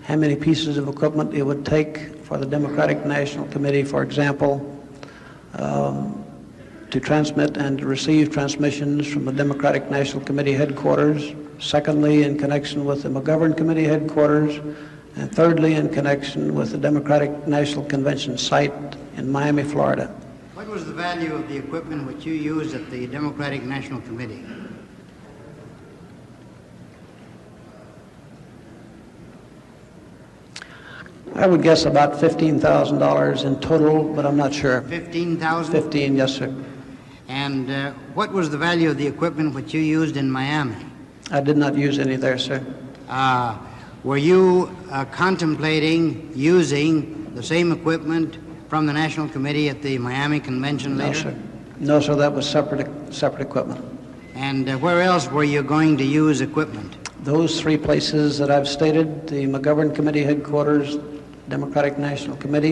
how many pieces of equipment it would take for the Democratic National Committee, for example, to transmit and to receive transmissions from the Democratic National Committee headquarters. Secondly, in connection with the McGovern Committee headquarters. And thirdly, in connection with the Democratic National Convention site in Miami, Florida. What was the value of the equipment which you used at the Democratic National Committee? I would guess about $15,000 in total, but I'm not sure. 15,000? 15, yes, sir. And what was the value of the equipment which you used in Miami? I did not use any there, sir. Were you contemplating using the same equipment from the National Committee at the Miami Convention later? No, sir. No, sir, that was separate equipment. And where else were you going to use equipment? Those three places that I've stated, the McGovern Committee headquarters, Democratic National Committee,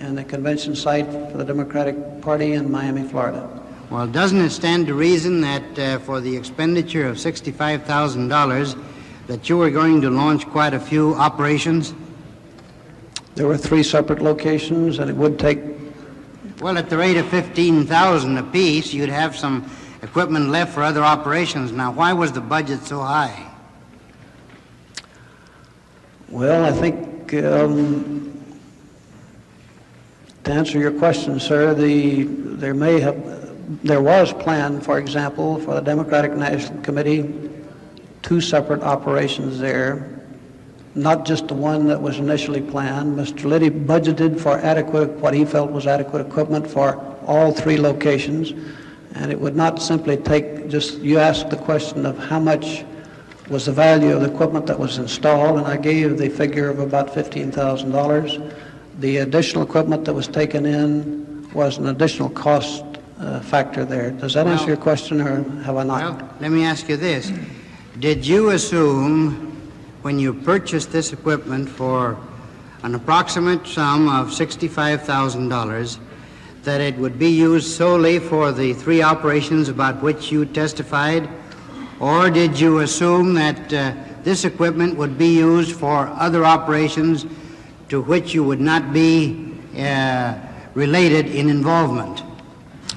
and the convention site for the Democratic Party in Miami, Florida. Well, doesn't it stand to reason that for the expenditure of $65,000 that you were going to launch quite a few operations? There were three separate locations, and it would take... Well, at the rate of $15,000 apiece, you'd have some equipment left for other operations. Now, why was the budget so high? Well, I think, to answer your question, sir, there was planned, for example, for the Democratic National Committee, two separate operations there, not just the one that was initially planned. Mr. Liddy budgeted for what he felt was adequate equipment for all three locations, and it would not simply take you asked the question of how much was the value of the equipment that was installed, and I gave the figure of about $15,000. The additional equipment that was taken in was an additional cost factor there. Does that answer your question, or have I not? Well, let me ask you this. Did you assume when you purchased this equipment for an approximate sum of $65,000, that it would be used solely for the three operations about which you testified, or did you assume that this equipment would be used for other operations to which you would not be related in involvement?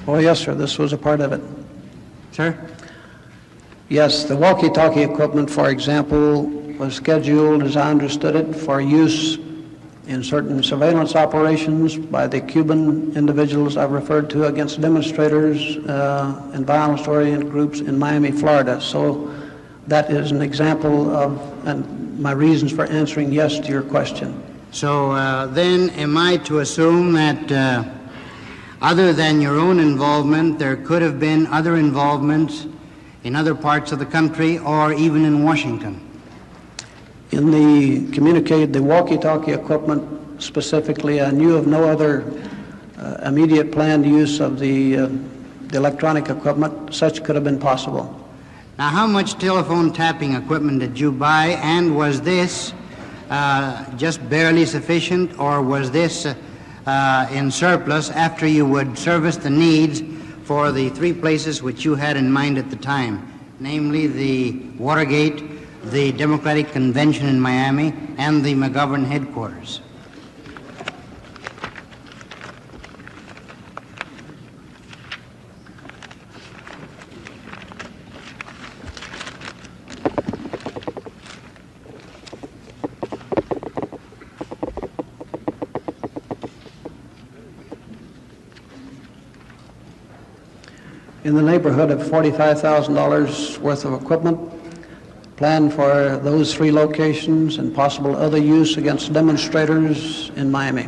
Oh, yes, sir. This was a part of it. Sir? Yes, the walkie-talkie equipment, for example, was scheduled, as I understood it, for use in certain surveillance operations by the Cuban individuals I've referred to against demonstrators and violence-oriented groups in Miami, Florida. So that is an example of my reasons for answering yes to your question. So then am I to assume that other than your own involvement, there could have been other involvements in other parts of the country or even in Washington? In the walkie-talkie equipment specifically, I knew of no other immediate planned use of the electronic equipment. Such could have been possible. Now, how much telephone tapping equipment did you buy, and was this just barely sufficient, or was this in surplus after you would service the needs for the three places which you had in mind at the time, namely the Watergate, the Democratic Convention in Miami, and the McGovern headquarters? In the neighborhood of $45,000 worth of equipment planned for those three locations and possible other use against demonstrators in Miami.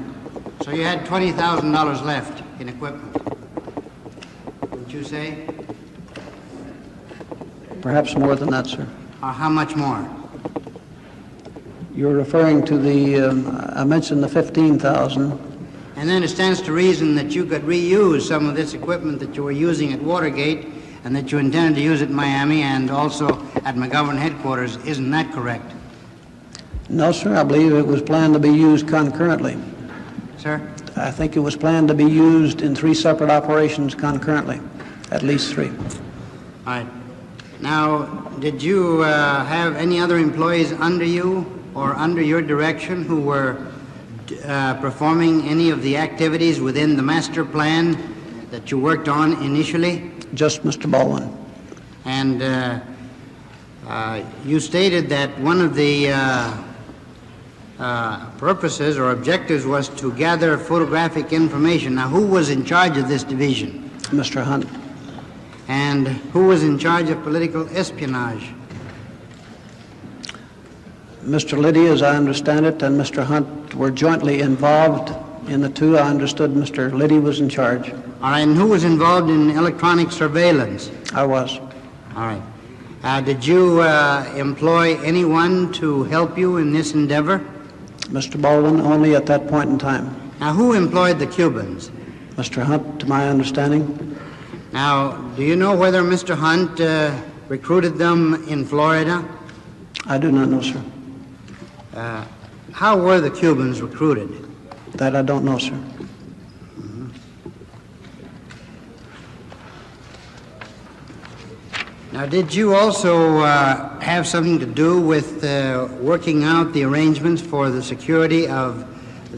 So you had $20,000 left in equipment, would you say? Perhaps more than that, sir. Or how much more? You're referring to I mentioned the $15,000. And then it stands to reason that you could reuse some of this equipment that you were using at Watergate and that you intended to use at Miami and also at McGovern headquarters. Isn't that correct? No, sir. I believe it was planned to be used concurrently. Sir? I think it was planned to be used in three separate operations concurrently, at least three. All right. Now, did you have any other employees under you or under your direction who were performing any of the activities within the master plan that you worked on initially? Just Mr. Baldwin. And you stated that one of the purposes or objectives was to gather photographic information. Now, who was in charge of this division? Mr. Hunt. And who was in charge of political espionage? Mr. Liddy, as I understand it, and Mr. Hunt were jointly involved in the two. I understood Mr. Liddy was in charge. All right, and who was involved in electronic surveillance? I was. All right. Did you employ anyone to help you in this endeavor? Mr. Baldwin, only at that point in time. Now, who employed the Cubans? Mr. Hunt, to my understanding. Now, do you know whether Mr. Hunt recruited them in Florida? I do not know, sir. How were the Cubans recruited? That I don't know, sir. Mm-hmm. Now, did you also have something to do with working out the arrangements for the security of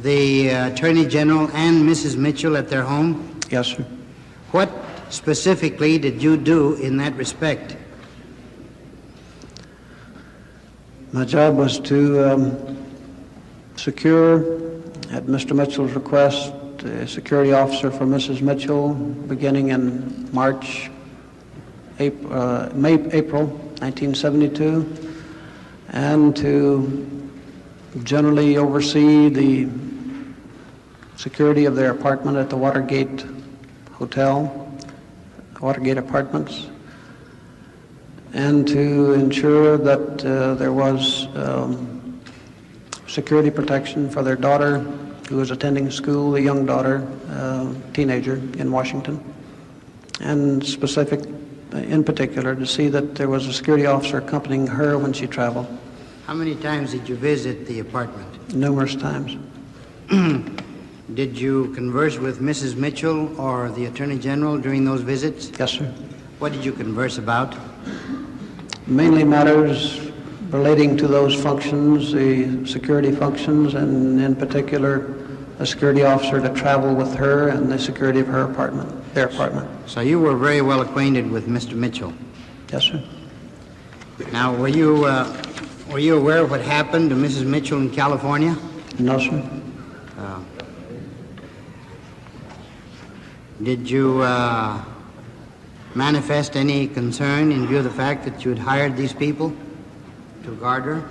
the Attorney General and Mrs. Mitchell at their home? Yes, sir. What specifically did you do in that respect? My job was to secure, at Mr. Mitchell's request, a security officer for Mrs. Mitchell beginning in April 1972, and to generally oversee the security of their apartment at the Watergate Hotel, Watergate Apartments, and to ensure that there was security protection for their daughter who was attending school, a young daughter, teenager in Washington, and in particular to see that there was a security officer accompanying her when she traveled. How many times did you visit the apartment? Numerous times. Did you converse with Mrs. Mitchell or the Attorney General during those visits? Yes, sir. What did you converse about? Mainly matters relating to those functions, the security functions, and in particular, a security officer to travel with her and the security of her apartment, their apartment. So you were very well acquainted with Mr. Mitchell? Yes, sir. Now, were you aware of what happened to Mrs. Mitchell in California? No, sir. Did you manifest any concern in view of the fact that you had hired these people to guard her?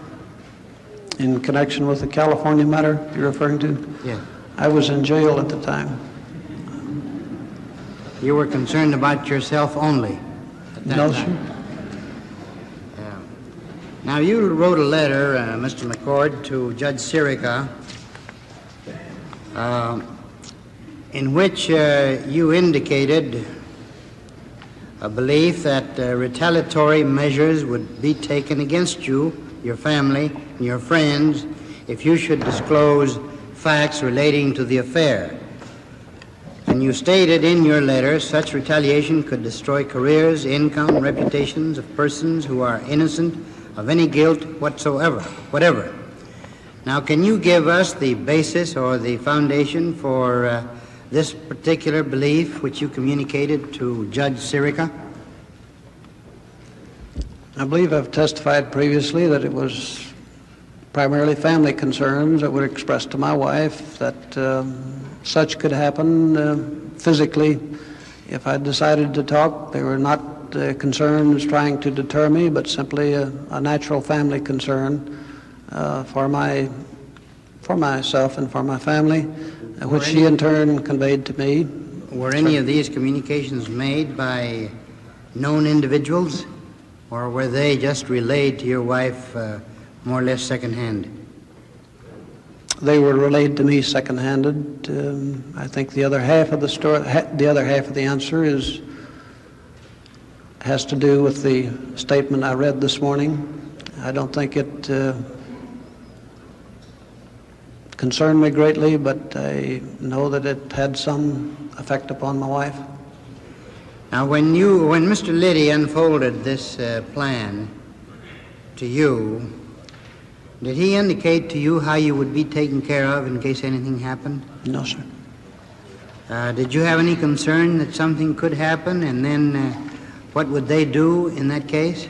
In connection with the California matter you're referring to? Yes. I was in jail at the time. You were concerned about yourself only at that No, time? sir. Now, you wrote a letter, Mr. McCord, to Judge Sirica, in which you indicated a belief that retaliatory measures would be taken against you, your family, and your friends if you should disclose facts relating to the affair. And you stated in your letter such retaliation could destroy careers, income, reputations of persons who are innocent of any guilt whatever. Now, can you give us the basis or the foundation for this particular belief which you communicated to Judge Sirica? I believe I've testified previously that it was primarily family concerns that were expressed to my wife, that such could happen physically if I decided to talk. They were not concerns trying to deter me, but simply a natural family concern for myself and for my family, which she in turn conveyed to me. Were any of these communications made by known individuals, or were they just relayed to your wife more or less secondhand? They were relayed to me second-handed. I think the other half of the story, the other half of the answer has to do with the statement I read this morning. I don't think it concerned me greatly, but I know that it had some effect upon my wife. Now, when Mr. Liddy unfolded this plan to you, did he indicate to you how you would be taken care of in case anything happened? No, sir. Did you have any concern that something could happen, and then what would they do in that case?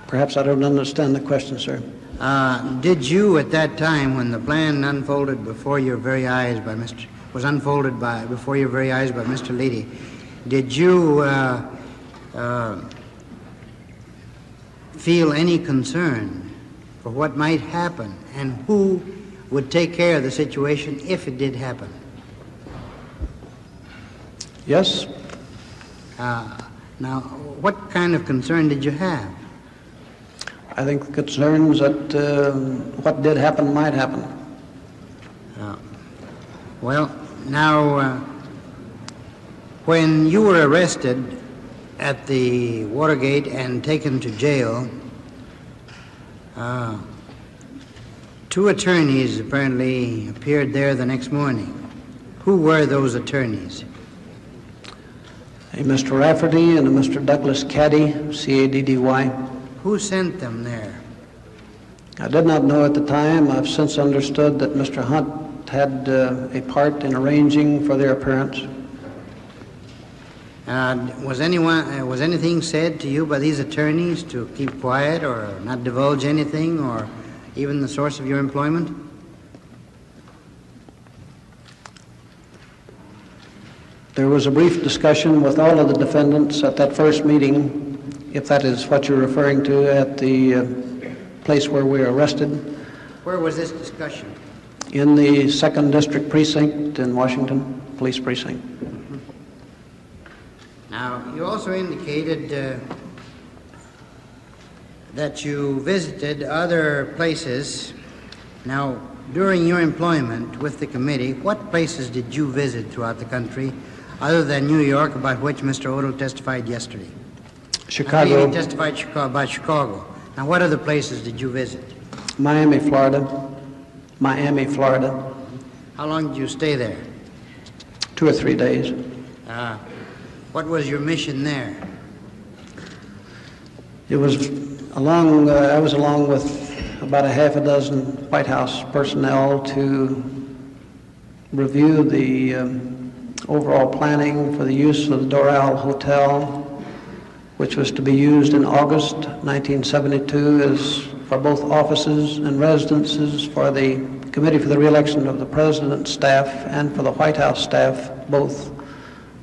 Perhaps I don't understand the question, sir. Did you, at that time, when the plan unfolded before your very eyes by before your very eyes by Mr. Liddy, did you feel any concern for what might happen and who would take care of the situation if it did happen? Yes. Now, what kind of concern did you have? I think concerns that what did happen might happen. Well, now, when you were arrested at the Watergate and taken to jail, two attorneys apparently appeared there the next morning. Who were those attorneys? A Mr. Rafferty and a Mr. Douglas Caddy, C-A-D-D-Y. Who sent them there? I did not know at the time. I've since understood that Mr. Hunt had a part in arranging for their appearance. Was anything said to you by these attorneys to keep quiet or not divulge anything, or even the source of your employment? There was a brief discussion with all of the defendants at that first meeting, if that is what you're referring to, at the place where we were arrested. Where was this discussion? In the 2nd District Precinct in Washington, Police Precinct. Now, you also indicated that you visited other places. Now, during your employment with the committee, what places did you visit throughout the country other than New York, about which Mr. Odell testified yesterday? Chicago. I believe you testified about Chicago. Now, what other places did you visit? Miami, Florida. Miami, Florida. How long did you stay there? 2 or 3 days. What was your mission there? It was I was along with about a half a dozen White House personnel to review the overall planning for the use of the Doral Hotel, which was to be used in August 1972 as for both offices and residences for the Committee for the Reelection of the President's staff and for the White House staff both.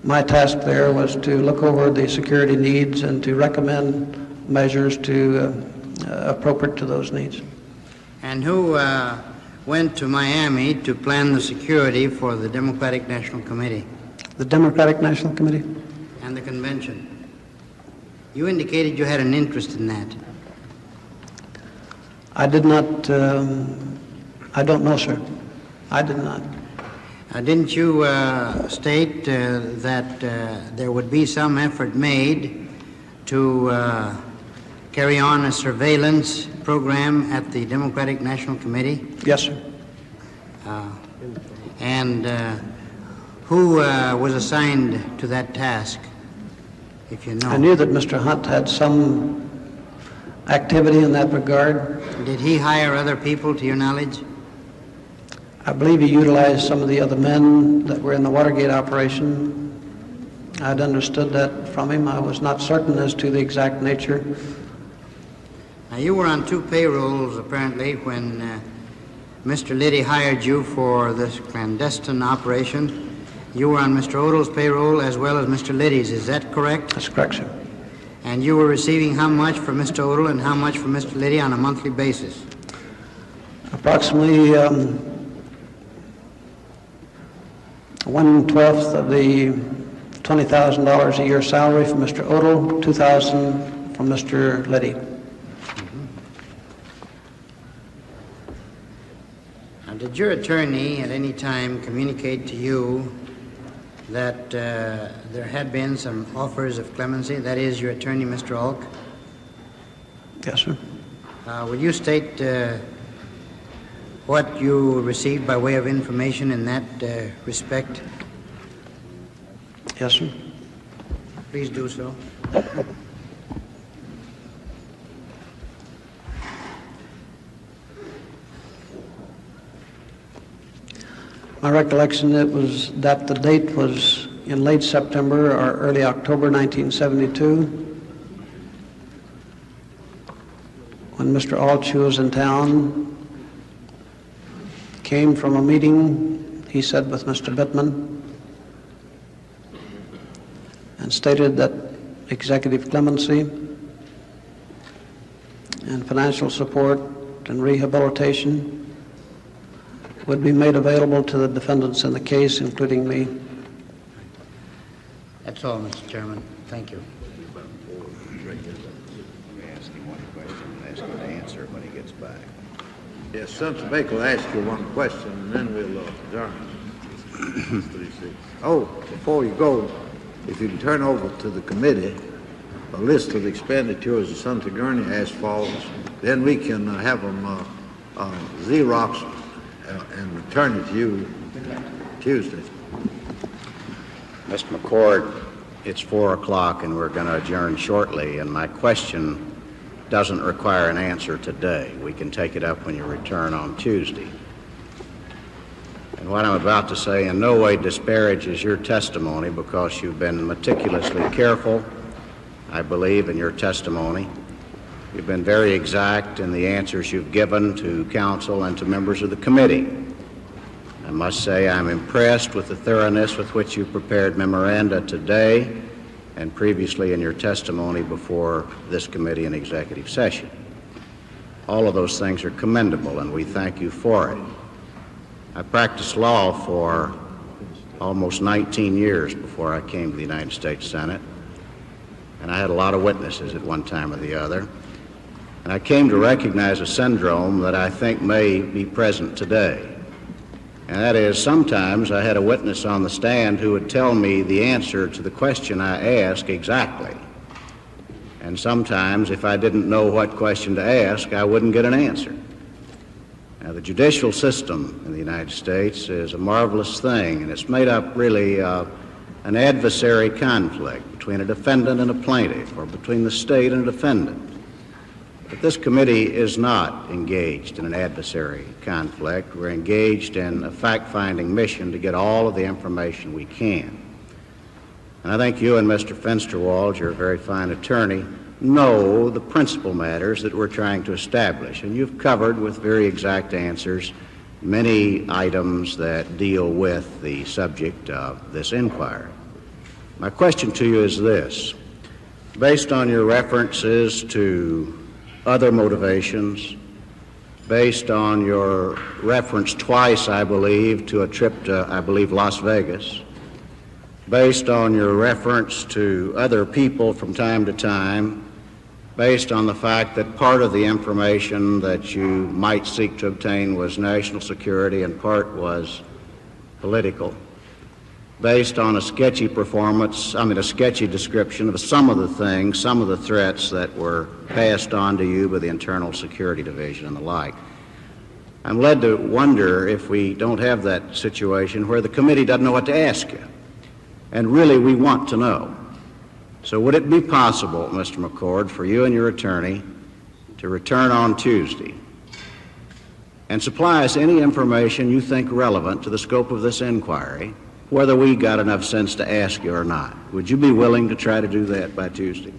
My task there was to look over the security needs and to recommend measures appropriate to those needs. And who went to Miami to plan the security for the Democratic National Committee? The Democratic National Committee? And the convention. You indicated you had an interest in that. I did not, I don't know, sir. I did not. Didn't you state that there would be some effort made to carry on a surveillance program at the Democratic National Committee? Yes, sir. And who was assigned to that task, if you know? I knew that Mr. Hunt had some activity in that regard. Did he hire other people, to your knowledge? I believe he utilized some of the other men that were in the Watergate operation. I'd understood that from him. I was not certain as to the exact nature. Now, you were on 2 payrolls, apparently, when Mr. Liddy hired you for this clandestine operation. You were on Mr. Odell's payroll as well as Mr. Liddy's. Is that correct? That's correct, sir. And you were receiving how much from Mr. Odell and how much from Mr. Liddy on a monthly basis? Approximately 1/12 of the $20,000 a year salary from Mr. Odell, $2,000 from Mr. Liddy. Now, did your attorney at any time communicate to you that there had been some offers of clemency? That is, your attorney, Mr. Alk? Yes, sir. Will you state what you received by way of information in that respect? Yes, sir. Please do so. My recollection was that the date was in late September or early October 1972 when Mr. Alch, who was in town, came from a meeting, he said, with Mr. Bittman, and stated that executive clemency and financial support and rehabilitation would be made available to the defendants in the case, including me. That's all, Mr. Chairman. Thank you. Ask him one question and ask him to answer when he gets back. Yes, Senator Baker will ask you one question, and then we'll adjourn. Oh, before you go, if you can turn over to the committee a list of the expenditures that Senator Gurney asked for, then we can have them Xerox and return it to you Tuesday. Mr. McCord, it's 4 o'clock and we're going to adjourn shortly, and my question doesn't require an answer today. We can take it up when you return on Tuesday. And what I'm about to say in no way disparages your testimony, because you've been meticulously careful, I believe, in your testimony. You've been very exact in the answers you've given to counsel and to members of the committee. I must say I'm impressed with the thoroughness with which you prepared memoranda today and previously in your testimony before this committee in executive session. All of those things are commendable, and we thank you for it. I practiced law for almost 19 years before I came to the United States Senate, and I had a lot of witnesses at one time or the other. And I came to recognize a syndrome that I think may be present today. And that is, sometimes I had a witness on the stand who would tell me the answer to the question I asked exactly. And sometimes, if I didn't know what question to ask, I wouldn't get an answer. Now, the judicial system in the United States is a marvelous thing, and it's made up really an adversary conflict between a defendant and a plaintiff, or between the state and a defendant. But this committee is not engaged in an adversary conflict. We're engaged in a fact-finding mission to get all of the information we can. And I think you and Mr. Fensterwald, you're a very fine attorney, know the principal matters that we're trying to establish. And you've covered with very exact answers many items that deal with the subject of this inquiry. My question to you is this. Based on your references to other motivations, based on your reference twice, I believe, to a trip to, I believe, Las Vegas, based on your reference to other people from time to time, based on the fact that part of the information that you might seek to obtain was national security and part was political, based on a sketchy a sketchy description of some of the things, some of the threats that were passed on to you by the Internal Security Division and the like. I'm led to wonder if we don't have that situation where the committee doesn't know what to ask you. And really, we want to know. So would it be possible, Mr. McCord, for you and your attorney to return on Tuesday and supply us any information you think relevant to the scope of this inquiry, whether we got enough sense to ask you or not? Would you be willing to try to do that by Tuesday?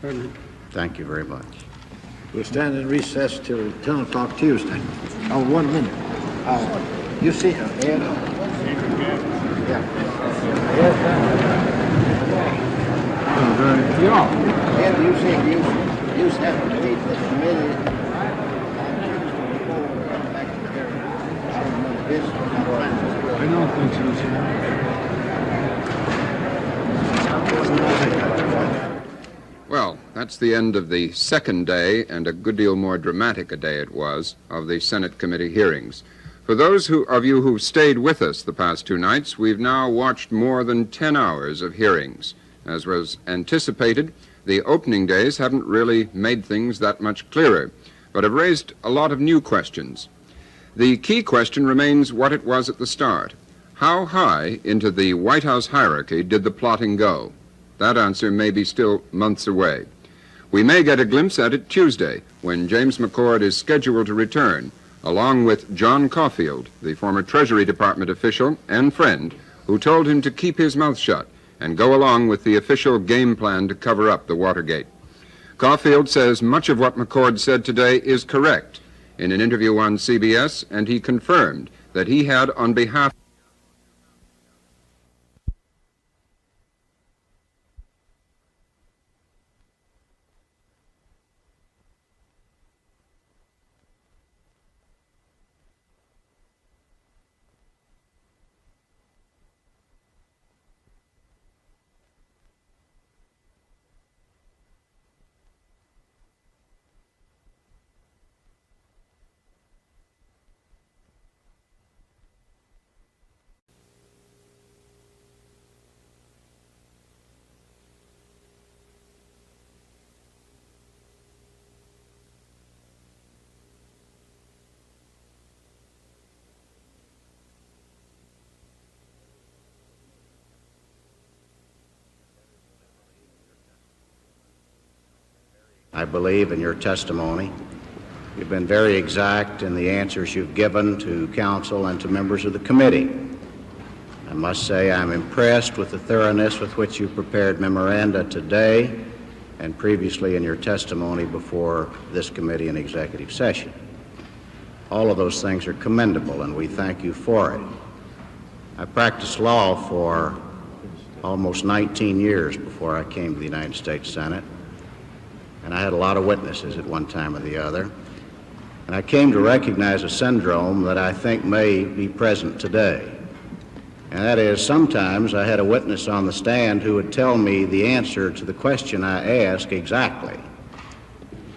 Certainly. Thank you very much. We'll stand in recess till 10 o'clock Tuesday. Oh, 1 minute. You see her, Ed? Yeah. Ed, you see, you have to leave the committee. I don't think so, sir. Well, that's the end of the second day, and a good deal more dramatic a day it was, of the Senate committee hearings. For those of you who've stayed with us the past 2 nights, we've now watched more than 10 hours of hearings. As was anticipated, the opening days haven't really made things that much clearer, but have raised a lot of new questions. The key question remains what it was at the start. How high into the White House hierarchy did the plotting go? That answer may be still months away. We may get a glimpse at it Tuesday, when James McCord is scheduled to return, along with John Caulfield, the former Treasury Department official and friend, who told him to keep his mouth shut and go along with the official game plan to cover up the Watergate. Caulfield says much of what McCord said today is correct in an interview on CBS, and he confirmed that he had, on behalf I believe, in your testimony. You've been very exact in the answers you've given to counsel and to members of the committee. I must say I'm impressed with the thoroughness with which you prepared memoranda today and previously in your testimony before this committee in executive session. All of those things are commendable, and we thank you for it. I practiced law for almost 19 years before I came to the United States Senate, and I had a lot of witnesses at one time or the other. And I came to recognize a syndrome that I think may be present today. And that is, sometimes I had a witness on the stand who would tell me the answer to the question I asked exactly.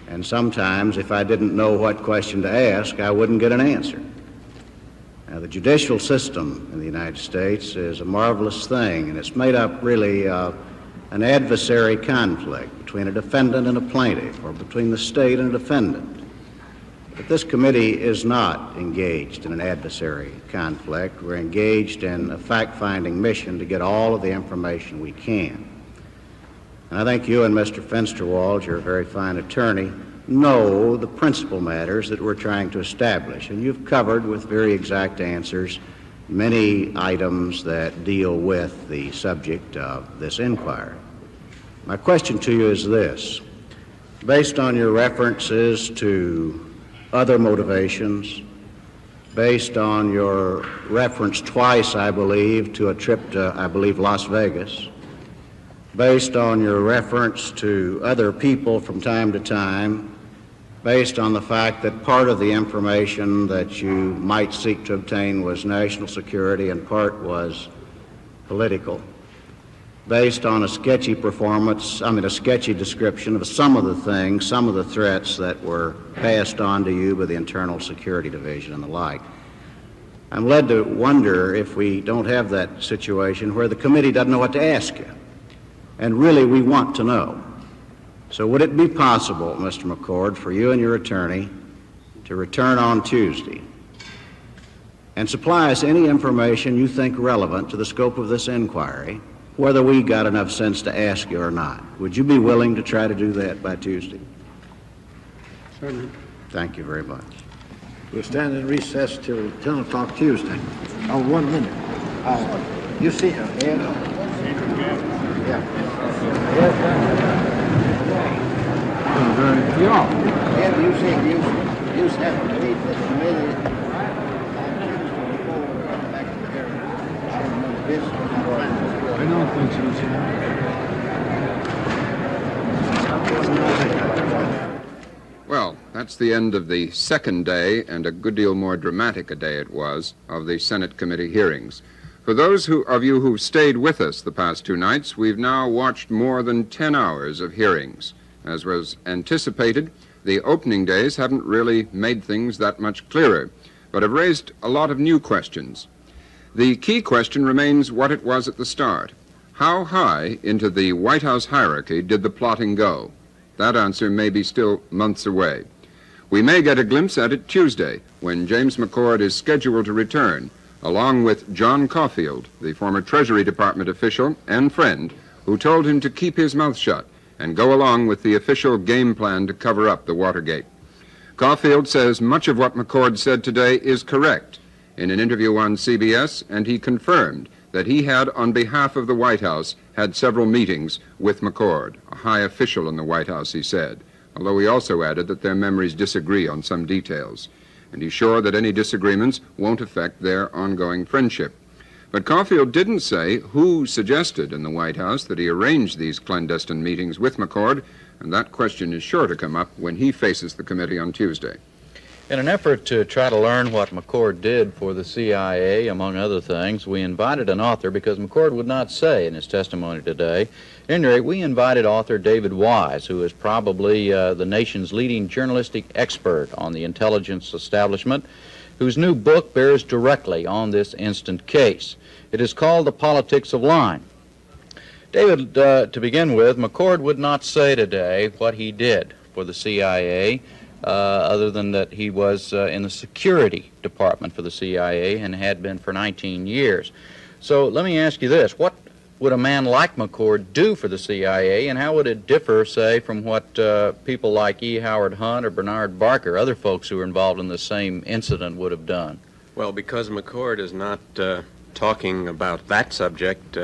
And sometimes, if I didn't know what question to ask, I wouldn't get an answer. Now, the judicial system in the United States is a marvelous thing, and it's made up really an adversary conflict between a defendant and a plaintiff, or between the state and a defendant. But this committee is not engaged in an adversary conflict. We're engaged in a fact-finding mission to get all of the information we can. And I think you and Mr. Fensterwald, you're a very fine attorney, know the principal matters that we're trying to establish. And you've covered with very exact answers many items that deal with the subject of this inquiry. My question to you is this. Based on your references to other motivations, based on your reference twice, I believe, to a trip to, I believe, Las Vegas, based on your reference to other people from time to time, based on the fact that part of the information that you might seek to obtain was national security and part was political, based on a sketchy a sketchy description of some of the things, some of the threats that were passed on to you by the Internal Security Division and the like. I'm led to wonder if we don't have that situation where the committee doesn't know what to ask you. And really, we want to know. So would it be possible, Mr. McCord, for you and your attorney to return on Tuesday and supply us any information you think relevant to the scope of this inquiry, whether we got enough sense to ask you or not? Would you be willing to try to do that by Tuesday? Certainly. Thank you very much. We'll stand in recess till 10 o'clock Tuesday. Oh, 1 minute. You see her, Ed? Yeah. Ed, you see, you have to leave this committee. I don't think so, sir. Well, that's the end of the second day, and a good deal more dramatic a day it was, of the Senate committee hearings. For those of you who've stayed with us the past 2 nights, we've now watched more than 10 hours of hearings. As was anticipated, the opening days haven't really made things that much clearer, but have raised a lot of new questions. The key question remains what it was at the start. How high into the White House hierarchy did the plotting go? That answer may be still months away. We may get a glimpse at it Tuesday, when James McCord is scheduled to return, along with John Caulfield, the former Treasury Department official and friend, who told him to keep his mouth shut and go along with the official game plan to cover up the Watergate. Caulfield says much of what McCord said today is correct in an interview on CBS, and he confirmed that he had, on behalf of the White House, had several meetings with McCord, a high official in the White House, he said, although he also added that their memories disagree on some details. And he's sure that any disagreements won't affect their ongoing friendship. But Caulfield didn't say who suggested in the White House that he arranged these clandestine meetings with McCord, and that question is sure to come up when he faces the committee on Tuesday. In an effort to try to learn what McCord did for the CIA, among other things, we invited an author because McCord would not say in his testimony today. At any rate, we invited author David Wise, who is probably the nation's leading journalistic expert on the intelligence establishment, whose new book bears directly on this instant case. It is called The Politics of Lying. David, to begin with, McCord would not say today what he did for the CIA, other than that he was in the security department for the CIA and had been for 19 years. So let me ask you this. What would a man like McCord do for the CIA, and how would it differ, say, from what people like E. Howard Hunt or Bernard Barker, other folks who were involved in the same incident, would have done? Well, because McCord is not talking about that subject,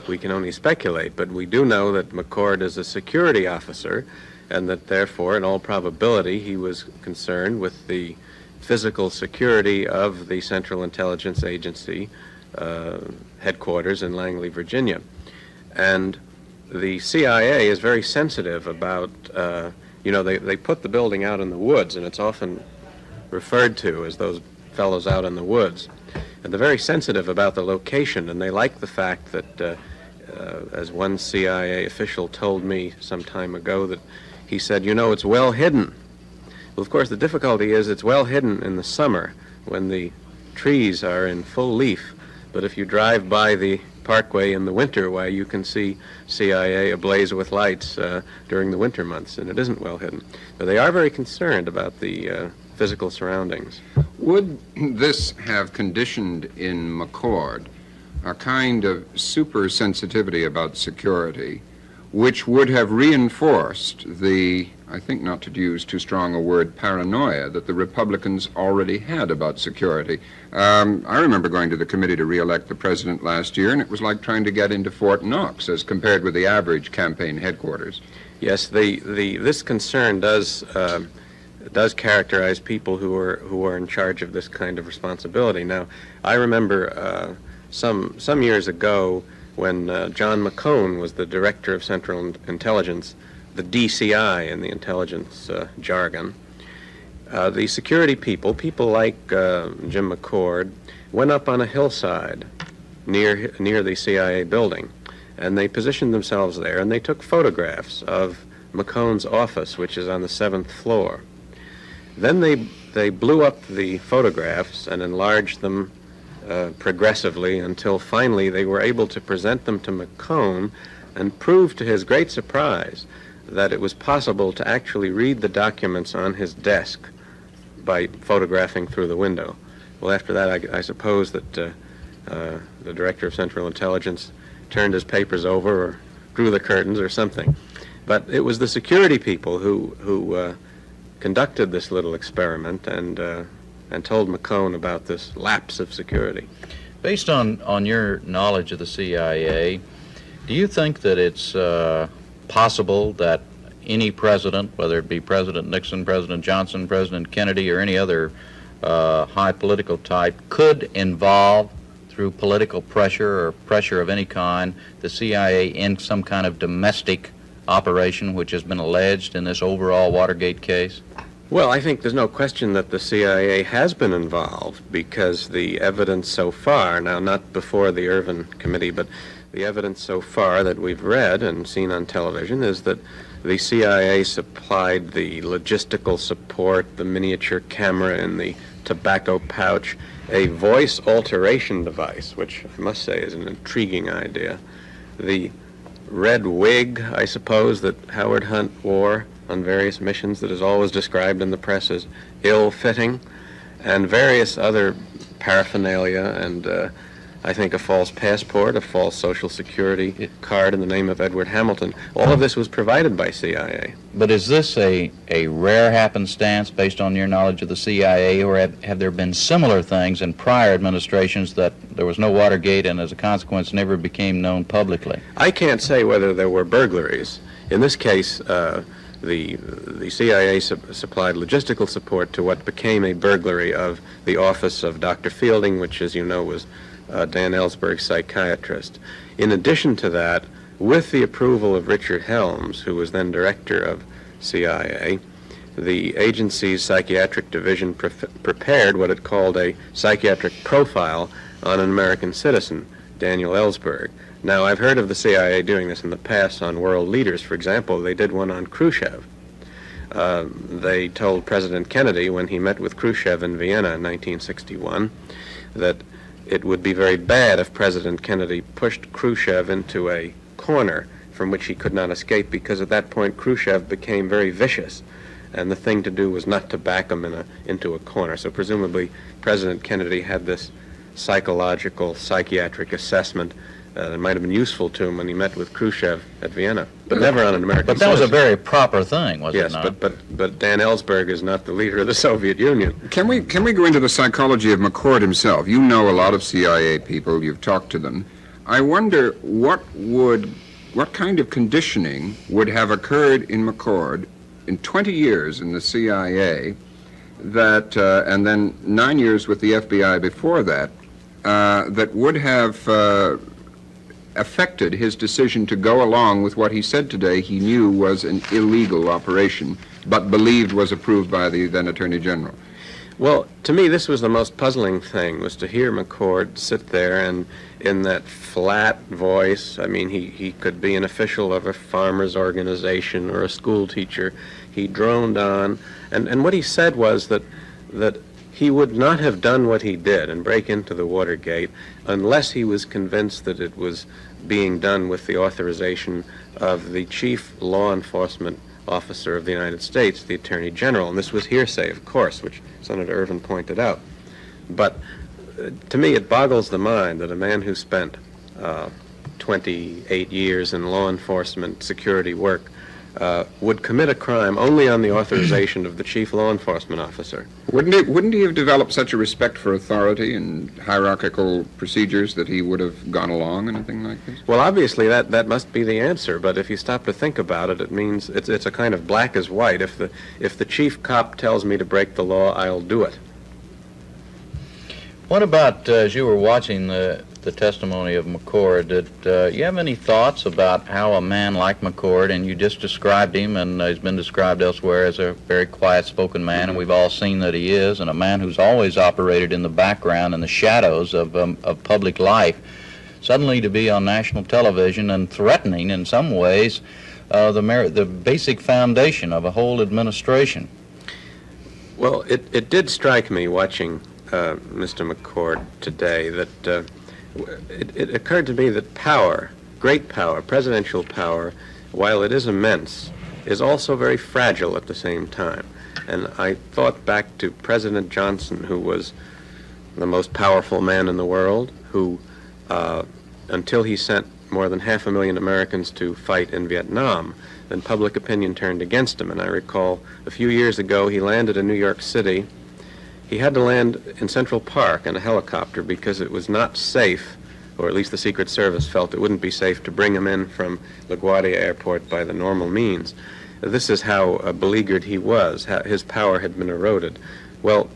we can only speculate. But we do know that McCord is a security officer, and that therefore, in all probability, he was concerned with the physical security of the Central Intelligence Agency headquarters in Langley, Virginia. And the CIA is very sensitive about, they put the building out in the woods, and it's often referred to as those fellows out in the woods. And they're very sensitive about the location, and they like the fact that, as one CIA official told me some time ago, that he said, it's well hidden. Well, of course, the difficulty is it's well hidden in the summer when the trees are in full leaf. But if you drive by the Parkway in the winter, why you can see CIA ablaze with lights during the winter months, and it isn't well hidden. So they are very concerned about the physical surroundings. Would this have conditioned in McCord a kind of super sensitivity about security, which would have reinforced the, I think not to use too strong a word, paranoia that the Republicans already had about security? I remember going to the committee to re-elect the president last year, and it was like trying to get into Fort Knox as compared with the average campaign headquarters. Yes, this concern does characterize people who are in charge of this kind of responsibility. Now, I remember some years ago when John McCone was the director of Central Intelligence, the DCI in the intelligence jargon. The security people like Jim McCord, went up on a hillside near the CIA building, and they positioned themselves there, and they took photographs of McCone's office, which is on the 7th floor. Then they blew up the photographs and enlarged them progressively until finally they were able to present them to McCone and prove to his great surprise that it was possible to actually read the documents on his desk by photographing through the window. Well, after that, I suppose that the Director of Central Intelligence turned his papers over or drew the curtains or something. But it was the security people who conducted this little experiment and told McCone about this lapse of security. Based on your knowledge of the CIA, do you think that it's possible that any president, whether it be President Nixon, President Johnson, President Kennedy, or any other high political type, could involve, through political pressure or pressure of any kind, the CIA in some kind of domestic operation which has been alleged in this overall Watergate case? Well, I think there's no question that the CIA has been involved, because the evidence so far, now not before the Irvin Committee, but the evidence so far that we've read and seen on television is that the CIA supplied the logistical support, the miniature camera in the tobacco pouch, a voice alteration device, which I must say is an intriguing idea, the red wig, I suppose, that Howard Hunt wore on various missions that is always described in the press as ill-fitting, and various other paraphernalia, and I think a false passport, a false Social Security card in the name of Edward Hamilton. All of this was provided by CIA. But is this a rare happenstance based on your knowledge of the CIA, or have there been similar things in prior administrations that there was no Watergate and as a consequence never became known publicly? I can't say whether there were burglaries. In this case, the CIA supplied logistical support to what became a burglary of the office of Dr. Fielding, which, as you know, was Dan Ellsberg's psychiatrist. In addition to that, with the approval of Richard Helms, who was then director of CIA, the agency's psychiatric division prepared what it called a psychiatric profile on an American citizen, Daniel Ellsberg. Now, I've heard of the CIA doing this in the past on world leaders. For example, they did one on Khrushchev. They told President Kennedy, when he met with Khrushchev in Vienna in 1961, that it would be very bad if President Kennedy pushed Khrushchev into a corner from which he could not escape, because at that point Khrushchev became very vicious, and the thing to do was not to back him into a corner. So presumably President Kennedy had this psychiatric assessment that might have been useful to him when he met with Khrushchev at Vienna, but never on an American But that was a very proper thing, was it not? Yes, but Dan Ellsberg is not the leader of the Soviet Union. Can we go into the psychology of McCord himself? You know a lot of CIA people. You've talked to them. I wonder what kind of conditioning would have occurred in McCord in 20 years in the CIA, that and then 9 years with the FBI before that, that would have affected his decision to go along with what he said today he knew was an illegal operation, but believed was approved by the then Attorney General. Well, to me, this was the most puzzling thing, was to hear McCord sit there and in that flat voice. I mean, he could be an official of a farmers' organization or a school teacher. He droned on, and what he said was that he would not have done what he did and break into the Watergate unless he was convinced that it was being done with the authorization of the chief law enforcement officer of the United States, the Attorney General. And this was hearsay, of course, which Senator Ervin pointed out. But to me, it boggles the mind that a man who spent 28 years in law enforcement security work would commit a crime only on the authorization of the chief law enforcement officer. Wouldn't he have developed such a respect for authority and hierarchical procedures that he would have gone along in anything like this? Well, obviously that must be the answer, but if you stop to think about it, it means it's a kind of black as white. If the chief cop tells me to break the law, I'll do it. What about, as you were watching the testimony of McCord, did you have any thoughts about how a man like McCord, and you just described him, and he's been described elsewhere as a very quiet-spoken man, and we've all seen that he is, and a man who's always operated in the background and the shadows of public life, suddenly to be on national television and threatening in some ways the basic foundation of a whole administration? Well, it did strike me watching Mr. McCord today that it occurred to me that power, great power, presidential power, while it is immense, is also very fragile at the same time. And I thought back to President Johnson, who was the most powerful man in the world, who, until he sent more than 500,000 Americans to fight in Vietnam, then public opinion turned against him. And I recall a few years ago he landed in New York City. He had to land in Central Park in a helicopter because it was not safe, or at least the Secret Service felt it wouldn't be safe to bring him in from LaGuardia Airport by the normal means. This is how beleaguered he was. How his power had been eroded. Well,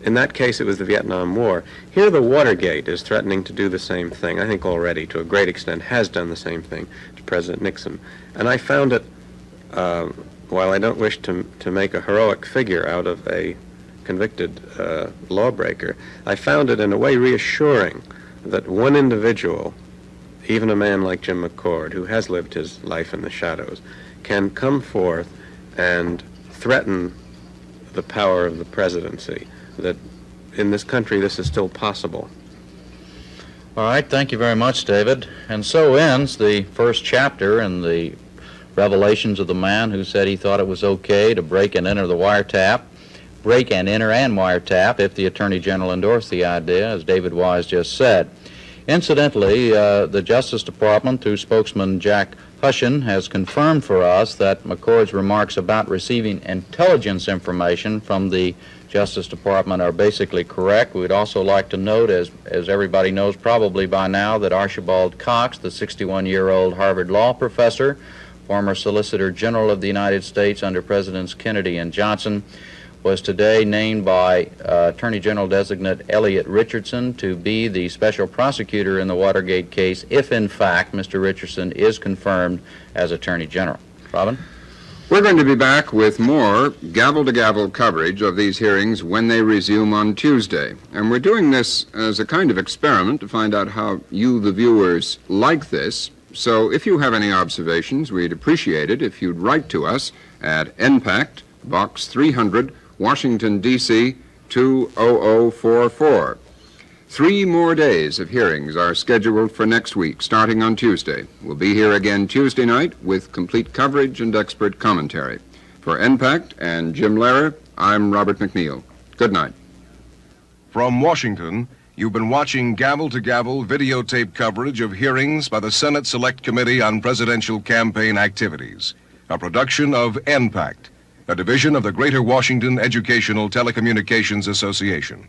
in that case, it was the Vietnam War. Here, the Watergate is threatening to do the same thing. I think already, to a great extent, has done the same thing to President Nixon. And I found it, while I don't wish to make a heroic figure out of a convicted lawbreaker, I found it in a way reassuring that one individual, even a man like Jim McCord, who has lived his life in the shadows, can come forth and threaten the power of the presidency, that in this country this is still possible. All right, thank you very much, David. And so ends the first chapter in the revelations of the man who said he thought it was okay to break and enter the wiretap, break and enter and wiretap if the Attorney General endorsed the idea, as David Wise just said. Incidentally, the Justice Department, through spokesman Jack Hushin, has confirmed for us that McCord's remarks about receiving intelligence information from the Justice Department are basically correct. We'd also like to note, as everybody knows probably by now, that Archibald Cox, the 61-year-old Harvard law professor, former Solicitor General of the United States under Presidents Kennedy and Johnson, was today named by Attorney General designate Elliot Richardson to be the special prosecutor in the Watergate case if, in fact, Mr. Richardson is confirmed as Attorney General. Robin? We're going to be back with more gavel-to-gavel coverage of these hearings when they resume on Tuesday. And we're doing this as a kind of experiment to find out how you, the viewers, like this. So if you have any observations, we'd appreciate it if you'd write to us at NPACT, Box 300, Washington, D.C. 20044. 3 more days of hearings are scheduled for next week, starting on Tuesday. We'll be here again Tuesday night with complete coverage and expert commentary. For NPACT and Jim Lehrer, I'm Robert McNeil. Good night. From Washington, you've been watching gavel-to-gavel videotape coverage of hearings by the Senate Select Committee on Presidential Campaign Activities, a production of NPACT, a division of the Greater Washington Educational Telecommunications Association.